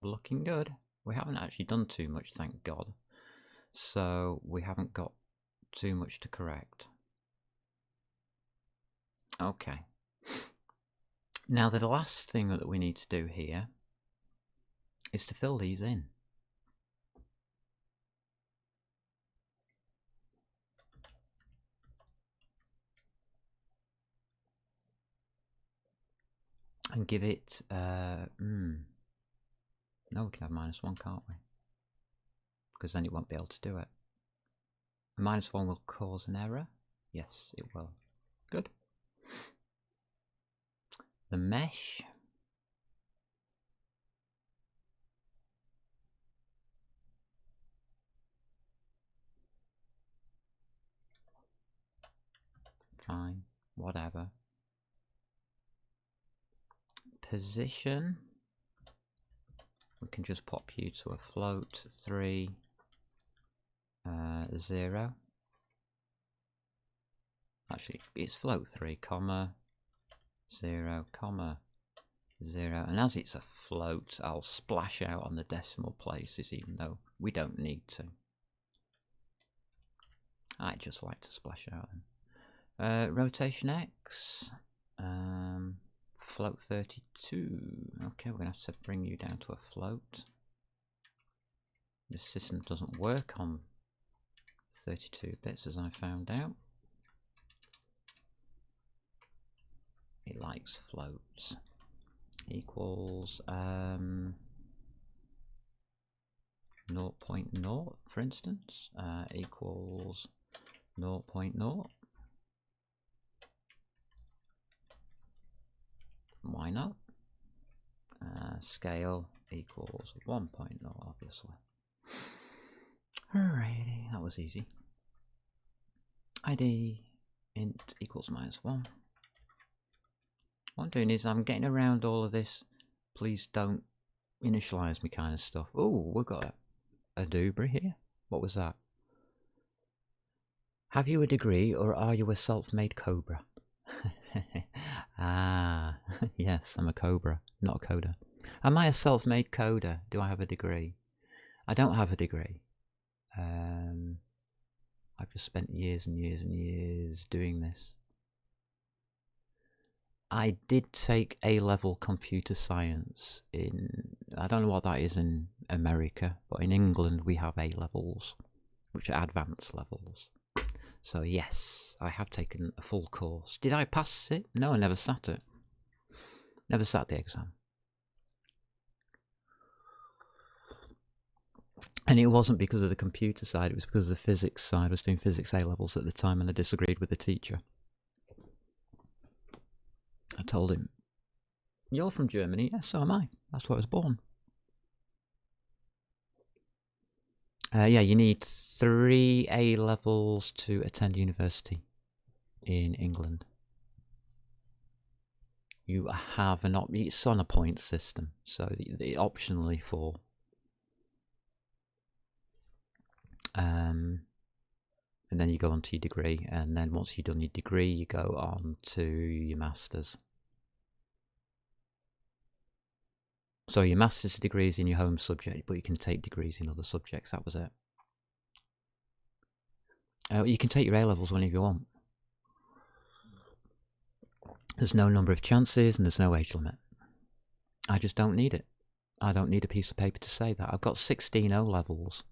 S1: Looking good. We haven't actually done too much, thank God. So we haven't got too much to correct. Okay. Now the last thing that we need to do here is to fill these in. And give it, no, we can have -1, can't we? Because then it won't be able to do it. -1 will cause an error. Yes, it will. Good. The mesh. Fine, whatever. Position. We can just pop you to a float 3, 0. Actually, it's float 3, comma 0, comma 0. And as it's a float, I'll splash out on the decimal places, even though we don't need to. I just like to splash out. Rotation X. Float 32. Okay, we're going to have to bring you down to a float. This system doesn't work on 32 bits, as I found out. It likes floats. Equals 0.0, for instance. Equals 0.0. Why not? Scale equals 1.0, obviously. Alrighty, that was easy. ID int equals -1. What I'm doing is I'm getting around all of this. Please don't initialize me kind of stuff. Oh, we've got a Dubry here. What was that? Have you a degree or are you a self-made cobra? Ah, yes, I'm a cobra, not a coder. Am I a self-made coder? Do I have a degree? I don't have a degree. I've just spent years and years and years doing this. I did take A-level computer science in, I don't know what that is in America, but in England we have A-levels, which are advanced levels. So yes, I have taken a full course. Did I pass it? No, I never sat it. Never sat the exam. And it wasn't because of the computer side, it was because of the physics side. I was doing physics A-levels at the time and I disagreed with the teacher. I told him, "You're from Germany?" "Yes, so am I. That's where I was born." Yeah, you need 3 A-levels to attend university in England. You have an it's on a point system, so optionally 4. And then you go on to your degree, and then once you've done your degree, you go on to your master's. So your master's degree is in your home subject, but you can take degrees in other subjects. That was it. You can take your A-levels whenever you want. There's no number of chances and there's no age limit. I just don't need it. I don't need a piece of paper to say that. I've got 16 O-levels.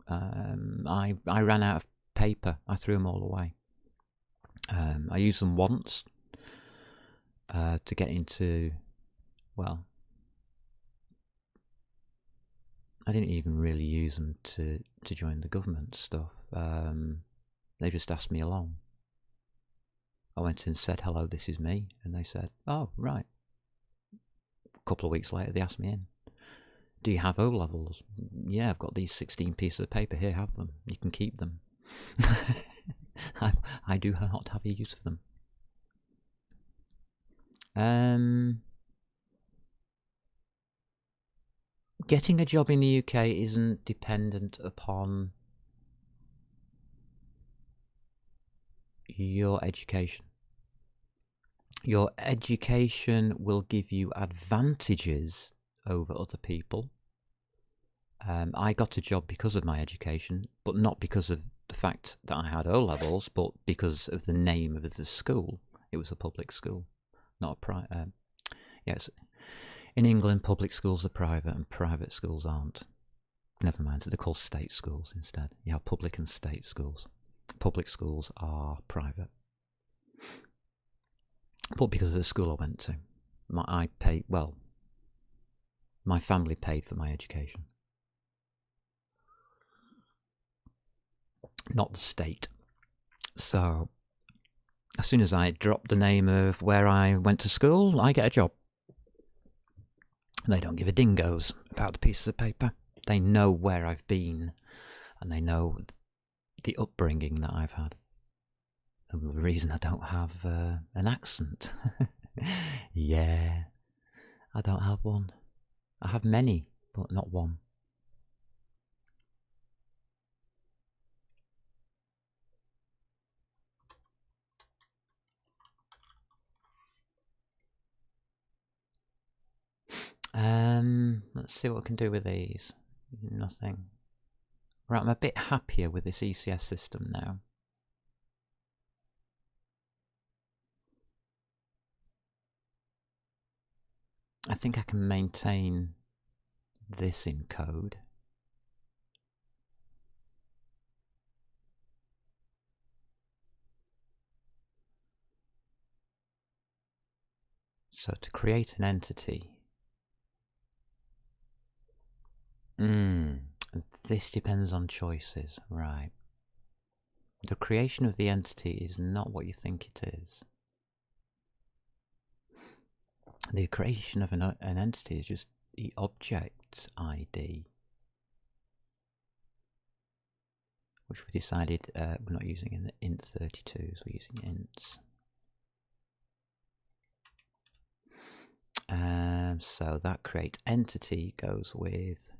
S1: I ran out of paper. I threw them all away. I used them once to get into, well, I didn't even really use them to join the government stuff. They just asked me along. I went in and said, "Hello, this is me," and they said, "Oh, right." A couple of weeks later, they asked me in. "Do you have O-levels?" "Yeah, I've got these 16 pieces of paper here, have them. You can keep them." I do not have a use for them. Getting a job in the UK isn't dependent upon your education. Your education will give you advantages over other people. I got a job because of my education, but not because of the fact that I had O-levels, but because of the name of the school. It was a public school, not a private. Yes, in England, public schools are private and private schools aren't. Never mind, they're called state schools instead. You have public and state schools. Public schools are private. But because of the school I went to, my family paid for my education. Not the state. So, as soon as I drop the name of where I went to school, I get a job. They don't give a dingoes about the pieces of paper. They know where I've been, and they know the upbringing that I've had. And the reason I don't have an accent. Yeah, I don't have one. I have many, but not one. Let's see what we can do with these. Nothing. Right, I'm a bit happier with this ECS system now. I think I can maintain this in code. So to create an entity, this depends on choices, right? The creation of the entity is not what you think it is. The creation of an entity is just the object ID, which we decided we're not using in the int32s, we're using ints. So that create entity goes with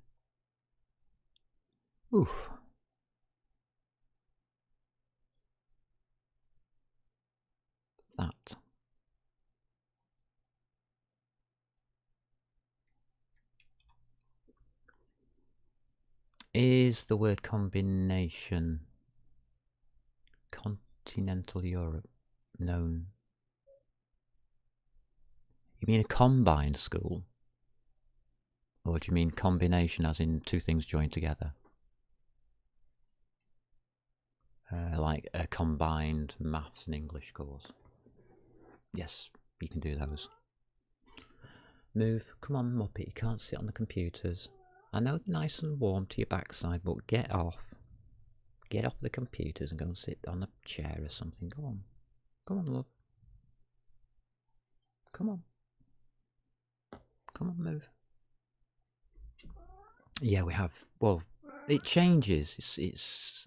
S1: that. Is the word combination continental Europe known? You mean a combined school? Or do you mean combination as in two things joined together? Like a combined maths and English course. Yes, you can do those. Move. Come on, Muppet, you can't sit on the computers. I know they're nice and warm to your backside, but get off. Get off the computers and go and sit on a chair or something. Go on. Come on, love. Come on. Come on, move. Yeah, we have. Well, it changes. It's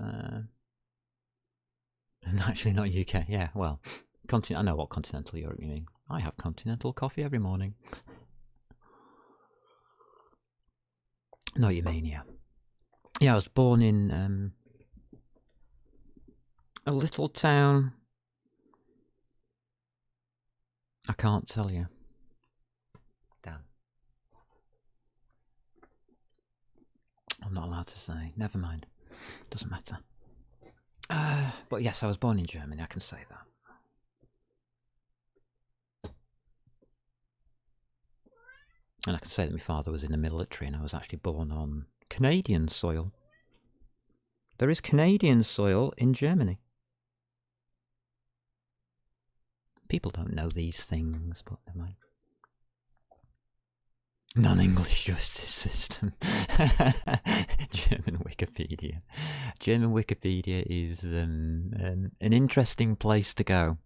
S1: actually not UK. Yeah, well, I know what continental Europe you mean. I have continental coffee every morning. No, you mean, yeah. Yeah, I was born in a little town. I can't tell you. Damn. I'm not allowed to say. Never mind. Doesn't matter. But yes, I was born in Germany. I can say that. And I can say that my father was in the military and I was actually born on Canadian soil. There is Canadian soil in Germany. People don't know these things, but never mind. Non-English justice system. German Wikipedia. German Wikipedia is an interesting place to go.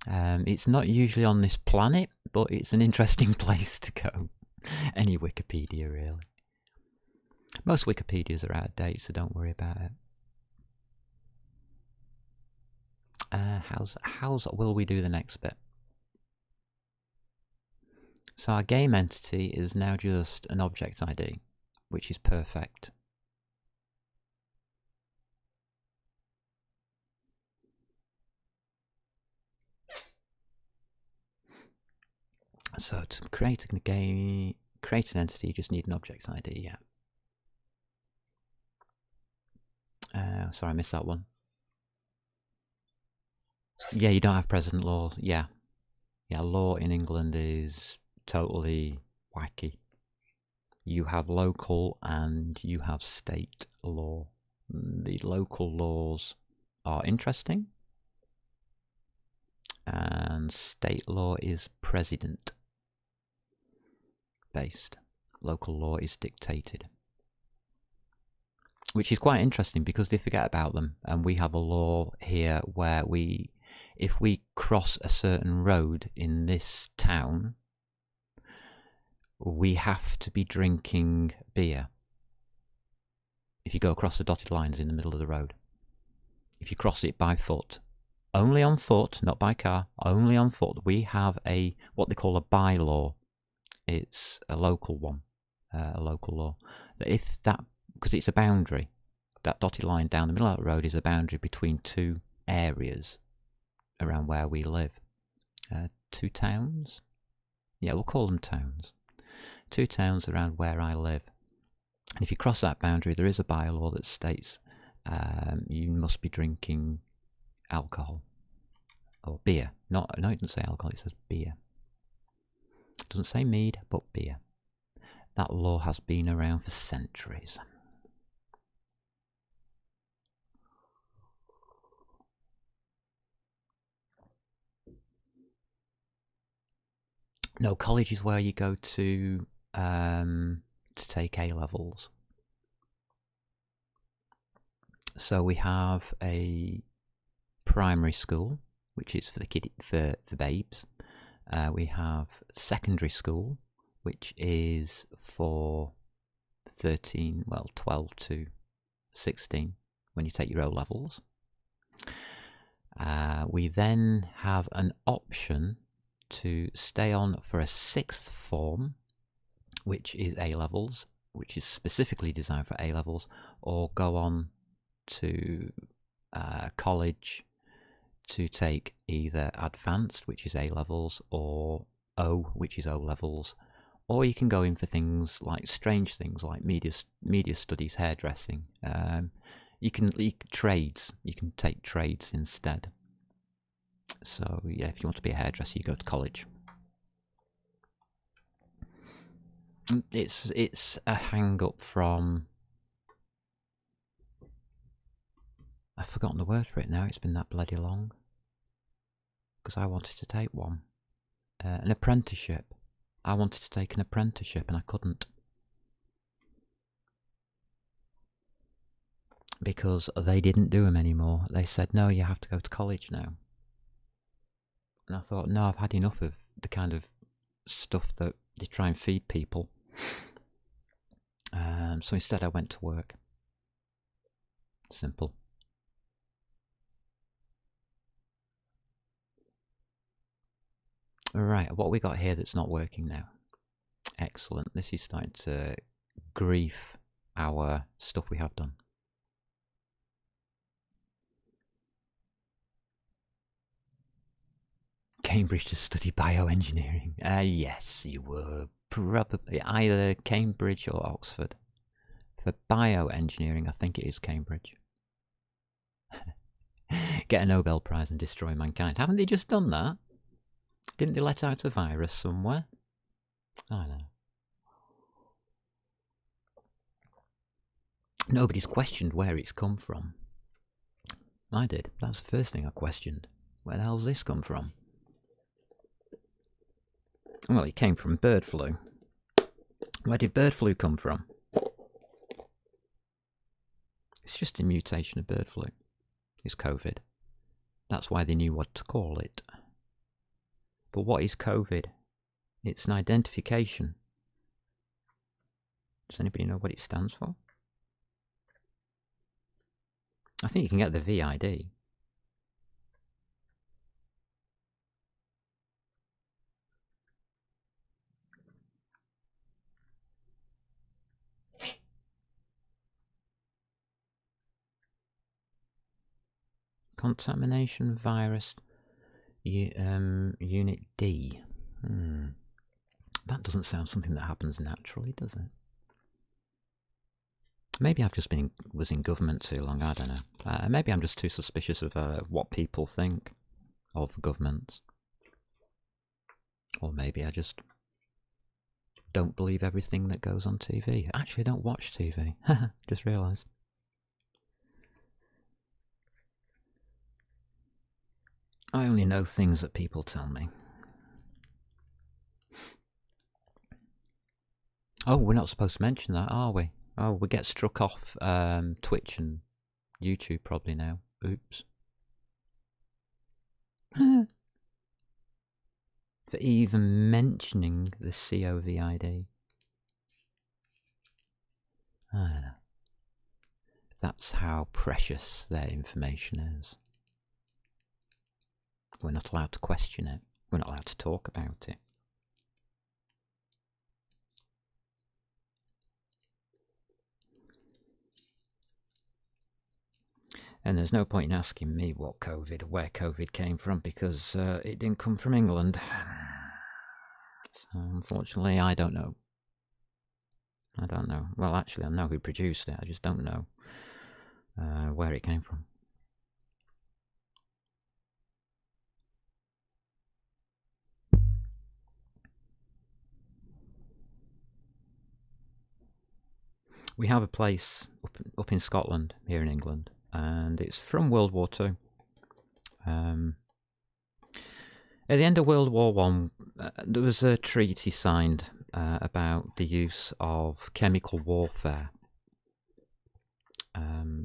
S1: It's not usually on this planet, but it's an interesting place to go. Any Wikipedia, really. Most Wikipedias are out of date, so don't worry about it. How's will we do the next bit? So our game entity is now just an object ID, which is perfect. So to create an entity, you just need an object ID, yeah. Sorry, I missed that one. Yeah, you don't have present law. Yeah. Yeah, law in England is totally wacky. You have local and you have state law. The local laws are interesting. And state law is president based. Local law is dictated. Which is quite interesting because they forget about them. And we have a law here where if we cross a certain road in this town, we have to be drinking beer. If you go across the dotted lines in the middle of the road. If you cross it by foot. Only on foot, not by car, only on foot. We have what they call a bylaw. It's a local one, a local law. Because it's a boundary. That dotted line down the middle of the road is a boundary between two areas around where we live. Two towns? Yeah, we'll call them towns. 2 towns around where I live. And if you cross that boundary, there is a bylaw that states you must be drinking alcohol or beer. No, it doesn't say alcohol, it says beer. It doesn't say mead, but beer. That law has been around for centuries. No, college is where you go to take A-levels. So we have a primary school, which is for the babes. We have secondary school, which is for 12 to 16 when you take your O-levels. We then have an option to stay on for a sixth form, which is A-levels, which is specifically designed for A-levels, or go on to college to take either advanced, which is A-levels, or O, which is O-levels, or you can go in for things like strange things like media studies, hairdressing. You can trades. You can take trades instead. So yeah, if you want to be a hairdresser, you go to college. It's a hang up from, I've forgotten the word for it now. It's been that bloody long. Because I wanted to take one, an apprenticeship. I wanted to take an apprenticeship and I couldn't. Because they didn't do them anymore. They said, no, you have to go to college now. And I thought, no, I've had enough of the kind of stuff that they try and feed people. So instead I went to work. Simple. Right, what we got here that's not working now? Excellent. This is starting to grief our stuff we have done. Cambridge to study bioengineering. Yes, you were probably either Cambridge or Oxford. For bioengineering, I think it is Cambridge. Get a Nobel Prize and destroy mankind. Haven't they just done that? Didn't they let out a virus somewhere? I know. Nobody's questioned where it's come from. I did. That's the first thing I questioned. Where the hell's this come from? Well, it came from bird flu. Where did bird flu come from? It's just a mutation of bird flu. It's COVID. That's why they knew what to call it. But what is COVID? It's an identification. Does anybody know what it stands for? I think you can get the VID. Contamination virus unit D. That doesn't sound something that happens naturally, does it? Maybe I've just was in government too long, I don't know. Maybe I'm just too suspicious of what people think of governments. Or maybe I just don't believe everything that goes on TV. Actually, I don't watch TV. Just realised. I only know things that people tell me. Oh, we're not supposed to mention that, are we? Oh, we get struck off Twitch and YouTube probably now. Oops. For even mentioning the COVID. I don't know. That's how precious their information is. We're not allowed to question it. We're not allowed to talk about it. And there's no point in asking me where COVID came from, because it didn't come from England. So unfortunately, I don't know. I don't know. Well, actually, I know who produced it. I just don't know where it came from. We have a place up in Scotland, here in England, and it's from World War II. At the end of World War One, there was a treaty signed about the use of chemical warfare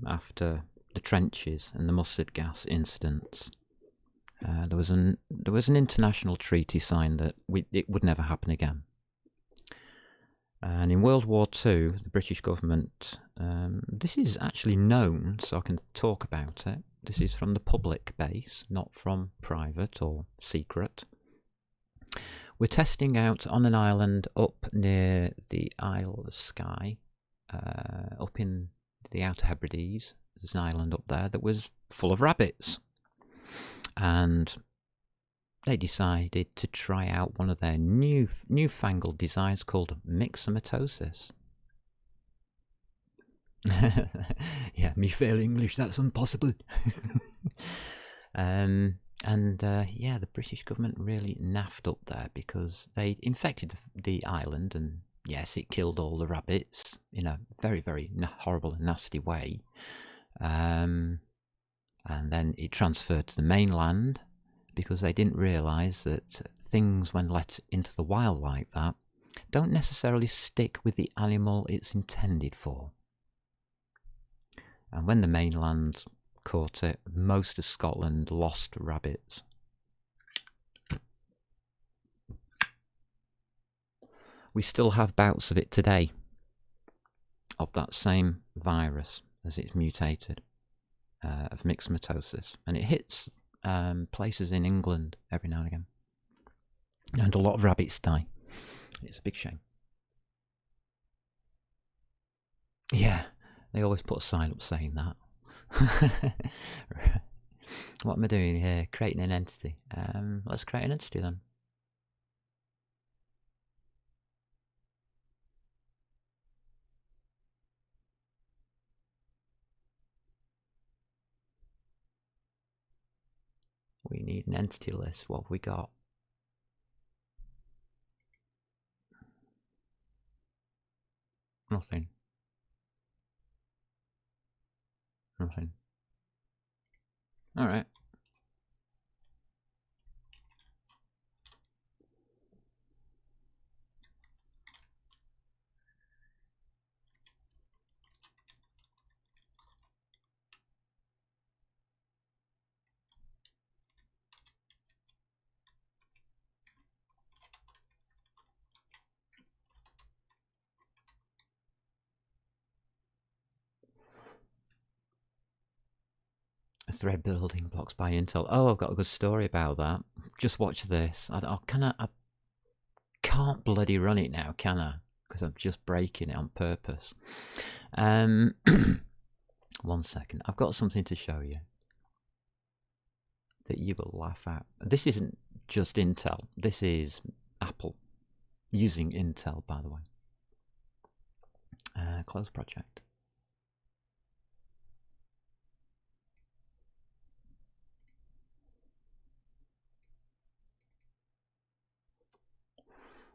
S1: after the trenches and the mustard gas incidents. There was an international treaty signed that it would never happen again. And in World War II, the British government, this is actually known, so I can talk about it. This is from the public base, not from private or secret. We're testing out on an island up near the Isle of Skye, up in the Outer Hebrides. There's an island up there that was full of rabbits. And they decided to try out one of their newfangled designs called myxomatosis. Yeah, me fail English, that's impossible. Yeah, the British government really naffed up there because they infected the island, and yes, it killed all the rabbits in a very, very horrible and nasty way. And then it transferred to the mainland because they didn't realise that things, when let into the wild like that, don't necessarily stick with the animal it's intended for. And when the mainland caught it, most of Scotland lost rabbits. We still have bouts of it today, of that same virus as it's mutated, of myxomatosis. And it hits places in England every now and again. And a lot of rabbits die. It's a big shame. Yeah, they always put a sign up saying that. What am I doing here? Creating an entity. Let's create an entity then. We need an entity list. What have we got? Nothing. Nothing. Alright. Thread building blocks by Intel. Oh, I've got a good story about that. Just watch this. I can't bloody run it now, can I? Because I'm just breaking it on purpose. 1 second. I've got something to show you that you will laugh at. This isn't just Intel. This is Apple using Intel, by the way. Close project.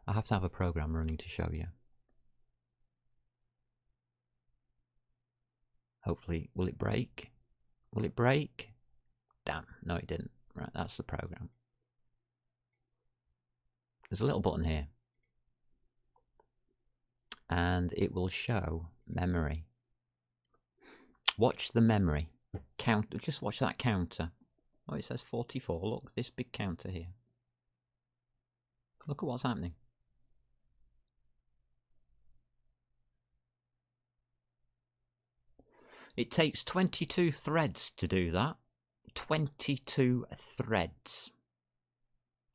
S1: I have to have a program running to show you. Hopefully, will it break? Will it break? Damn, no it didn't. Right, that's the program. There's a little button here. And it will show memory. Watch the memory. Count. Just watch that counter. Oh, it says 44. Look, this big counter here. Look at what's happening. It takes 22 threads to do that. 22 threads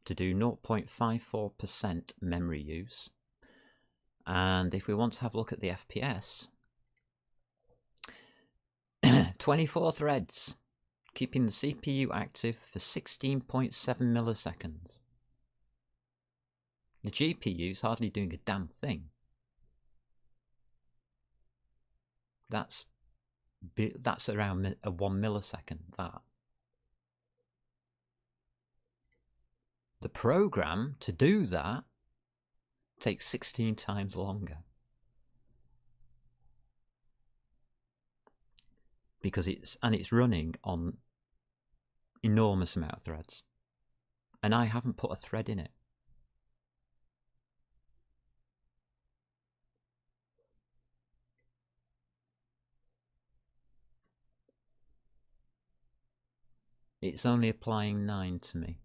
S1: to do 0.54% memory use. And if we want to have a look at the FPS, 24 threads, keeping the CPU active for 16.7 milliseconds. The GPU is hardly doing a damn thing. That's around a 1 millisecond. That the program to do that takes 16 times longer, because it's running on enormous amount of threads, and I haven't put a thread in it. It's only applying 9 to me.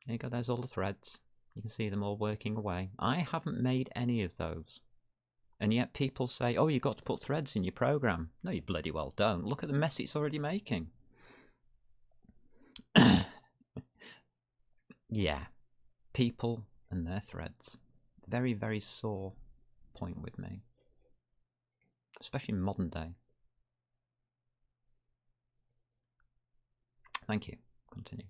S1: There you go, there's all the threads. You can see them all working away. I haven't made any of those. And yet people say, oh, you've got to put threads in your program. No, you bloody well don't. Look at the mess it's already making. Yeah, people and their threads. Very, very sore point with me. Especially in modern day. Thank you. Continue.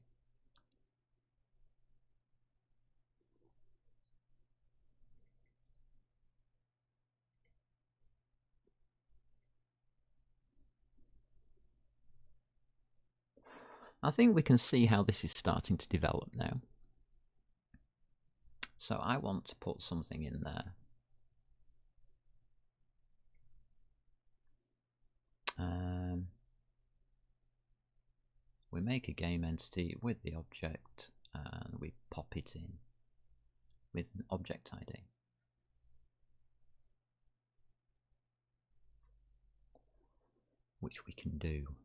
S1: I think we can see how this is starting to develop now. So I want to put something in there. We make a game entity with the object and we pop it in with an object ID. Which we can do.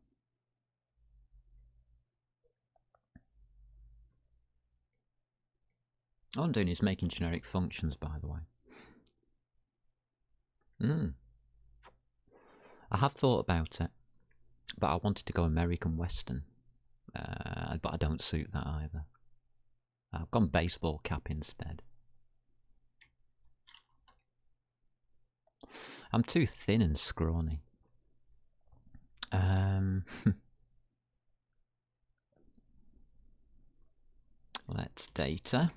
S1: All I'm doing is making generic functions, by the way. I have thought about it, but I wanted to go American Western. But I don't suit that either. I've gone baseball cap instead. I'm too thin and scrawny. Let's data.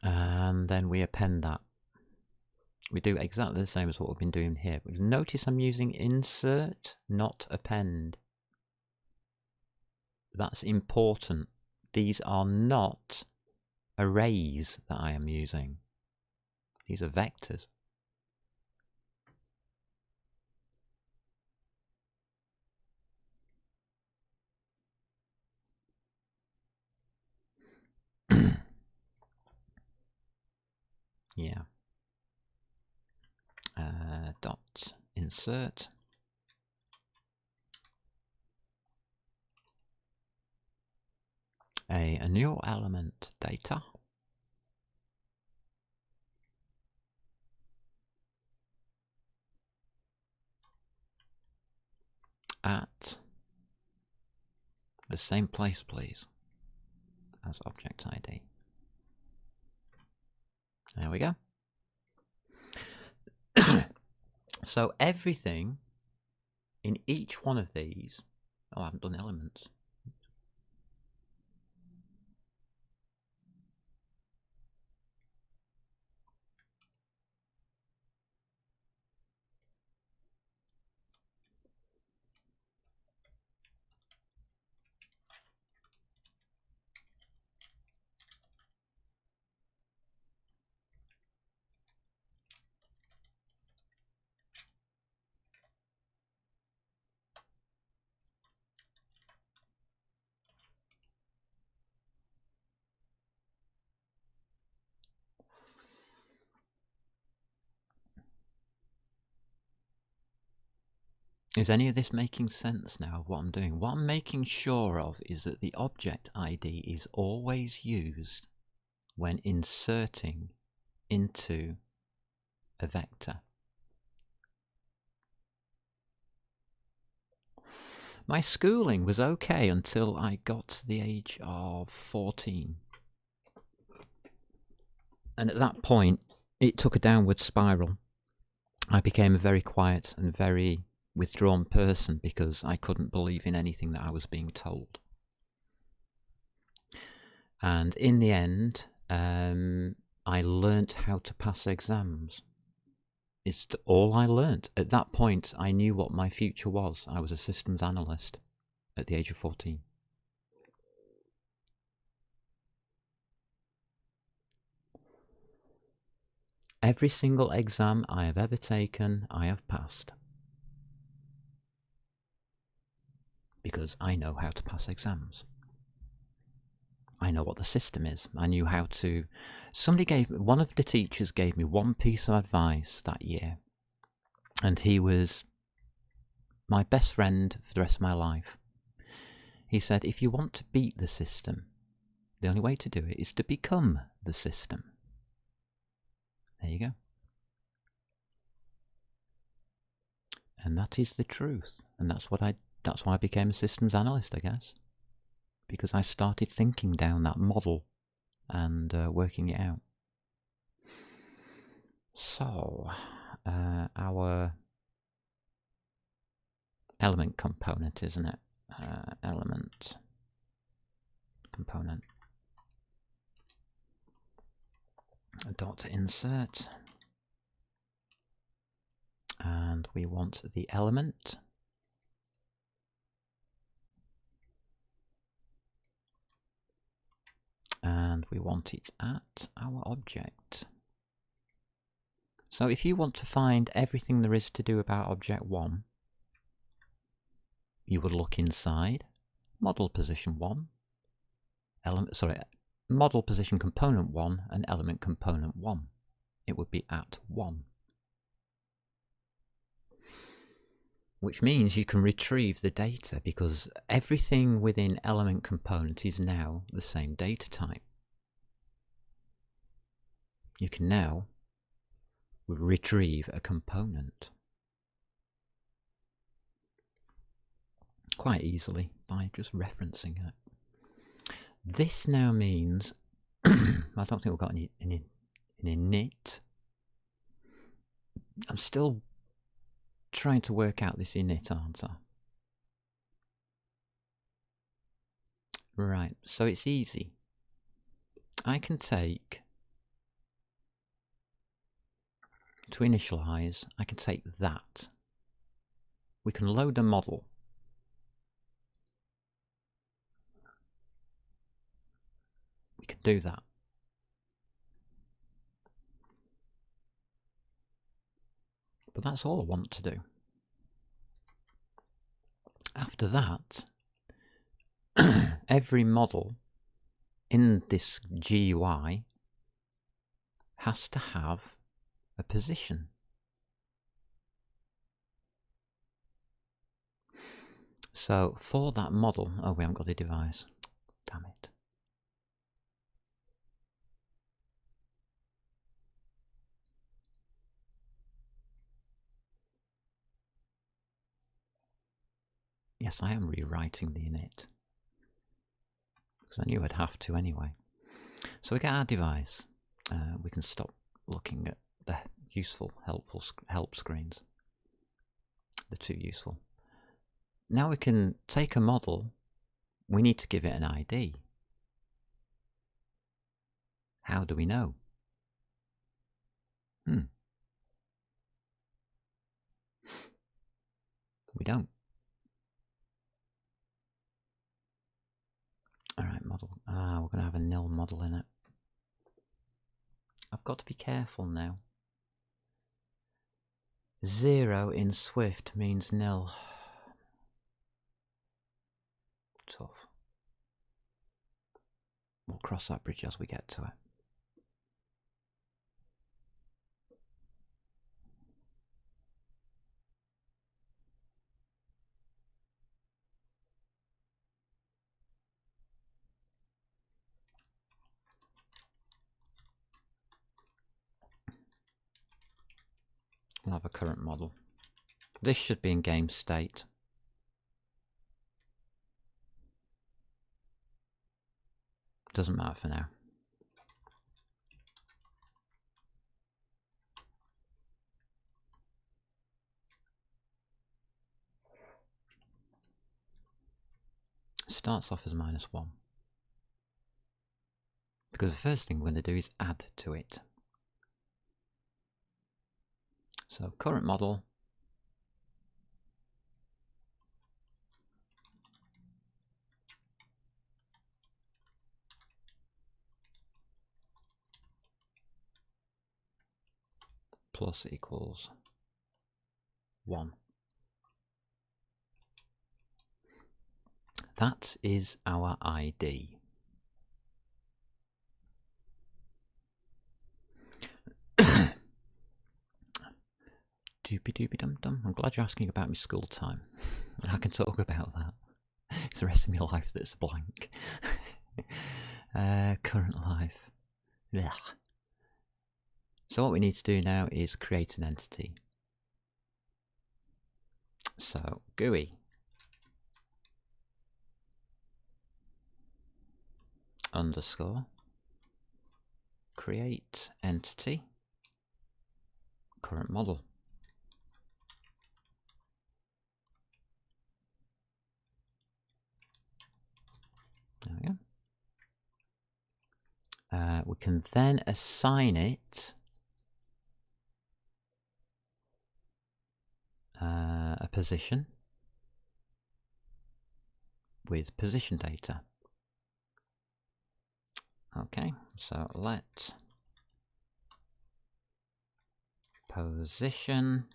S1: And then we append that. We do exactly the same as what we've been doing here. But notice I'm using insert, not append. That's important. These are not arrays that I am using. These are vectors. Yeah. Dot insert. A new element data. At the same place, please, as object ID. There we go. So everything in each one of these, oh, I haven't done elements. Is any of this making sense now of what I'm doing? What I'm making sure of is that the object ID is always used when inserting into a vector. My schooling was okay until I got to the age of 14. And at that point, it took a downward spiral. I became a very quiet and very withdrawn person because I couldn't believe in anything that I was being told. And in the end, I learnt how to pass exams. It's all I learnt. At that point, I knew what my future was. I was a systems analyst at the age of 14. Every single exam I have ever taken, I have passed. Because I know how to pass exams. I know what the system is. I knew how to... One of the teachers gave me one piece of advice that year. And he was my best friend for the rest of my life. He said, if you want to beat the system, the only way to do it is to become the system. There you go. And that is the truth. And that's why I became a systems analyst, I guess. Because I started thinking down that model and working it out. So, our element component, isn't it? Element component. Dot insert. And we want the element. And we want it at our object. So if you want to find everything there is to do about object 1, you would look inside model position 1, model position component 1 and element component 1. It would be at 1. Which means you can retrieve the data because everything within element component is now the same data type. You can now retrieve a component quite easily by just referencing it. This now means, I don't think we've got any init. I'm still trying to work out this init, aren't I? Right, so it's easy. I can take, to initialize, I can take that. We can load a model. We can do that. But that's all I want to do. After that, every model in this GUI has to have a position. So for that model, oh, we haven't got the device. Damn it. Yes, I am rewriting the init. Because I knew I'd have to anyway. So we get our device. We can stop looking at the useful, helpful help screens. They're too useful. Now we can take a model. We need to give it an ID. How do we know? We don't. Alright, model. We're going to have a nil model in it. I've got to be careful now. 0 in Swift means nil. Tough. We'll cross that bridge as we get to it. We'll have a current model. This should be in game state. Doesn't matter for now. Starts off as -1. Because the first thing we're going to do is add to it. So current model. Plus equals 1. That is our ID. Doopy doopy dum dum. I'm glad you're asking about my school time. I can talk about that. It's the rest of my life that's blank. Current life. Blech. So what we need to do now is create an entity. So GUI underscore create entity current model. There we go. We can then assign it a position with position data. Okay, so let position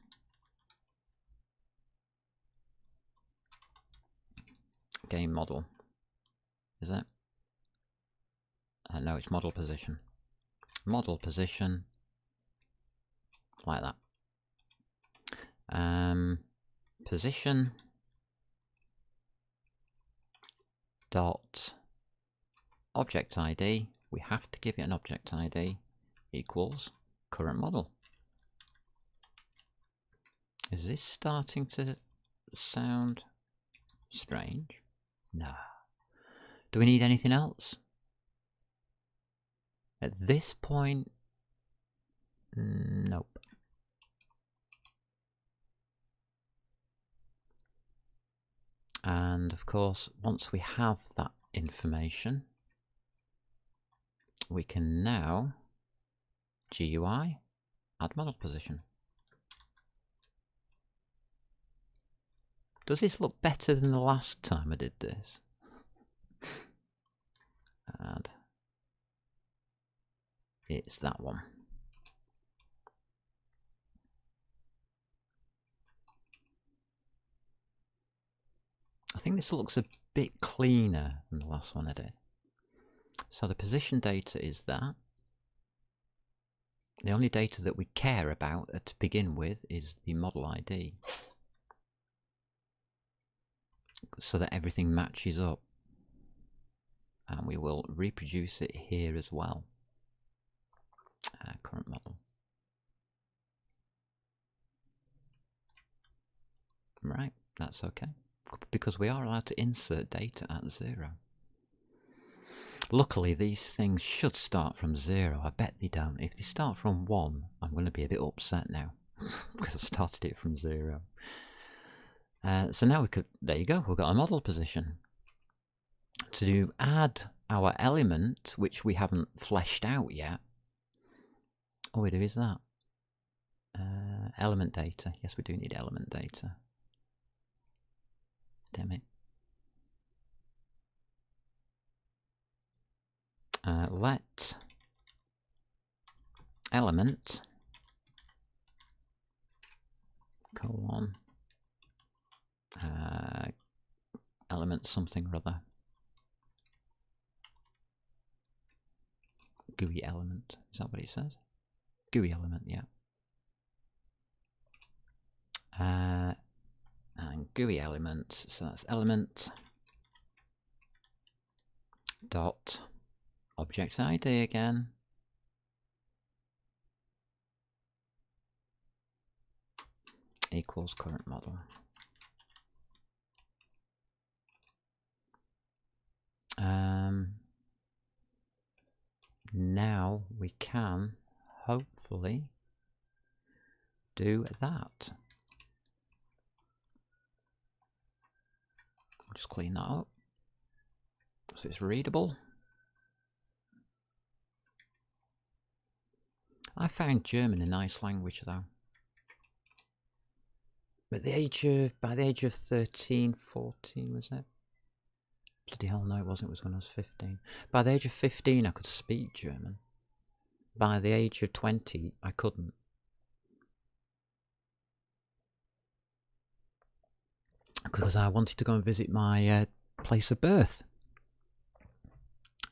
S1: game model. Is it? No, it's model position. Model position, like that. Position dot object ID. We have to give it an object ID equals current model. Is this starting to sound strange? No. Do we need anything else? At this point, nope. And of course, once we have that information, we can now GUI add model position. Does this look better than the last time I did this? Add. It's that one. I think this looks a bit cleaner than the last one I did. So the position data is that. The only data that we care about to begin with is the model ID, so that everything matches up. And we will reproduce it here as well. Current model. Right, that's okay. Because we are allowed to insert data at 0. Luckily, these things should start from 0. I bet they don't. If they start from 1, I'm going to be a bit upset now. Because I started it from 0. So now we could, there you go, we've got a model position. To add our element, which we haven't fleshed out yet, all we do is that. Element data. Yes, we do need element data. Damn it. Let element colon element something or other. GUI element. Is that what it says? GUI element, yeah. And GUI element, so that's element dot object ID again. equals current model. Now we can hopefully do that. Just clean that up so it's readable. I found German a nice language though. By the age of 13, 14 was it? Bloody hell no it wasn't, it was when I was 15. By the age of 15 I could speak German. By the age of 20 I couldn't. Because I wanted to go and visit my place of birth.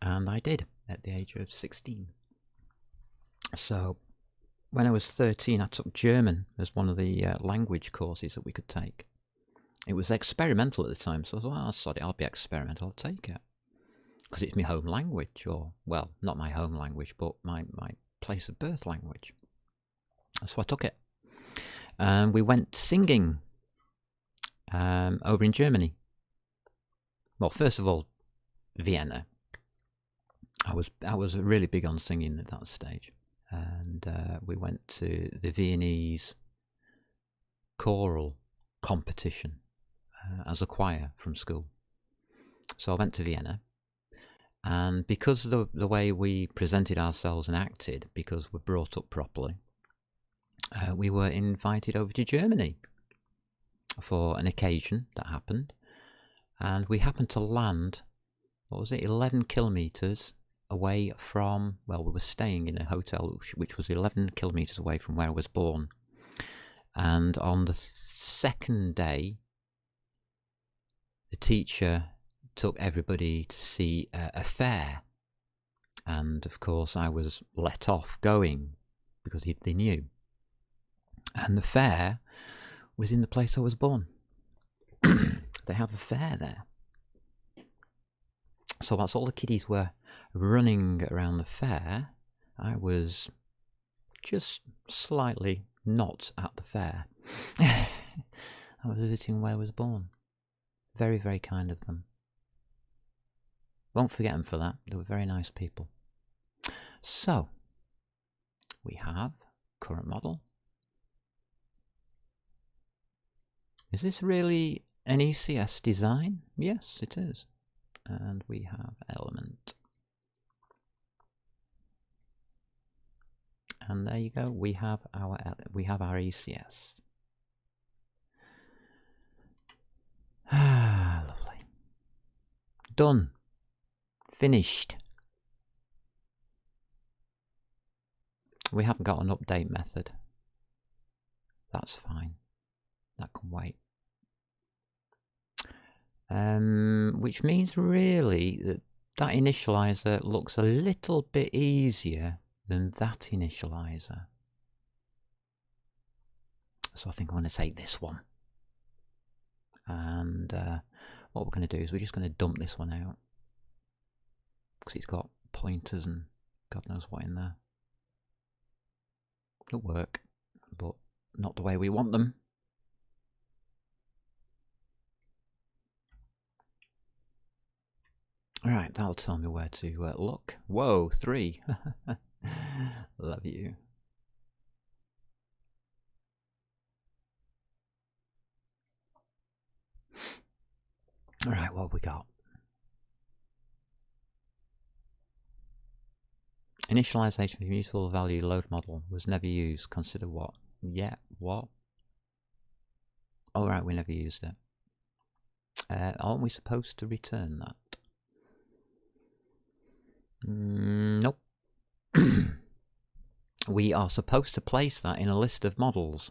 S1: And I did at the age of 16. So when I was 13 I took German as one of the language courses that we could take. It was experimental at the time, so I thought, oh, sod it, I'll be experimental, I'll take it. Because it's my home language, or, well, not my home language, but my place of birth language. So I took it. And we went singing over in Germany. Well, first of all, Vienna. I was really big on singing at that stage. And we went to the Viennese choral competition as a choir from school. So I went to Vienna, and because of the way we presented ourselves and acted, because we're brought up properly, we were invited over to Germany for an occasion that happened, and we happened to land, what was it, 11 kilometres away from, well, we were staying in a hotel which was 11 kilometres away from where I was born. And on the second day, the teacher took everybody to see a fair, and of course I was let off going because they knew. And the fair was in the place I was born. They have a fair there. So whilst all the kiddies were running around the fair, I was just slightly not at the fair. I was visiting where I was born. Very, very kind of them. Won't forget them for that. They were very nice people. So, we have current model. Is this really an ECS design? Yes, it is. And we have element. And there you go. We have our ECS. Ah, lovely. Done. Finished. We haven't got an update method. That's fine. That can wait. Which means really that initializer looks a little bit easier than that initializer. So I think I'm going to take this one. And what we're going to do is we're just going to dump this one out. Because it's got pointers and God knows what in there. It'll work, but not the way we want them. Alright, that'll tell me where to look. Whoa, 3. Love you. Alright, what have we got? Initialization of immutable value load model was never used. Consider what? Yeah, what? Alright, we never used it. Aren't we supposed to return that? Nope. We are supposed to place that in a list of models.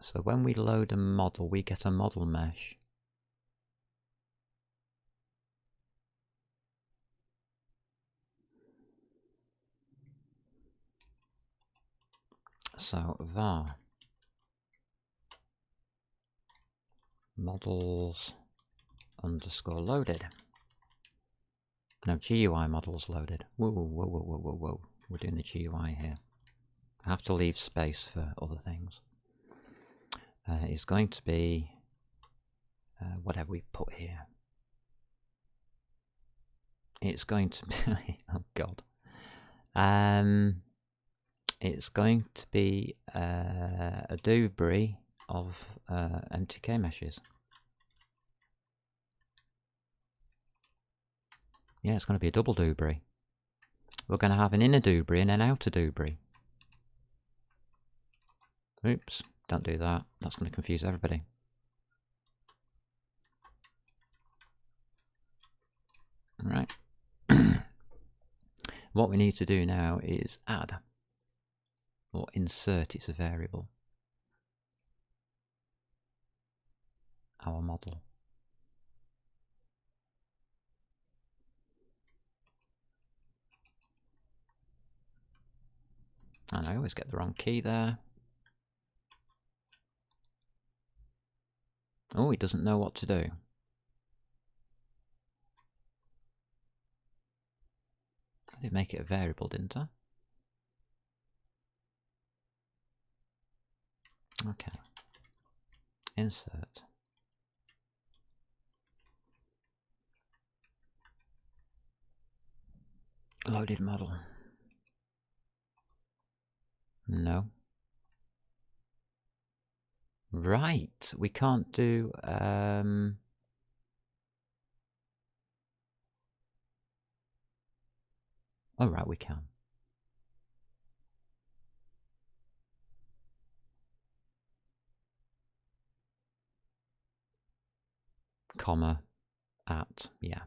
S1: So when we load a model, we get a model mesh. So var models underscore loaded. No, GUI models loaded. Whoa, whoa, whoa, whoa, whoa, whoa, whoa. We're doing the GUI here. I have to leave space for other things. It's going to be... what have we put here? It's going to be... oh, God. It's going to be a Dubry of MTK meshes. Yeah, it's going to be a double Dubry. We're going to have an inner Dubry and an outer Dubry. Oops, don't do that. That's going to confuse everybody. Right. What we need to do now is add or insert, it's a variable, our model. And I always get the wrong key there. Oh, he doesn't know what to do. I did make it a variable, didn't I? Okay. Insert. Loaded model. No. Right. We can't do... oh, right, we can. Comma. At. Yeah.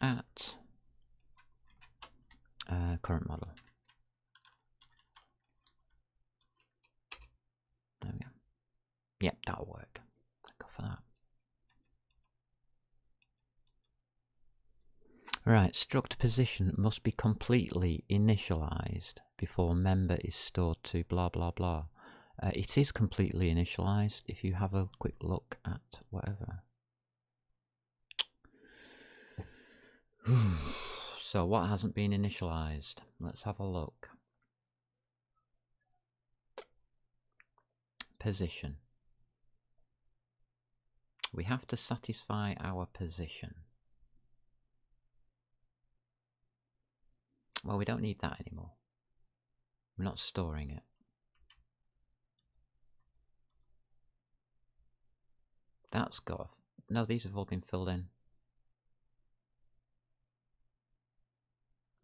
S1: At current model. There we go. Yep, that'll work. Go for that. Right, struct position must be completely initialized before member is stored to blah blah blah. It is completely initialized if you have a quick look at whatever. So what hasn't been initialized? Let's have a look. Position. We have to satisfy our position. Well, we don't need that anymore. We're not storing it. That's got... No, these have all been filled in.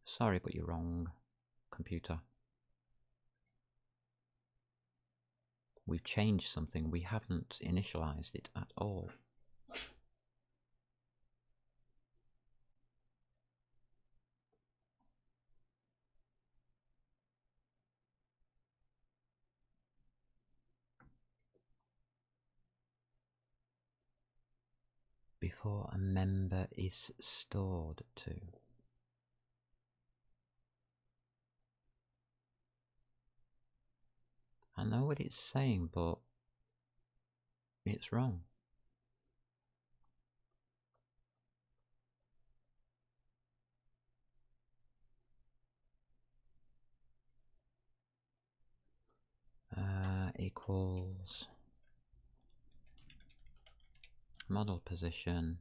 S1: Sorry, but you're wrong, computer. We've changed something. We haven't initialized it at all. Before a member is stored to. I know what it's saying, but it's wrong. Equals model position,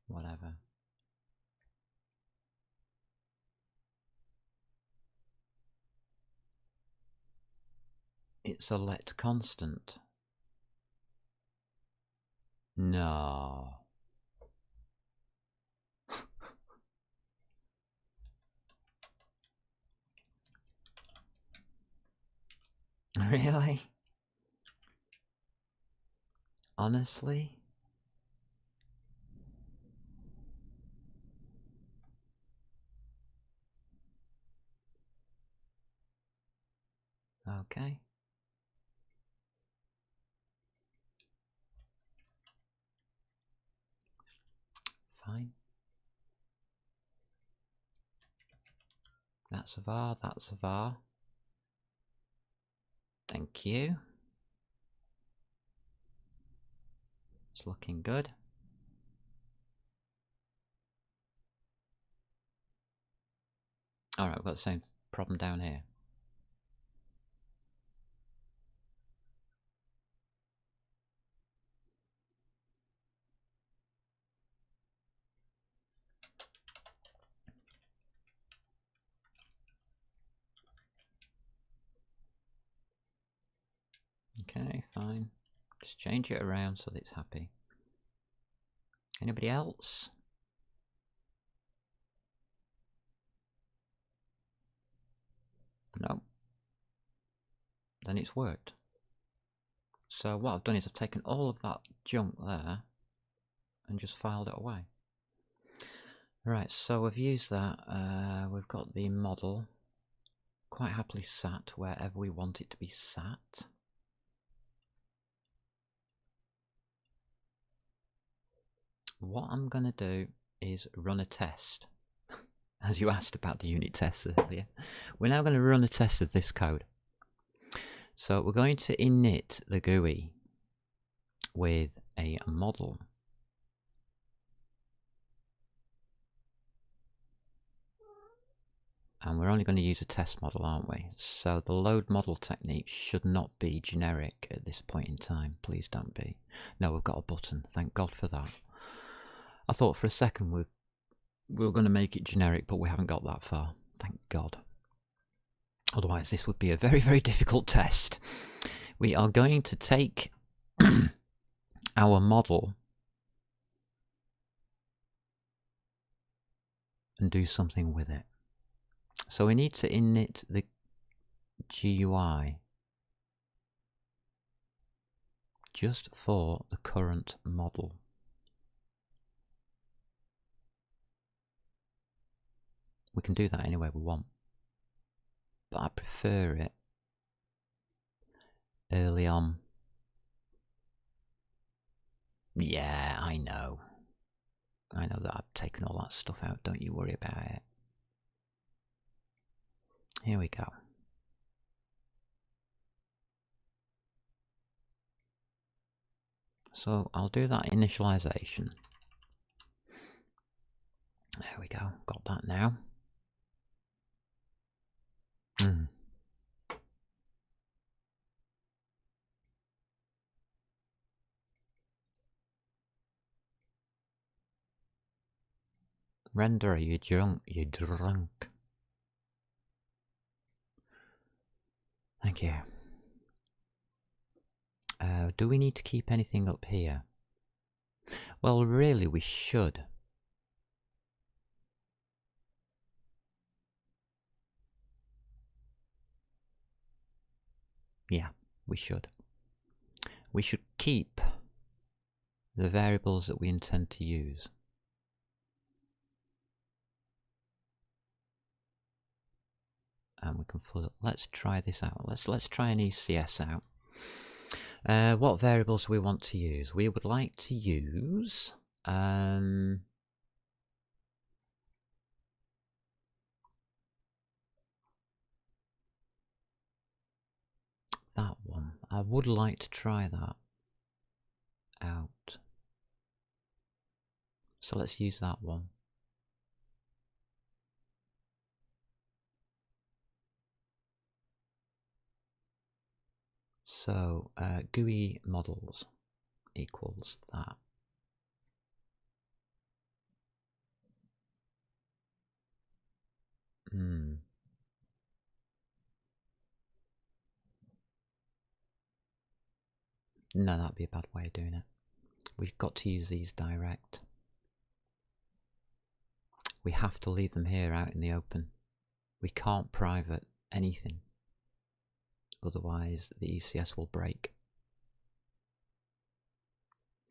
S1: whatever. It's a let constant. No. Really? Honestly? Okay. That's a var, that's a var. Thank you. It's looking good. Alright, we've got the same problem down here. Okay, fine. Just change it around so that it's happy. Anybody else? No. Then it's worked. So what I've done is I've taken all of that junk there and just filed it away. Right, so we've used that. We've got the model quite happily sat wherever we want it to be sat. What I'm going to do is run a test. As you asked about the unit tests earlier, we're now going to run a test of this code. So we're going to init the GUI with a model. And we're only going to use a test model, aren't we? So the load model technique should not be generic at this point in time. Please don't be. No, we've got a button. Thank God for that. I thought for a second we were going to make it generic, but we haven't got that far. Thank God. Otherwise, this would be a very, very difficult test. We are going to take our model and do something with it. So we need to init the GUI just for the current model. We can do that any way we want, but I prefer it early on. Yeah, I know that I've taken all that stuff out, don't you worry about it. Here we go. So I'll do that initialization. There we go, got that now. Renderer, you drunk, you drunk. Thank you. Do we need to keep anything up here? Well, really we should. Yeah, we should. We should keep the variables that we intend to use. And we can full. Let's try this out. Let's try an ECS out. What variables do we want to use? We would like to use that one. I would like to try that out. So let's use that one. So GUI models equals that. No, that'd be a bad way of doing it. We've got to use these direct. We have to leave them here out in the open. We can't private anything. Otherwise the ECS will break.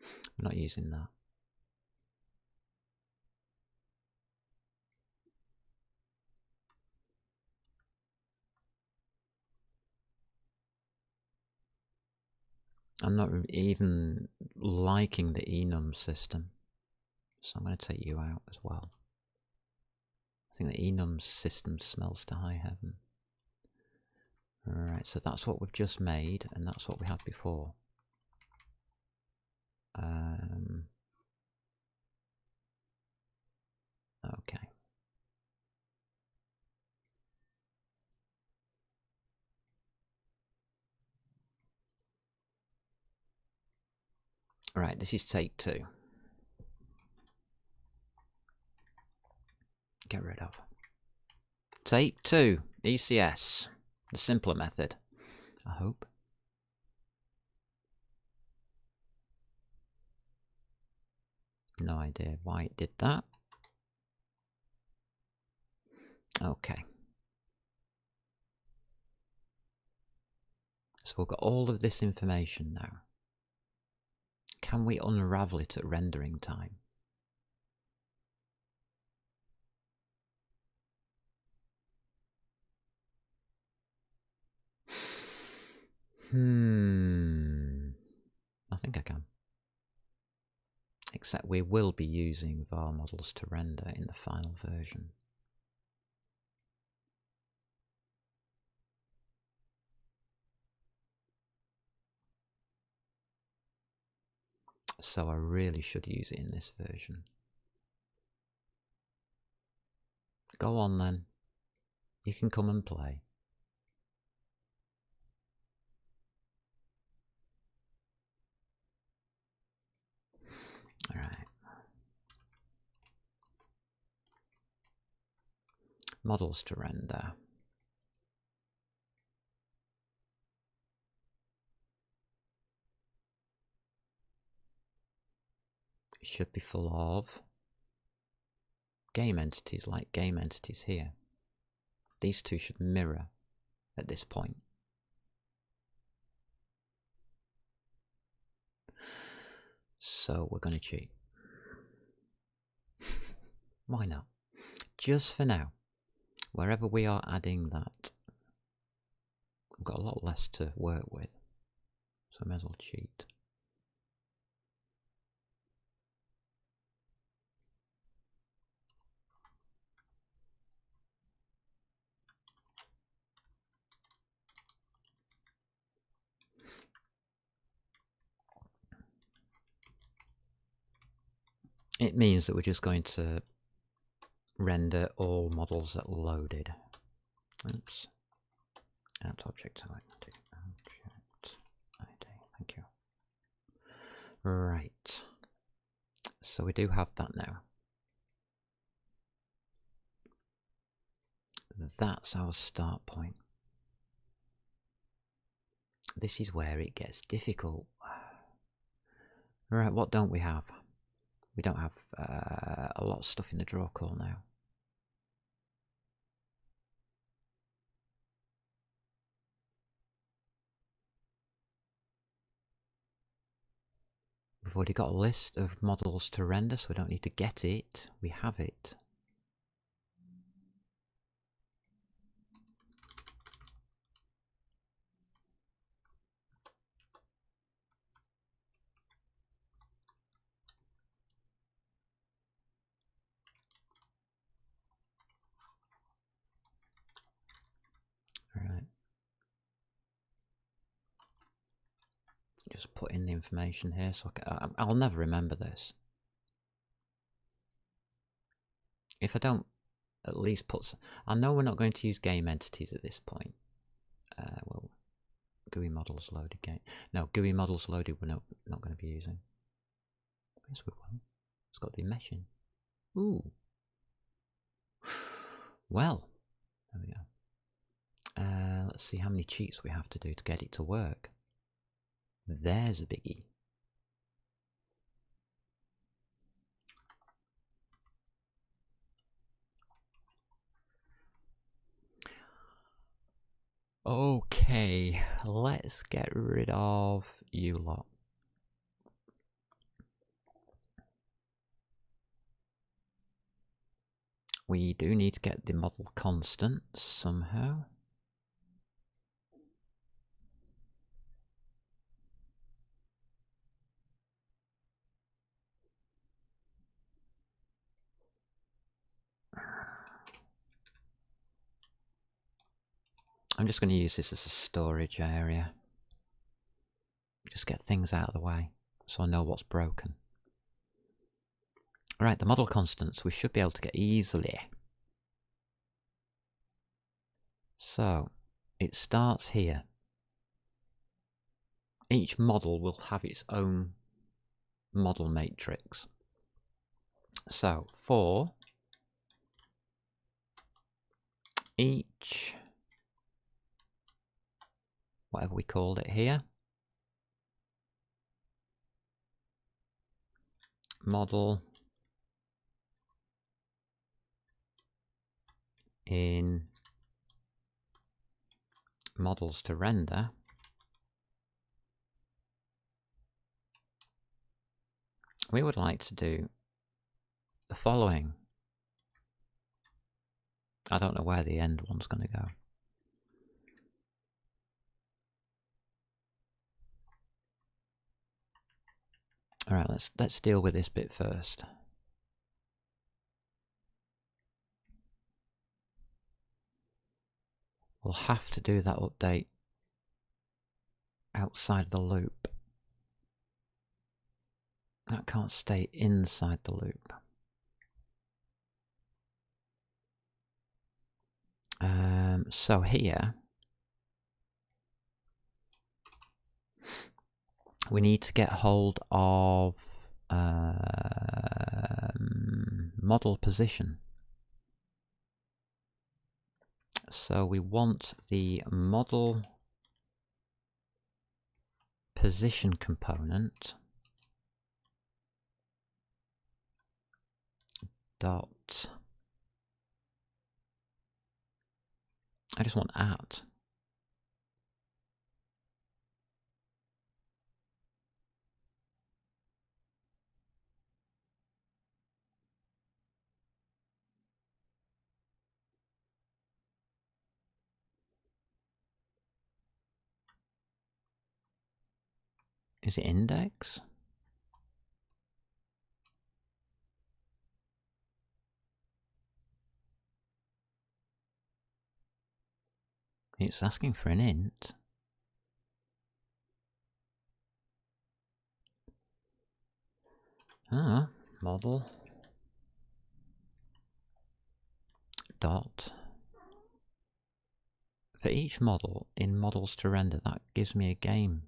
S1: I'm not using that. I'm not even liking the enum system. So I'm going to take you out as well. I think the enums system smells to high heaven. Alright, so that's what we've just made, and that's what we had before. Okay. Right, this is take 2. Get rid of. Take 2, ECS. The simpler method, I hope. No idea why it did that. Okay. So we've got all of this information now. Can we unravel it at rendering time? I think I can. Except we will be using var models to render in the final version. So I really should use it in this version. Go on then. You can come and play. Alright. Models to render. It should be full of game entities, like game entities here. These two should mirror at this point. So we're going to cheat. Why not? Just for now. Wherever we are adding that, we've got a lot less to work with. So I may as well cheat. It means that we're just going to render all models that loaded. Oops. Add object ID. Object ID. Thank you. Right. So we do have that now. That's our start point. This is where it gets difficult. Right, what don't we have? We don't have a lot of stuff in the draw call now. We've already got a list of models to render, so we don't need to get it. We have it. Alright. Just put in the information here, so I'll never remember this. If I don't at least put... I know we're not going to use game entities at this point. Well, GUI models loaded game. No, GUI models loaded we're not going to be using. Yes, we will. It's got the meshing. Ooh. Well, there we go. Let's see how many cheats we have to do to get it to work. There's a biggie. Okay, let's get rid of you lot. We do need to get the model constant somehow. I'm just going to use this as a storage area. Just get things out of the way so I know what's broken. Right, the model constants we should be able to get easily. So, it starts here. Each model will have its own model matrix. So, for each, whatever we called it here, model in models to render, we would like to do the following. I don't know where the end one's going to go. All right, let's deal with this bit first. We'll have to do that update outside the loop. That can't stay inside the loop. So here, we need to get hold of model position. So we want the model position component dot, I just want at. Is it index? It's asking for an int. Model dot. For each model in models to render, that gives me a game.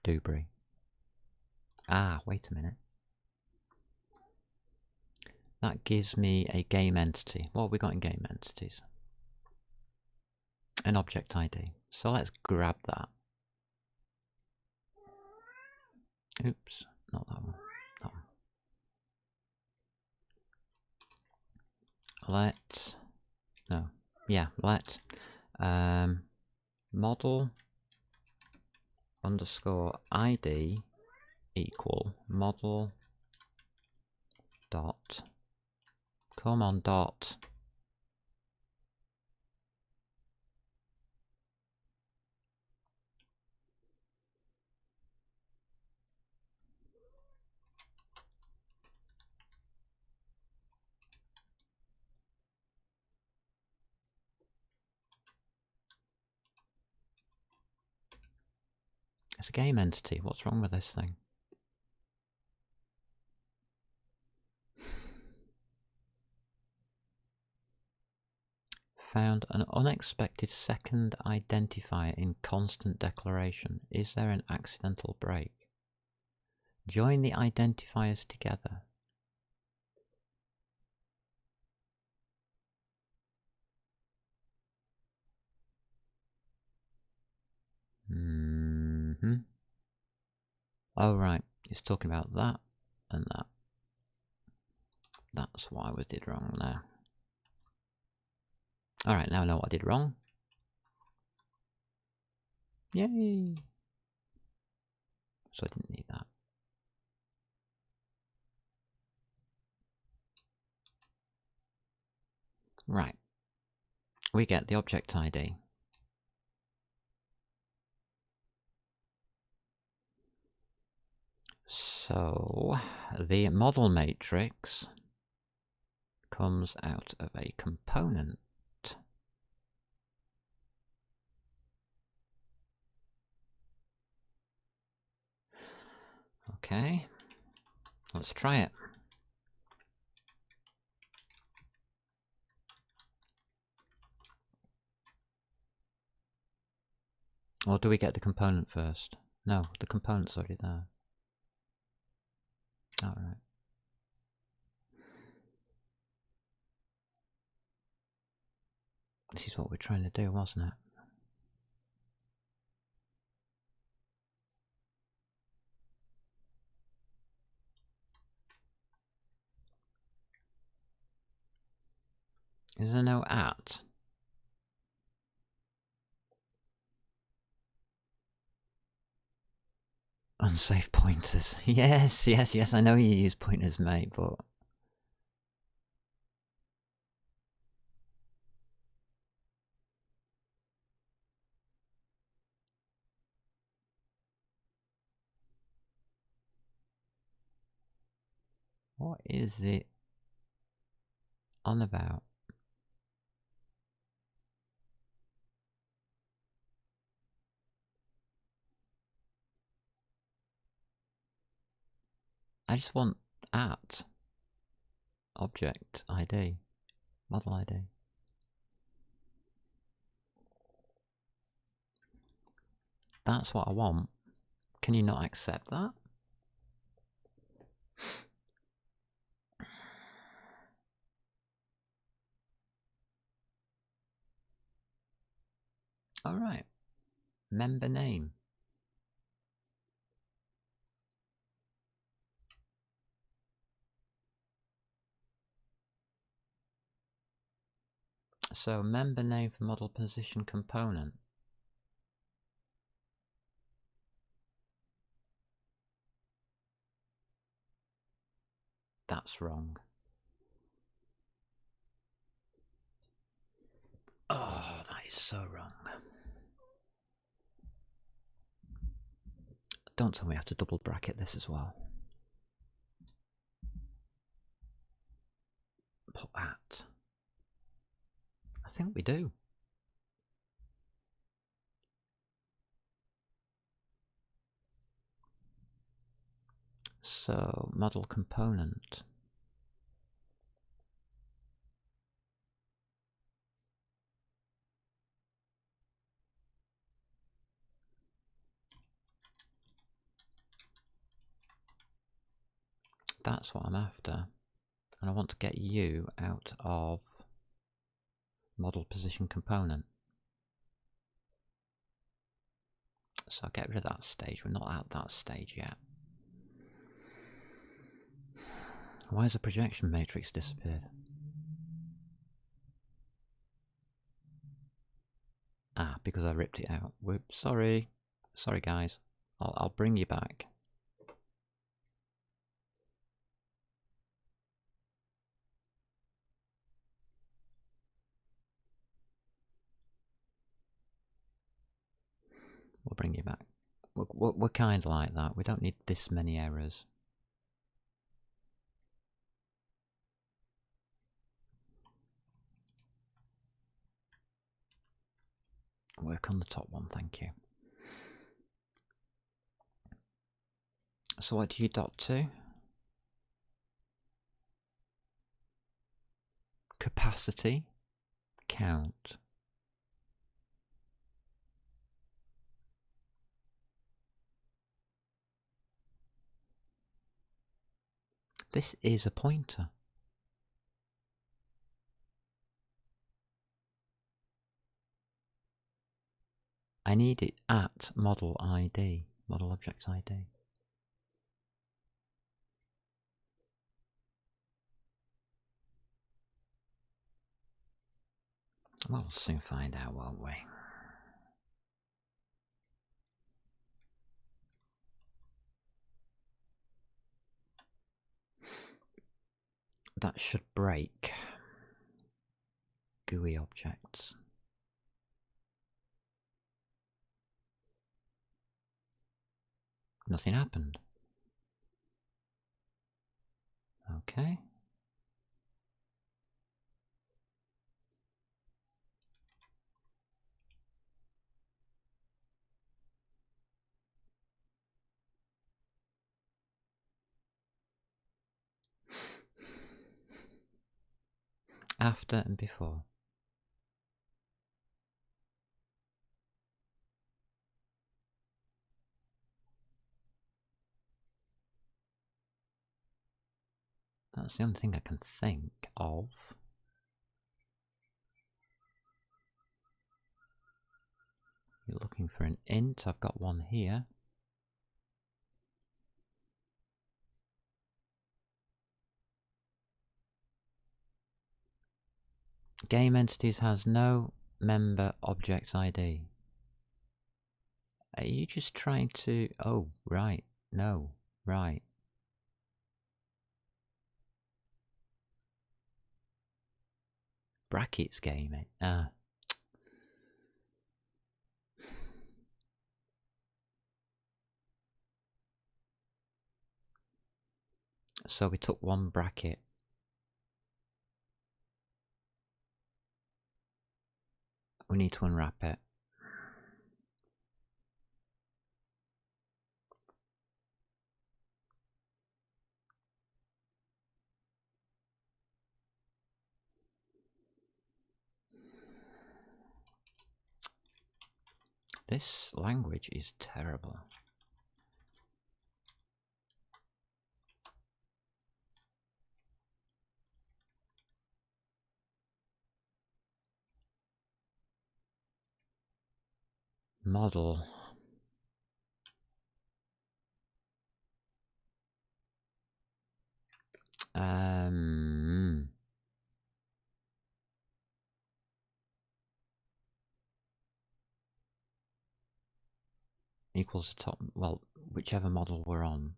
S1: Dubry. Wait a minute. That gives me a game entity. What have we got in game entities? An object ID. So let's grab that. Oops, not that one. That one. Let model underscore ID equal model dot, come on, dot, it's a game entity. What's wrong with this thing? Found an unexpected second identifier in constant declaration. Is there an accidental break? Join the identifiers together. Oh right, it's talking about that and that. That's what I did wrong there. Alright, now I know what I did wrong. Yay! So I didn't need that. Right. We get the object ID. So the model matrix comes out of a component Okay, let's try it. Or do we get the component first? No, the component's already there. Alright. This is what we're trying to do, wasn't it? Is there no at? Unsafe pointers. Yes, yes, yes, I know you use pointers, mate, but... What is it on about? I just want at object ID, model ID. That's what I want. Can you not accept that? Alright. Member name. So member name for model position component. That's wrong. Oh, that is so wrong. Don't tell me I have to double bracket this as well. Put at. I think we do. So, model component. That's what I'm after. And I want to get you out of model position component. So I'll get rid of that stage. We're not at that stage yet. Why has the projection matrix disappeared? Ah, because I ripped it out. Whoops, sorry. Sorry guys. I'll bring you back. We'll bring you back. We're kind of like that. We don't need this many errors. Work on the top one, thank you. So what do you dot to? Capacity count. This is a pointer. I need it at model ID, model object ID. Well, we'll soon find out, won't we? That should break GUI objects. Nothing happened. Okay. After and before. That's the only thing I can think of. You're looking for an int. I've got one here. Game entities has no member object ID. Are you just trying to... Oh, right. No. Right. Brackets game. Ah. So we took one bracket. We need to unwrap it. This language is terrible. Model. Equals the top, well, whichever model we're on.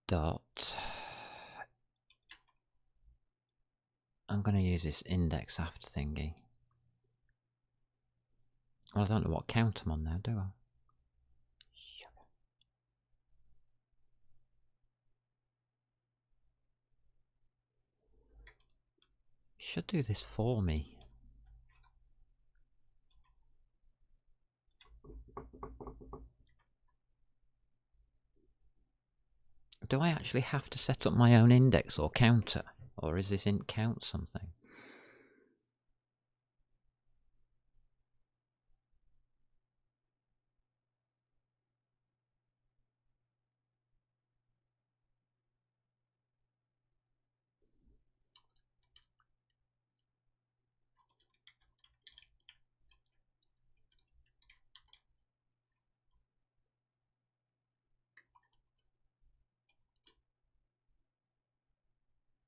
S1: Dot. I'm going to use this index after thingy. Well, I don't know what count I'm on now, do I? Should do this for me. Do I actually have to set up my own index or counter? Or is this int count something?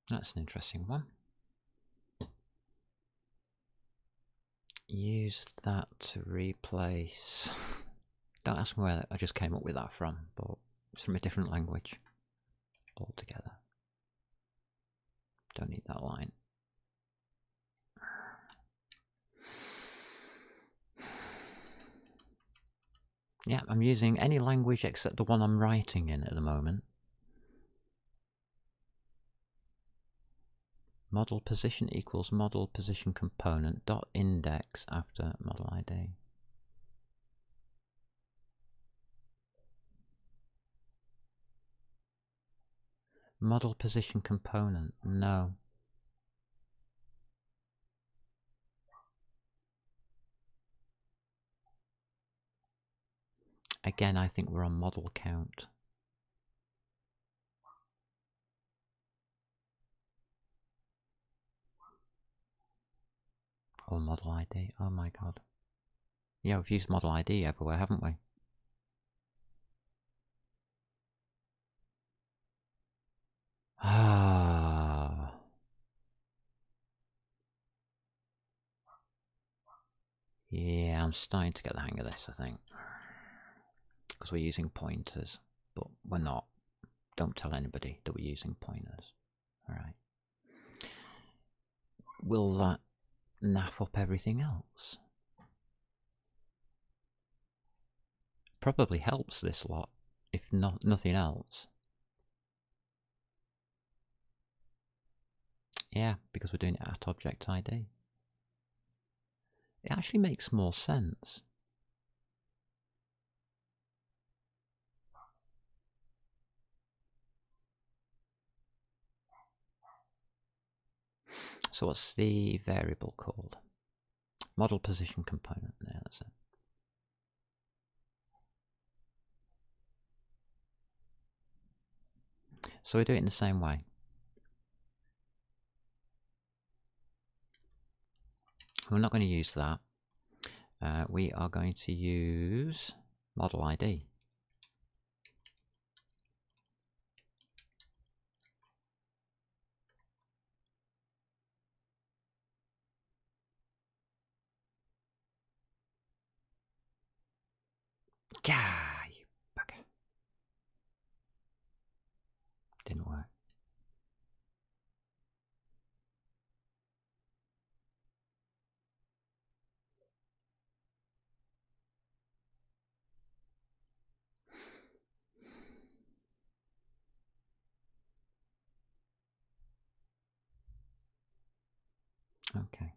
S1: That's an interesting one. Use that to replace... Don't ask me where I just came up with that from, but it's from a different language altogether. Don't need that line. Yeah, I'm using any language except the one I'm writing in at the moment. Model position equals model position component dot index after model ID. Model position component, no. Again, I think we're on model count. Or model ID, oh my god. Yeah, we've used model ID everywhere, haven't we? Ah. Yeah, I'm starting to get the hang of this, I think. Because we're using pointers, but we're not. Don't tell anybody that we're using pointers. Alright. Will that naff up everything else? Probably helps this lot, if not nothing else. Yeah, because we're doing it at object ID. It actually makes more sense. So what's the variable called? Model position component. Yeah, that's it. So we do it in the same way. We're not going to use that. We are going to use model ID. Gah, you bugger. Didn't work. Okay.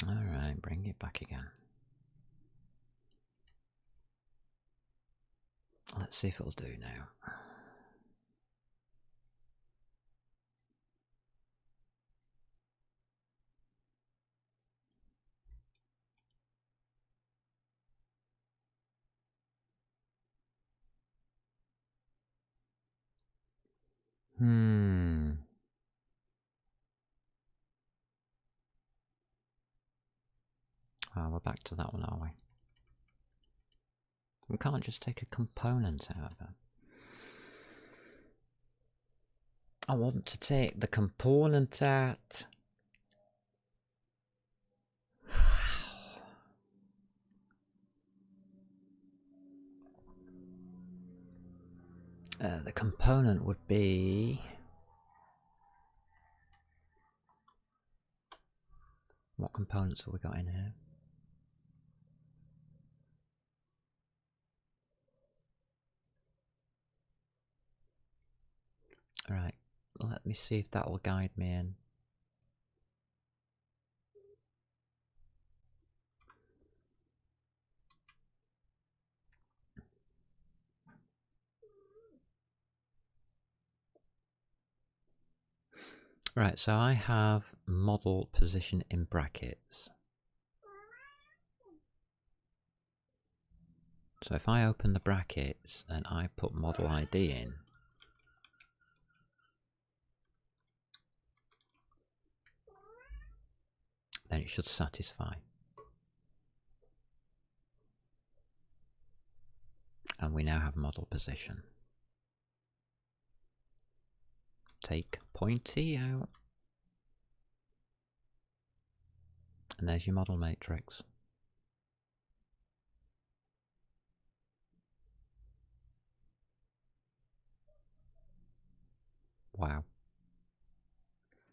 S1: All right, bring it back again. Let's see if it'll do now. Oh, we're back to that one, are we? We can't just take a component out of it. I want to take the component out. The component would be... What components have we got in here? Right, let me see if that will guide me in. Right, so I have model position in brackets. So if I open the brackets and I put model ID in, then it should satisfy. And we now have model position. Take pointy out. And there's your model matrix. Wow.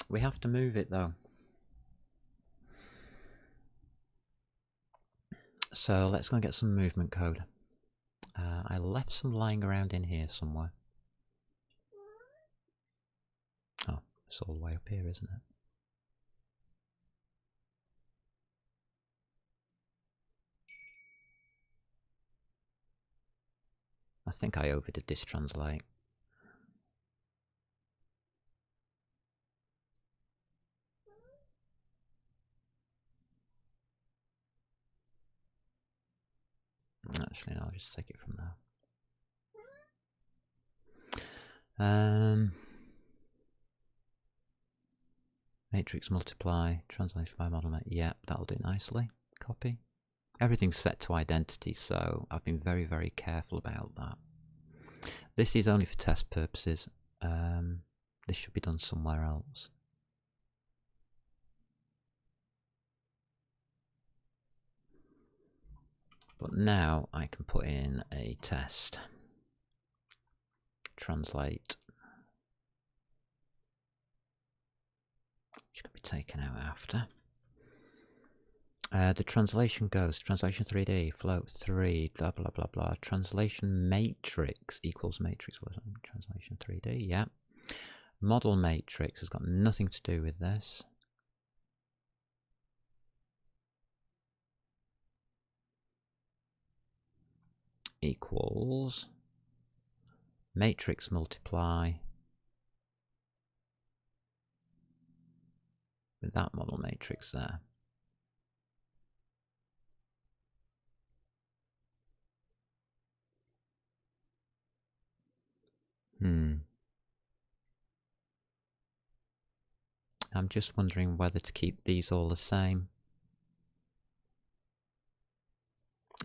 S1: We have to move it though. So let's go and get some movement code. I left some lying around in here somewhere. Oh, it's all the way up here, isn't it? I think I overdid this translate. Actually, no, I'll just take it from there. Matrix multiply, translation by model. Yep, that'll do nicely. Copy. Everything's set to identity, so I've been very, very careful about that. This is only for test purposes. This should be done somewhere else. But now I can put in a test. Translate. Which can be taken out after. The translation goes, translation 3D, float 3, blah, blah, blah, blah. Translation matrix equals matrix. Translation 3D, yeah. Model matrix has got nothing to do with this. equals matrix multiply with that model matrix there. I'm just wondering whether to keep these all the same.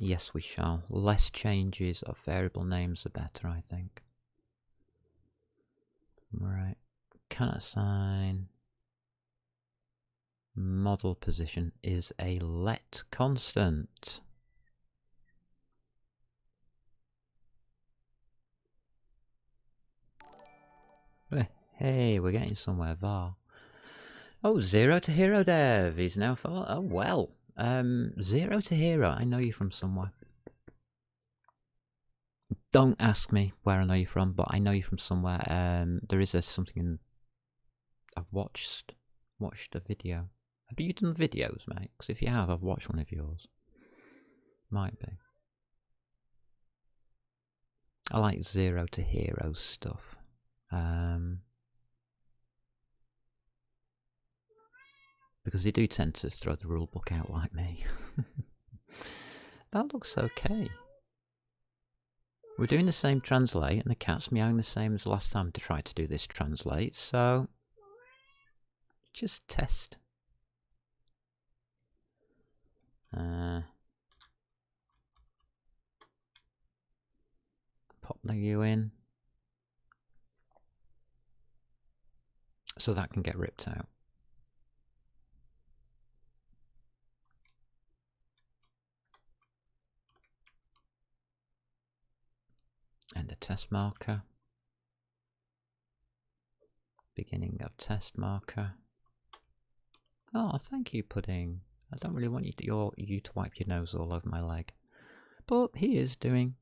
S1: Yes, we shall. Less changes of variable names the better, I think. Right. Can assign model position is a let constant. Hey, we're getting somewhere, var. Oh, 0 to hero dev is now for. Oh, well. 0 to hero, I know you from somewhere. Don't ask me where I know you from, but I know you from somewhere. There is something in. I've watched a video. Have you done videos, mate? Because if you have, I've watched one of yours. Might be. I like 0 to hero stuff. Because they do tend to throw the rulebook out like me. That looks okay. We're doing the same translate, and the cat's meowing the same as last time to try to do this translate, so just test. Pop the U in. So that can get ripped out. And a test marker. Beginning of test marker. Oh, thank you, Pudding. I don't really want you to wipe your nose all over my leg. But he is doing,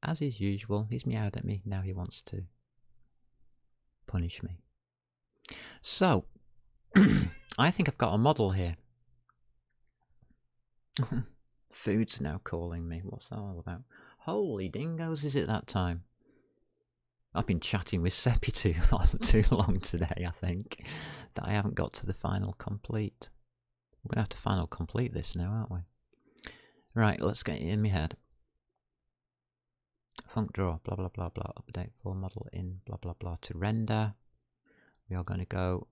S1: as is usual, he's meowed at me, now he wants to punish me. So, I think I've got a model here. Food's now calling me. What's that all about? Holy dingoes, is it that time? I've been chatting with Seppi too long today, I think, that I haven't got to the final complete. We're going to have to final complete this now, aren't we? Right, let's get it in my head. Func draw, blah, blah, blah, blah, update for model in, blah, blah, blah, to render. We are going to go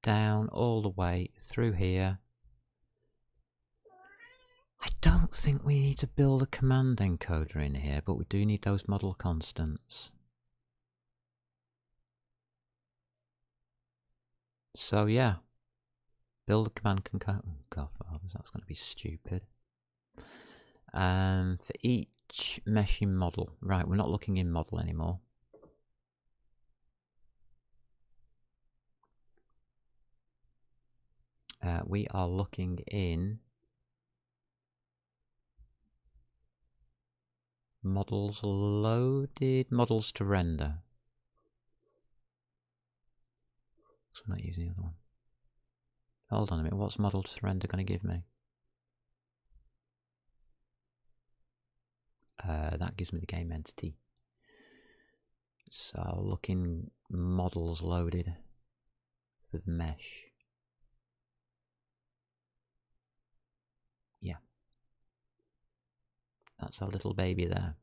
S1: down all the way through here. I don't think we need to build a command encoder in here, but we do need those model constants. So yeah, build a command encoder. Oh, God, that's going to be stupid. For each meshing model, right? We're not looking in model anymore. We are looking in models loaded, models to render. So I'm not using the other one. Hold on a minute, what's model to render going to give me? That gives me the game entity. So I'll look in models loaded for the mesh. Yeah. That's our little baby there.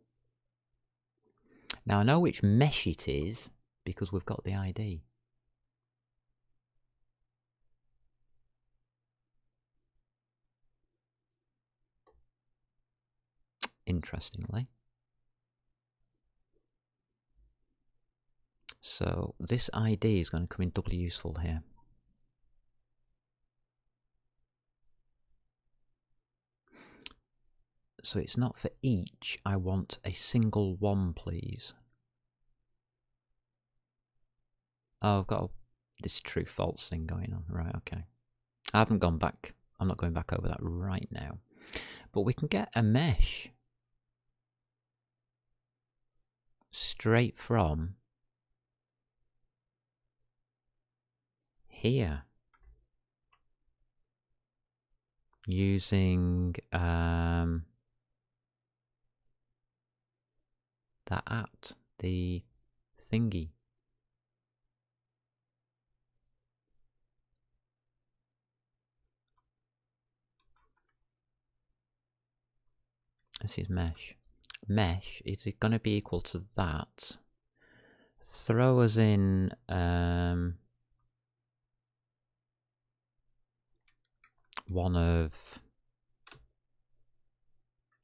S1: Now I know which mesh it is because we've got the ID. Interestingly. So this ID is going to come in doubly useful here. So it's not for each, I want a single one, please. Oh, I've got this true false thing going on. Right, okay. I haven't gone back. I'm not going back over that right now. But we can get a mesh straight from here. Using that at the thingy. This is mesh. Mesh is going to be equal to that. Throw us in one of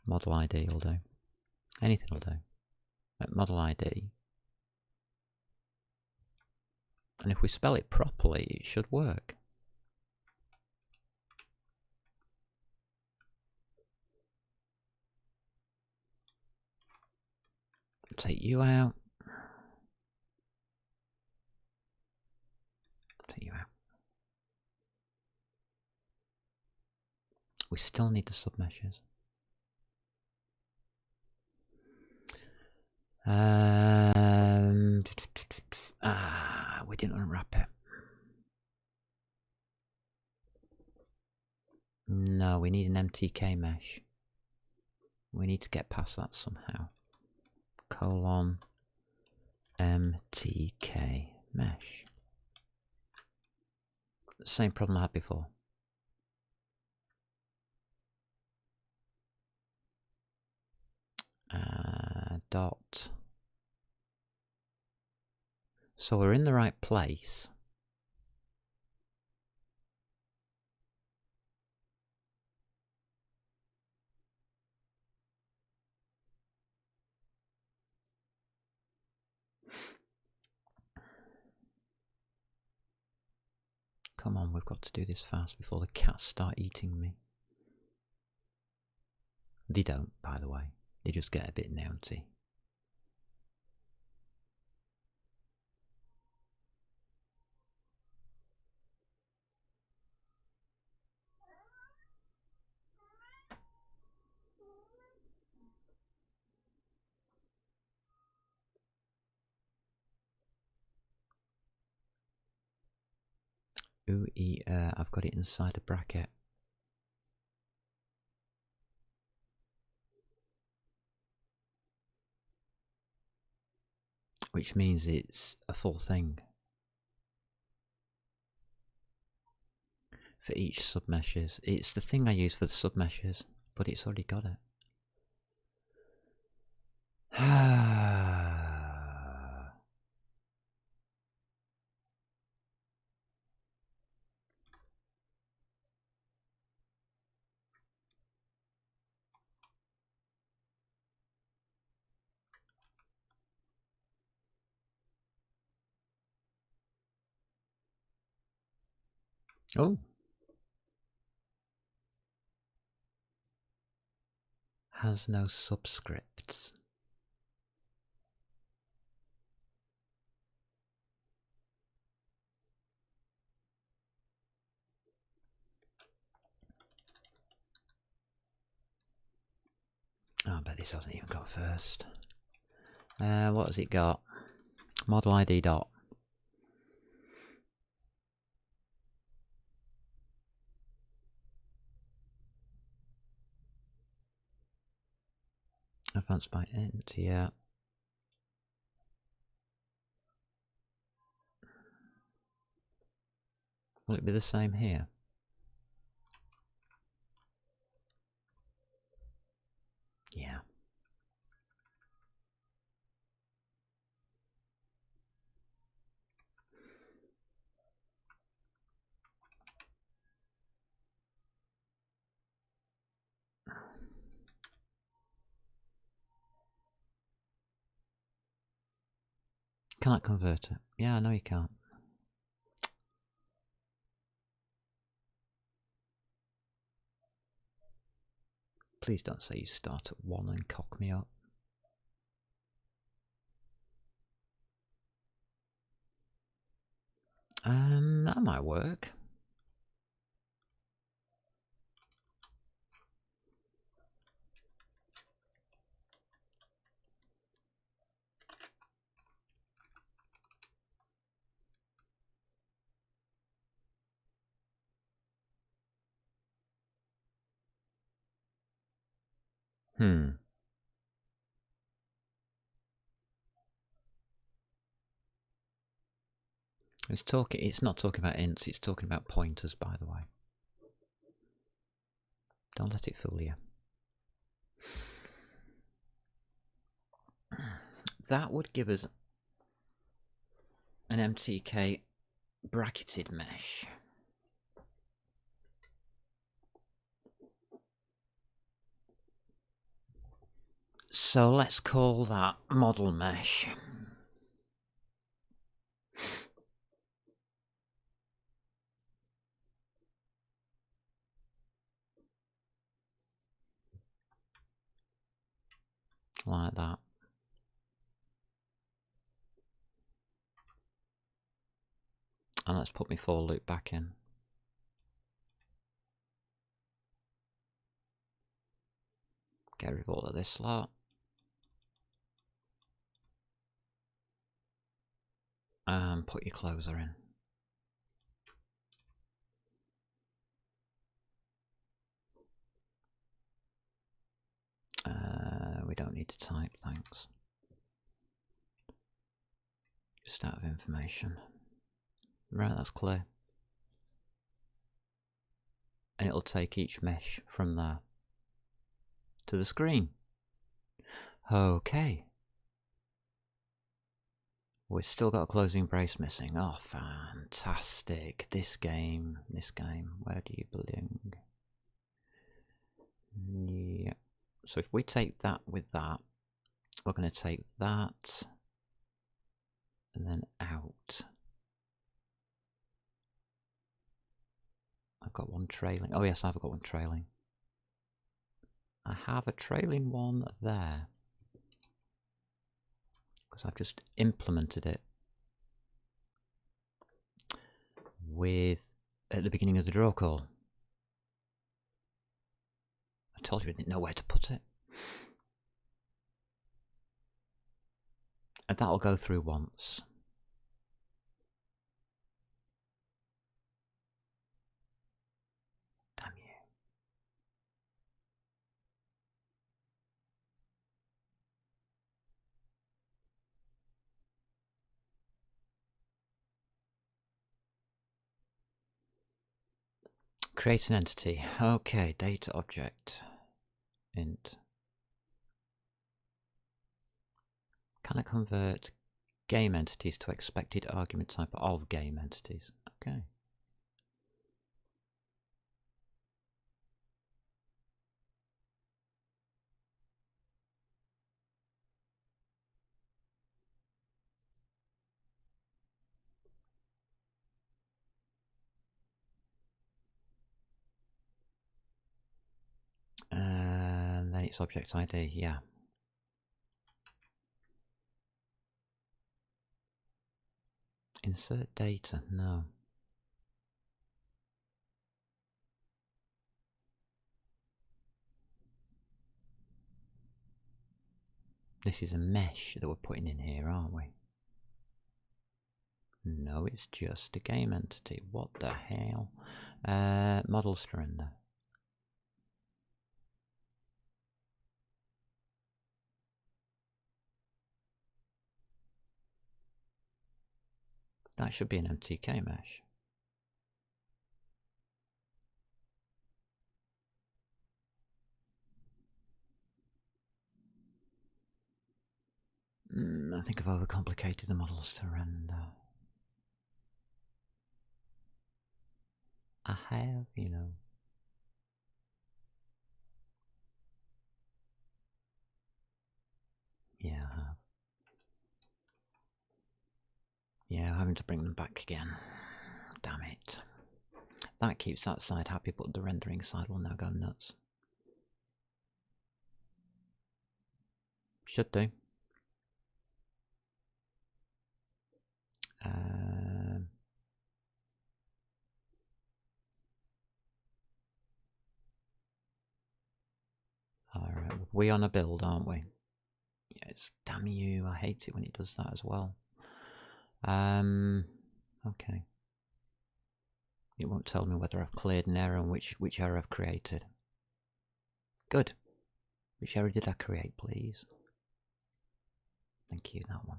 S1: model ID will do. Anything will do. Model ID. And if we spell it properly, it should work. Take you out. Take you out. We still need the submeshes. We didn't unwrap it. No, we need an MTK mesh. We need to get past that somehow. Colon MTK mesh. Same problem I had before. Dot. So we're in the right place. Come on, we've got to do this fast before the cats start eating me. They don't, by the way. They just get a bit naughty. Ooh, I've got it inside a bracket. Which means it's a full thing. For each submeshes. It's the thing I use for the submeshes, but it's already got it. Oh. Has no subscripts. Oh, I bet this hasn't even got first. What has it got? Model ID dot. Advanced by int, yeah. Will it be the same here? Yeah. Cannot convert it. Yeah, I know you can't. Please don't say you start at 1 and cock me up. That might work. It's not talking about ints, it's talking about pointers, by the way. Don't let it fool you. That would give us an MTK bracketed mesh. So let's call that model mesh. Like that. And let's put my for loop back in. Get rid of all of this lot. And put your closer in. We don't need to type, thanks. Just out of information. Right, that's clear. And it'll take each mesh from there to the screen. Okay. We've still got a closing brace missing. Oh, fantastic. This game, where do you belong? Yeah. So if we take that with that, we're going to take that and then out. I've got one trailing. Oh yes, I've got one trailing. I have a trailing one there. Because I've just implemented it with at the beginning of the draw call. I told you I didn't know where to put it. And that'll go through once. Damn you. Create an entity. Okay, data object. Int. Can I convert game entities to expected argument type of game entities? Okay. And then it's object ID, yeah. Insert data, no. This is a mesh that we're putting in here, aren't we? No, it's just a game entity. What the hell? Model surrender. That should be an MTK mesh. I think I've overcomplicated the models to render. I have, you know. Yeah, I have. Yeah, I'm having to bring them back again. Damn it. That keeps that side happy, but the rendering side will now go nuts. Should do. Alright, we're on a build, aren't we? Yes, damn you, I hate it when it does that as well. Okay. It won't tell me whether I've cleared an error and which error I've created. Good. Which error did I create, please? Thank you, that one.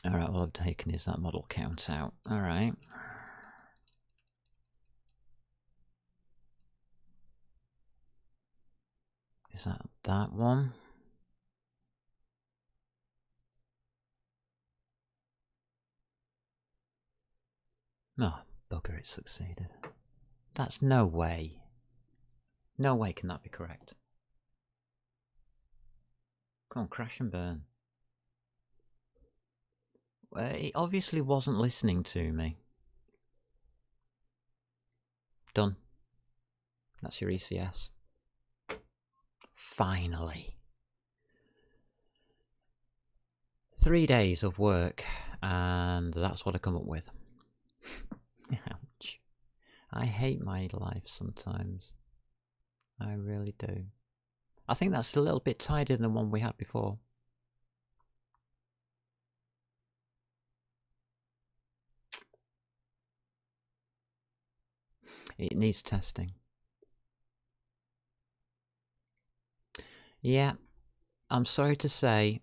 S1: Alright, all I've taken is that model count out. Alright. Is that one? Oh, bugger, it succeeded. That's no way. No way can that be correct. Come on, crash and burn. Well, it obviously wasn't listening to me. Done. That's your ECS. Finally. 3 days of work, and that's what I come up with. Ouch. I hate my life sometimes. I really do. I think that's a little bit tighter than the one we had before. It needs testing. Yeah, I'm sorry to say,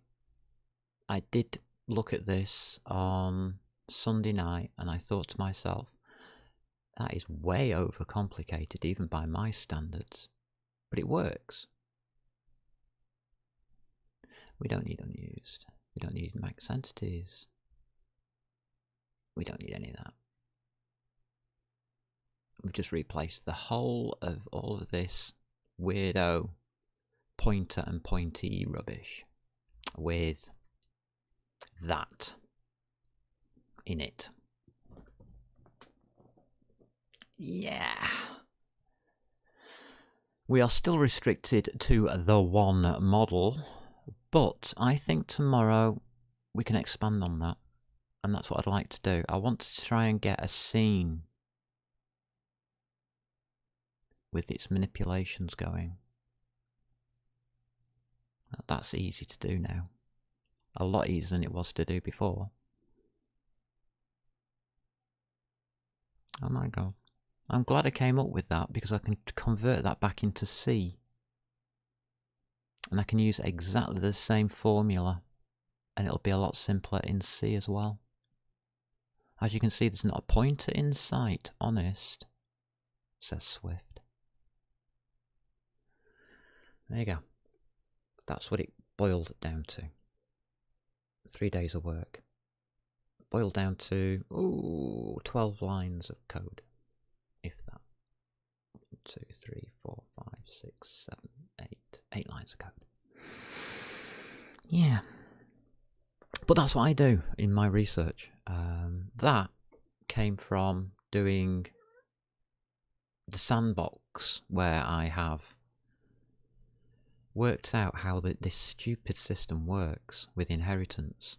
S1: I did look at this on Sunday night and I thought to myself, that is way overcomplicated even by my standards. But it works. We don't need unused. We don't need max entities. We don't need any of that. We've just replaced the whole of all of this weirdo pointer and pointee rubbish with that in it. Yeah. We are still restricted to the one model, but I think tomorrow we can expand on that, and that's what I'd like to do. I want to try and get a scene with its manipulations going. That's easy to do now. A lot easier than it was to do before. Oh my god. I'm glad I came up with that because I can convert that back into C. And I can use exactly the same formula and it'll be a lot simpler in C as well. As you can see, there's not a pointer in sight, honest, says Swift. There you go. That's what it boiled down to. 3 days of work. Boiled down to 12 lines of code. If that. 1, 2, 3, 4, 5, 6, 7, 8. 8 lines of code. Yeah. But that's what I do in my research. That came from doing the sandbox where I have worked out how this stupid system works with inheritance.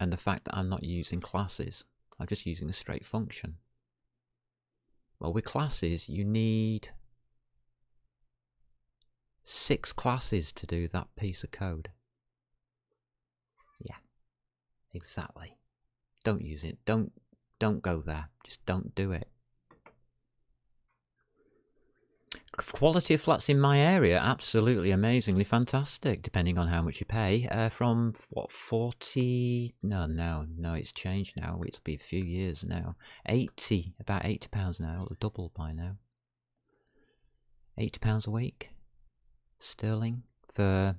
S1: And the fact that I'm not using classes. I'm just using a straight function. Well, with classes, you need 6 classes to do that piece of code. Yeah, exactly. Don't use it. Don't go there. Just don't do it. Quality of flats in my area, absolutely amazingly fantastic, depending on how much you pay. From what, 40? No, it's changed now. It'll be a few years now. 80, about £80 now. It'll double by now. £80 a week, sterling, for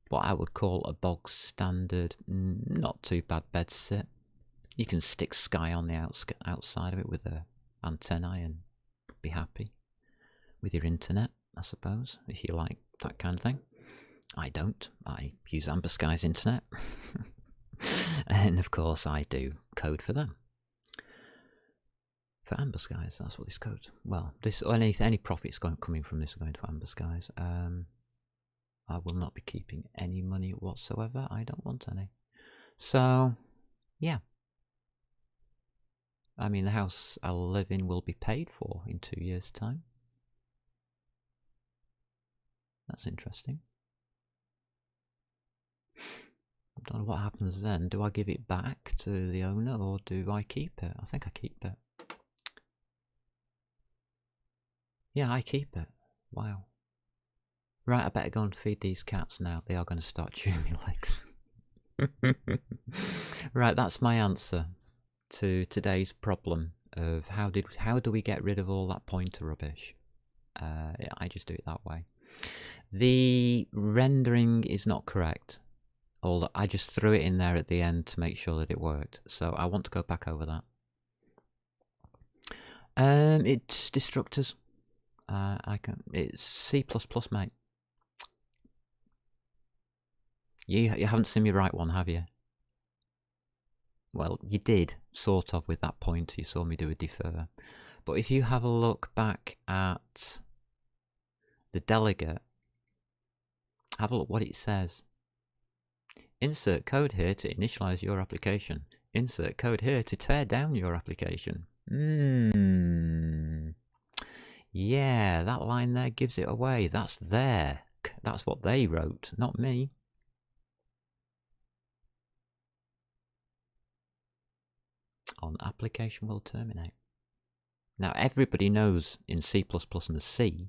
S1: what I would call a bog standard, not too bad bed sit. You can stick Sky on the outside of it with a antennae and be happy. With your internet, I suppose, if you like that kind of thing. I don't. I use Amber Sky's internet. And of course I do code for them. For Amber Skies, that's what this code. Well, this any profits coming from this are going to Amber Skies. I will not be keeping any money whatsoever. I don't want any. So, yeah. I mean, the house I'll live in will be paid for in 2 years' time. That's interesting. I don't know what happens then. Do I give it back to the owner or do I keep it? I think I keep it. Yeah, I keep it. Wow. Right, I better go and feed these cats now. They are going to start chewing my legs. Right, that's my answer to today's problem of how do we get rid of all that pointer rubbish. I just do it that way. The rendering is not correct. Although I just threw it in there at the end to make sure that it worked. So I want to go back over that. It's destructors. It's C++, mate. You haven't seen me write one, have you? Well, you did, sort of, with that point. You saw me do a defer. But if you have a look back at the delegate, have a look what it says. Insert code here to initialize your application. Insert code here to tear down your application. Yeah, that line there gives it away. That's there. That's what they wrote, not me. On application will terminate. Now, everybody knows in C++ and C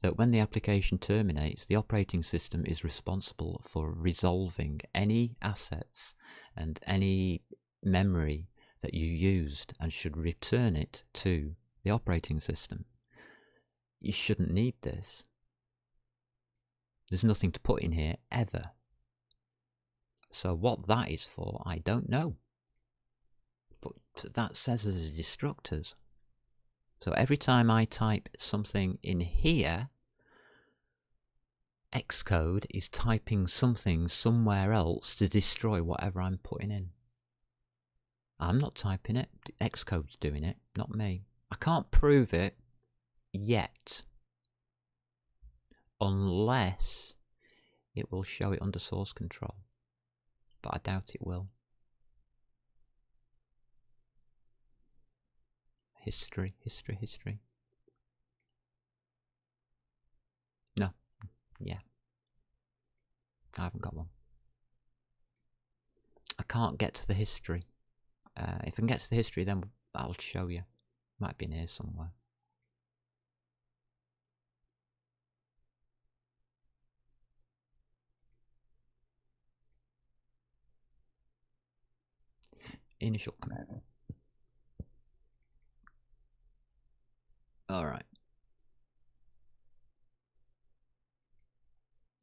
S1: that when the application terminates, the operating system is responsible for resolving any assets and any memory that you used and should return it to the operating system. You shouldn't need this. There's nothing to put in here ever. So what that is for, I don't know. But that says as destructors. So every time I type something in here, Xcode is typing something somewhere else to destroy whatever I'm putting in. I'm not typing it. Xcode's doing it, not me. I can't prove it yet. Unless it will show it under source control. But I doubt it will. History. No. Yeah. I haven't got one. I can't get to the history. If I can get to the history, then I'll show you. Might be in here somewhere. Initial command. Alright.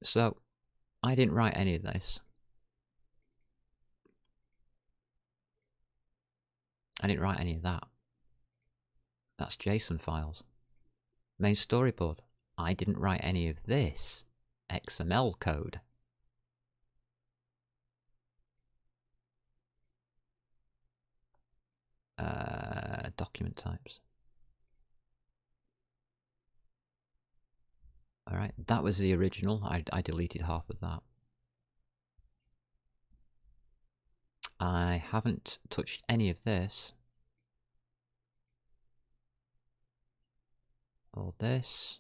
S1: So, I didn't write any of this. I didn't write any of that. That's JSON files. Main storyboard. I didn't write any of this XML code. Document types. Alright, that was the original. I deleted half of that. I haven't touched any of this. Or this.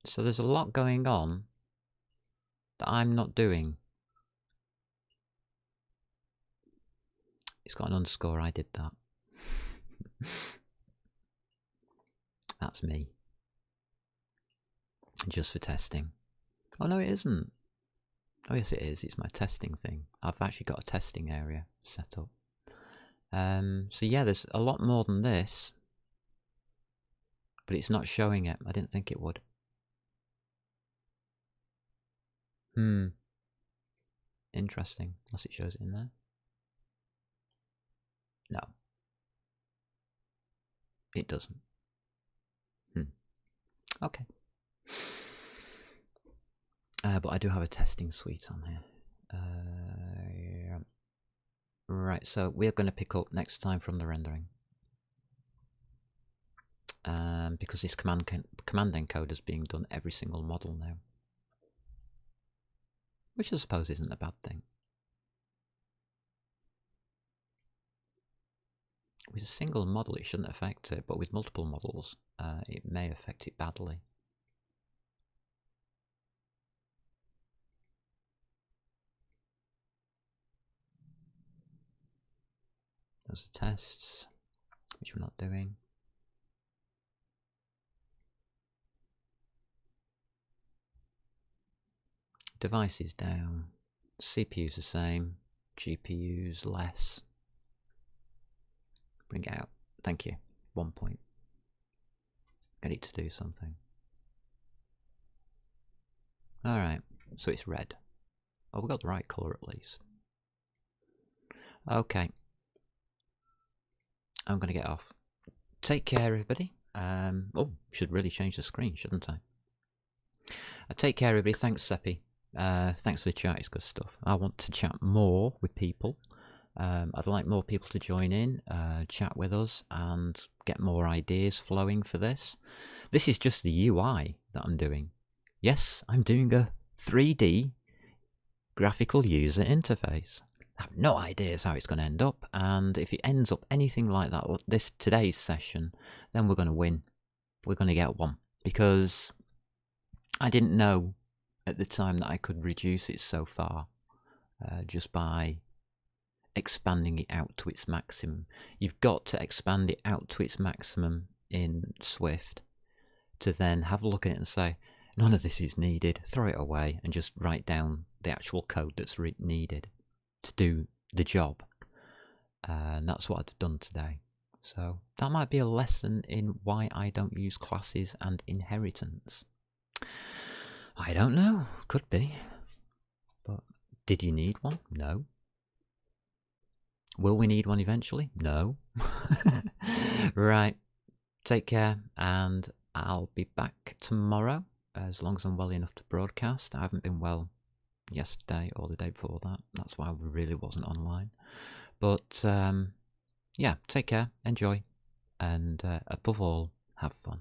S1: So there's a lot going on that I'm not doing. It's got an underscore, I did that. That's me. Just for testing. Oh no, it isn't. Oh yes it is, it's my testing thing. I've actually got a testing area set up. So yeah, there's a lot more than this. But it's not showing it. I didn't think it would. Interesting. Unless it shows it in there. No. It doesn't. Okay. But I do have a testing suite on here. Right, so we're going to pick up next time from the rendering. Because this command encoder is being done every single model now. Which I suppose isn't a bad thing. With a single model it shouldn't affect it, but with multiple models it may affect it badly. Those are tests, which we're not doing. Devices down. CPU's the same, GPU's less. Bring it out. Thank you. 1 point. Get it to do something. Alright, so it's red. Oh, we got the right colour at least. Okay. I'm going to get off. Take care, everybody. Oh, should really change the screen, shouldn't I? Take care, everybody. Thanks, Seppi. Thanks for the chat. It's good stuff. I want to chat more with people. I'd like more people to join in, chat with us, and get more ideas flowing for this. This is just the UI that I'm doing. Yes, I'm doing a 3D graphical user interface. I have no ideas how it's going to end up, and if it ends up anything like that, today's session, then we're going to win. We're going to get one, because I didn't know at the time that I could reduce it so far just by expanding it out to its maximum. You've got to expand it out to its maximum in Swift to then have a look at it and say, none of this is needed, throw it away, and just write down the actual code that's needed to do the job. And that's what I've done today. So that might be a lesson in why I don't use classes and inheritance. I don't know, could be. But did you need one? No. Will we need one eventually? No. Right, take care, and I'll be back tomorrow, as long as I'm well enough to broadcast. I haven't been well yesterday or the day before that. That's why I really wasn't online. But yeah, take care, enjoy, and above all, have fun.